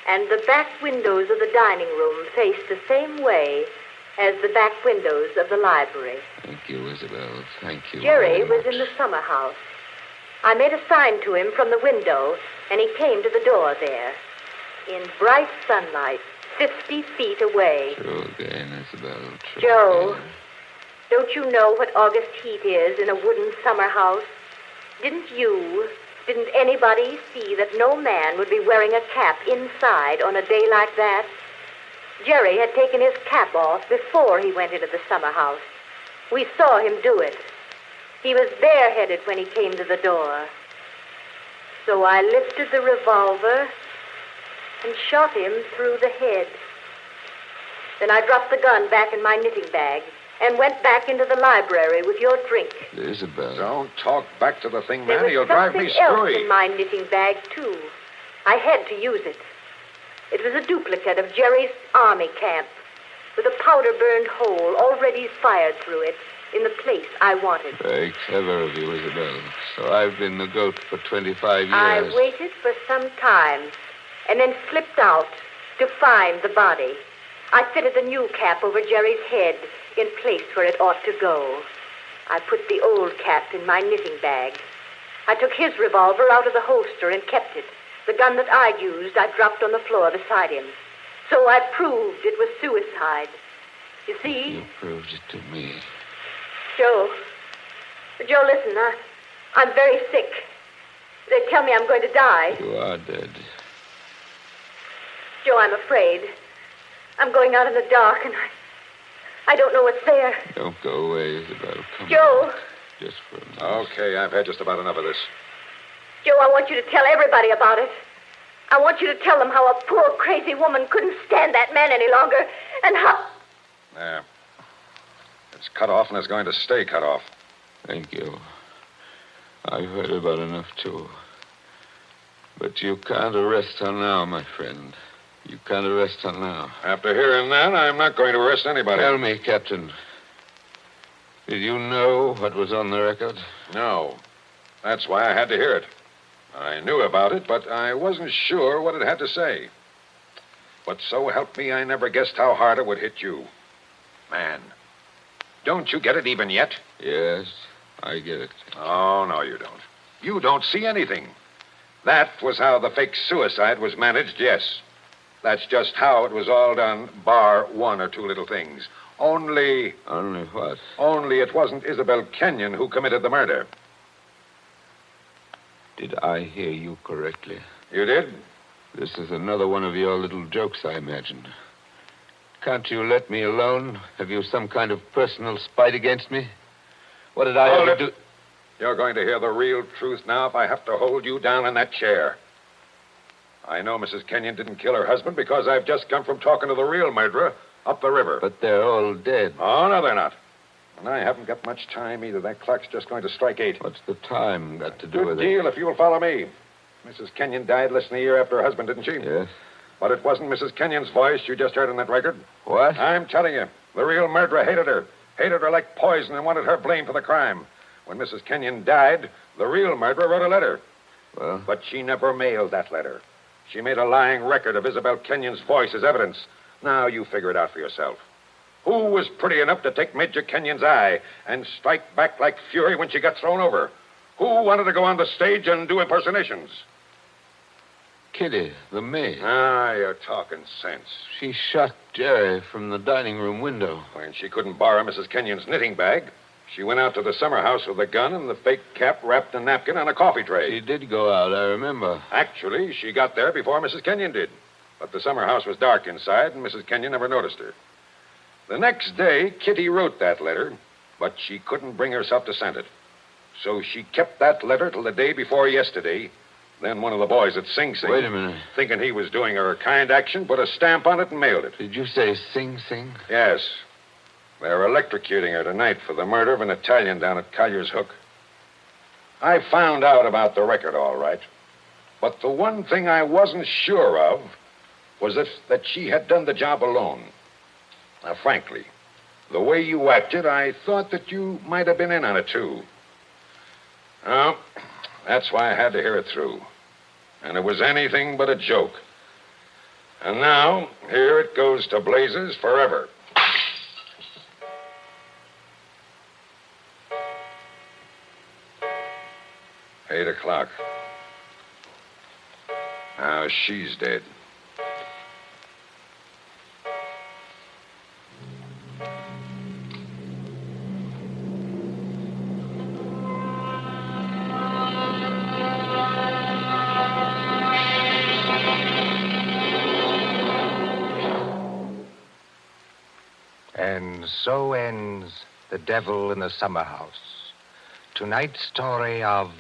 And the back windows of the dining room faced the same way as the back windows of the library. Thank you, Isabel. Thank you. Jerry was in the summer house. I made a sign to him from the window, and he came to the door there. In bright sunlight, 50 feet away. True again, Isabel. True Joe, again. don't you know what August heat is in a wooden summer house? Didn't anybody see that no man would be wearing a cap inside on a day like that? Jerry had taken his cap off before he went into the summer house. We saw him do it. He was bareheaded when he came to the door. So I lifted the revolver and shot him through the head. Then I dropped the gun back in my knitting bag and went back into the library with your drink. Isabel. Don't talk back to the thing, There man. was He'll drive me something else screwy. in my knitting bag, too. I had to use it. It was a duplicate of Jerry's army camp with a powder-burned hole already fired through it in the place I wanted. Very clever of you, Isabel. So I've been the goat for 25 years. I waited for some time and then slipped out to find the body. I fitted the new cap over Jerry's head in place where it ought to go. I put the old cap in my knitting bag. I took his revolver out of the holster and kept it. The gun that I'd used, I dropped on the floor beside him. So I proved it was suicide. You see? You proved it to me. Joe, listen, I'm very sick. They tell me I'm going to die. You are dead. Joe, I'm afraid. I'm going out in the dark, and I don't know what's there. Don't go away, Isabel. Come Joe. on. Just for a minute. Okay, I've had just about enough of this. Joe, I want you to tell everybody about it. I want you to tell them how a poor, crazy woman couldn't stand that man any longer, and how... There. It's cut off, and it's going to stay cut off. Thank you. I've heard about enough, too. But you can't arrest her now, my friend. You can't arrest her now. After hearing that, I'm not going to arrest anybody. Tell me, Captain. Did you know what was on the record? No. That's why I had to hear it. I knew about it, but I wasn't sure what it had to say. But so help me, I never guessed how hard it would hit you. Man, don't you get it even yet? Yes, I get it. Oh, no, you don't. You don't see anything. That was how the fake suicide was managed, yes. That's just how it was all done, bar one or two little things. Only... Only what? Only it wasn't Isabel Kenyon who committed the murder. Did I hear you correctly? You did? This is another one of your little jokes, I imagine. Can't you let me alone? Have you some kind of personal spite against me? What did I ever do? You're going to hear the real truth now if I have to hold you down in that chair. I know Mrs. Kenyon didn't kill her husband because I've just come from talking to the real murderer up the river. But they're all dead. Oh, no, they're not. And I haven't got much time either. That clock's just going to strike 8. What's the time got to do with Good it? deal if you'll follow me. Mrs. Kenyon died less than a year after her husband, didn't she? Yes. But it wasn't Mrs. Kenyon's voice you just heard on that record. What? I'm telling you, the real murderer hated her. Hated her like poison and wanted her blamed for the crime. When Mrs. Kenyon died, the real murderer wrote a letter. Well? But she never mailed that letter. She made a lying record of Isabel Kenyon's voice as evidence. Now you figure it out for yourself. Who was pretty enough to take Major Kenyon's eye and strike back like fury when she got thrown over? Who wanted to go on the stage and do impersonations? Kitty, the maid. Ah, you're talking sense. She shot Jerry from the dining room window. When she couldn't borrow Mrs. Kenyon's knitting bag, she went out to the summer house with a gun and the fake cap wrapped in a napkin on a coffee tray. She did go out, I remember. Actually, she got there before Mrs. Kenyon did. But the summer house was dark inside, and Mrs. Kenyon never noticed her. The next day, Kitty wrote that letter, but she couldn't bring herself to send it. So she kept that letter till the day before yesterday. Then one of the boys at Sing Sing... Wait a minute. ...thinking he was doing her a kind action, put a stamp on it and mailed it. Did you say Sing Sing? Yes. They're electrocuting her tonight for the murder of an Italian down at Collier's Hook. I found out about the record, all right. But the one thing I wasn't sure of was that she had done the job alone. Now, frankly, the way you acted, I thought that you might have been in on it, too. Well, that's why I had to hear it through. And it was anything but a joke. And now, here it goes to blazes forever. Eight o'clock. Now she's dead. And so ends The Devil in the Summer House. tonight's story of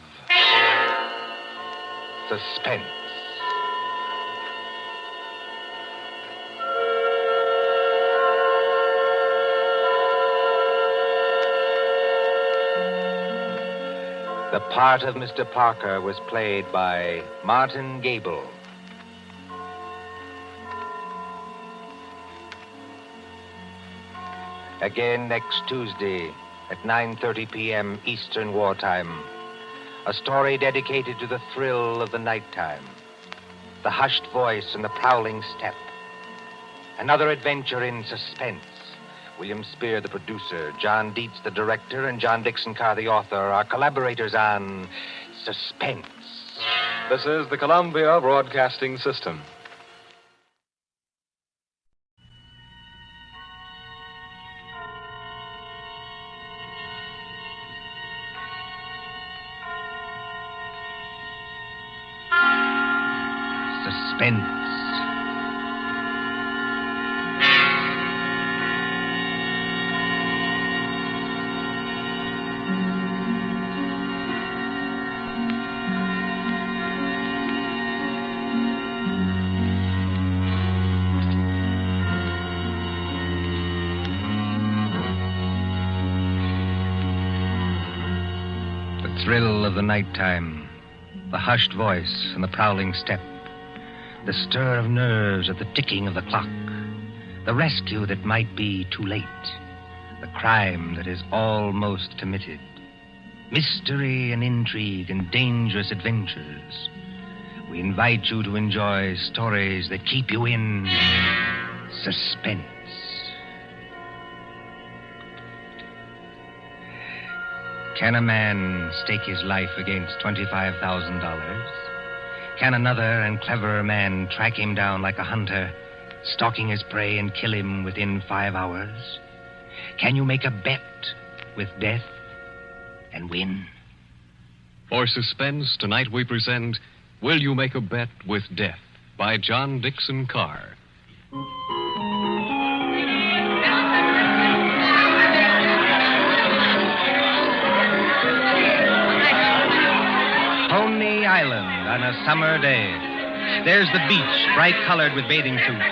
Suspense. The part of Mr. Parker was played by Martin Gable. Again next Tuesday at 9:30 p.m. Eastern Wartime. A story dedicated to the thrill of the nighttime, the hushed voice and the prowling step. Another adventure in suspense. William Spear, the producer, John Dietz, the director, and John Dixon Carr, the author, are collaborators on Suspense. This is the Columbia Broadcasting System. Suspense. The thrill of the nighttime, the hushed voice and the prowling step, the stir of nerves at the ticking of the clock, the rescue that might be too late, the crime that is almost committed, mystery and intrigue and dangerous adventures. We invite you to enjoy stories that keep you in suspense. Can a man stake his life against $25,000? Can another and cleverer man track him down like a hunter, stalking his prey and kill him within 5 hours? Can you make a bet with death and win? For Suspense, tonight we present Will You Make a Bet with Death by John Dixon Carr. Coney Island on a summer day. There's the beach, bright colored with bathing suits.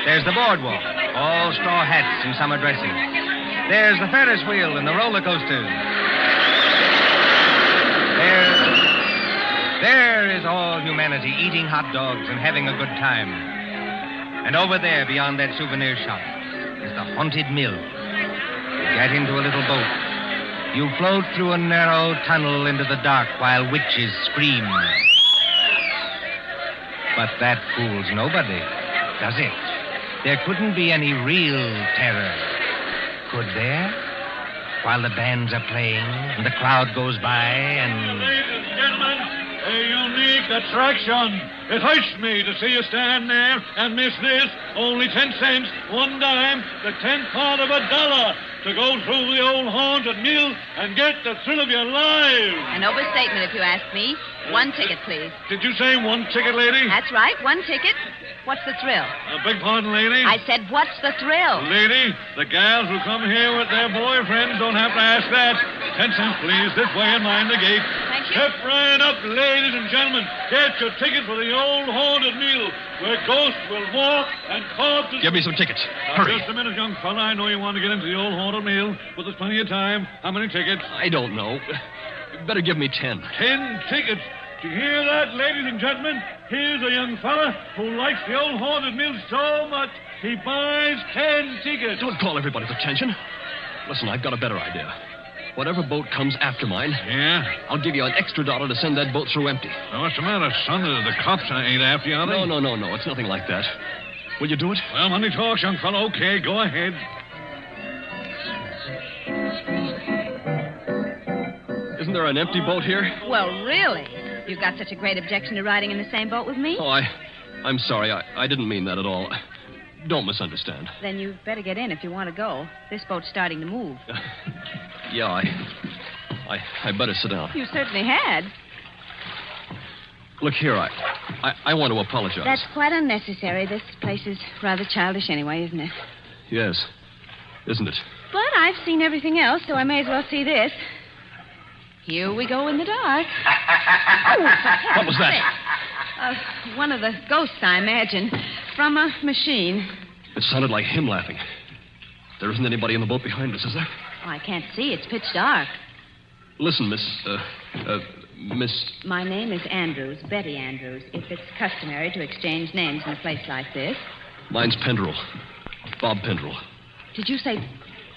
There's the boardwalk, all straw hats and summer dresses. There's the Ferris wheel and the roller coasters. There is all humanity eating hot dogs and having a good time. And over there, beyond that souvenir shop, is the haunted mill. You get into a little boat. You float through a narrow tunnel into the dark while witches scream. But that fools nobody, does it? There couldn't be any real terror, could there? While the bands are playing and the crowd goes by and... Ladies and gentlemen, a unique attraction. It hurts me to see you stand there and miss this. Only 10 cents, 1 dime, the 10th part of $1 to go through the old haunted mill and get the thrill of your lives. An overstatement, if you ask me. 1 ticket, please. Did you say 1 ticket, lady? That's right, 1 ticket. What's the thrill? Beg pardon, lady? I said, what's the thrill? Lady, the gals who come here with their boyfriends don't have to ask that. 10 cents, please, this way and mind the gate. Thank you. Step right up, ladies and gentlemen. Get your ticket for the old haunted mill, where ghosts will walk and corpses... Give me some tickets. Hurry. Just a minute, young fella. I know you want to get into the old haunted mill, but there's plenty of time. How many tickets? I don't know. Better give me 10. 10 tickets. Do you hear that, ladies and gentlemen? Here's a young fella who likes the old haunted mill so much, he buys 10 tickets. Don't call everybody's attention. Listen, I've got a better idea. Whatever boat comes after mine, yeah, I'll give you an extra $1 to send that boat through empty. Now, what's the matter, son? The cops ain't after you, are they? No. It's nothing like that. Will you do it? Well, money talks, young fellow. Okay, go ahead. Isn't there an empty boat here? Well, really? You've got such a great objection to riding in the same boat with me? Oh, I'm sorry. I didn't mean that at all. Don't misunderstand. Then you'd better get in if you want to go. This boat's starting to move. Yeah, I better sit down. You certainly had. Look here, I want to apologize. That's quite unnecessary. This place is rather childish anyway, isn't it? Yes, isn't it? But I've seen everything else, so I may as well see this. here we go in the dark. What was that? One of the ghosts, I imagine, from a machine. It sounded like him laughing. There isn't anybody in the boat behind us, is there? Oh, I can't see. It's pitch dark. Listen, Miss... My name is Andrews, Betty Andrews, if it's customary to exchange names in a place like this. Mine's Pendrell. Bob Pendrell. Did you say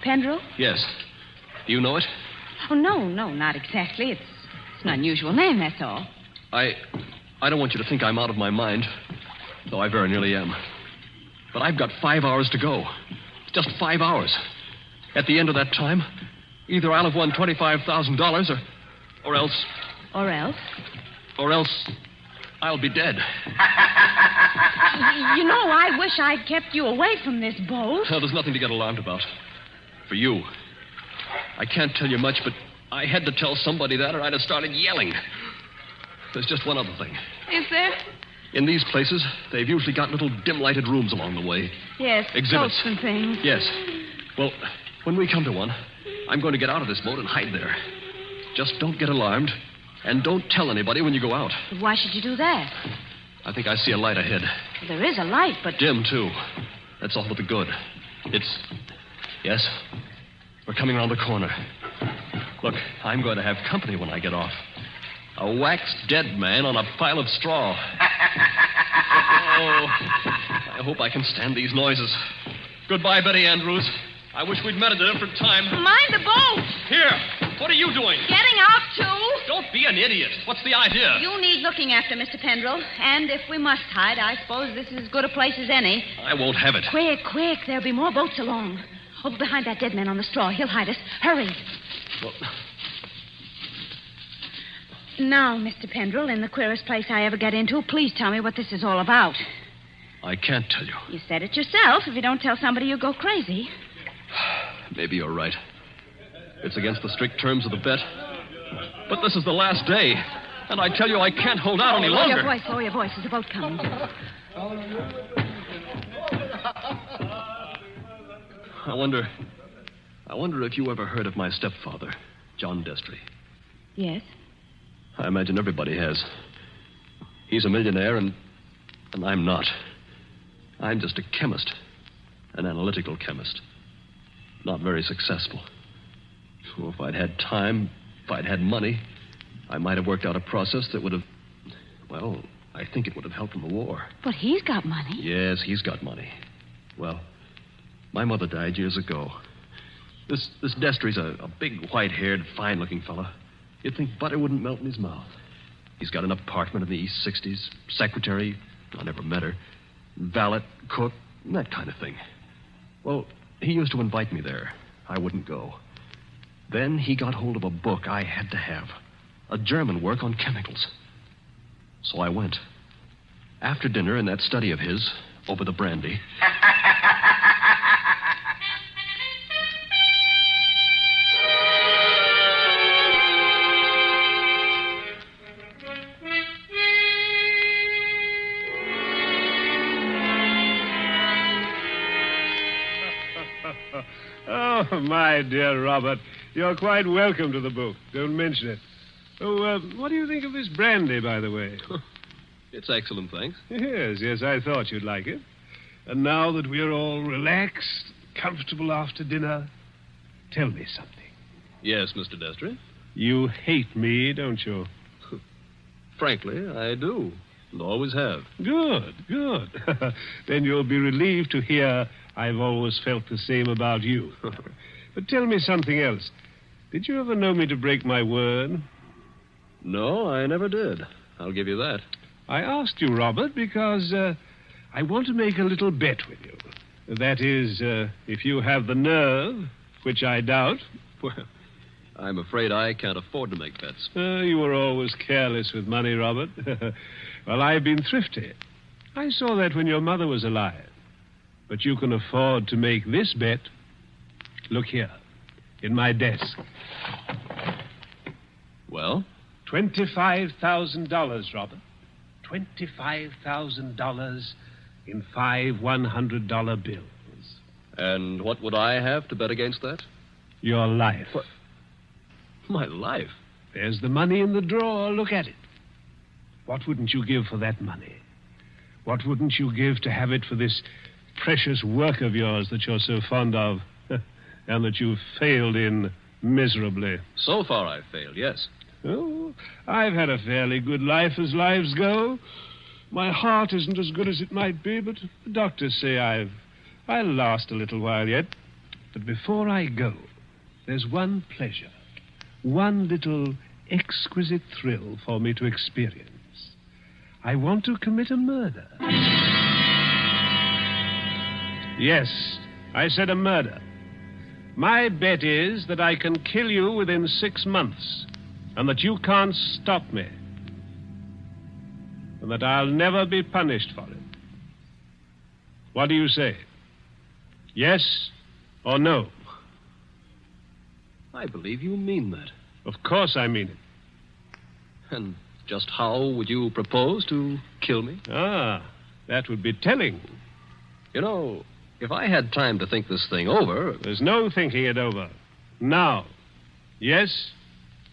Pendrell? Yes. Do you know it? Oh, no, not exactly. It's an unusual name, that's all. I don't want you to think I'm out of my mind, though I very nearly am. But I've got 5 hours to go. Just 5 hours. At the end of that time, either I'll have won $25,000 or else... Or else? Or else I'll be dead. You know, I wish I'd kept you away from this boat. Well, there's nothing to get alarmed about. For you. I can't tell you much, but I had to tell somebody that or I'd have started yelling. There's just one other thing. Is there? In these places, they've usually got little dim-lighted rooms along the way. Yes, Exhibits. boats and things. Yes. Well, when we come to one, I'm going to get out of this boat and hide there. Just don't get alarmed, and don't tell anybody when you go out. But why should you do that? I think I see a light ahead. Well, there is a light, but... Dim, too. That's all to the good. It's... Yes? We're coming around the corner. Look, I'm going to have company when I get off. A waxed dead man on a pile of straw. Oh, I hope I can stand these noises. Goodbye, Betty Andrews. I wish we'd met at a different time. Mind the boat! Here, what are you doing? Getting out, too? Don't be an idiot. What's the idea? You need looking after, Mr. Pendrell. And if we must hide, I suppose this is as good a place as any. I won't have it. Quick. There'll be more boats along. Over behind that dead man on the straw. He'll hide us. Hurry. Well... Now, Mr. Pendrell, in the queerest place I ever get into, please tell me what this is all about. I can't tell you. You said it yourself. If you don't tell somebody, you'll go crazy. Maybe you're right. It's against the strict terms of the bet. But this is the last day. And I tell you, I can't hold out any longer. Lower your voice. There's a boat coming. I wonder if you ever heard of my stepfather, John Destry. Yes. I imagine everybody has. He's a millionaire, and I'm not. I'm just a chemist. An analytical chemist. Not very successful. So if I'd had time, if I'd had money, I might have worked out a process that would have... Well, I think it would have helped in the war. But he's got money. Yes, he's got money. Well, my mother died years ago. This Destry's a big, white-haired, fine-looking fella. You'd think butter wouldn't melt in his mouth. He's got an apartment in the East 60s, secretary, I never met her, valet, cook, that kind of thing. Well, he used to invite me there. I wouldn't go. Then he got hold of a book I had to have, a German work on chemicals. So I went. After dinner in that study of his, over the brandy... Oh, my dear Robert, you're quite welcome to the book. Don't mention it. Oh, what do you think of this brandy, by the way? It's excellent, thanks. Yes, I thought you'd like it. And now that we're all relaxed, comfortable after dinner, tell me something. Yes, Mr. Destry? You hate me, don't you? Frankly, I do. And always have. Good. Then you'll be relieved to hear I've always felt the same about you. But tell me something else. Did you ever know me to break my word? No, I never did. I'll give you that. I asked you, Robert, because I want to make a little bet with you. That is, if you have the nerve, which I doubt. Well, I'm afraid I can't afford to make bets. You were always careless with money, Robert. Well, I've been thrifty. I saw that when your mother was alive. But you can afford to make this bet. Look here, in my desk. Well? $25,000, Robert. $25,000 in 5 $100 bills. And what would I have to bet against that? Your life. What? My life? There's the money in the drawer. Look at it. What wouldn't you give for that money? What wouldn't you give to have it for this precious work of yours that you're so fond of and that you've failed in miserably? So far, I've failed, yes. Oh, I've had a fairly good life as lives go. My heart isn't as good as it might be, but the doctors say I'll last a little while yet. But before I go, there's one pleasure, one little exquisite thrill for me to experience. I want to commit a murder. Yes, I said a murder. My bet is that I can kill you within 6 months, and that you can't stop me, and that I'll never be punished for it. What do you say? Yes or no? I believe you mean that. Of course I mean it. And just how would you propose to kill me? Ah, that would be telling. You know, if I had time to think this thing over... There's no thinking it over. Now. Yes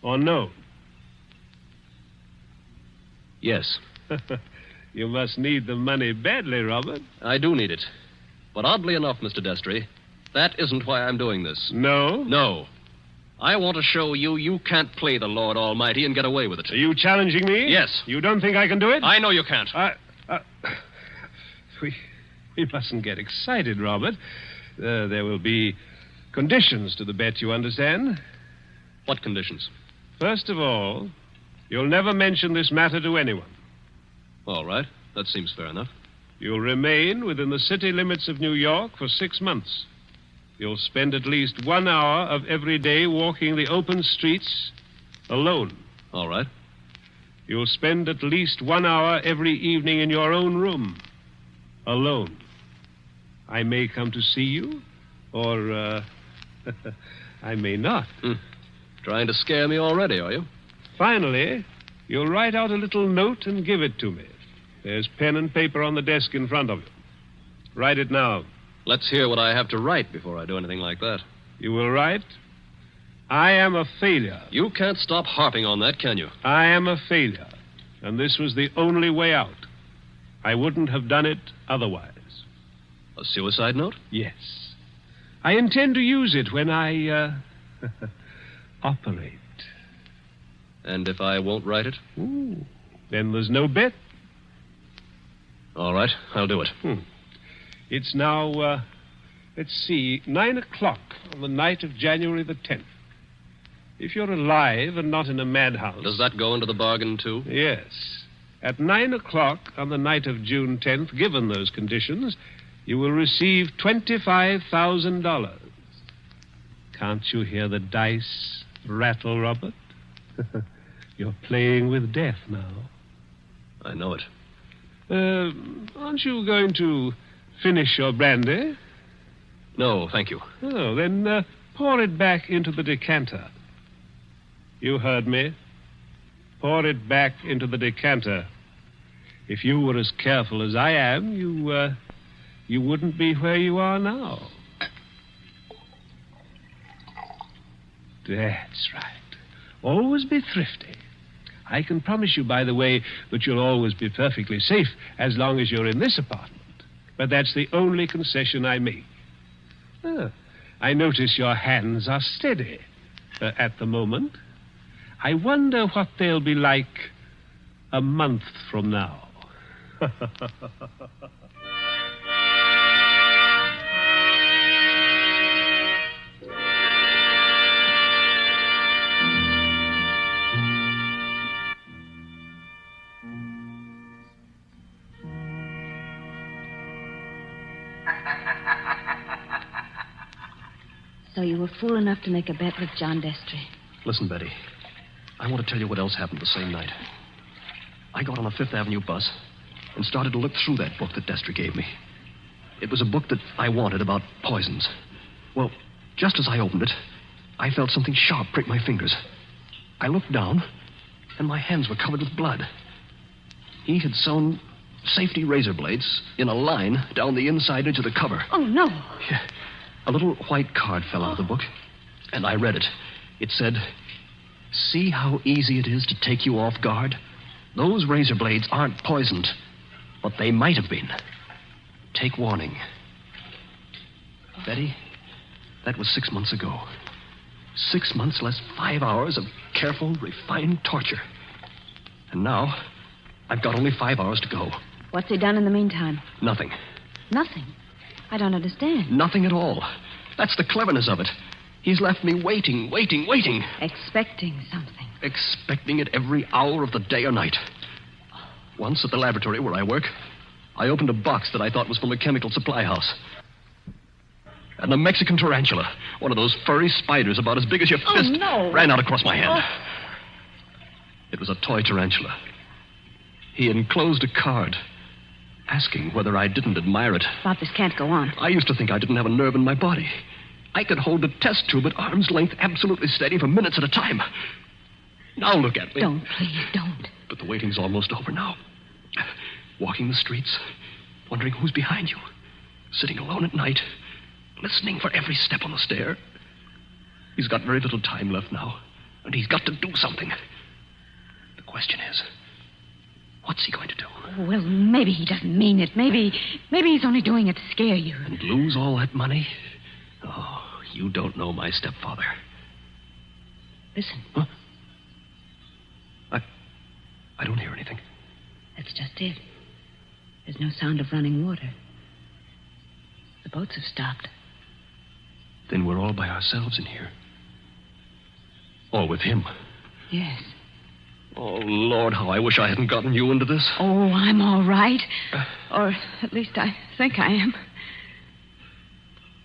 or no? Yes. You must need the money badly, Robert. I do need it. But oddly enough, Mr. Destry, that isn't why I'm doing this. No? No. I want to show you can't play the Lord Almighty and get away with it. Are you challenging me? Yes. You don't think I can do it? I know you can't. We mustn't get excited, Robert. There will be conditions to the bet, you understand? What conditions? First of all, you'll never mention this matter to anyone. All right. That seems fair enough. You'll remain within the city limits of New York for 6 months. You'll spend at least 1 hour of every day walking the open streets alone. All right. You'll spend at least 1 hour every evening in your own room alone. I may come to see you, or I may not. Trying to scare me already, are you? Finally, you'll write out a little note and give it to me. There's pen and paper on the desk in front of you. Write it now. Let's hear what I have to write before I do anything like that. You will write, I am a failure. You can't stop harping on that, can you? I am a failure, and this was the only way out. I wouldn't have done it otherwise. A suicide note? Yes. I intend to use it when I, operate. And if I won't write it? Ooh, then there's no bet. All right, I'll do it. It's now, let's see, 9 o'clock on the night of January the 10th. If you're alive and not in a madhouse... Does that go into the bargain, too? Yes. At 9 o'clock on the night of June 10th, given those conditions, you will receive $25,000. Can't you hear the dice rattle, Robert? You're playing with death now. I know it. Aren't you going to finish your brandy? No, thank you. Oh, then pour it back into the decanter. You heard me. Pour it back into the decanter. If you were as careful as I am, you wouldn't be where you are now. That's right. Always be thrifty. I can promise you, by the way, that you'll always be perfectly safe as long as you're in this apartment. But that's the only concession I make. I notice your hands are steady at the moment. I wonder what they'll be like a month from now. So you were fool enough to make a bet with John Destry. Listen, Betty. I want to tell you what else happened the same night. I got on a Fifth Avenue bus and started to look through that book that Destry gave me. It was a book that I wanted about poisons. Well, just as I opened it, I felt something sharp prick my fingers. I looked down, and my hands were covered with blood. He had sewn safety razor blades in a line down the inside edge of the cover. Oh, no. Yeah. A little white card fell out of the book, and I read it. It said, See how easy it is to take you off guard? Those razor blades aren't poisoned, but they might have been. Take warning. Betty, that was 6 months ago. 6 months less 5 hours of careful, refined torture. And now, I've got only 5 hours to go. What's he done in the meantime? Nothing. Nothing. I don't understand. Nothing at all. That's the cleverness of it. He's left me waiting. Expecting something. Expecting it every hour of the day or night. Once at the laboratory where I work, I opened a box that I thought was from a chemical supply house. And a Mexican tarantula, one of those furry spiders about as big as your fist, ran out across my hand. It was a toy tarantula. He enclosed a card asking whether I didn't admire it. Bob, this can't go on. I used to think I didn't have a nerve in my body. I could hold the test tube at arm's length absolutely steady for minutes at a time. Now look at me. Don't, please, don't. But the waiting's almost over now. Walking the streets, wondering who's behind you. Sitting alone at night, listening for every step on the stair. He's got very little time left now, and he's got to do something. The question is, what's he going to do? Well, maybe he doesn't mean it. Maybe he's only doing it to scare you. And lose all that money? Oh, you don't know my stepfather. Listen. Huh? I don't hear anything. That's just it. There's no sound of running water. The boats have stopped. Then we're all by ourselves in here. All with him. Yes. Oh, Lord, how I wish I hadn't gotten you into this. Oh, I'm all right. Or at least I think I am.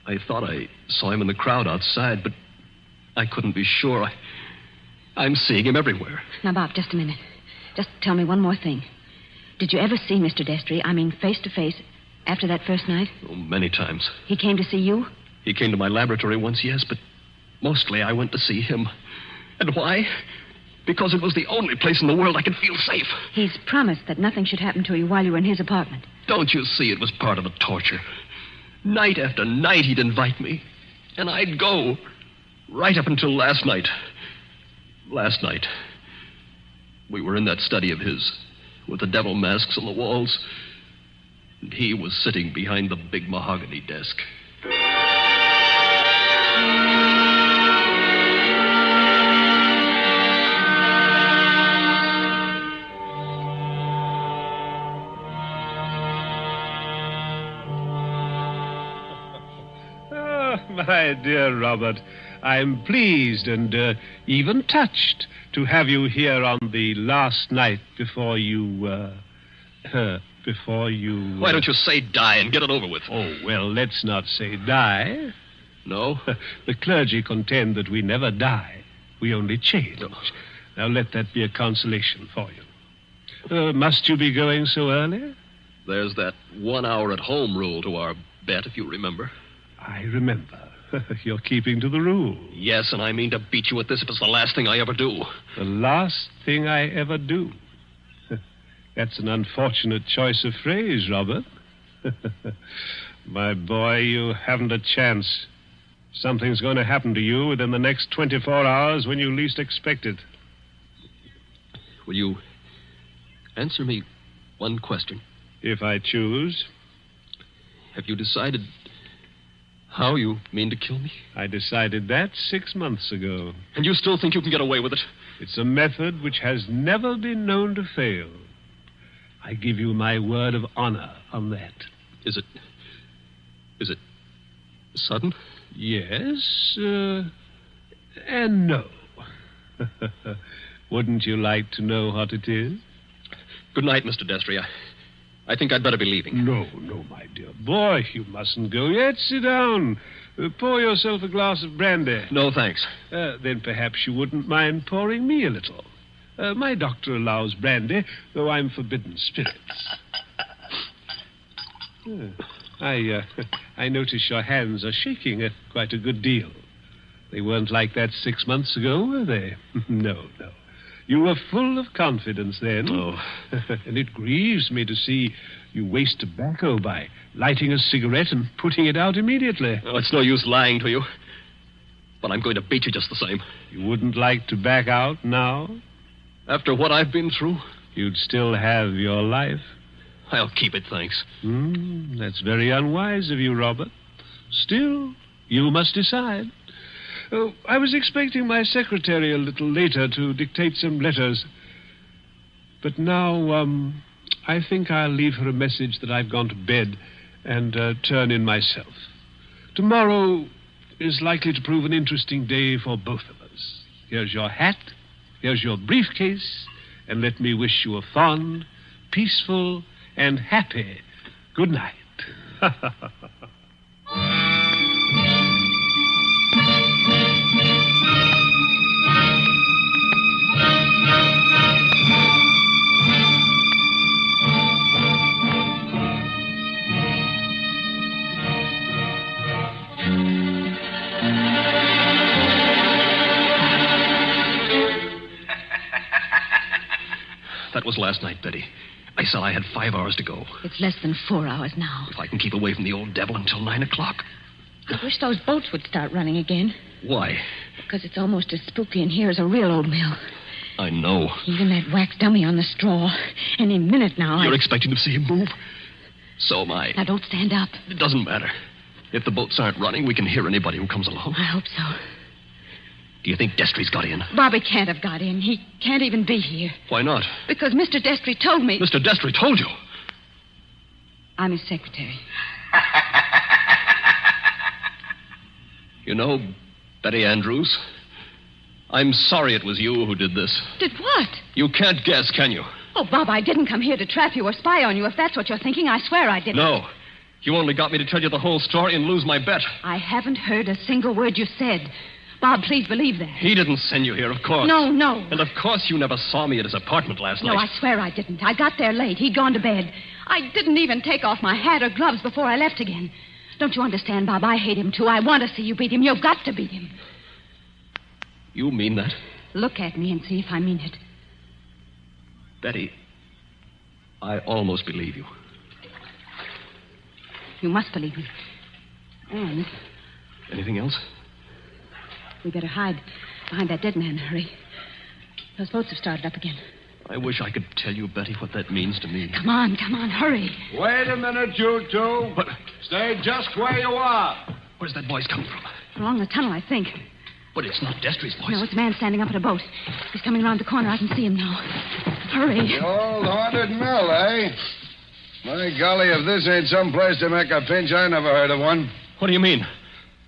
I thought I saw him in the crowd outside, but I couldn't be sure. I'm seeing him everywhere. Now, Bob, just a minute. Just tell me one more thing. Did you ever see Mr. Destry, I mean face to face, after that first night? Oh, many times. He came to see you? He came to my laboratory once, yes, but mostly I went to see him. And why? Because it was the only place in the world I could feel safe. He's promised that nothing should happen to you while you were in his apartment. Don't you see it was part of the torture? Night after night he'd invite me, and I'd go. Right up until last night. Last night. We were in that study of his, with the devil masks on the walls, and he was sitting behind the big mahogany desk. My dear Robert, I'm pleased and even touched to have you here on the last night before you... Why don't you say die and get it over with? Oh, well, let's not say die. No? The clergy contend that we never die. We only change. No. Now, let that be a consolation for you. Must you be going so early? There's that 1 hour at home rule to our bet, if you remember. I remember. You're keeping to the rule. Yes, and I mean to beat you at this if it's the last thing I ever do. The last thing I ever do? That's an unfortunate choice of phrase, Robert. My boy, you haven't a chance. Something's going to happen to you within the next 24 hours when you least expect it. Will you answer me one question? If I choose. Have you decided how you mean to kill me? I decided that 6 months ago. And you still think you can get away with it? It's a method which has never been known to fail. I give you my word of honor on that. Is it sudden? Yes, and no. Wouldn't you like to know what it is? Good night, Mr. Destry. I think I'd better be leaving. No, my dear boy, you mustn't go yet. Sit down. Pour yourself a glass of brandy. No, thanks. Then perhaps you wouldn't mind pouring me a little. My doctor allows brandy, though I'm forbidden spirits. I notice your hands are shaking quite a good deal. They weren't like that 6 months ago, were they? No. You were full of confidence then. Oh. And it grieves me to see you waste tobacco by lighting a cigarette and putting it out immediately. Oh, it's no use lying to you. But I'm going to beat you just the same. You wouldn't like to back out now? After what I've been through? You'd still have your life? I'll keep it, thanks. That's very unwise of you, Robert. Still, you must decide. Oh, I was expecting my secretary a little later to dictate some letters. But now, I think I'll leave her a message that I've gone to bed and turn in myself. Tomorrow is likely to prove an interesting day for both of us. Here's your hat, here's your briefcase, and let me wish you a fond, peaceful, and happy good night. That was last night, Betty. I said I had 5 hours to go. It's less than 4 hours now. If I can keep away from the old devil until 9 o'clock. I wish those boats would start running again. Why? Because it's almost as spooky in here as a real old mill. I know. Even that wax dummy on the straw. Any minute now. You're expecting to see him move? So am I. Now, don't stand up. It doesn't matter. If the boats aren't running, we can hear anybody who comes along. I hope so. Do you think Destry's got in? Bobby can't have got in. He can't even be here. Why not? Because Mr. Destry told me... Mr. Destry told you? I'm his secretary. You know, Betty Andrews, I'm sorry it was you who did this. Did what? You can't guess, can you? Oh, Bob, I didn't come here to trap you or spy on you. If that's what you're thinking, I swear I didn't. No. You only got me to tell you the whole story and lose my bet. I haven't heard a single word you said. Bob, please believe that. He didn't send you here, of course. No. And of course you never saw me at his apartment last night. No, I swear I didn't. I got there late. He'd gone to bed. I didn't even take off my hat or gloves before I left again. Don't you understand, Bob? I hate him, too. I want to see you beat him. You've got to beat him. You mean that? Look at me and see if I mean it. Betty, I almost believe you. You must believe me. And... Anything else? We better hide behind that dead man in a hurry. Those boats have started up again. I wish I could tell you, Betty, what that means to me. Come on, hurry. Wait a minute, you two. What? Stay just where you are. Where's that voice coming from? Along the tunnel, I think. But it's not Destry's voice. No, it's a man standing up at a boat. He's coming around the corner. I can see him now. Hurry. The old haunted mill, eh? My golly, if this ain't some place to make a pinch, I never heard of one. What do you mean?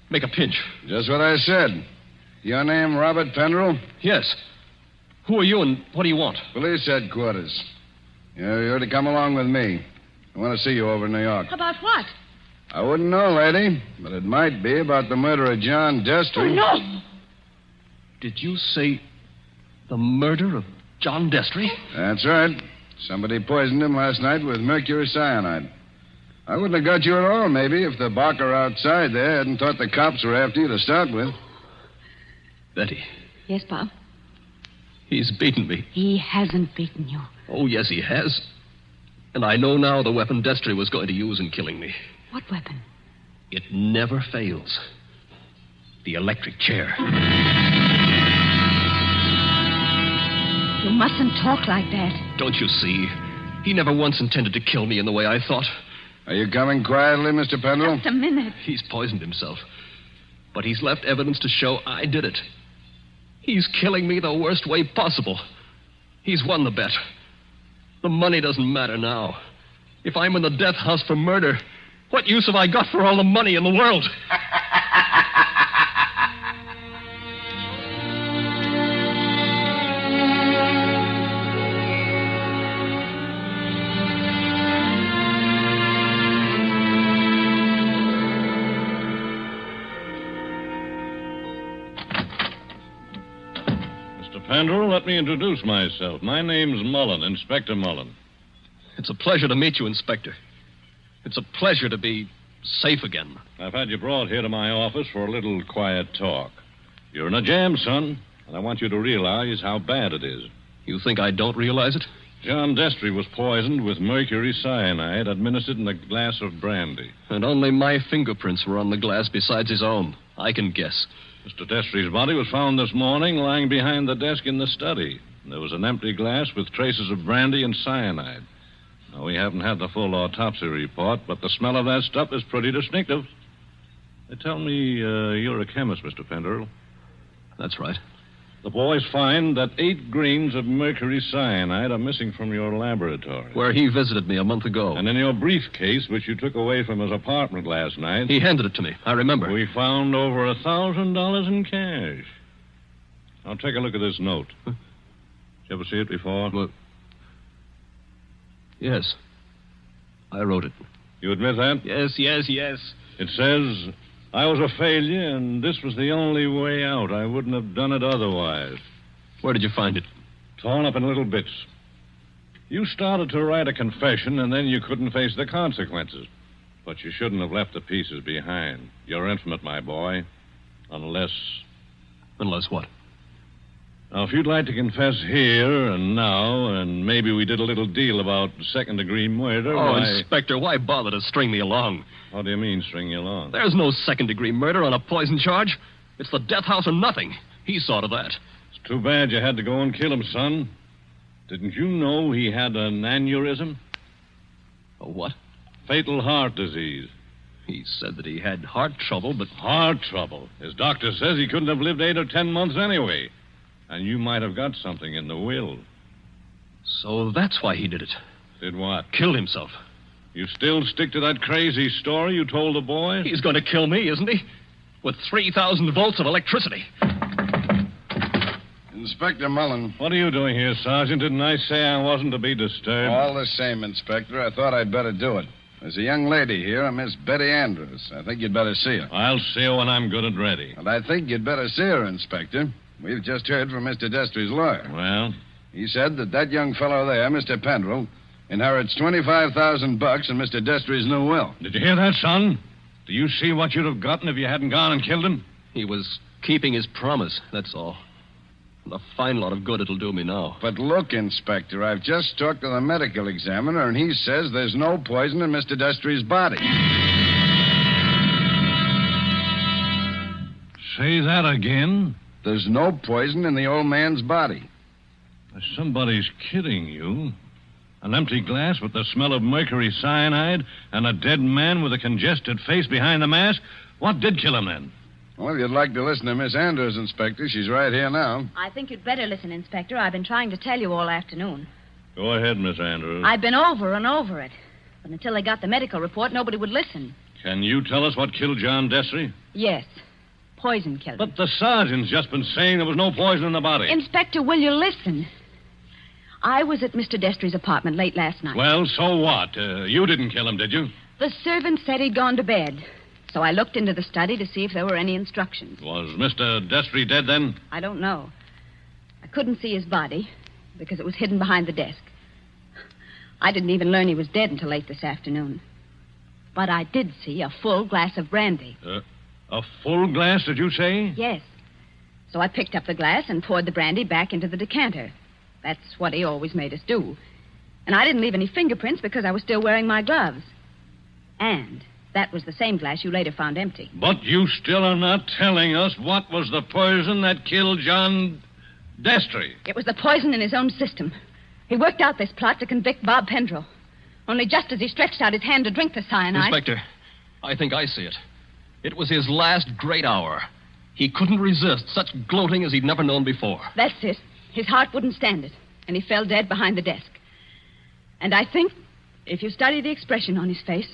Make a pinch? Just what I said. Your name, Robert Pendrell? Yes. Who are you and what do you want? Police headquarters. You're to come along with me. I want to see you over in New York. About what? I wouldn't know, lady, but it might be about the murder of John Destry. Oh, no! Did you say the murder of John Destry? That's right. Somebody poisoned him last night with mercury cyanide. I wouldn't have got you at all, maybe, if the barker outside there hadn't thought the cops were after you to start with. Betty. Yes, Bob? He's beaten me. He hasn't beaten you. Oh, yes, he has. And I know now the weapon Destry was going to use in killing me. What weapon? It never fails. The electric chair. You mustn't talk like that. Don't you see? He never once intended to kill me in the way I thought. Are you coming quietly, Mr. Pendrell? Just a minute. He's poisoned himself. But he's left evidence to show I did it. He's killing me the worst way possible. He's won the bet. The money doesn't matter now. If I'm in the death house for murder, what use have I got for all the money in the world? Pendrell, let me introduce myself. My name's Mullen, Inspector Mullen. It's a pleasure to meet you, Inspector. It's a pleasure to be safe again. I've had you brought here to my office for a little quiet talk. You're in a jam, son, and I want you to realize how bad it is. You think I don't realize it? John Destry was poisoned with mercury cyanide administered in a glass of brandy. And only my fingerprints were on the glass besides his own. I can guess. Mr. Destry's body was found this morning lying behind the desk in the study. There was an empty glass with traces of brandy and cyanide. Now, we haven't had the full autopsy report, but the smell of that stuff is pretty distinctive. They tell me you're a chemist, Mr. Penderell. That's right. The boys find that 8 grains of mercury cyanide are missing from your laboratory. Where he visited me a month ago. And in your briefcase, which you took away from his apartment last night... He handed it to me. I remember. We found over $1,000 in cash. Now, take a look at this note. Did you ever see it before? Well, yes. I wrote it. You admit that? Yes. It says, I was a failure, and this was the only way out. I wouldn't have done it otherwise. Where did you find it? Torn up in little bits. You started to write a confession, and then you couldn't face the consequences. But you shouldn't have left the pieces behind. You're infinite, my boy. Unless... Unless what? Now, if you'd like to confess here and now, and maybe we did a little deal about second-degree murder... Oh, Inspector, why bother to string me along? How do you mean, string you along? There's no second-degree murder on a poison charge. It's the death house and nothing. He saw to that. It's too bad you had to go and kill him, son. Didn't you know he had an aneurysm? A what? Fatal heart disease. He said that he had heart trouble, but... Heart trouble? His doctor says he couldn't have lived 8 or 10 months anyway. And you might have got something in the will. So that's why he did it. Did what? Killed himself. You still stick to that crazy story you told the boy? He's going to kill me, isn't he? With 3,000 volts of electricity. Inspector Mullen. What are you doing here, Sergeant? Didn't I say I wasn't to be disturbed? All the same, Inspector. I thought I'd better do it. There's a young lady here, a Miss Betty Andrews. I think you'd better see her. I'll see her when I'm good and ready. Well, I think you'd better see her, Inspector. We've just heard from Mr. Destry's lawyer. Well? He said that young fellow there, Mr. Penderell, inherits $25,000 in Mr. Destry's new will. Did you hear that, son? Do you see what you'd have gotten if you hadn't gone and killed him? He was keeping his promise, that's all. And a fine lot of good it'll do me now. But look, Inspector, I've just talked to the medical examiner, and he says there's no poison in Mr. Destry's body. Say that again? There's no poison in the old man's body. Somebody's kidding you. An empty glass with the smell of mercury cyanide and a dead man with a congested face behind the mask? What did kill him then? Well, if you'd like to listen to Miss Andrews, Inspector, she's right here now. I think you'd better listen, Inspector. I've been trying to tell you all afternoon. Go ahead, Miss Andrews. I've been over and over it. But until they got the medical report, nobody would listen. Can you tell us what killed John Destry? Yes. Poison killed him. But the sergeant's just been saying there was no poison in the body. Inspector, will you listen? I was at Mr. Destry's apartment late last night. Well, so what? You didn't kill him, did you? The servant said he'd gone to bed. So I looked into the study to see if there were any instructions. Was Mr. Destry dead then? I don't know. I couldn't see his body because it was hidden behind the desk. I didn't even learn he was dead until late this afternoon. But I did see a full glass of brandy. A full glass, did you say? Yes. So I picked up the glass and poured the brandy back into the decanter. That's what he always made us do. And I didn't leave any fingerprints because I was still wearing my gloves. And that was the same glass you later found empty. But you still are not telling us what was the poison that killed John Destry. It was the poison in his own system. He worked out this plot to convict Bob Pendrell. Only just as he stretched out his hand to drink the cyanide... Inspector, I think I see it. It was his last great hour. He couldn't resist such gloating as he'd never known before. That's it. His heart wouldn't stand it, and he fell dead behind the desk. And I think, if you study the expression on his face,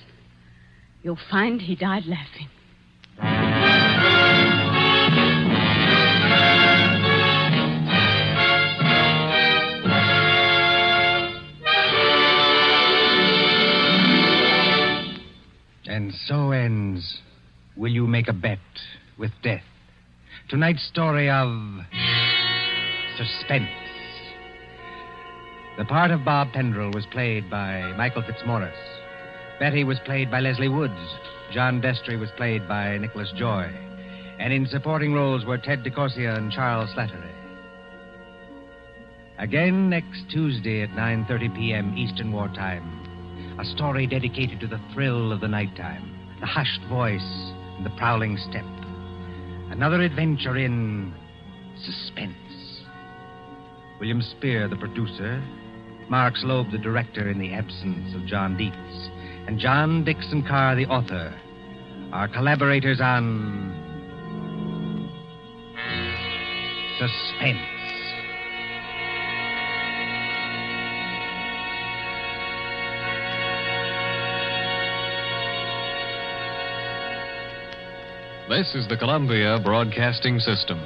you'll find he died laughing. And so ends Will You Make a Bet with Death? Tonight's story of Suspense. The part of Bob Pendrell was played by Michael Fitzmaurice. Betty was played by Leslie Woods. John Destry was played by Nicholas Joy. And in supporting roles were Ted DeCorsia and Charles Slattery. Again next Tuesday at 9:30 p.m. Eastern Wartime. A story dedicated to the thrill of the nighttime, the hushed voice, and the prowling step. Another adventure in suspense. William Spear, the producer, Mark Slobe, the director, in the absence of John Dietz, and John Dixon Carr, the author, are collaborators on Suspense. This is the Columbia Broadcasting System.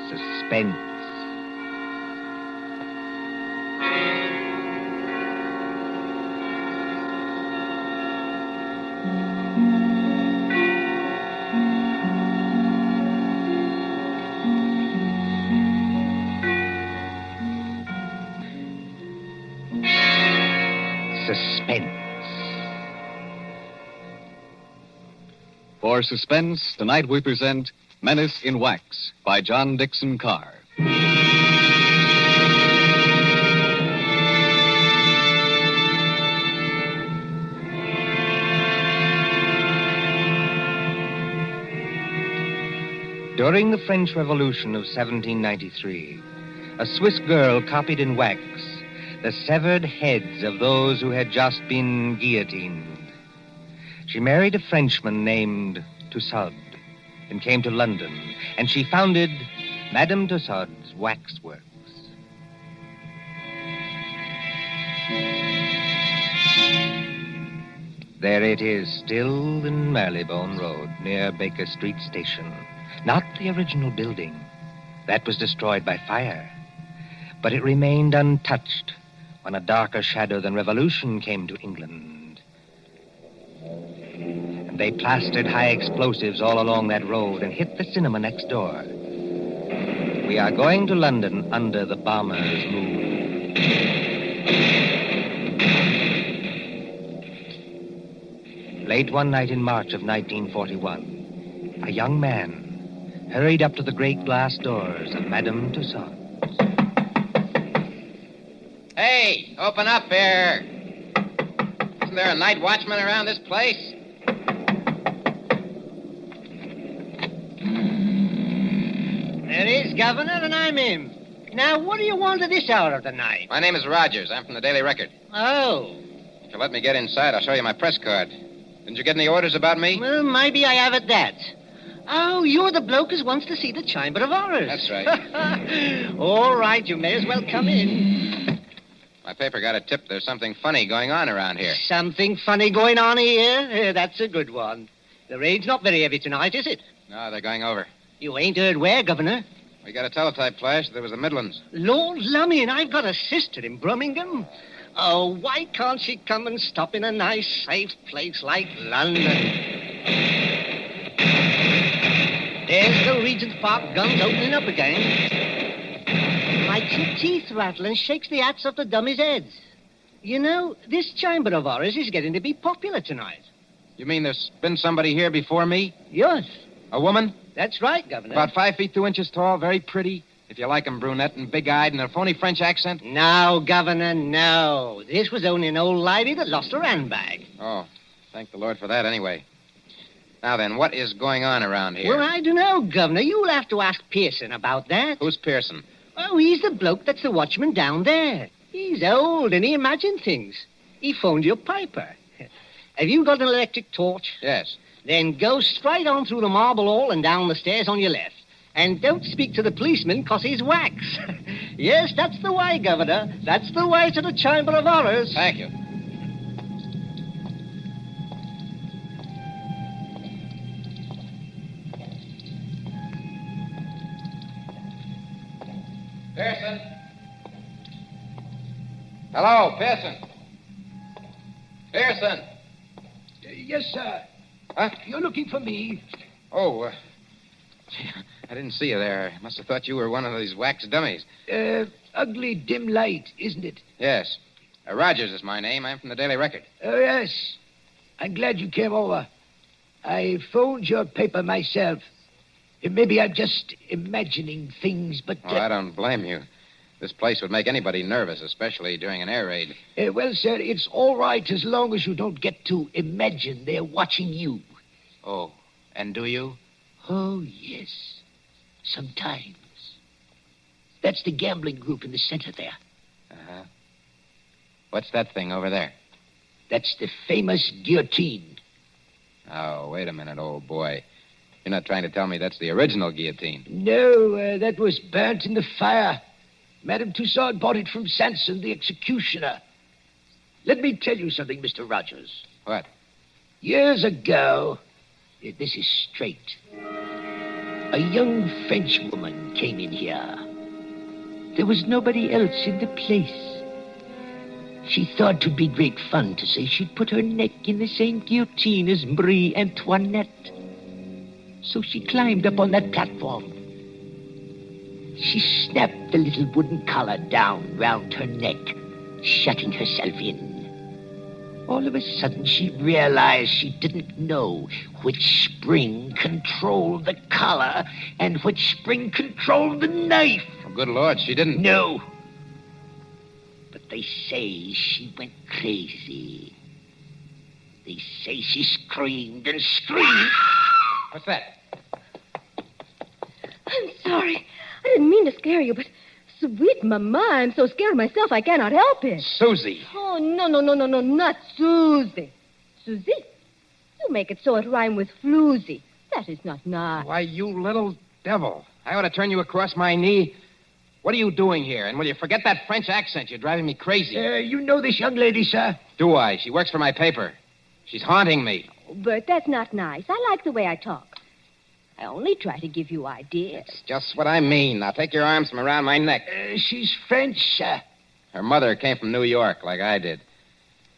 Suspense. Suspense. For Suspense, tonight we present Menace in Wax by John Dixon Carr. During the French Revolution of 1793, a Swiss girl copied in wax the severed heads of those who had just been guillotined. She married a Frenchman named Tussaud and came to London, and she founded Madame Tussaud's Waxworks. There it is, still in Marylebone Road, near Baker Street Station. Not the original building. That was destroyed by fire. But it remained untouched when a darker shadow than revolution came to England. And they plastered high explosives all along that road and hit the cinema next door. We are going to London under the bomber's moon. Late one night in March of 1941, a young man hurried up to the great glass doors of Madame Tussaud. Hey, open up here. Isn't there a night watchman around this place? There is, Governor, and I'm him. Now, what do you want at this hour of the night? My name is Rogers. I'm from the Daily Record. Oh. If you'll let me get inside, I'll show you my press card. Didn't you get any orders about me? Well, maybe I have at that. Oh, you're the bloke who wants to see the Chamber of Horrors. That's right. All right, you may as well come in. My paper got a tip there's something funny going on around here. Something funny going on here? That's a good one. The rain's not very heavy tonight, is it? No, they're going over. You ain't heard where, Governor? We got a teletype flash. There was the Midlands. Lord lummy, and I've got a sister in Birmingham. Oh, why can't she come and stop in a nice, safe place like London? There's the Regent's Park guns opening up again. Makes your teeth rattle and shakes the hats off the dummies' heads. You know, this Chamber of Horrors is getting to be popular tonight. You mean there's been somebody here before me? Yes. A woman? That's right, Governor. About 5 feet 2 inches tall, very pretty. If you like 'em brunette and big-eyed and a phony French accent. No, Governor, no. This was only an old lady that lost her handbag. Oh, thank the Lord for that anyway. Now then, what is going on around here? Well, I don't know, Governor. You'll have to ask Pearson about that. Who's Pearson? Oh, he's the bloke that's the watchman down there. He's old and he imagines things. He phoned your piper. Have you got an electric torch? Yes. Then go straight on through the marble hall and down the stairs on your left. And don't speak to the policeman, 'cause he's wax. Yes, that's the way, Governor. That's the way to the Chamber of Horrors. Thank you. Pearson? Hello, Pearson. Pearson. Yes, sir. Huh? You're looking for me. Oh, I didn't see you there. I must have thought you were one of these wax dummies. Ugly dim light, isn't it? Yes. Rogers is my name. I'm from the Daily Record. Oh, yes. I'm glad you came over. I phoned your paper myself. Maybe I'm just imagining things, but... Oh, I don't blame you. This place would make anybody nervous, especially during an air raid. Well, sir, it's all right as long as you don't get to imagine they're watching you. Oh, and do you? Oh, yes. Sometimes. That's the gambling group in the center there. Uh-huh. What's that thing over there? That's the famous guillotine. Oh, wait a minute, old boy. You're not trying to tell me that's the original guillotine. No, that was burnt in the fire. Madame Tussaud bought it from Sanson, the executioner. Let me tell you something, Mr. Rogers. What? Years ago, this is straight, a young French woman came in here. There was nobody else in the place. She thought 'twould be great fun to say she'd put her neck in the same guillotine as Marie Antoinette. So she climbed up on that platform. She snapped the little wooden collar down round her neck, shutting herself in. All of a sudden, she realized she didn't know which spring controlled the collar and which spring controlled the knife. Oh, good Lord, she didn't... No. But they say she went crazy. They say she screamed and screamed. What's that? I'm sorry. I didn't mean to scare you, but sweet Mama, I'm so scared myself I cannot help it. Susie. Oh, no, not Susie. Susie? You make it so it rhyme with floozy. That is not nice. Why, you little devil. I ought to turn you across my knee. What are you doing here? And will you forget that French accent? You're driving me crazy. You know this young lady, sir? Do I? She works for my paper. She's haunting me. Oh, Bert, that's not nice. I like the way I talk. I only try to give you ideas. That's just what I mean. Now take your arms from around my neck. She's French, sir. Her mother came from New York, like I did.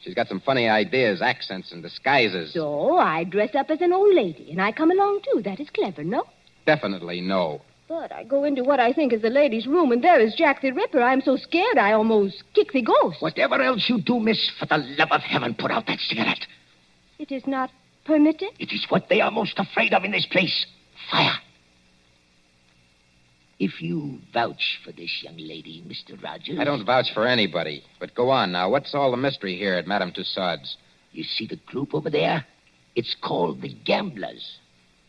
She's got some funny ideas, accents, and disguises. So I dress up as an old lady, and I come along, too. That is clever, no? Definitely no. But I go into what I think is the ladies' room, and there is Jack the Ripper. I'm so scared I almost kick the ghost. Whatever else you do, miss, for the love of heaven, put out that cigarette. It is not permitted? It is what they are most afraid of in this place. Fire. If you vouch for this young lady, Mr. Rogers... I don't vouch for anybody. But go on now. What's all the mystery here at Madame Tussaud's? You see the group over there? It's called the Gamblers.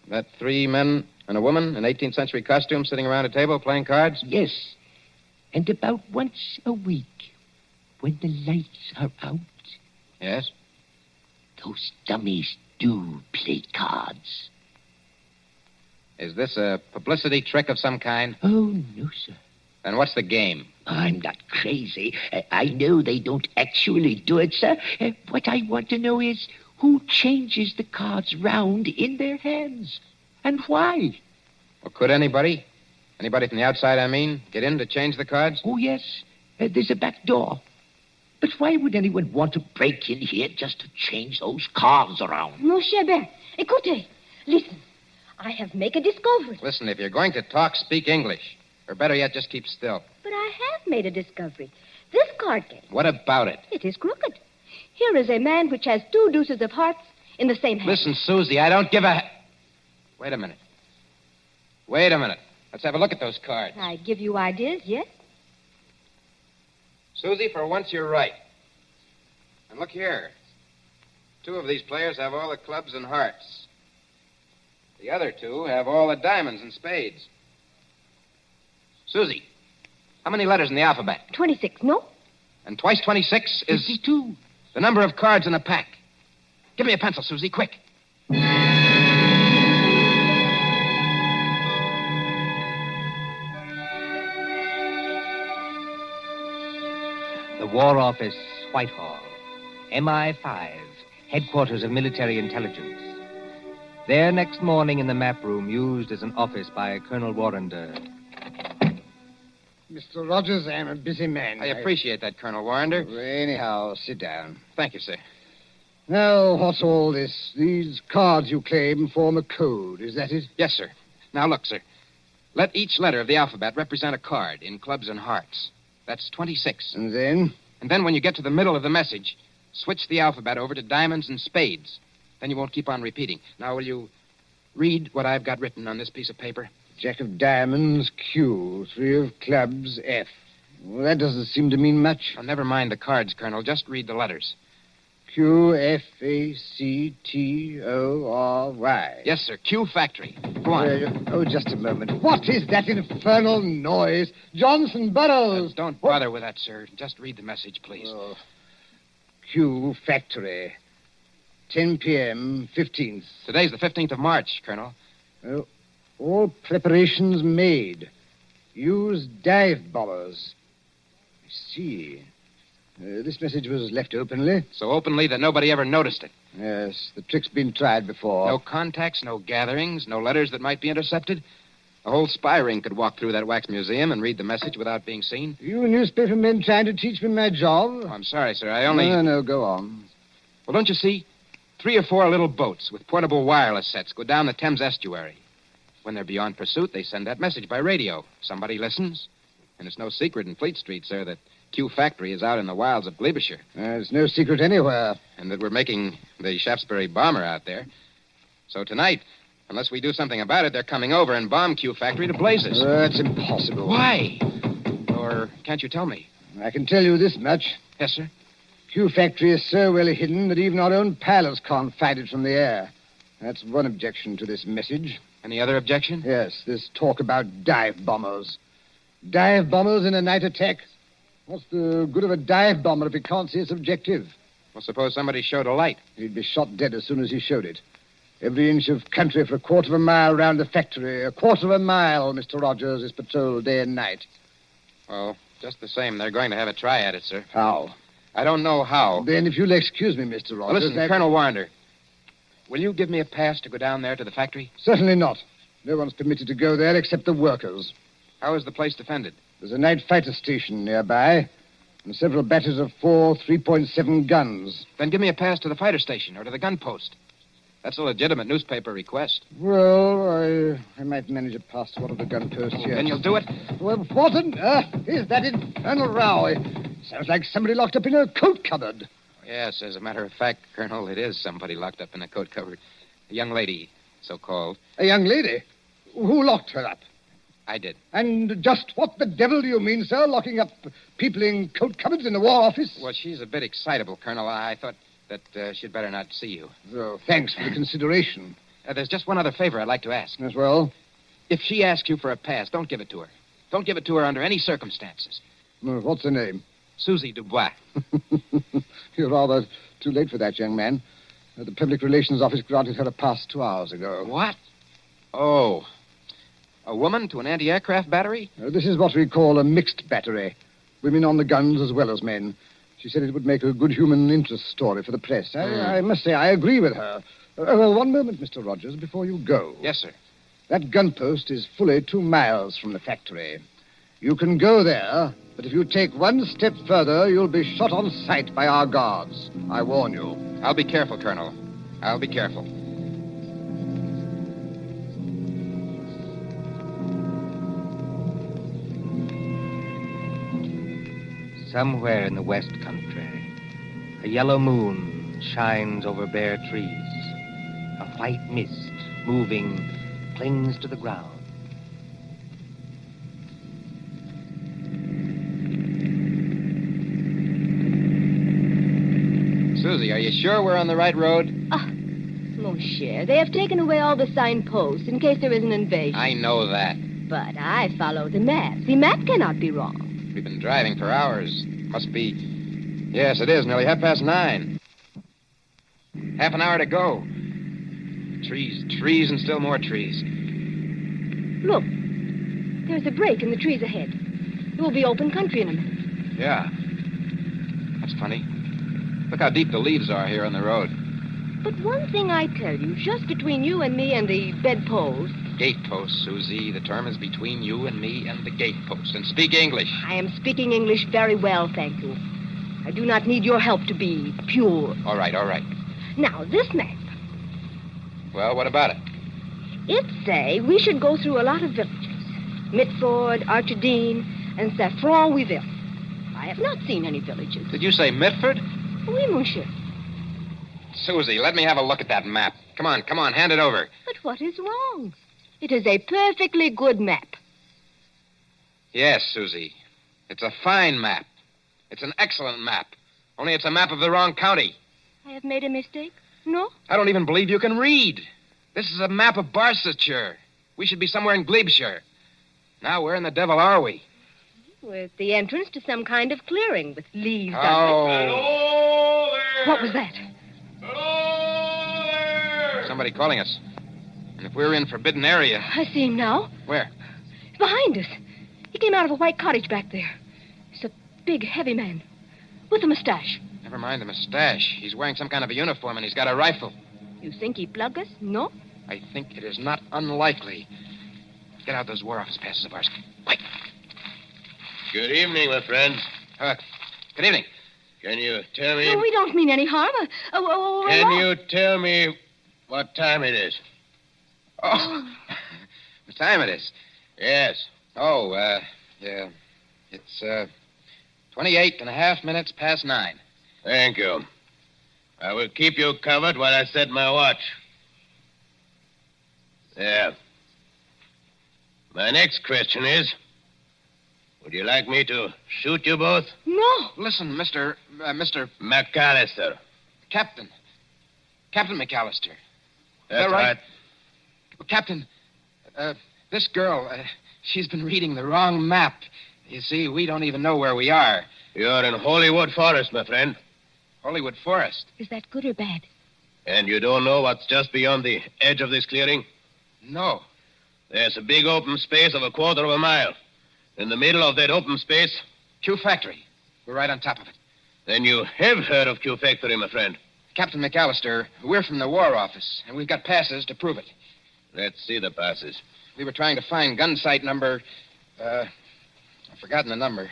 That 3 men and a woman in 18th century costume sitting around a table playing cards? Yes. And about once a week, when the lights are out... Yes? Those dummies do play cards. Is this a publicity trick of some kind? Oh, no, sir. Then what's the game? I'm not crazy. I know they don't actually do it, sir. What I want to know is who changes the cards round in their hands and why. Well, could anybody? Anybody from the outside, I mean, get in to change the cards? Oh, yes. There's a back door. But why would anyone want to break in here just to change those cards around? Mon cher Ben, écoutez. Listen. I have made a discovery. Listen, if you're going to talk, speak English. Or better yet, just keep still. But I have made a discovery. This card game. What about it? It is crooked. Here is a man which has 2 deuces of hearts in the same hand. Listen, Susie, I don't give a... Wait a minute. Let's have a look at those cards. I give you ideas, yes? Susie, for once you're right. And look here. 2 of these players have all the clubs and hearts. The other 2 have all the diamonds and spades. Susie, how many letters in the alphabet? 26, no? And twice 26 is... 52. The number of cards in a pack. Give me a pencil, Susie, quick. The War Office, Whitehall. MI5, headquarters of military intelligence. There next morning in the map room used as an office by Colonel Warrender. Mr. Rogers, I'm a busy man. I appreciate that, Colonel Warrender. Anyhow, sit down. Thank you, sir. Now, what's all this? These cards you claim form a code, is that it? Yes, sir. Now, look, sir. Let each letter of the alphabet represent a card in clubs and hearts. That's 26. And then? And then when you get to the middle of the message, switch the alphabet over to diamonds and spades. Then you won't keep on repeating. Now, will you read what I've got written on this piece of paper? Jack of diamonds, Q. 3 of clubs, F. Well, that doesn't seem to mean much. Oh, never mind the cards, Colonel. Just read the letters. Q, F, A, C, T, O, R, Y. Yes, sir. Q Factory. Go on. Just a moment. What is that infernal noise? Johnson Burroughs! Don't bother with that, sir. Just read the message, please. Oh. Q Factory. 10 p.m., 15th. Today's the 15th of March, Colonel. Oh, all preparations made. Use dive bombers. I see. This message was left openly. So openly that nobody ever noticed it. Yes, the trick's been tried before. No contacts, no gatherings, no letters that might be intercepted. A whole spy ring could walk through that wax museum and read the message without being seen. You newspaper men trying to teach me my job? Oh, I'm sorry, sir. I only... No, go on. Well, don't you see? 3 or 4 little boats with portable wireless sets go down the Thames estuary. When they're beyond pursuit, they send that message by radio. Somebody listens. And it's no secret in Fleet Street, sir, that Q Factory is out in the wilds of Gloucestershire. There's no secret anywhere. And that we're making the Shaftesbury bomber out there. So tonight, unless we do something about it, they're coming over and bomb Q Factory to blazes. That's impossible. Why? Or can't you tell me? I can tell you this much. Yes, sir? Q Factory is so well hidden that even our own pilots can't find it from the air. That's one objection to this message. Any other objection? Yes, this talk about dive bombers. Dive bombers in a night attack? What's the good of a dive bomber if he can't see its objective? Well, suppose somebody showed a light. He'd be shot dead as soon as he showed it. Every inch of country for a quarter of a mile round the factory. A quarter of a mile, Mr. Rogers, is patrolled day and night. Well, just the same, they're going to have a try at it, sir. How? I don't know how. Then, if you'll excuse me, Mr. Rogers... Well, listen, Colonel Warner, will you give me a pass to go down there to the factory? Certainly not. No one's permitted to go there except the workers. How is the place defended? There's a night fighter station nearby, and several batteries of 4 3.7 guns. Then give me a pass to the fighter station or to the gun post. That's a legitimate newspaper request. Well, I might manage a pass to one of the gun posts here. Then you'll do it? Well, what on earth is that infernal row? It sounds like somebody locked up in a coat cupboard. Yes, as a matter of fact, Colonel, it is somebody locked up in a coat cupboard. A young lady, so-called. A young lady? Who locked her up? I did. And just what the devil do you mean, sir, locking up people in coat cupboards in the War Office? Well, she's a bit excitable, Colonel. I thought that she'd better not see you. Oh, thanks for the consideration. There's just one other favor I'd like to ask. As well? If she asks you for a pass, don't give it to her. Don't give it to her under any circumstances. Well, what's her name? Susie Dubois. You're rather too late for that, young man. The Public Relations Office granted her a pass 2 hours ago. What? Oh. A woman to an anti-aircraft battery? This is what we call a mixed battery. Women on the guns as well as men. She said it would make a good human interest story for the press. I must say I agree with her. One moment, Mr. Rogers, before you go. Yes, sir. That gun post is fully 2 miles from the factory. You can go there, but if you take one step further, you'll be shot on sight by our guards. I warn you. I'll be careful, Colonel. I'll be careful. Somewhere in the West Country, a yellow moon shines over bare trees. A white mist, moving, clings to the ground. Susie, are you sure we're on the right road? Mon cher, they have taken away all the signposts in case there is an invasion. I know that. But I follow the map. The map cannot be wrong. We've been driving for hours. Must be... Yes, it is. Nearly 9:30. Half an hour to go. Trees, and still more trees. Look, there's a break in the trees ahead. It will be open country in a minute. Yeah. That's funny. Look how deep the leaves are here on the road. But one thing I tell you, just between you and me and the bedpost... Gatepost, Susie. The term is between you and me and the gatepost. And speak English. I am speaking English very well, thank you. I do not need your help to be pure. All right. Now, this map. Well, what about it? It say we should go through a lot of villages. Mitford, Archerdene, and Saffron-Weville. I have not seen any villages. Did you say Mitford? Oui, monsieur. Susie, let me have a look at that map. Come on, hand it over. But what is wrong? It is a perfectly good map. Yes, Susie. It's a fine map. It's an excellent map. Only it's a map of the wrong county. I have made a mistake? No? I don't even believe you can read. This is a map of Barsetshire. We should be somewhere in Glebeshire. Now, where in the devil are we? We're at the entrance to some kind of clearing with leaves on Oh. it. What was that? Somebody calling us. And if we're in forbidden area... I see him now. Where? Behind us. He came out of a white cottage back there. He's a big, heavy man with a mustache. Never mind the mustache. He's wearing some kind of a uniform, and he's got a rifle. You think he plugged us? No? I think it is not unlikely. Get out those War Office passes of ours. Quick. Good evening, my friends. Good evening. Can you tell me... No, we don't mean any harm. Can you tell me what time it is? Oh, what time it is? Yes. Oh, yeah. It's, 28 and a half minutes past 9. Thank you. I will keep you covered while I set my watch. There. My next question is, would you like me to shoot you both? No. Listen, Mr. McAllister. Captain McAllister. That's right. Captain, this girl, she's been reading the wrong map. You see, we don't even know where we are. You're in Hollywood Forest, my friend. Hollywood Forest? Is that good or bad? And you don't know what's just beyond the edge of this clearing? No. There's a big open space of a quarter of a mile. In the middle of that open space... Q Factory. We're right on top of it. Then you have heard of Q Factory, my friend. Captain McAllister, we're from the War Office, and we've got passes to prove it. Let's see the passes. We were trying to find gun site number... I've forgotten the number.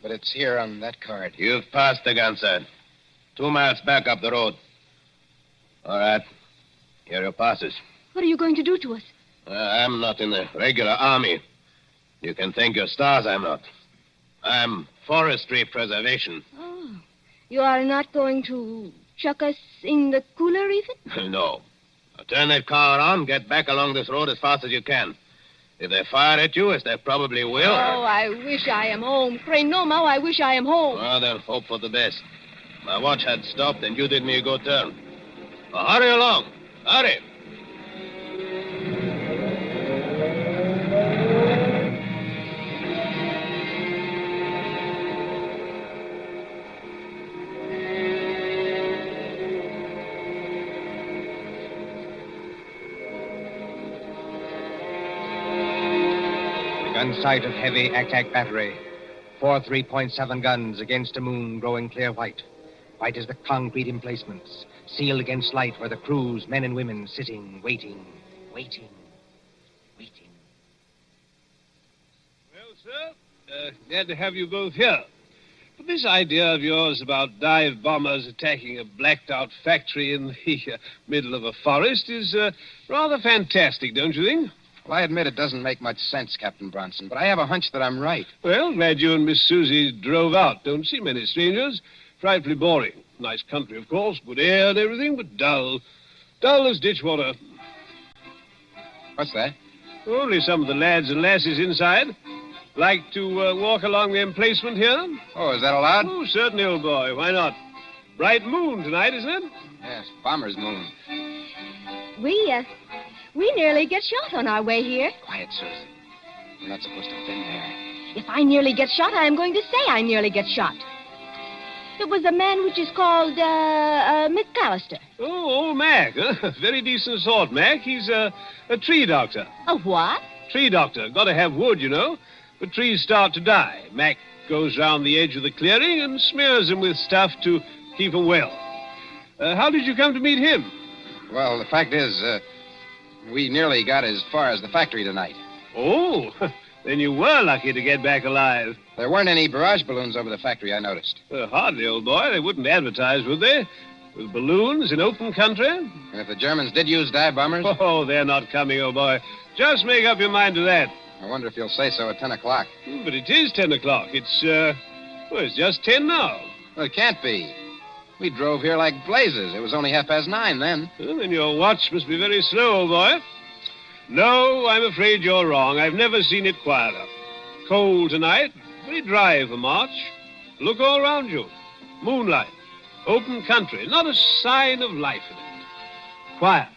But it's here on that card. You've passed the gun site. 2 miles back up the road. All right. Here are your passes. What are you going to do to us? I'm not in the regular army. You can thank your stars I'm not. I'm forestry preservation. Oh. You are not going to chuck us in the cooler even? No. Now turn that car around, get back along this road as fast as you can. If they fire at you, as they probably will... Oh, I wish I am home. Pray no, Mau, I wish I am home. Well, then hope for the best. My watch had stopped, and you did me a good turn. Now, hurry along. Hurry. Gun sight of heavy attack battery. 4 3.7 guns against a moon growing clear white. White as the concrete emplacements. Sealed against light were the crews, men and women, sitting, waiting. Well, sir, glad to have you both here. But this idea of yours about dive bombers attacking a blacked-out factory in the middle of a forest is rather fantastic, don't you think? Well, I admit it doesn't make much sense, Captain Bronson, but I have a hunch that I'm right. Well, glad you and Miss Susie drove out. Don't see many strangers. Frightfully boring. Nice country, of course, good air and everything, but dull. Dull as ditch water. What's that? Only some of the lads and lasses inside. Like to walk along the emplacement here? Oh, is that allowed? Oh, certainly, old boy. Why not? Bright moon tonight, isn't it? Yes, bomber's moon. We nearly get shot on our way here. Quiet, Susie. We're not supposed to have been there. If I nearly get shot, I am going to say I nearly get shot. It was a man which is called, McAllister. Oh, Mac. Huh? Very decent sort, Mac. He's a tree doctor. A what? Tree doctor. Got to have wood, you know. But trees start to die. Mac goes round the edge of the clearing and smears them with stuff to keep them well. How did you come to meet him? Well, the fact is, we nearly got as far as the factory tonight. Oh, then you were lucky to get back alive. There weren't any barrage balloons over the factory, I noticed. Hardly, old boy. They wouldn't advertise, would they? With balloons in open country? And if the Germans did use dive bombers? Oh, they're not coming, old boy. Just make up your mind to that. I wonder if he'll say so at 10 o'clock. But it is 10 o'clock. It's just 10 now. Well, it can't be. We drove here like blazes. It was only 9:30 then. Well, then your watch must be very slow, old boy. No, I'm afraid you're wrong. I've never seen it quieter. Cold tonight, very dry for March. Look all around you. Moonlight, open country, not a sign of life in it. Quiet,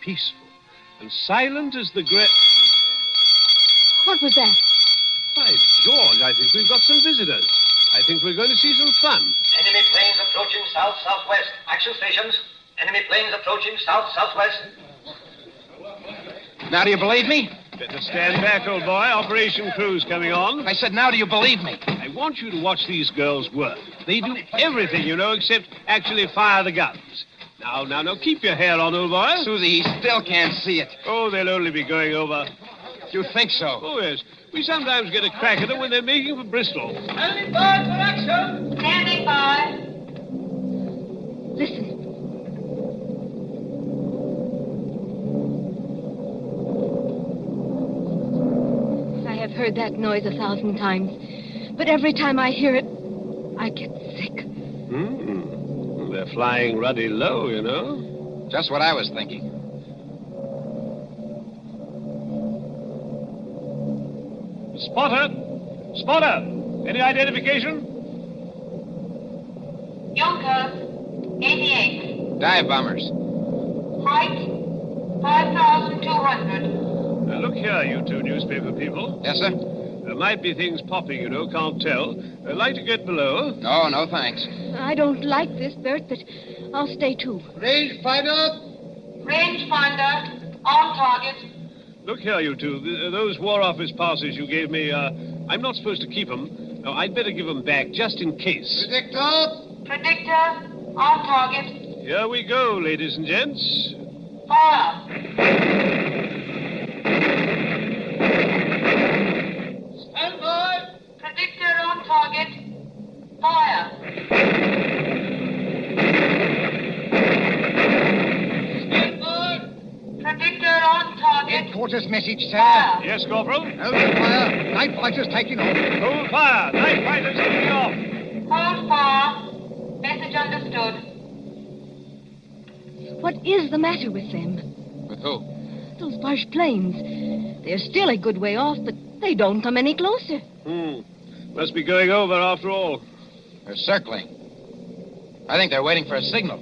peaceful, and silent as the great... What was that? By George, I think we've got some visitors. I think we're going to see some fun. Enemy planes approaching south-southwest. Action stations. Enemy planes approaching south-southwest. Now do you believe me? Better stand back, old boy. Operation Crew's coming on. I said, now do you believe me? I want you to watch these girls work. They do everything, you know, except actually fire the guns. Now, keep your hair on, old boy. Susie, he still can't see it. Oh, they'll only be going over. You think so? Oh, yes. We sometimes get a crack at them when they're making for Bristol. Standing by for action. Standing by. Listen. I have heard that noise 1,000 times, but every time I hear it, I get sick. They're flying ruddy low, you know. Just what I was thinking. Spotter! Any identification? Junkers, 88. Dive bombers. Height, 5,200. Now, look here, you two newspaper people. Yes, sir? There might be things popping, you know, can't tell. I'd like to get below. No, thanks. I don't like this, Bert, but I'll stay too. Rangefinder. Rangefinder, on target. Look here, you two. Those War Office passes you gave me, I'm not supposed to keep them. No, I'd better give them back, just in case. Predictor, on target. Here we go, ladies and gents. Fire. Stand by. Predictor on target. Fire. Stand by. Predictor on target. Headquarters message, sir. Fire. Yes, Corporal? Open fire. Night fighters taking off. Hold fire. Night fighters taking off. Hold fire. Message understood. What is the matter with them? With who? Those Boche planes. They're still a good way off, but they don't come any closer. Must be going over after all. They're circling. I think they're waiting for a signal.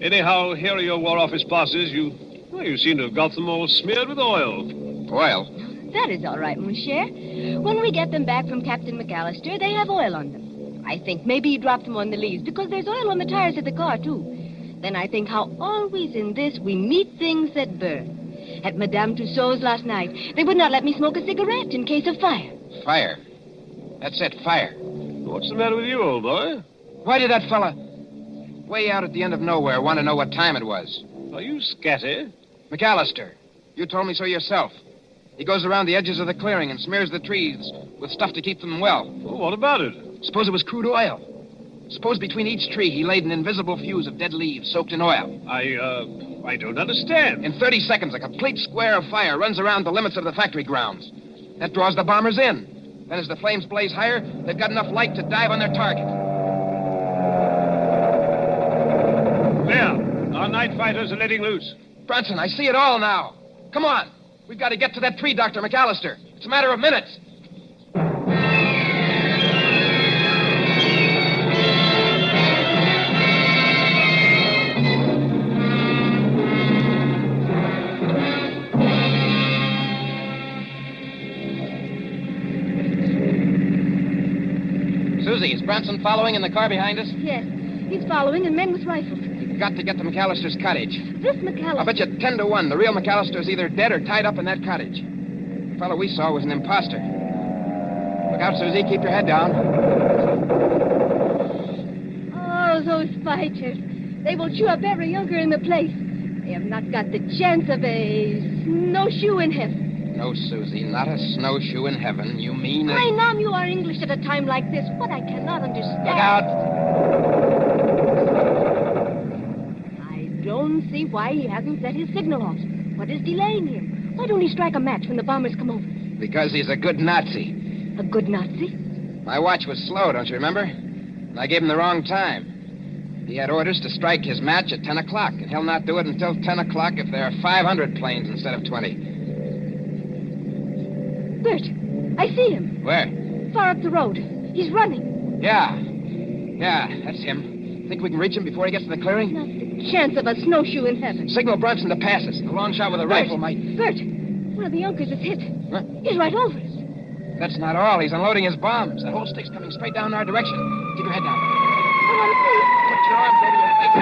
Anyhow, here are your War Office passes. You seem to have got them all smeared with oil. Oil? That is all right, mon cher. When we get them back from Captain McAllister, they have oil on them. I think maybe he dropped them on the leaves, because there's oil on the tires of the car, too. Then I think how always in this we meet things that burn. At Madame Tussauds last night, they would not let me smoke a cigarette in case of fire. Fire. That's it, fire. What's the matter with you, old boy? Why did that fella, way out at the end of nowhere, want to know what time it was? Are you scatty? McAllister, you told me so yourself. He goes around the edges of the clearing and smears the trees with stuff to keep them well. Well, what about it? Suppose it was crude oil. Suppose between each tree he laid an invisible fuse of dead leaves soaked in oil. I don't understand. In 30 seconds, a complete square of fire runs around the limits of the factory grounds. That draws the bombers in. Then as the flames blaze higher, they've got enough light to dive on their target. There. Our night fighters are letting loose. Brunson, I see it all now. Come on. We've got to get to that tree, Dr. McAllister. It's a matter of minutes. Susie, is Brunson following in the car behind us? Yes, he's following, and men with rifles. We've got to get to McAllister's cottage. This McAllister... I'll bet you 10 to 1 the real McAllister's either dead or tied up in that cottage. The fellow we saw was an imposter. Look out, Susie. Keep your head down. Oh, those fighters. They will chew up every younker in the place. They have not got the chance of a snowshoe in heaven. No, Susie, not a snowshoe in heaven. You mean... I know you are English at a time like this. What I cannot understand... Look out! I don't see why he hasn't set his signal off. What is delaying him? Why don't he strike a match when the bombers come over? Because he's a good Nazi. A good Nazi? My watch was slow, don't you remember? And I gave him the wrong time. He had orders to strike his match at 10 o'clock, and he'll not do it until 10 o'clock if there are 500 planes instead of 20. Bert, I see him. Where? Far up the road. He's running. Yeah, that's him. Think we can reach him before he gets to the clearing? Not the chance of a snowshoe in heaven. Signal Brunson to pass us. A long shot with a rifle might... Bert, one of the Junkers is hit. Huh? He's right over us. That's not all. He's unloading his bombs. That whole stick's coming straight down our direction. Keep your head down. I want to see. Put your arms over your face.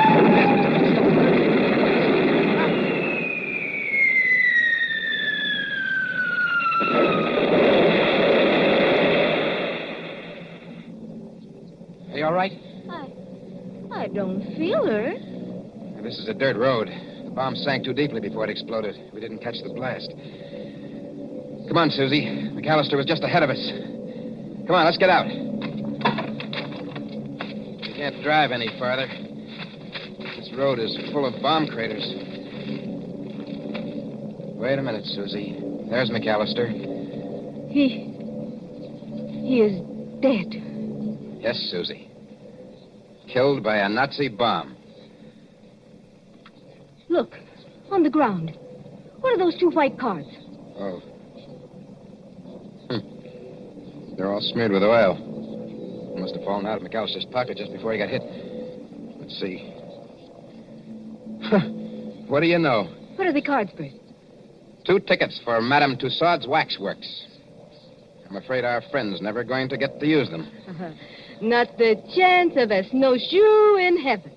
Are you all right? I don't feel hurt. This is a dirt road. The bomb sank too deeply before it exploded. We didn't catch the blast. Come on, Susie. McAllister was just ahead of us. Come on, let's get out. We can't drive any farther. This road is full of bomb craters. Wait a minute, Susie. There's McAllister. He is dead. Yes, Susie. Killed by a Nazi bomb. Look, on the ground. What are those two white cards? Oh. They're all smeared with oil. They must have fallen out of McAllister's pocket just before he got hit. Let's see. What do you know? What are the cards, Bert? 2 tickets for Madame Tussaud's Waxworks. I'm afraid our friend's never going to get to use them. Not the chance of a snowshoe in heaven.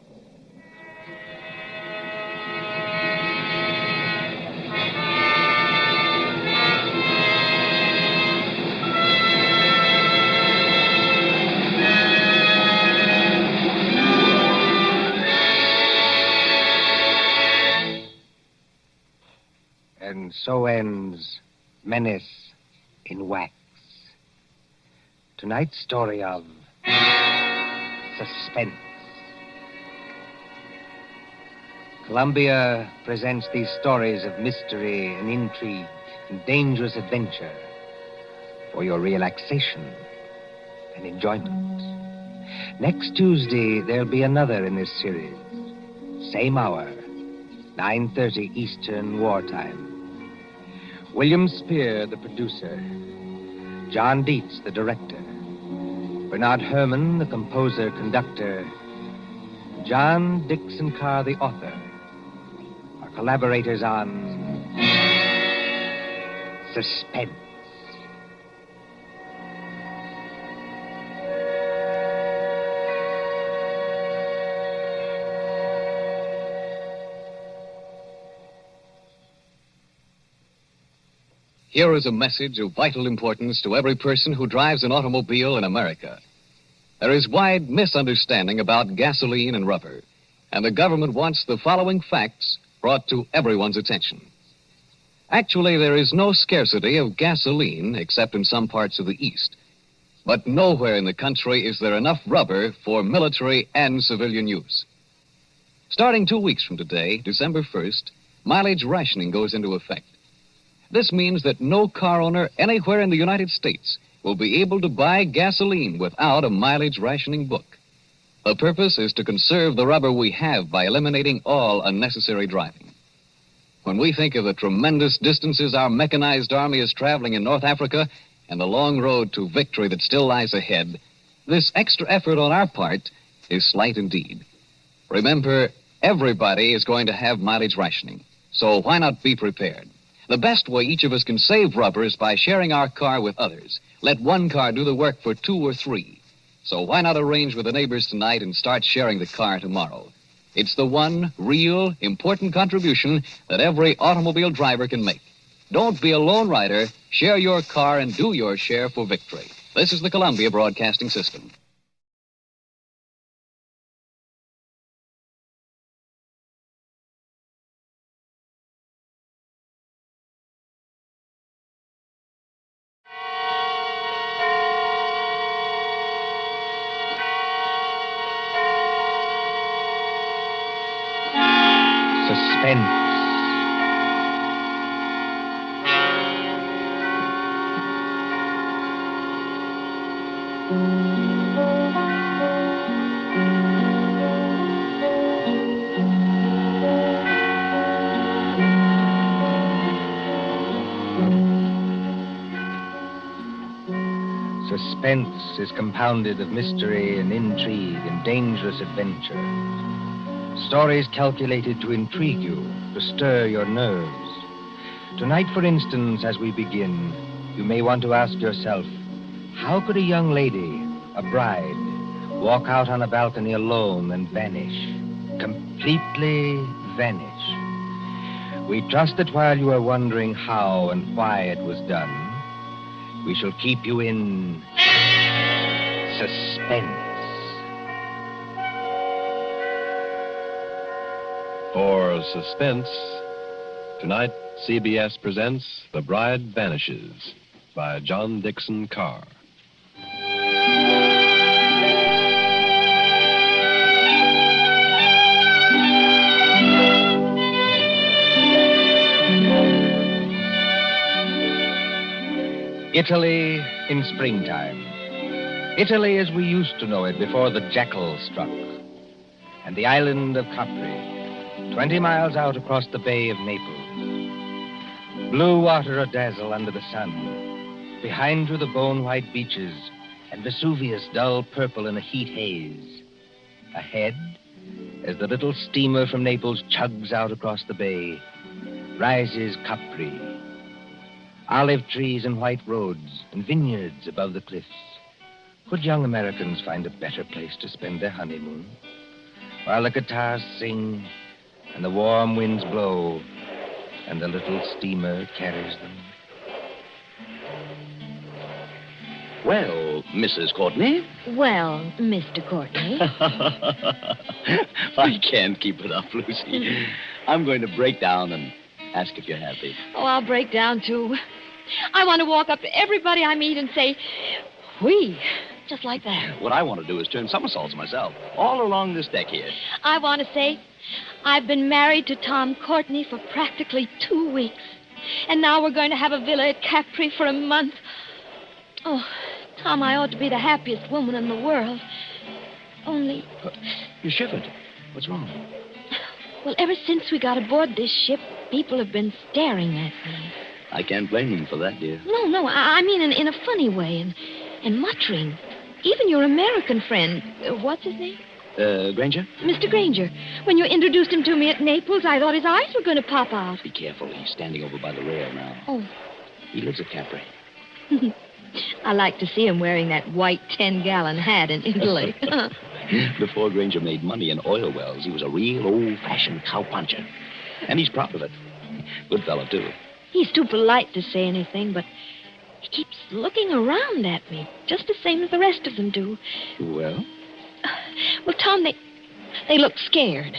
And so ends Menace in Wax. Tonight's story of Suspense. Columbia presents these stories of mystery and intrigue and dangerous adventure for your relaxation and enjoyment. Next Tuesday, there'll be another in this series. Same hour, 9:30 Eastern Wartime. William Spear, the producer. John Dietz, the director. Bernard Herrmann, the composer-conductor. John Dixon Carr, the author, are collaborators on Suspense. Here is a message of vital importance to every person who drives an automobile in America. There is wide misunderstanding about gasoline and rubber, and the government wants the following facts brought to everyone's attention. Actually, there is no scarcity of gasoline except in some parts of the East. But nowhere in the country is there enough rubber for military and civilian use. Starting 2 weeks from today, December 1st, mileage rationing goes into effect. This means that no car owner anywhere in the United States will be able to buy gasoline without a mileage rationing book. The purpose is to conserve the rubber we have by eliminating all unnecessary driving. When we think of the tremendous distances our mechanized army is traveling in North Africa and the long road to victory that still lies ahead, this extra effort on our part is slight indeed. Remember, everybody is going to have mileage rationing, so why not be prepared? The best way each of us can save rubber is by sharing our car with others. Let one car do the work for 2 or 3. So why not arrange with the neighbors tonight and start sharing the car tomorrow? It's the one real, important contribution that every automobile driver can make. Don't be a lone rider. Share your car and do your share for victory. This is the Columbia Broadcasting System. Suspense. Suspense is compounded of mystery and intrigue and dangerous adventure. Stories calculated to intrigue you, to stir your nerves. Tonight, for instance, as we begin, you may want to ask yourself, how could a young lady, a bride, walk out on a balcony alone and vanish? Completely vanish. We trust that while you are wondering how and why it was done, we shall keep you in suspense. For Suspense, tonight CBS presents The Bride Vanishes by John Dixon Carr. Italy in springtime. Italy as we used to know it before the jackal struck. And the island of Capri, 20 miles out across the Bay of Naples. Blue water a-dazzle under the sun. Behind you, the bone-white beaches, and Vesuvius dull purple in a heat haze. Ahead, as the little steamer from Naples chugs out across the bay, rises Capri. Olive trees and white roads and vineyards above the cliffs. Could young Americans find a better place to spend their honeymoon? While the guitars sing and the warm winds blow and the little steamer carries them. Well, Mrs. Courtney. Well, Mr. Courtney. I can't keep it up, Lucy. I'm going to break down and ask if you're happy. Oh, I'll break down, too. I want to walk up to everybody I meet and say, "Whee," just like that. What I want to do is turn somersaults myself, all along this deck here. I want to say, I've been married to Tom Courtney for practically 2 weeks. And now we're going to have a villa at Capri for a month. Oh, Tom, I ought to be the happiest woman in the world. Only... You shivered. What's wrong? Well, ever since we got aboard this ship, people have been staring at me. I can't blame them for that, dear. No, I mean in a funny way, and muttering. Even your American friend, what's his name? Granger? Mr. Granger. When you introduced him to me at Naples, I thought his eyes were going to pop out. Be careful. He's standing over by the rail now. Oh. He lives at Capri. I like to see him wearing that white 10-gallon hat in Italy. Before Granger made money in oil wells, he was a real old-fashioned cowpuncher. And he's proud of it. Good fellow, too. He's too polite to say anything, but he keeps looking around at me, just the same as the rest of them do. Well? Well, Tom, they look scared.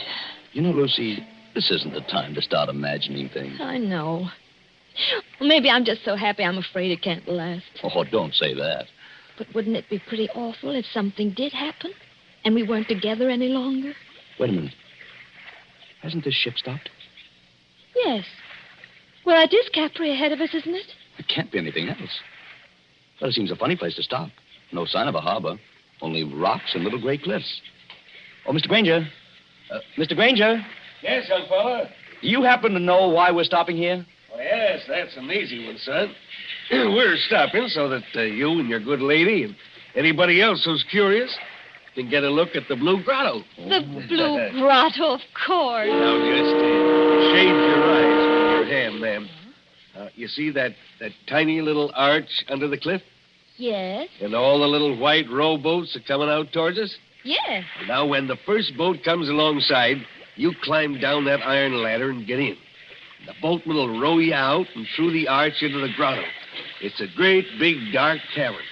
You know, Lucy, this isn't the time to start imagining things. I know. Well, maybe I'm just so happy I'm afraid it can't last. Oh, don't say that. But wouldn't it be pretty awful if something did happen and we weren't together any longer? Wait a minute. Hasn't this ship stopped? Yes. Well, it is Capri ahead of us, isn't it? It can't be anything else. Well, it seems a funny place to stop. No sign of a harbor. Only rocks and little gray cliffs. Oh, Mr. Granger. Mr. Granger. Yes, young fella? Do you happen to know why we're stopping here? Oh, yes, that's an easy one, son. We're stopping so that you and your good lady and anybody else who's curious can get a look at the Blue Grotto. The Blue Grotto, of course. Now, just shade your eyes with your hand, ma'am. You see that tiny little arch under the cliff? Yes. And all the little white rowboats are coming out towards us? Yes. Now, when the first boat comes alongside, you climb down that iron ladder and get in. The boatman will row you out and through the arch into the grotto. It's a great, big, dark cavern.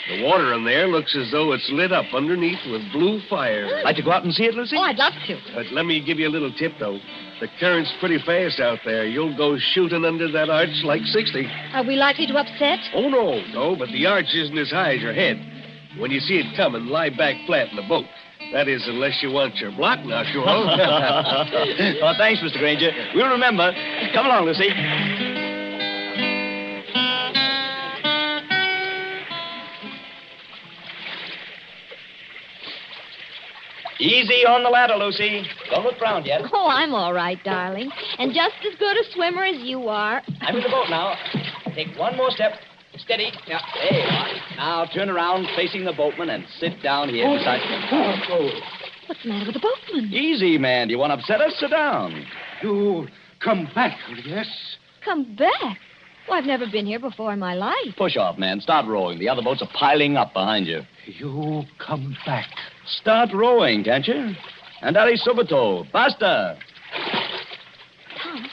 The water in there looks as though it's lit up underneath with blue fire. Like to go out and see it, Lucy? Oh, I'd love to. But let me give you a little tip, though. The current's pretty fast out there. You'll go shooting under that arch like 60. Are we likely to upset? Oh, no, but the arch isn't as high as your head. When you see it coming, lie back flat in the boat. That is, unless you want your block knocked off. Oh, thanks, Mr. Granger. We'll remember. Come along, Lucy. Easy on the ladder, Lucy. Don't look round yet. Oh, I'm all right, darling. And just as good a swimmer as you are. I'm in the boat now. Take one more step. Steady. Yeah, there you are. Now turn around facing the boatman and sit down here beside me. What's the matter with the boatman? Easy, man. Do you want to upset us? Sit down. You come back, yes? Come back? Well, I've never been here before in my life. Push off, man. Start rowing. The other boats are piling up behind you. You come back. Start rowing, can't you? Andare subito. Basta. Tom,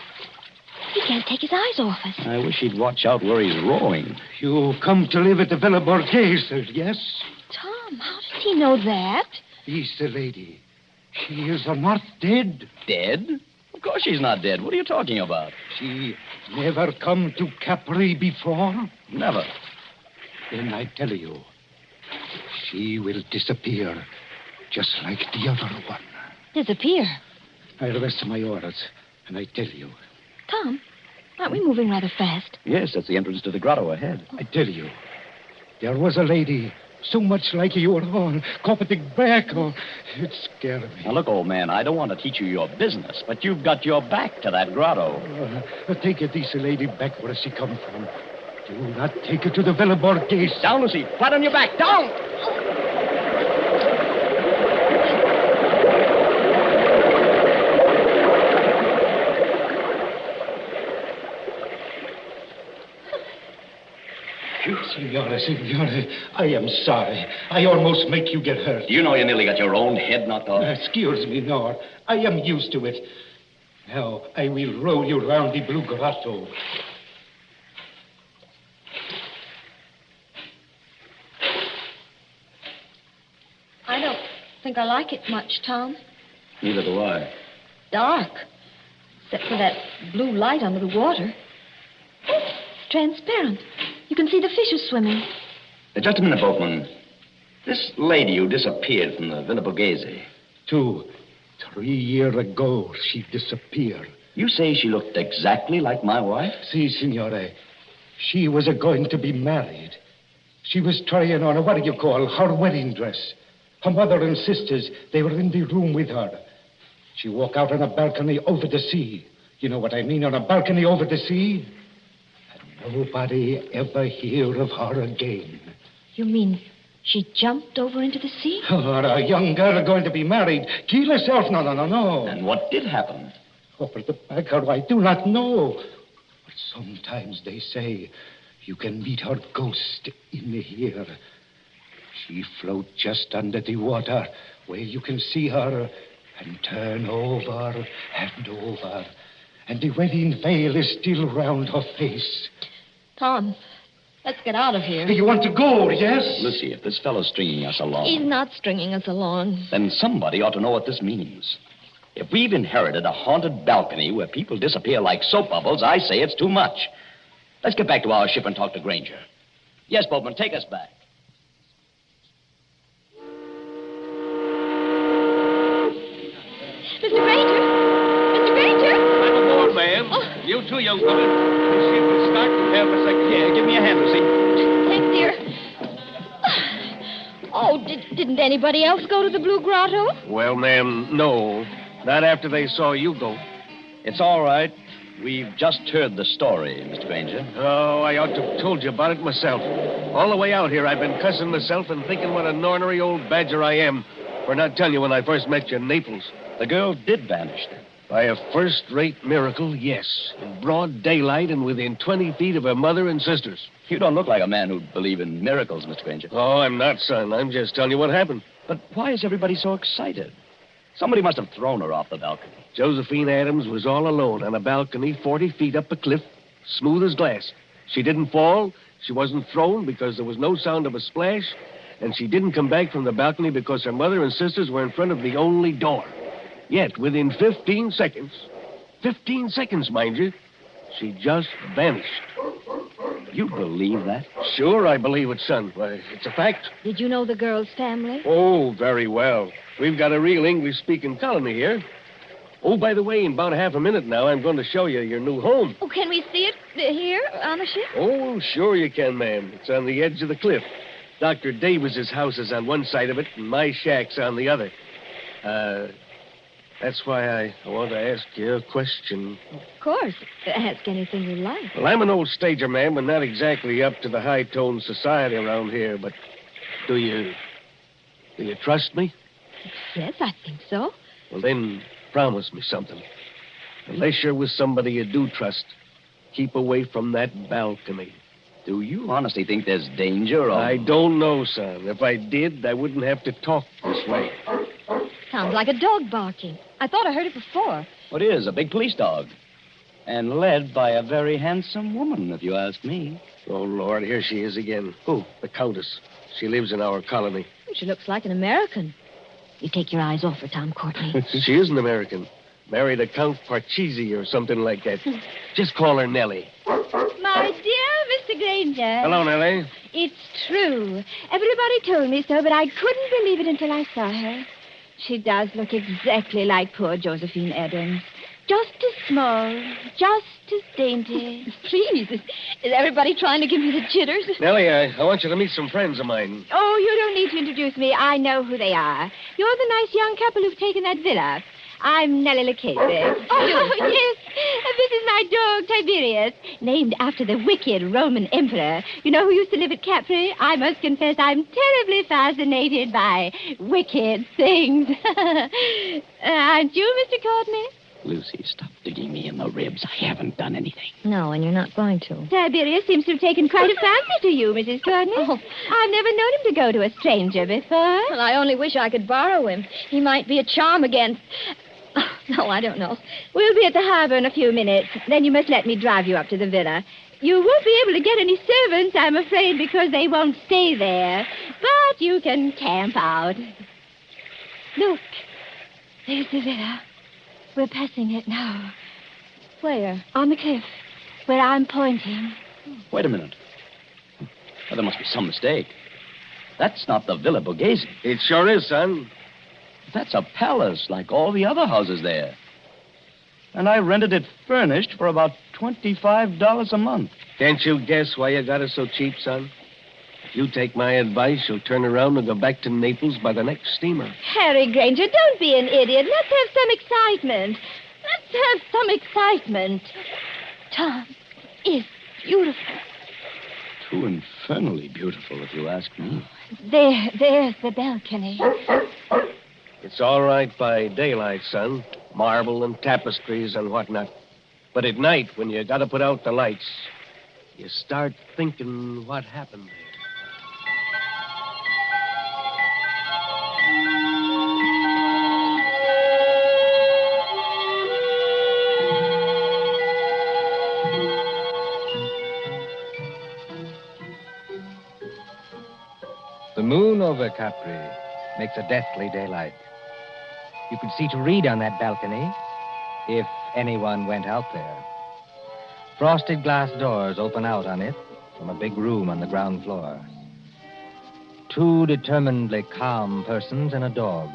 he can't take his eyes off us. I wish he'd watch out where he's rowing. You come to live at the Villa Borghese, yes? Tom, how does he know that? He's the lady. She is not dead. Dead? Of course she's not dead. What are you talking about? She never come to Capri before? Never. Then I tell you, she will disappear, just like the other one. Disappear? I rest my orders, and I tell you. Tom, aren't we moving rather fast? Yes, that's the entrance to the grotto ahead. I tell you, there was a lady so much like you were on, copping back. Oh, it scared me. Now, look, old man, I don't want to teach you your business, but you've got your back to that grotto. Take this lady back where she come from. Do not take her to the Villa Borghese. Down, Lucy. Flat on your back. Down! Signore, I am sorry. I almost make you get hurt. You know you nearly got your own head knocked off. Excuse me, no. I am used to it. Now, I will roll you round the blue grotto. I don't think I like it much, Tom. Neither do I. Dark. Except for that blue light under the water. Oh, it's transparent. You can see the fishes swimming. Just a minute, boatman. This lady who disappeared from the Villa Borghese. 2, 3 years ago, she disappeared. You say she looked exactly like my wife? Si, signore. She was going to be married. She was trying on her wedding dress. Her mother and sisters, they were in the room with her. She walked out on a balcony over the sea. You know what I mean, on a balcony over the sea? And nobody ever hear of her again. You mean she jumped over into the sea? Oh, a young girl going to be married. Kill herself. No. And what did happen? Over the back, I do not know. But sometimes they say you can meet her ghost in here. She float just under the water where you can see her and turn over and over. And the wedding veil is still round her face. Tom, let's get out of here. You want to go, yes? Lucy, if this fellow's stringing us along... He's not stringing us along. Then somebody ought to know what this means. If we've inherited a haunted balcony where people disappear like soap bubbles, I say it's too much. Let's get back to our ship and talk to Granger. Yes, boatman, take us back. Mr. Granger! Mr. Granger! I'm aboard, ma'am. Oh. You too, young fella. This ship will start in half a second. Here, give me a hand, Lucy. Thanks, dear. Oh, didn't anybody else go to the Blue Grotto? Well, ma'am, no. Not after they saw you go. It's all right. We've just heard the story, Mr. Granger. Oh, I ought to have told you about it myself. All the way out here, I've been cussing myself and thinking what an ornery old badger I am for not telling you when I first met you in Naples. The girl did vanish then. By a first-rate miracle, yes. In broad daylight and within 20 feet of her mother and sisters. You don't look like a man who'd believe in miracles, Mr. Granger. Oh, I'm not, son. I'm just telling you what happened. But why is everybody so excited? Somebody must have thrown her off the balcony. Josephine Adams was all alone on a balcony 40 feet up a cliff, smooth as glass. She didn't fall. She wasn't thrown because there was no sound of a splash. And she didn't come back from the balcony because her mother and sisters were in front of the only door. Yet, within 15 seconds, mind you, she just vanished. You believe that? Sure, I believe it, son. Why, it's a fact. Did you know the girl's family? Oh, very well. We've got a real English-speaking colony here. Oh, by the way, in about half a minute now, I'm going to show you your new home. Oh, can we see it here on the ship? Oh, sure you can, ma'am. It's on the edge of the cliff. Dr. Davis's house is on one side of it, and my shack's on the other. That's why I want to ask you a question. Of course. Ask anything you like. Well, I'm an old stager man, but not exactly up to the high-toned society around here. But do you trust me? Yes, I think so. Well, then promise me something. Unless you're with somebody you do trust, keep away from that balcony. Do you honestly think there's danger? Or... I don't know, son. If I did, I wouldn't have to talk this way. Sounds like a dog barking. I thought I heard it before. What is? A big police dog. And led by a very handsome woman, if you ask me. Oh, Lord, here she is again. Who? The Countess. She lives in our colony. She looks like an American. You take your eyes off her, Tom Courtney. She is an American. Married a Count Parcheesi or something like that. Just call her Nellie. My dear Mr. Granger. Hello, Nellie. It's true. Everybody told me so, but I couldn't believe it until I saw her. She does look exactly like poor Josephine Adams. Just as small, just as dainty. Please, is everybody trying to give me the jitters? Nellie, I want you to meet some friends of mine. Oh, you don't need to introduce me. I know who they are. You're the nice young couple who've taken that villa. I'm Nellie Lucchese. Oh, yes. This is my dog, Tiberius, named after the wicked Roman emperor. You know who used to live at Capri? I must confess I'm terribly fascinated by wicked things. Aren't you, Mr. Courtney? Lucy, stop digging me in the ribs. I haven't done anything. No, and you're not going to. Tiberius seems to have taken quite a fancy to you, Mrs. Courtney. Oh. I've never known him to go to a stranger before. Well, I only wish I could borrow him. He might be a charm against... Oh, no, I don't know. We'll be at the harbor in a few minutes. Then you must let me drive you up to the villa. You won't be able to get any servants, I'm afraid, because they won't stay there. But you can camp out. Look, there's the villa. We're passing it now. Where? On the cliff, where I'm pointing. Wait a minute. Well, there must be some mistake. That's not the Villa Borghese. It sure is, son. That's a palace like all the other houses there. And I rented it furnished for about $25 a month. Can't you guess why you got it so cheap, son? If you take my advice, you'll turn around and go back to Naples by the next steamer. Harry Granger, don't be an idiot. Let's have some excitement. Let's have some excitement. Tom is beautiful. Too infernally beautiful, if you ask me. There's the balcony. It's all right by daylight, son. Marble and tapestries and whatnot. But at night, when you got to put out the lights, you start thinking what happened there. The moon over Capri makes a deathly daylight. You could see to read on that balcony if anyone went out there. Frosted glass doors open out on it from a big room on the ground floor. Two determinedly calm persons and a dog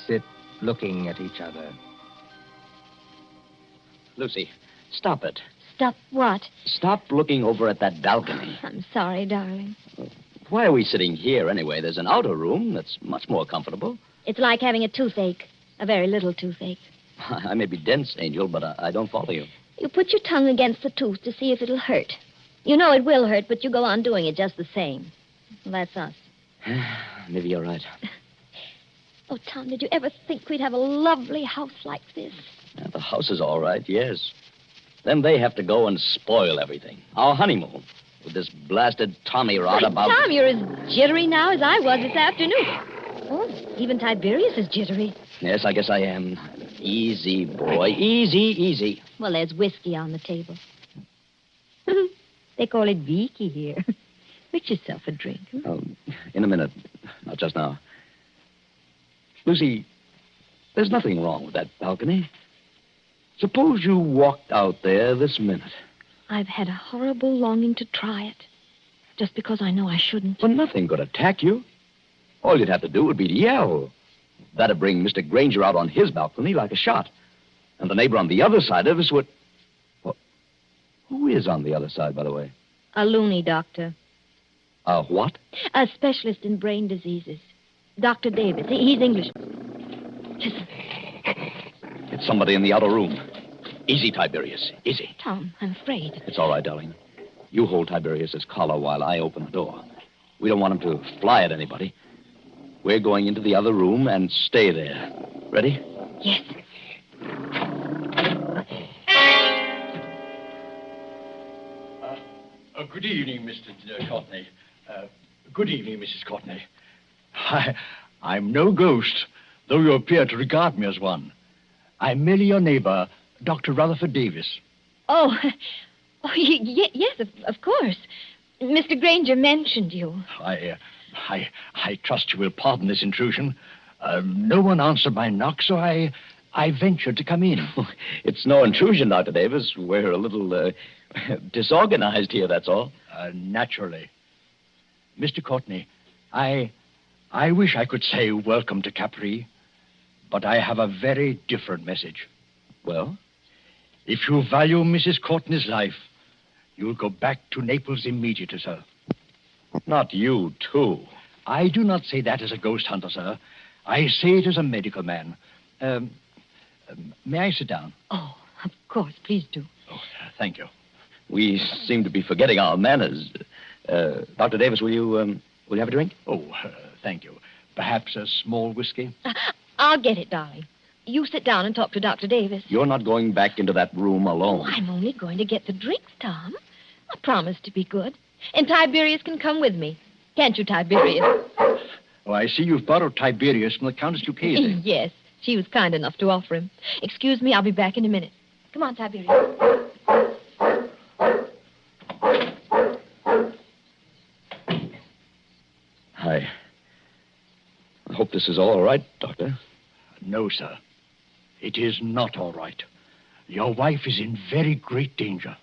sit looking at each other. Lucy, stop it. Stop what? Stop looking over at that balcony. I'm sorry, darling. Why are we sitting here anyway? There's an outer room that's much more comfortable. It's like having a toothache. A very little toothache. I may be dense, Angel, but I don't follow you. You put your tongue against the tooth to see if it'll hurt. You know it will hurt, but you go on doing it just the same. Well, that's us. Maybe you're right. Oh, Tom, did you ever think we'd have a lovely house like this? Yeah, the house is all right, yes. Then they have to go and spoil everything. Our honeymoon. With this blasted Tommy rod about... Tom, you're as jittery now as I was this afternoon. Oh, even Tiberius is jittery. Yes, I guess I am. Easy, boy. Easy, easy. Well, there's whiskey on the table. They call it Vicky here. Make yourself a drink. In a minute. Not just now. Lucy, there's nothing wrong with that balcony. Suppose you walked out there this minute. I've had a horrible longing to try it. Just because I know I shouldn't. But nothing could attack you. All you'd have to do would be to yell. That'd bring Mr. Granger out on his balcony like a shot. And the neighbor on the other side of us would... Well, who is on the other side, by the way? A loony doctor. A what? A specialist in brain diseases. Dr. Davis. He's English. Listen. It's somebody in the outer room. Easy, Tiberius. Easy. Tom, I'm afraid. It's all right, darling. You hold Tiberius's collar while I open the door. We don't want him to fly at anybody. We're going into the other room and stay there. Ready? Yes. Good evening, Mr. Courtney. Good evening, Mrs. Courtney. I'm no ghost, though you appear to regard me as one. I'm merely your neighbor, Dr. Rutherford Davis. Oh, yes, of course. Mr. Granger mentioned you. I trust you will pardon this intrusion. No one answered my knock, so I ventured to come in. It's no intrusion, Dr. Davis. We're a little disorganized here, that's all. Naturally. Mr. Courtney, I wish I could say welcome to Capri, but I have a very different message. Well? If you value Mrs. Courtney's life, you'll go back to Naples immediately, sir. Not you, too. I do not say that as a ghost hunter, sir. I say it as a medical man. May I sit down? Oh, of course. Please do. Oh, thank you. We seem to be forgetting our manners. Dr. Davis, will you have a drink? Oh, thank you. Perhaps a small whiskey? I'll get it, darling. You sit down and talk to Dr. Davis. You're not going back into that room alone. Oh, I'm only going to get the drinks, Tom. I promise to be good. And Tiberius can come with me. Can't you, Tiberius? Oh, I see you've borrowed Tiberius from the Countess Lucchese. Yes, she was kind enough to offer him. Excuse me, I'll be back in a minute. Come on, Tiberius. I hope this is all right, Doctor. No, sir. It is not all right. Your wife is in very great danger.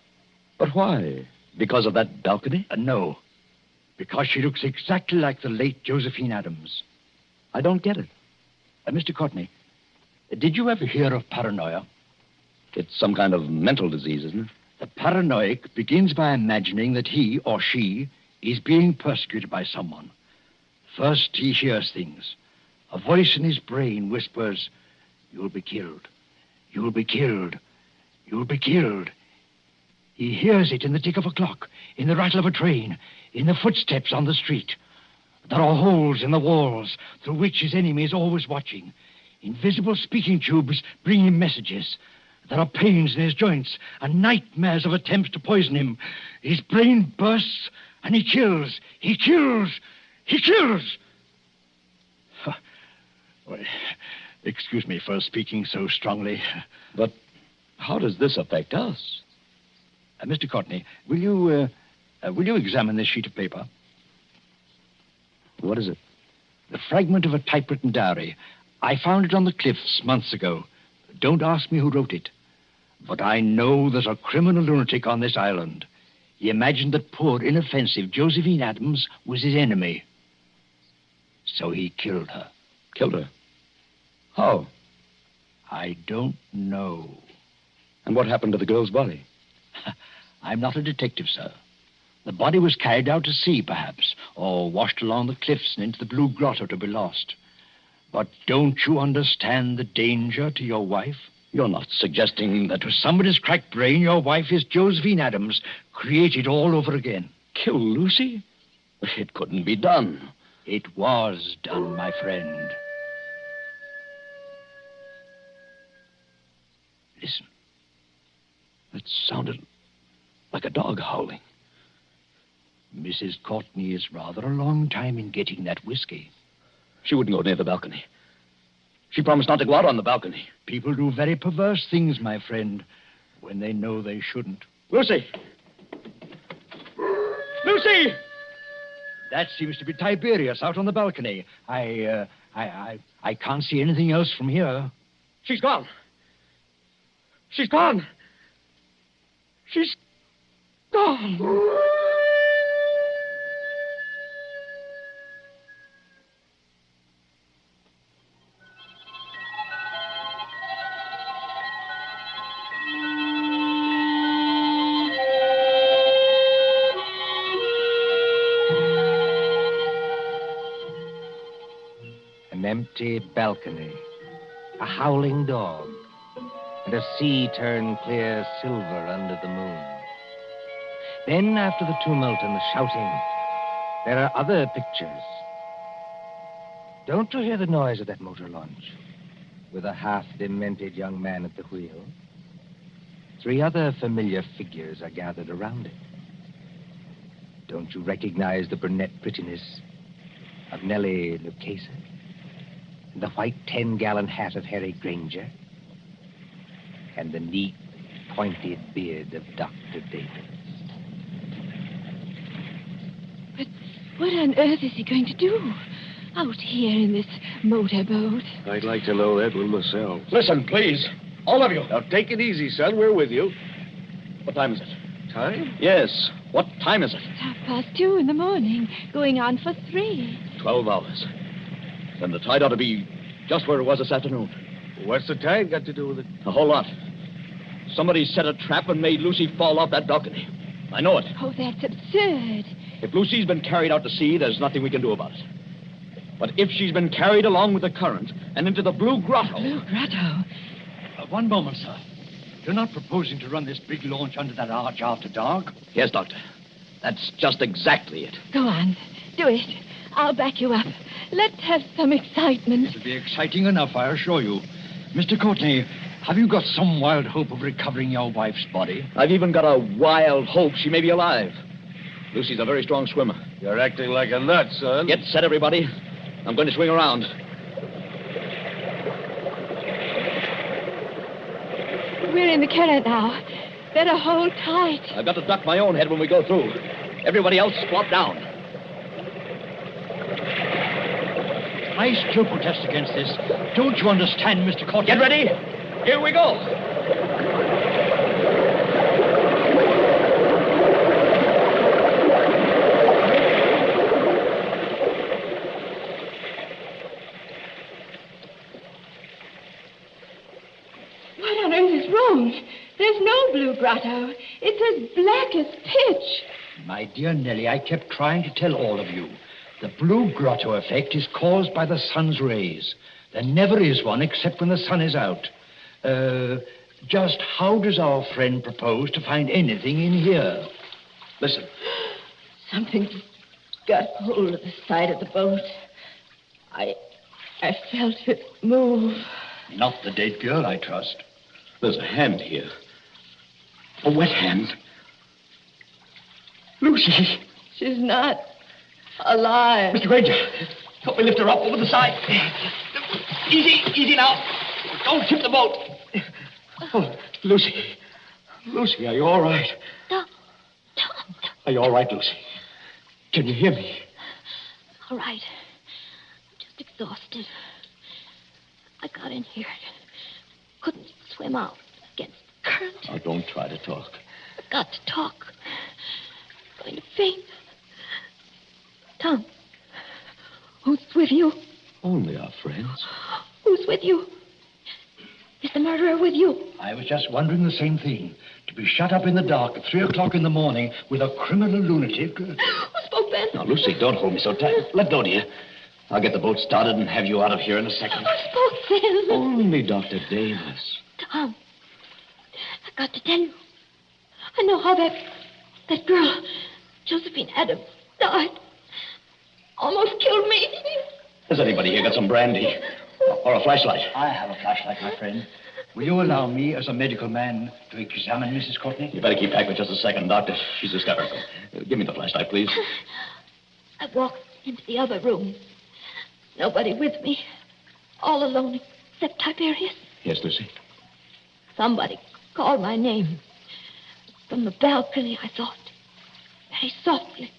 But why? Because of that balcony? No. Because she looks exactly like the late Josephine Adams. I don't get it. Mr. Courtney, did you ever hear of paranoia? It's some kind of mental disease, isn't it? The paranoic begins by imagining that he or she is being persecuted by someone. First, he hears things. A voice in his brain whispers, "You'll be killed. You'll be killed. You'll be killed." He hears it in the tick of a clock, in the rattle of a train, in the footsteps on the street. There are holes in the walls through which his enemy is always watching. Invisible speaking tubes bring him messages. There are pains in his joints and nightmares of attempts to poison him. His brain bursts and he kills. He kills. He kills. Well, excuse me for speaking so strongly. But how does this affect us? Mr. Courtney, will you examine this sheet of paper? What is it? The fragment of a typewritten diary. I found it on the cliffs months ago. Don't ask me who wrote it. But I know there's a criminal lunatic on this island. He imagined that poor, inoffensive Josephine Adams was his enemy. So he killed her. Killed her? How? I don't know. And what happened to the girl's body? I'm not a detective, sir. The body was carried out to sea, perhaps, or washed along the cliffs and into the Blue Grotto to be lost. But don't you understand the danger to your wife? You're not suggesting that to somebody's cracked brain, your wife is Josephine Adams, created all over again. Kill Lucy? It couldn't be done. It was done, my friend. Listen. It sounded like a dog howling. Mrs. Courtney is rather a long time in getting that whiskey. She wouldn't go near the balcony. She promised not to go out on the balcony. People do very perverse things, my friend, when they know they shouldn't. Lucy! Lucy! That seems to be Tiberius out on the balcony. I can't see anything else from here. She's gone. She's gone. She's gone. An empty balcony. a howling dog, and a sea turned clear silver under the moon. Then, after the tumult and the shouting, there are other pictures. Don't you hear the noise of that motor launch, with a half-demented young man at the wheel? 3 other familiar figures are gathered around it. Don't you recognize the brunette prettiness of Nellie Lucchesa? And the white 10-gallon hat of Harry Granger? And the neat, pointed beard of Dr. Davis? But what on earth is he going to do out here in this motorboat? I'd like to know that one myself. Listen, please. All of you. Now, take it easy, son. We're with you. What time is it? Time? Yes. What time is it? It's 2:30 in the morning, going on for 3. 12 hours. Then the tide ought to be just where it was this afternoon. What's the tide got to do with it? A whole lot. Somebody set a trap and made Lucy fall off that balcony. I know it. Oh, that's absurd. If Lucy's been carried out to sea, there's nothing we can do about it. But if she's been carried along with the current and into the Blue Grotto... Blue Grotto? One moment, sir. You're not proposing to run this big launch under that arch after dark? Yes, Doctor. That's just exactly it. Go on. Do it. I'll back you up. Let's have some excitement. It'll be exciting enough, I assure you. Mr. Courtney, have you got some wild hope of recovering your wife's body? I've even got a wild hope she may be alive. Lucy's a very strong swimmer. You're acting like a nut, son. Get set, everybody. I'm going to swing around. We're in the current now. Better hold tight. I've got to duck my own head when we go through. Everybody else squat down. I still protest against this. Don't you understand, Mr. Courtney? Get ready. Here we go. What on earth is wrong? There's no Blue Grotto. It's as black as pitch. My dear Nellie, I kept trying to tell all of you. The Blue Grotto effect is caused by the sun's rays. There never is one except when the sun is out. Just how does our friend propose to find anything in here? Listen. Something got hold of the side of the boat. I felt it move. Not the dead girl, I trust. There's a hand here. A wet hand. Lucy. She's not alive. Mr. Granger, help me lift her up over the side. Easy now. Don't tip the boat. Oh, Lucy. Lucy, are you all right? Tom. Are you all right, Lucy? Can you hear me? All right. I'm just exhausted. I got in here. Couldn't swim out against the current. Oh, don't try to talk. I've got to talk. I'm going to faint. Tom, who's with you? Only our friends. Who's with you? Is the murderer with you? I was just wondering the same thing. To be shut up in the dark at 3 o'clock in the morning with a criminal lunatic. Who spoke then? Now, Lucy, don't hold me so tight. Let go, dear. I'll get the boat started and have you out of here in a second. Who spoke then? Only Dr. Davis. Tom, I've got to tell you. I know how that girl, Josephine Adams, died. Almost killed me. Has anybody here got some brandy? Or a flashlight? I have a flashlight, my friend. Will you allow me, as a medical man, to examine Mrs. Courtney? You better keep back for just a second, Doctor. She's hysterical. Give me the flashlight, please. I walked into the other room. Nobody with me. All alone except Tiberius. Yes, Lucy? Somebody called my name. From the balcony, I thought. Very softly.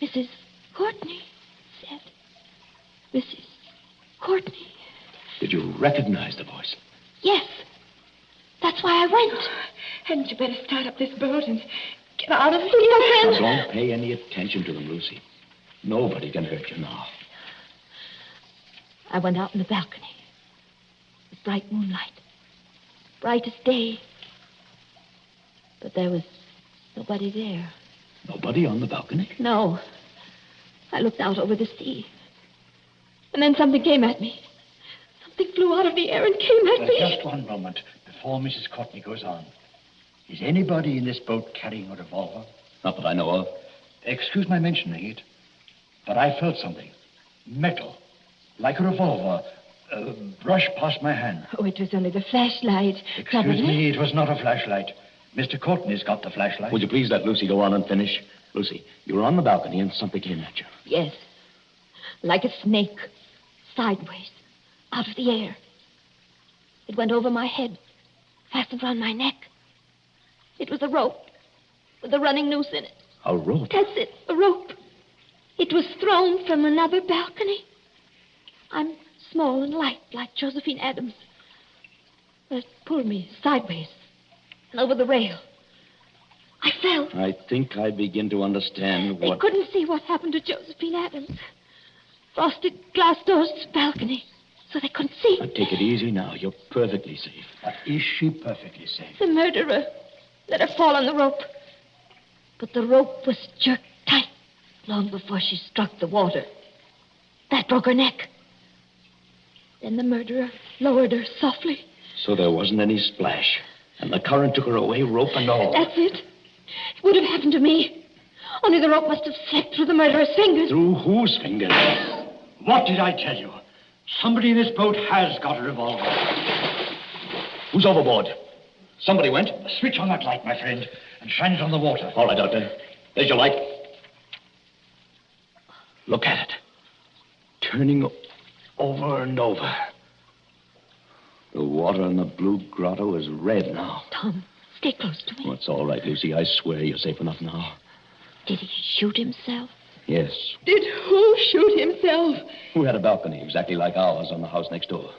Mrs. Courtney said. Mrs. Courtney. Did you recognize the voice? Yes. That's why I went. Hadn't you better start up this boat and get out of here, Now, don't pay any attention to them, Lucy. Nobody can hurt you now. I went out on the balcony. It was bright moonlight. Bright as day. But there was nobody there. Nobody on the balcony? No. I looked out over the sea. And then something came at me. Something flew out of the air and came at me. Just one moment before Mrs. Courtney goes on. Is anybody in this boat carrying a revolver? Not that I know of. Excuse my mentioning it, but I felt something. Metal. Like a revolver. Brush past my hand. Oh, it was only the flashlight. Excuse me, it was not a flashlight. Mr. Courtney's got the flashlight. Would you please let Lucy go on and finish? Lucy, you were on the balcony and something came at you. Yes. Like a snake. Sideways. Out of the air. It went over my head. Fastened around my neck. It was a rope. With a running noose in it. A rope? That's it. A rope. It was thrown from another balcony. I'm small and light, like Josephine Adams. It pulled me sideways and over the rail. I fell. I think I begin to understand They what... couldn't see what happened to Josephine Adams. Frosted glass doors to the balcony, so they couldn't see. Now, take it easy now. You're perfectly safe. Is she perfectly safe? The murderer let her fall on the rope. But the rope was jerked tight long before she struck the water. That broke her neck. Then the murderer lowered her softly. So there wasn't any splash. And the current took her away, rope and all. That's it. It would have happened to me. Only the rope must have slipped through the murderer's fingers. Through whose fingers? What did I tell you? Somebody in this boat has got a revolver. Who's overboard? Somebody went. Switch on that light, my friend, and shine it on the water. All right, Doctor. There's your light. Look at it. Turning over and over. The water in the blue grotto is red now. Tom, stay close to me. Oh, it's all right, Lucy. I swear you're safe enough now. Did he shoot himself? Yes. Did who shoot himself? Who had a balcony exactly like ours on the house next door?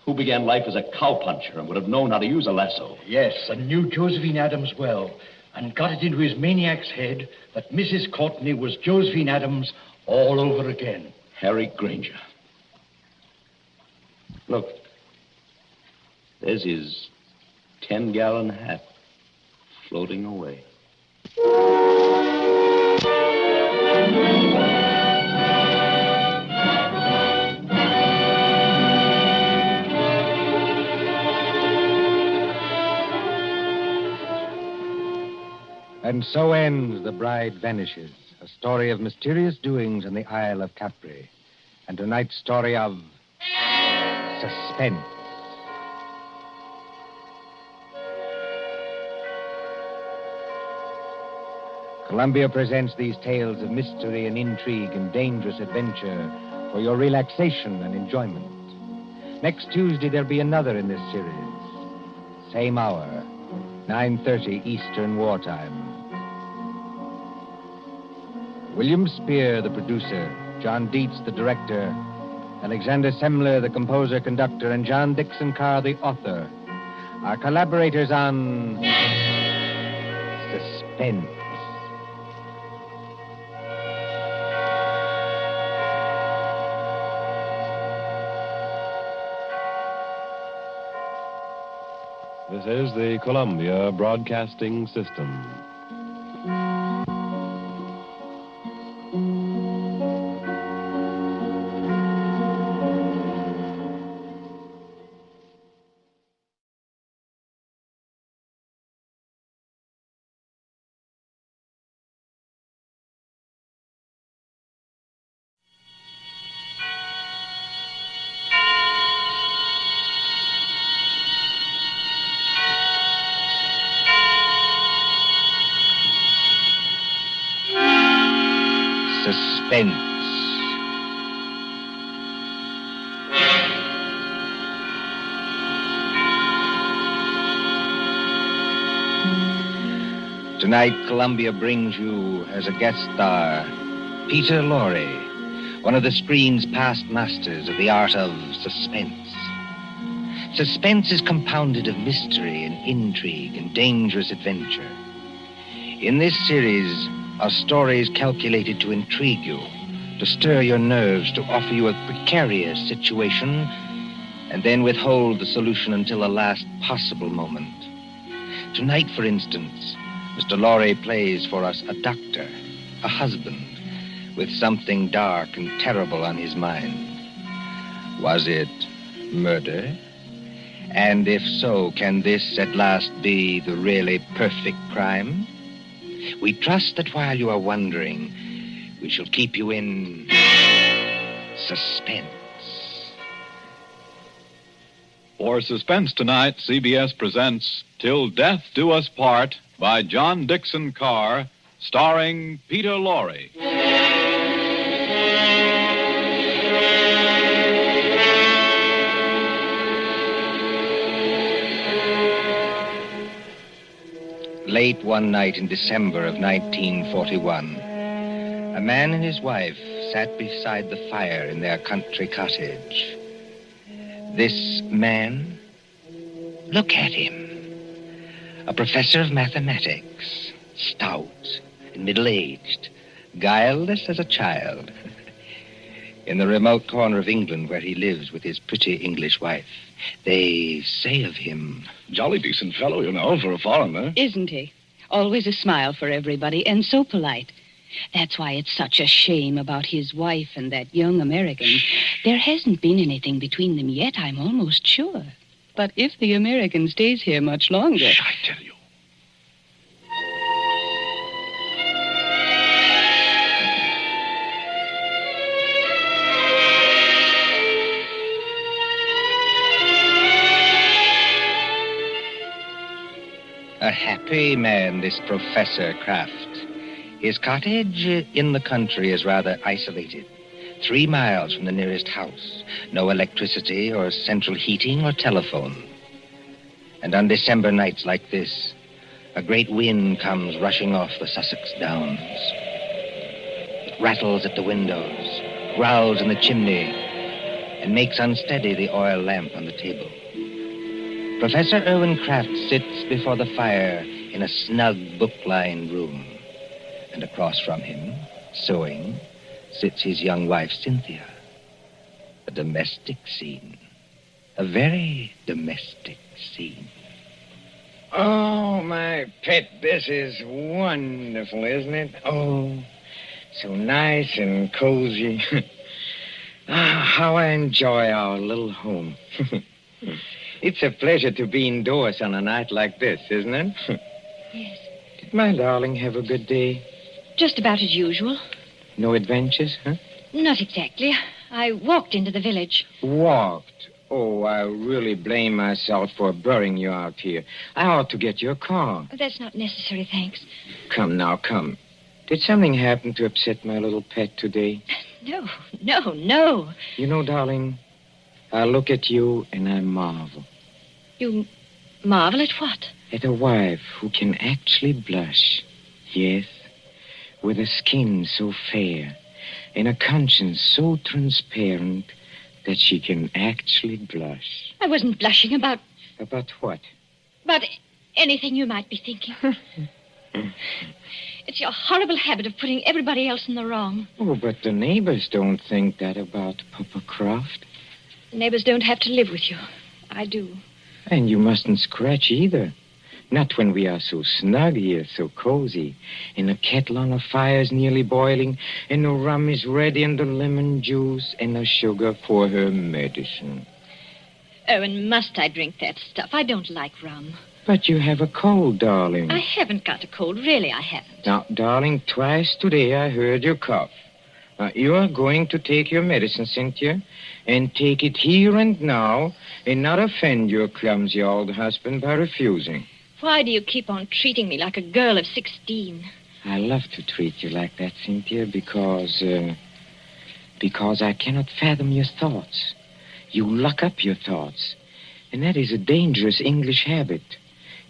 Who began life as a cowpuncher and would have known how to use a lasso? Yes, and knew Josephine Adams well, and got it into his maniac's head that Mrs. Courtney was Josephine Adams all over again. Harry Granger. Look. There's his 10-gallon hat floating away. And so ends The Bride Vanishes, a story of mysterious doings in the Isle of Capri. And tonight's story of suspense. Columbia presents these tales of mystery and intrigue and dangerous adventure for your relaxation and enjoyment. Next Tuesday, there'll be another in this series. Same hour, 9:30 Eastern Wartime. William Spear, the producer, John Dietz, the director, Alexander Semler, the composer, conductor, and John Dixon Carr, the author, are collaborators on Suspense. This is the Columbia Broadcasting System. Suspense. Tonight, Columbia brings you as a guest star Peter Lorre, one of the screen's past masters of the art of suspense. Suspense is compounded of mystery and intrigue and dangerous adventure. In this series are stories calculated to intrigue you, to stir your nerves, to offer you a precarious situation, and then withhold the solution until the last possible moment. Tonight, for instance, Mr. Lorre plays for us a doctor, a husband, with something dark and terrible on his mind. Was it Murder? And if so, can this at last be the really perfect crime? We trust that while you are wondering, we shall keep you in suspense. For Suspense tonight, CBS presents Till Death Do Us Part by John Dixon Carr, starring Peter Lorre. Late one night in December of 1941, a man and his wife sat beside the fire in their country cottage. This man, look at him. A professor of mathematics, stout and middle-aged, guileless as a child. In the remote corner of England where he lives with his pretty English wife, they say of him... Jolly decent fellow, you know, for a foreigner. Isn't he? Always a smile for everybody, and so polite. That's why it's such a shame about his wife and that young American. There hasn't been anything between them yet, I'm almost sure. But if the American stays here much longer... Shh, I tell you. A happy man, this Professor Kraft. His cottage in the country is rather isolated. 3 miles from the nearest house. No electricity or central heating or telephone. And on December nights like this, a great wind comes rushing off the Sussex Downs. It rattles at the windows, growls in the chimney, and makes unsteady the oil lamp on the table. Professor Irwin Kraft sits before the fire in a snug, book-lined room. And across from him, sewing, sits his young wife, Cynthia. A domestic scene. A very domestic scene. Oh, my pet, this is wonderful, isn't it? Oh, so nice and cozy. How I enjoy our little home. It's a pleasure to be indoors on a night like this, isn't it? Yes. Did my darling have a good day? Just about as usual. No adventures, huh? Not exactly. I walked into the village. Walked? Oh, I really blame myself for burying you out here. I ought to get your car. That's not necessary, thanks. Come now, come. Did something happen to upset my little pet today? No. You know, darling, I look at you and I marvel. You marvel at what? At a wife who can actually blush. Yes, with a skin so fair and a conscience so transparent that she can actually blush. I wasn't blushing about... About what? About anything you might be thinking. It's your horrible habit of putting everybody else in the wrong. Oh, but the neighbors don't think that about Papa Croft. Neighbors don't have to live with you. I do. And you mustn't scratch either. Not when we are so snug here, so cozy, and the kettle on the fire's nearly boiling, and the rum is ready, and the lemon juice, and the sugar for her medicine. Oh, and must I drink that stuff? I don't like rum. But you have a cold, darling. I haven't got a cold. Really, I haven't. Now, darling, twice today I heard you cough. Now, you are going to take your medicine, Cynthia, and take it here and now, and not offend your clumsy old husband by refusing. Why do you keep on treating me like a girl of 16? I love to treat you like that, Cynthia, because I cannot fathom your thoughts. You lock up your thoughts, and that is a dangerous English habit.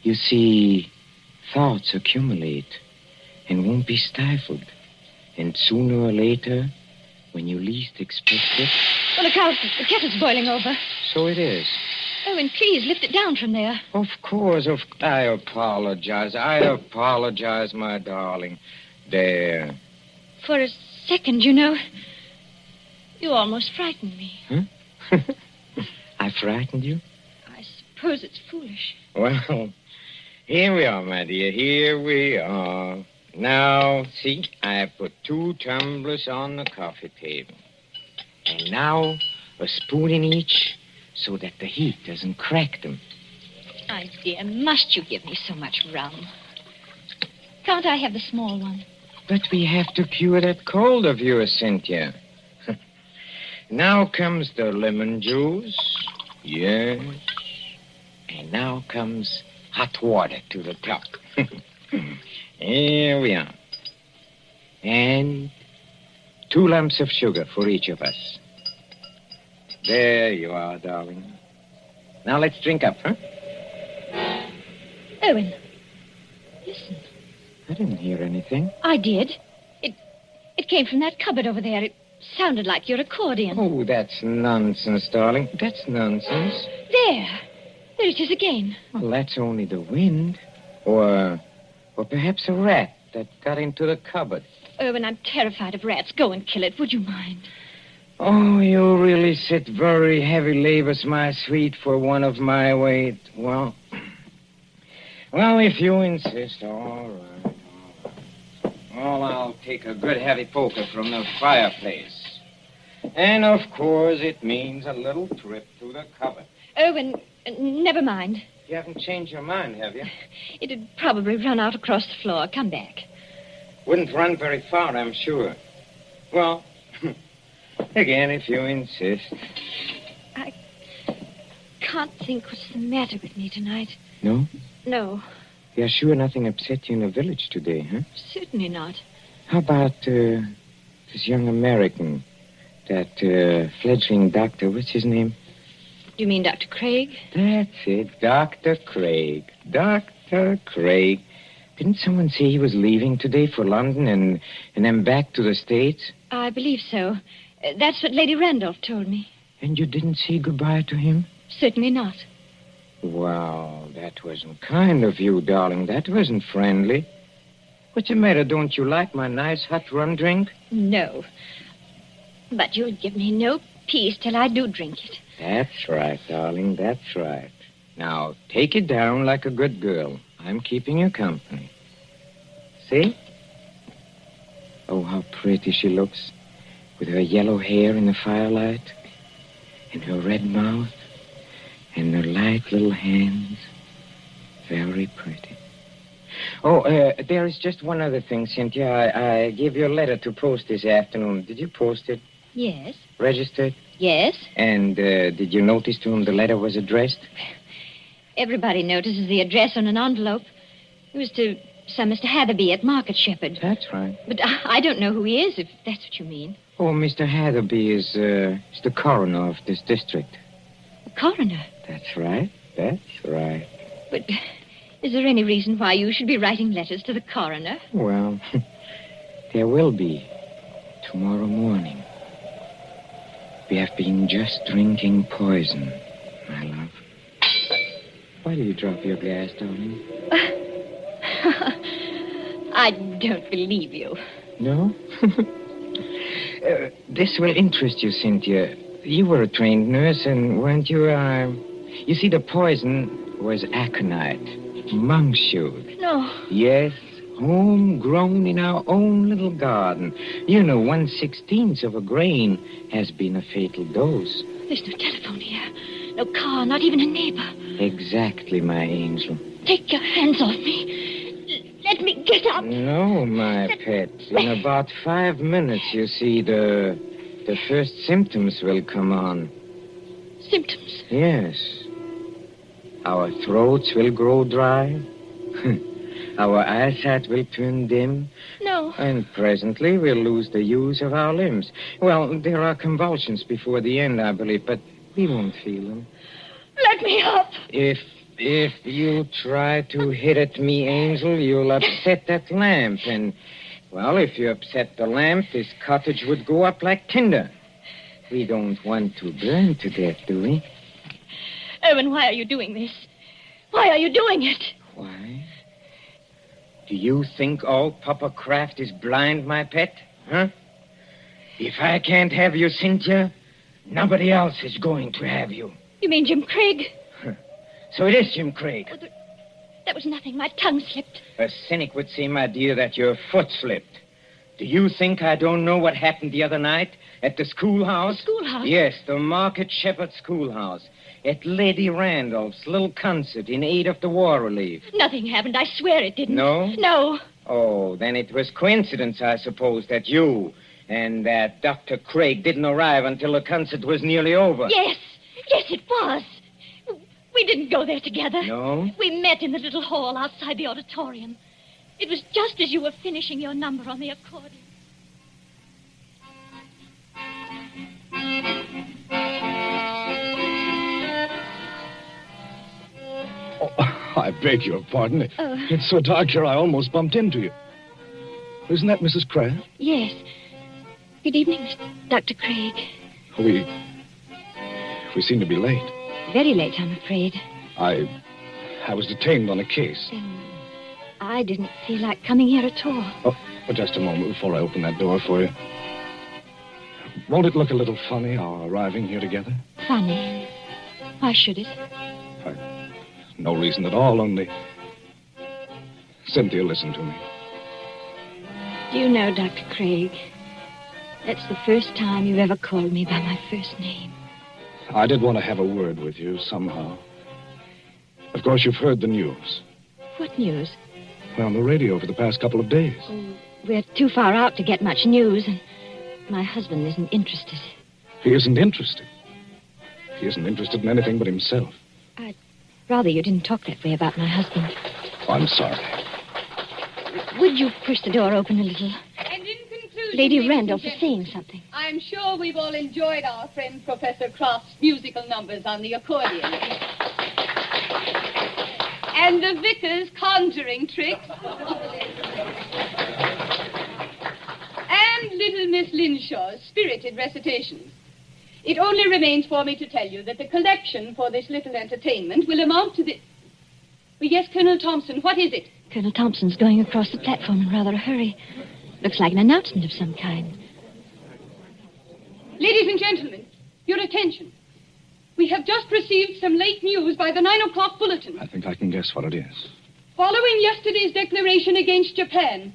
You see, thoughts accumulate and won't be stifled. And sooner or later, when you least expect it... Well, look out. The kettle's boiling over. So it is. Oh, and please lift it down from there. Of course. I apologize. My darling. There. For a second, you know, you almost frightened me. Huh? I frightened you? I suppose it's foolish. Well, here we are, my dear. Here we are. Now, see, I put 2 tumblers on the coffee table. And now, a spoon in each, so that the heat doesn't crack them. My dear, must you give me so much rum? Can't I have the small one? But we have to cure that cold of yours, Cynthia. Now comes the lemon juice. Yes. And now comes hot water to the top. Here we are. And 2 lumps of sugar for each of us. There you are, darling. Now let's drink up, huh? Owen, listen. I didn't hear anything. I did. It came from that cupboard over there. It sounded like your accordion. Oh, that's nonsense, darling. That's nonsense. There it is again. Well, that's only the wind. Or perhaps a rat that got into the cupboard. Owen, I'm terrified of rats. Go and kill it. Would you mind? Oh, you really sit very heavy labors, my sweet, for one of my weight. Well, if you insist, all right. Well, I'll take a good heavy poker from the fireplace. And, of course, it means a little trip to the cupboard. Owen, never mind. You haven't changed your mind, have you? It'd probably run out across the floor. Come back. Wouldn't run very far, I'm sure. Well, again, if you insist. I can't think what's the matter with me tonight. No? No, You're sure nothing upset you in the village today, huh? certainly not. How about this young American, that fledgling doctor? What's his name? You mean Dr. Craig? That's it, Dr. Craig. Dr. Craig. Didn't someone say he was leaving today for London and then back to the States? I believe so. That's what Lady Randolph told me. And you didn't say goodbye to him? Certainly not. Wow, that wasn't kind of you, darling. That wasn't friendly. What's the matter? Don't you like my nice hot rum drink? No. But you'll give me no peace till I do drink it. That's right, darling. That's right. Now, take it down like a good girl. I'm keeping you company. See? Oh, how pretty she looks. With her yellow hair in the firelight. And her red mouth. And her light little hands. Very pretty. Oh, there is just one other thing, Cynthia. I gave you a letter to post this afternoon. Did you post it? Yes. Registered? Yes. And did you notice to whom the letter was addressed? Everybody notices the address on an envelope. It was to some Mr. Hatherby at Market Shepherd. That's right. But I don't know who he is, if that's what you mean. Oh, Mr. Hatherby is the coroner of this district. The coroner? That's right. That's right. But is there any reason why you should be writing letters to the coroner? Well, there will be tomorrow morning. We have been just drinking poison, my love. Why do you drop your glass, darling? I don't believe you. No? This will interest you, Cynthia. You were a trained nurse, and weren't you, You see, the poison was aconite, monkshood. No. Yes, homegrown in our own little garden. You know, 1/16 of a grain has been a fatal dose. There's no telephone here. No car, not even a neighbor. Exactly, my angel. Take your hands off me. Let me get up. No, my pet. In about 5 minutes, you see, the first symptoms will come on. Symptoms? Yes. Our throats will grow dry. Our eyesight will turn dim. No. And presently we'll lose the use of our limbs. Well, there are convulsions before the end, I believe, but we won't feel them. Let me up. If you try to hit at me, Angel, you'll upset that lamp. And, well, if you upset the lamp, this cottage would go up like tinder. We don't want to burn to death, do we? Owen, why are you doing this? Why are you doing it? Why? Do you think all Papa Kraft is blind, my pet? Huh? If I can't have you, Cynthia, nobody else is going to have you. You mean Jim Craig? So it is Jim Craig. Oh, that was nothing. My tongue slipped. A cynic would say, my dear, that your foot slipped. Do you think I don't know what happened the other night? At the schoolhouse? Schoolhouse? Yes, the Market Shepherd Schoolhouse. At Lady Randolph's little concert in aid of the war relief. Nothing happened. I swear it didn't. No? No. Oh, then it was coincidence, I suppose, that you and that Dr. Craig didn't arrive until the concert was nearly over. Yes. Yes, it was. We didn't go there together. No? We met in the little hall outside the auditorium. It was just as you were finishing your number on the accordion. Oh, I beg your pardon. It's so dark here, I almost bumped into you. Isn't that Mrs. Craig? Yes. Good evening, Dr. Craig. We seem to be late. Very late, I'm afraid. I was detained on a case. I didn't feel like coming here at all. Oh, just a moment before I open that door for you. Won't it look a little funny, our arriving here together? Funny? Why should it? No reason at all, only... Cynthia, listen to me. Do you know, Dr. Craig, that's the first time you've ever called me by my first name. I did want to have a word with you somehow. Of course, you've heard the news. What news? Well, on the radio for the past couple of days. Oh, we're too far out to get much news, and my husband isn't interested. He isn't interested. He isn't interested in anything but himself. I'd rather you didn't talk that way about my husband. Oh, I'm sorry. Would you push the door open a little? And in conclusion, Lady Randolph is saying something. I'm sure we've all enjoyed our friend Professor Croft's musical numbers on the accordion. And the vicar's conjuring tricks. And little Miss Linshaw's spirited recitations. It only remains for me to tell you that the collection for this little entertainment will amount to the... Well, yes, Colonel Thompson, what is it? Colonel Thompson's going across the platform in rather a hurry. Looks like an announcement of some kind. Ladies and gentlemen, your attention. We have just received some late news by the 9 o'clock bulletin. I think I can guess what it is. Following yesterday's declaration against Japan,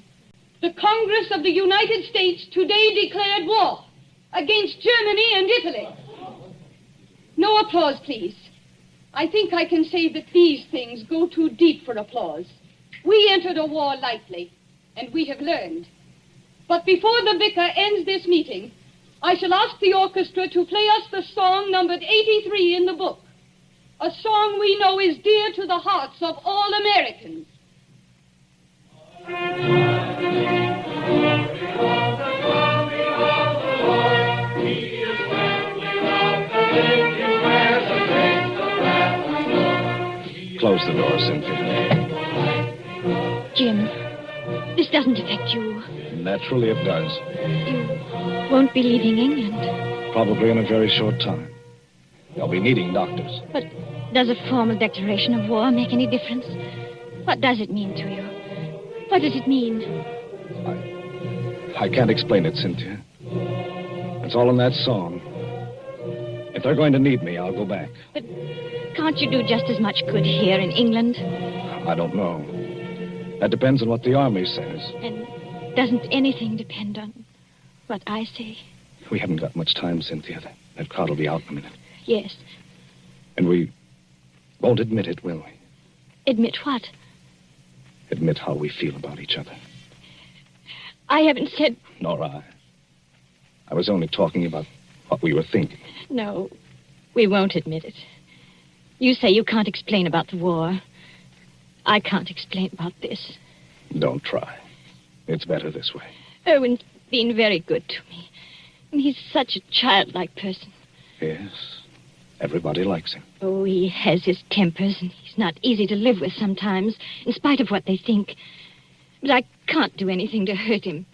the Congress of the United States today declared war against Germany and Italy. No applause, please. I think I can say that these things go too deep for applause. We entered a war lightly, and we have learned. But before the vicar ends this meeting, I shall ask the orchestra to play us the song numbered 83 in the book. A song we know is dear to the hearts of all Americans. Close the door, Cynthia. Jim, this doesn't affect you. Naturally it does. You won't be leaving England. Probably in a very short time. They'll be needing doctors. But does a formal declaration of war make any difference? What does it mean to you? What does it mean? I can't explain it, Cynthia. It's all in that song. If they're going to need me, I'll go back. But can't you do just as much good here in England? I don't know. That depends on what the army says. And doesn't anything depend on what I say? We haven't got much time, Cynthia. That crowd will be out in a minute. Yes. And we won't admit it, will we? Admit what? Admit how we feel about each other. I haven't said... Nor I. I was only talking about what we were thinking. No, we won't admit it. You say you can't explain about the war. I can't explain about this. Don't try. It's better this way. Owen's been very good to me. And he's such a childlike person. Yes. Everybody likes him. Oh, he has his tempers, and he's not easy to live with sometimes, in spite of what they think. But I can't do anything to hurt him,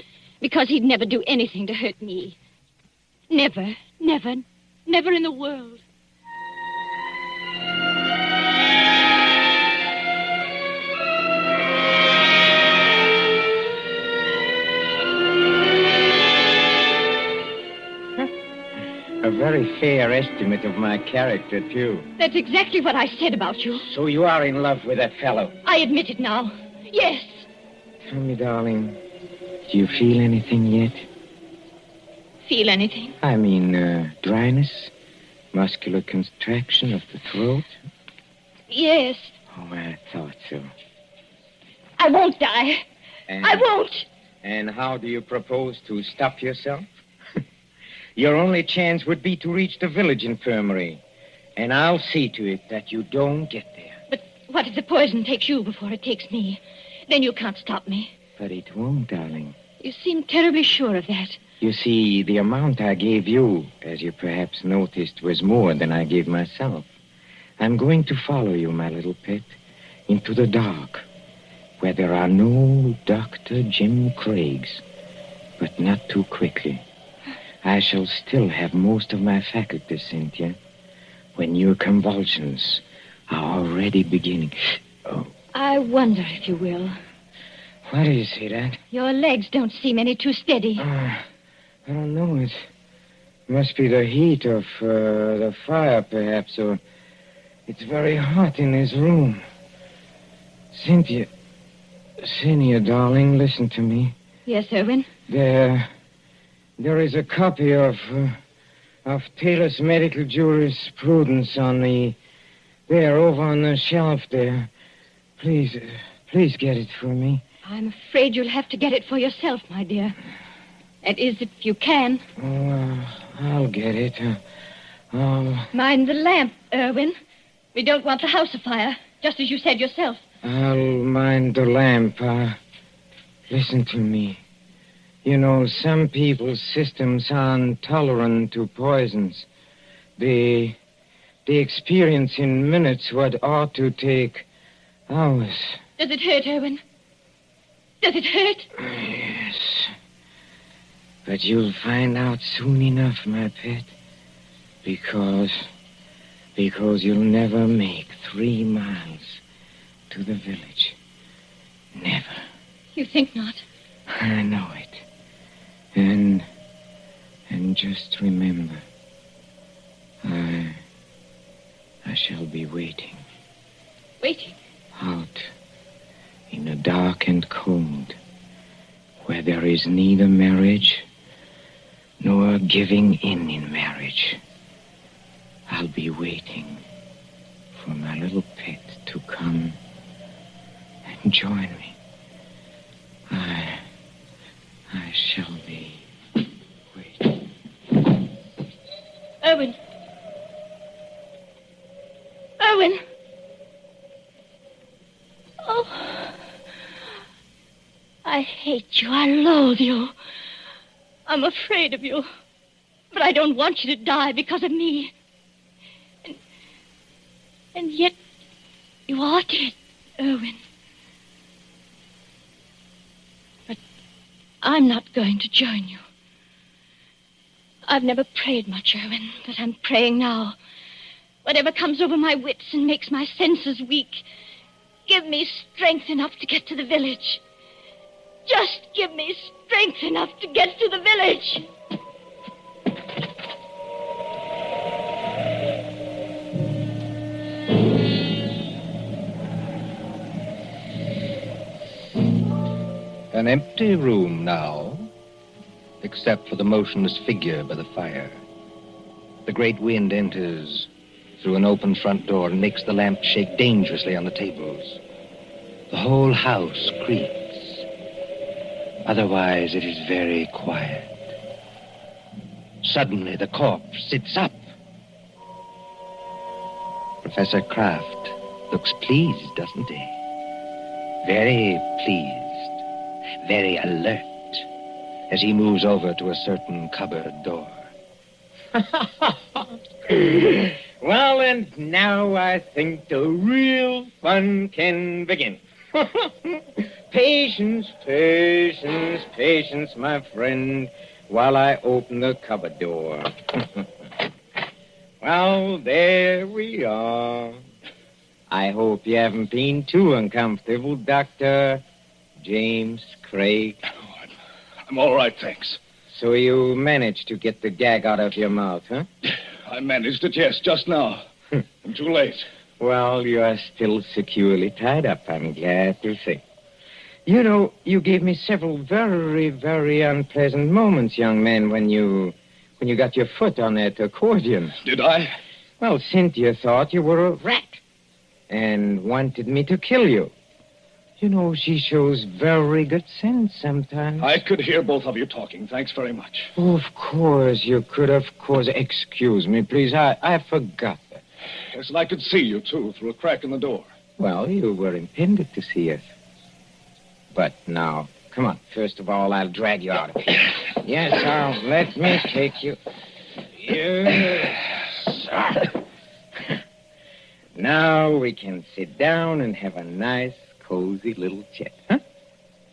because he'd never do anything to hurt me. Never, never, never in the world. A very fair estimate of my character, too. That's exactly what I said about you. So you are in love with that fellow? I admit it now. Yes. Tell me, darling, do you feel anything yet? feel anything. I mean, dryness, muscular contraction of the throat. Yes. Oh, I thought so. I won't die. I won't. And how do you propose to stop yourself? Your only chance would be to reach the village infirmary. And I'll see to it that you don't get there. But what if the poison takes you before it takes me? Then you can't stop me. But it won't, darling. You seem terribly sure of that. You see, the amount I gave you, as you perhaps noticed, was more than I gave myself. I'm going to follow you, my little pet, into the dark, where there are no Dr. Jim Craigs, but not too quickly. I shall still have most of my faculties, Cynthia, when your convulsions are already beginning. Oh. I wonder if you will. What is it, Aunt? Your legs don't seem any too steady. I don't know. It must be the heat of the fire, perhaps, or it's very hot in this room. Cynthia, darling, listen to me. Yes, Irwin? There is a copy of Taylor's medical jurisprudence over on the shelf there. Please get it for me. I'm afraid you'll have to get it for yourself, my dear. That is, if you can. Oh, I'll get it. Mind the lamp, Irwin. We don't want the house afire, just as you said yourself. I'll mind the lamp. Listen to me. You know, some people's systems are intolerant to poisons. They experience in minutes what ought to take hours. Does it hurt, Irwin? Does it hurt? Yes. But you'll find out soon enough, my pet. Because you'll never make 3 miles to the village. Never. You think not? I know it. And just remember, I shall be waiting. Waiting? Out in the dark and cold, where there is neither marriage nor giving in marriage. I'll be waiting for my little pet to come and join me. I shall be waiting. Irwin! Irwin! Oh, I hate you. I loathe you. I'm afraid of you. But I don't want you to die because of me. And yet, you are dead, Irwin. But I'm not going to join you. I've never prayed much, Irwin, but I'm praying now. Whatever comes over my wits and makes my senses weak, give me strength enough to get to the village. Just give me strength enough to get to the village. An empty room now, except for the motionless figure by the fire. The great wind enters through an open front door and makes the lamp shake dangerously on the tables. The whole house creaks. Otherwise, it is very quiet. Suddenly, the corpse sits up. Professor Kraft looks pleased, doesn't he? Very pleased. Very alert as he moves over to a certain cupboard door. Well, and now I think the real fun can begin. Patience, patience, patience, my friend, while I open the cupboard door. Well, there we are. I hope you haven't been too uncomfortable, Dr. James Craig. I'm all right, thanks. So you managed to get the gag out of your mouth, huh? I managed it, yes, just now. I'm too late. Well, you are still securely tied up, I'm glad to say. You know, you gave me several very, very unpleasant moments, young man, when you got your foot on that accordion. Did I? Well, Cynthia thought you were a rat and wanted me to kill you. You know, she shows very good sense sometimes. I could hear both of you talking. Thanks very much. Oh, of course, you could, of course. Excuse me, please. I forgot that. Yes, and I could see you, too, through a crack in the door. Well, you were intended to see us. But now, come on. First of all, I'll drag you out of here. Yes, let me take you. Yes, sir. Now we can sit down and have a nice, cozy little chat, huh?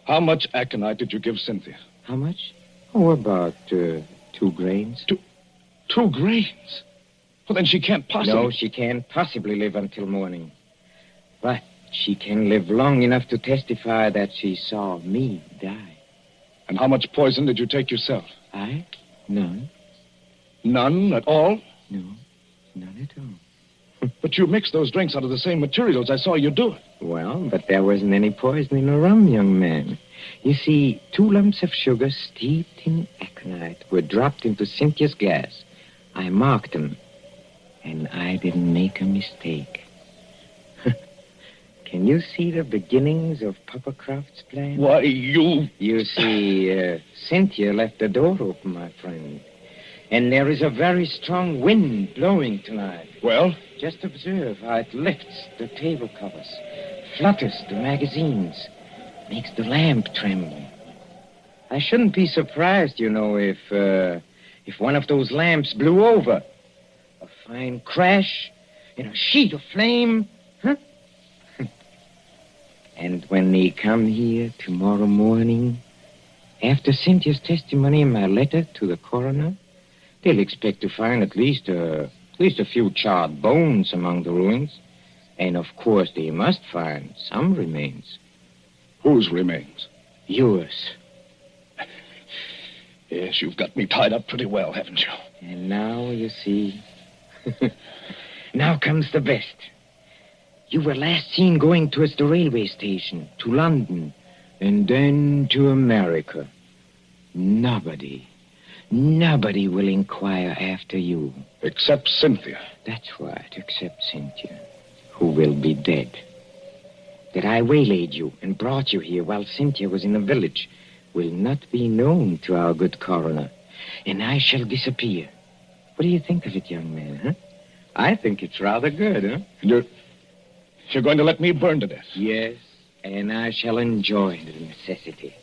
How much aconite did you give Cynthia? How much? Oh, about 2 grains. 2 grains? Well, then she can't possibly... No, she can't possibly live until morning. But she can live long enough to testify that she saw me die. And how much poison did you take yourself? I? None. None at all? No, none at all. But you mixed those drinks out of the same materials. I saw you do it. Well, but there wasn't any poison in the rum, young man. You see, 2 lumps of sugar steeped in aconite were dropped into Cynthia's glass. I marked them, and I didn't make a mistake. Can you see the beginnings of Papa Croft's plan? Why, you... You see, Cynthia left the door open, my friend. And there is a very strong wind blowing tonight. Well? Just observe how it lifts the table covers, flutters the magazines, makes the lamp tremble. I shouldn't be surprised, you know, if one of those lamps blew over. A fine crash in a sheet of flame, huh? And when they come here tomorrow morning, after Cynthia's testimony and my letter to the coroner, they'll expect to find at least a few charred bones among the ruins. And, of course, they must find some remains. Whose remains? Yours. Yes, you've got me tied up pretty well, haven't you? And now, you see... Now comes the best. You were last seen going towards the railway station, to London, and then to America. Nobody will inquire after you. Except Cynthia. That's right, except Cynthia, who will be dead. That I waylaid you and brought you here while Cynthia was in the village will not be known to our good coroner, and I shall disappear. What do you think of it, young man, huh? I think it's rather good, huh? You're going to let me burn to death? Yes, and I shall enjoy the necessity.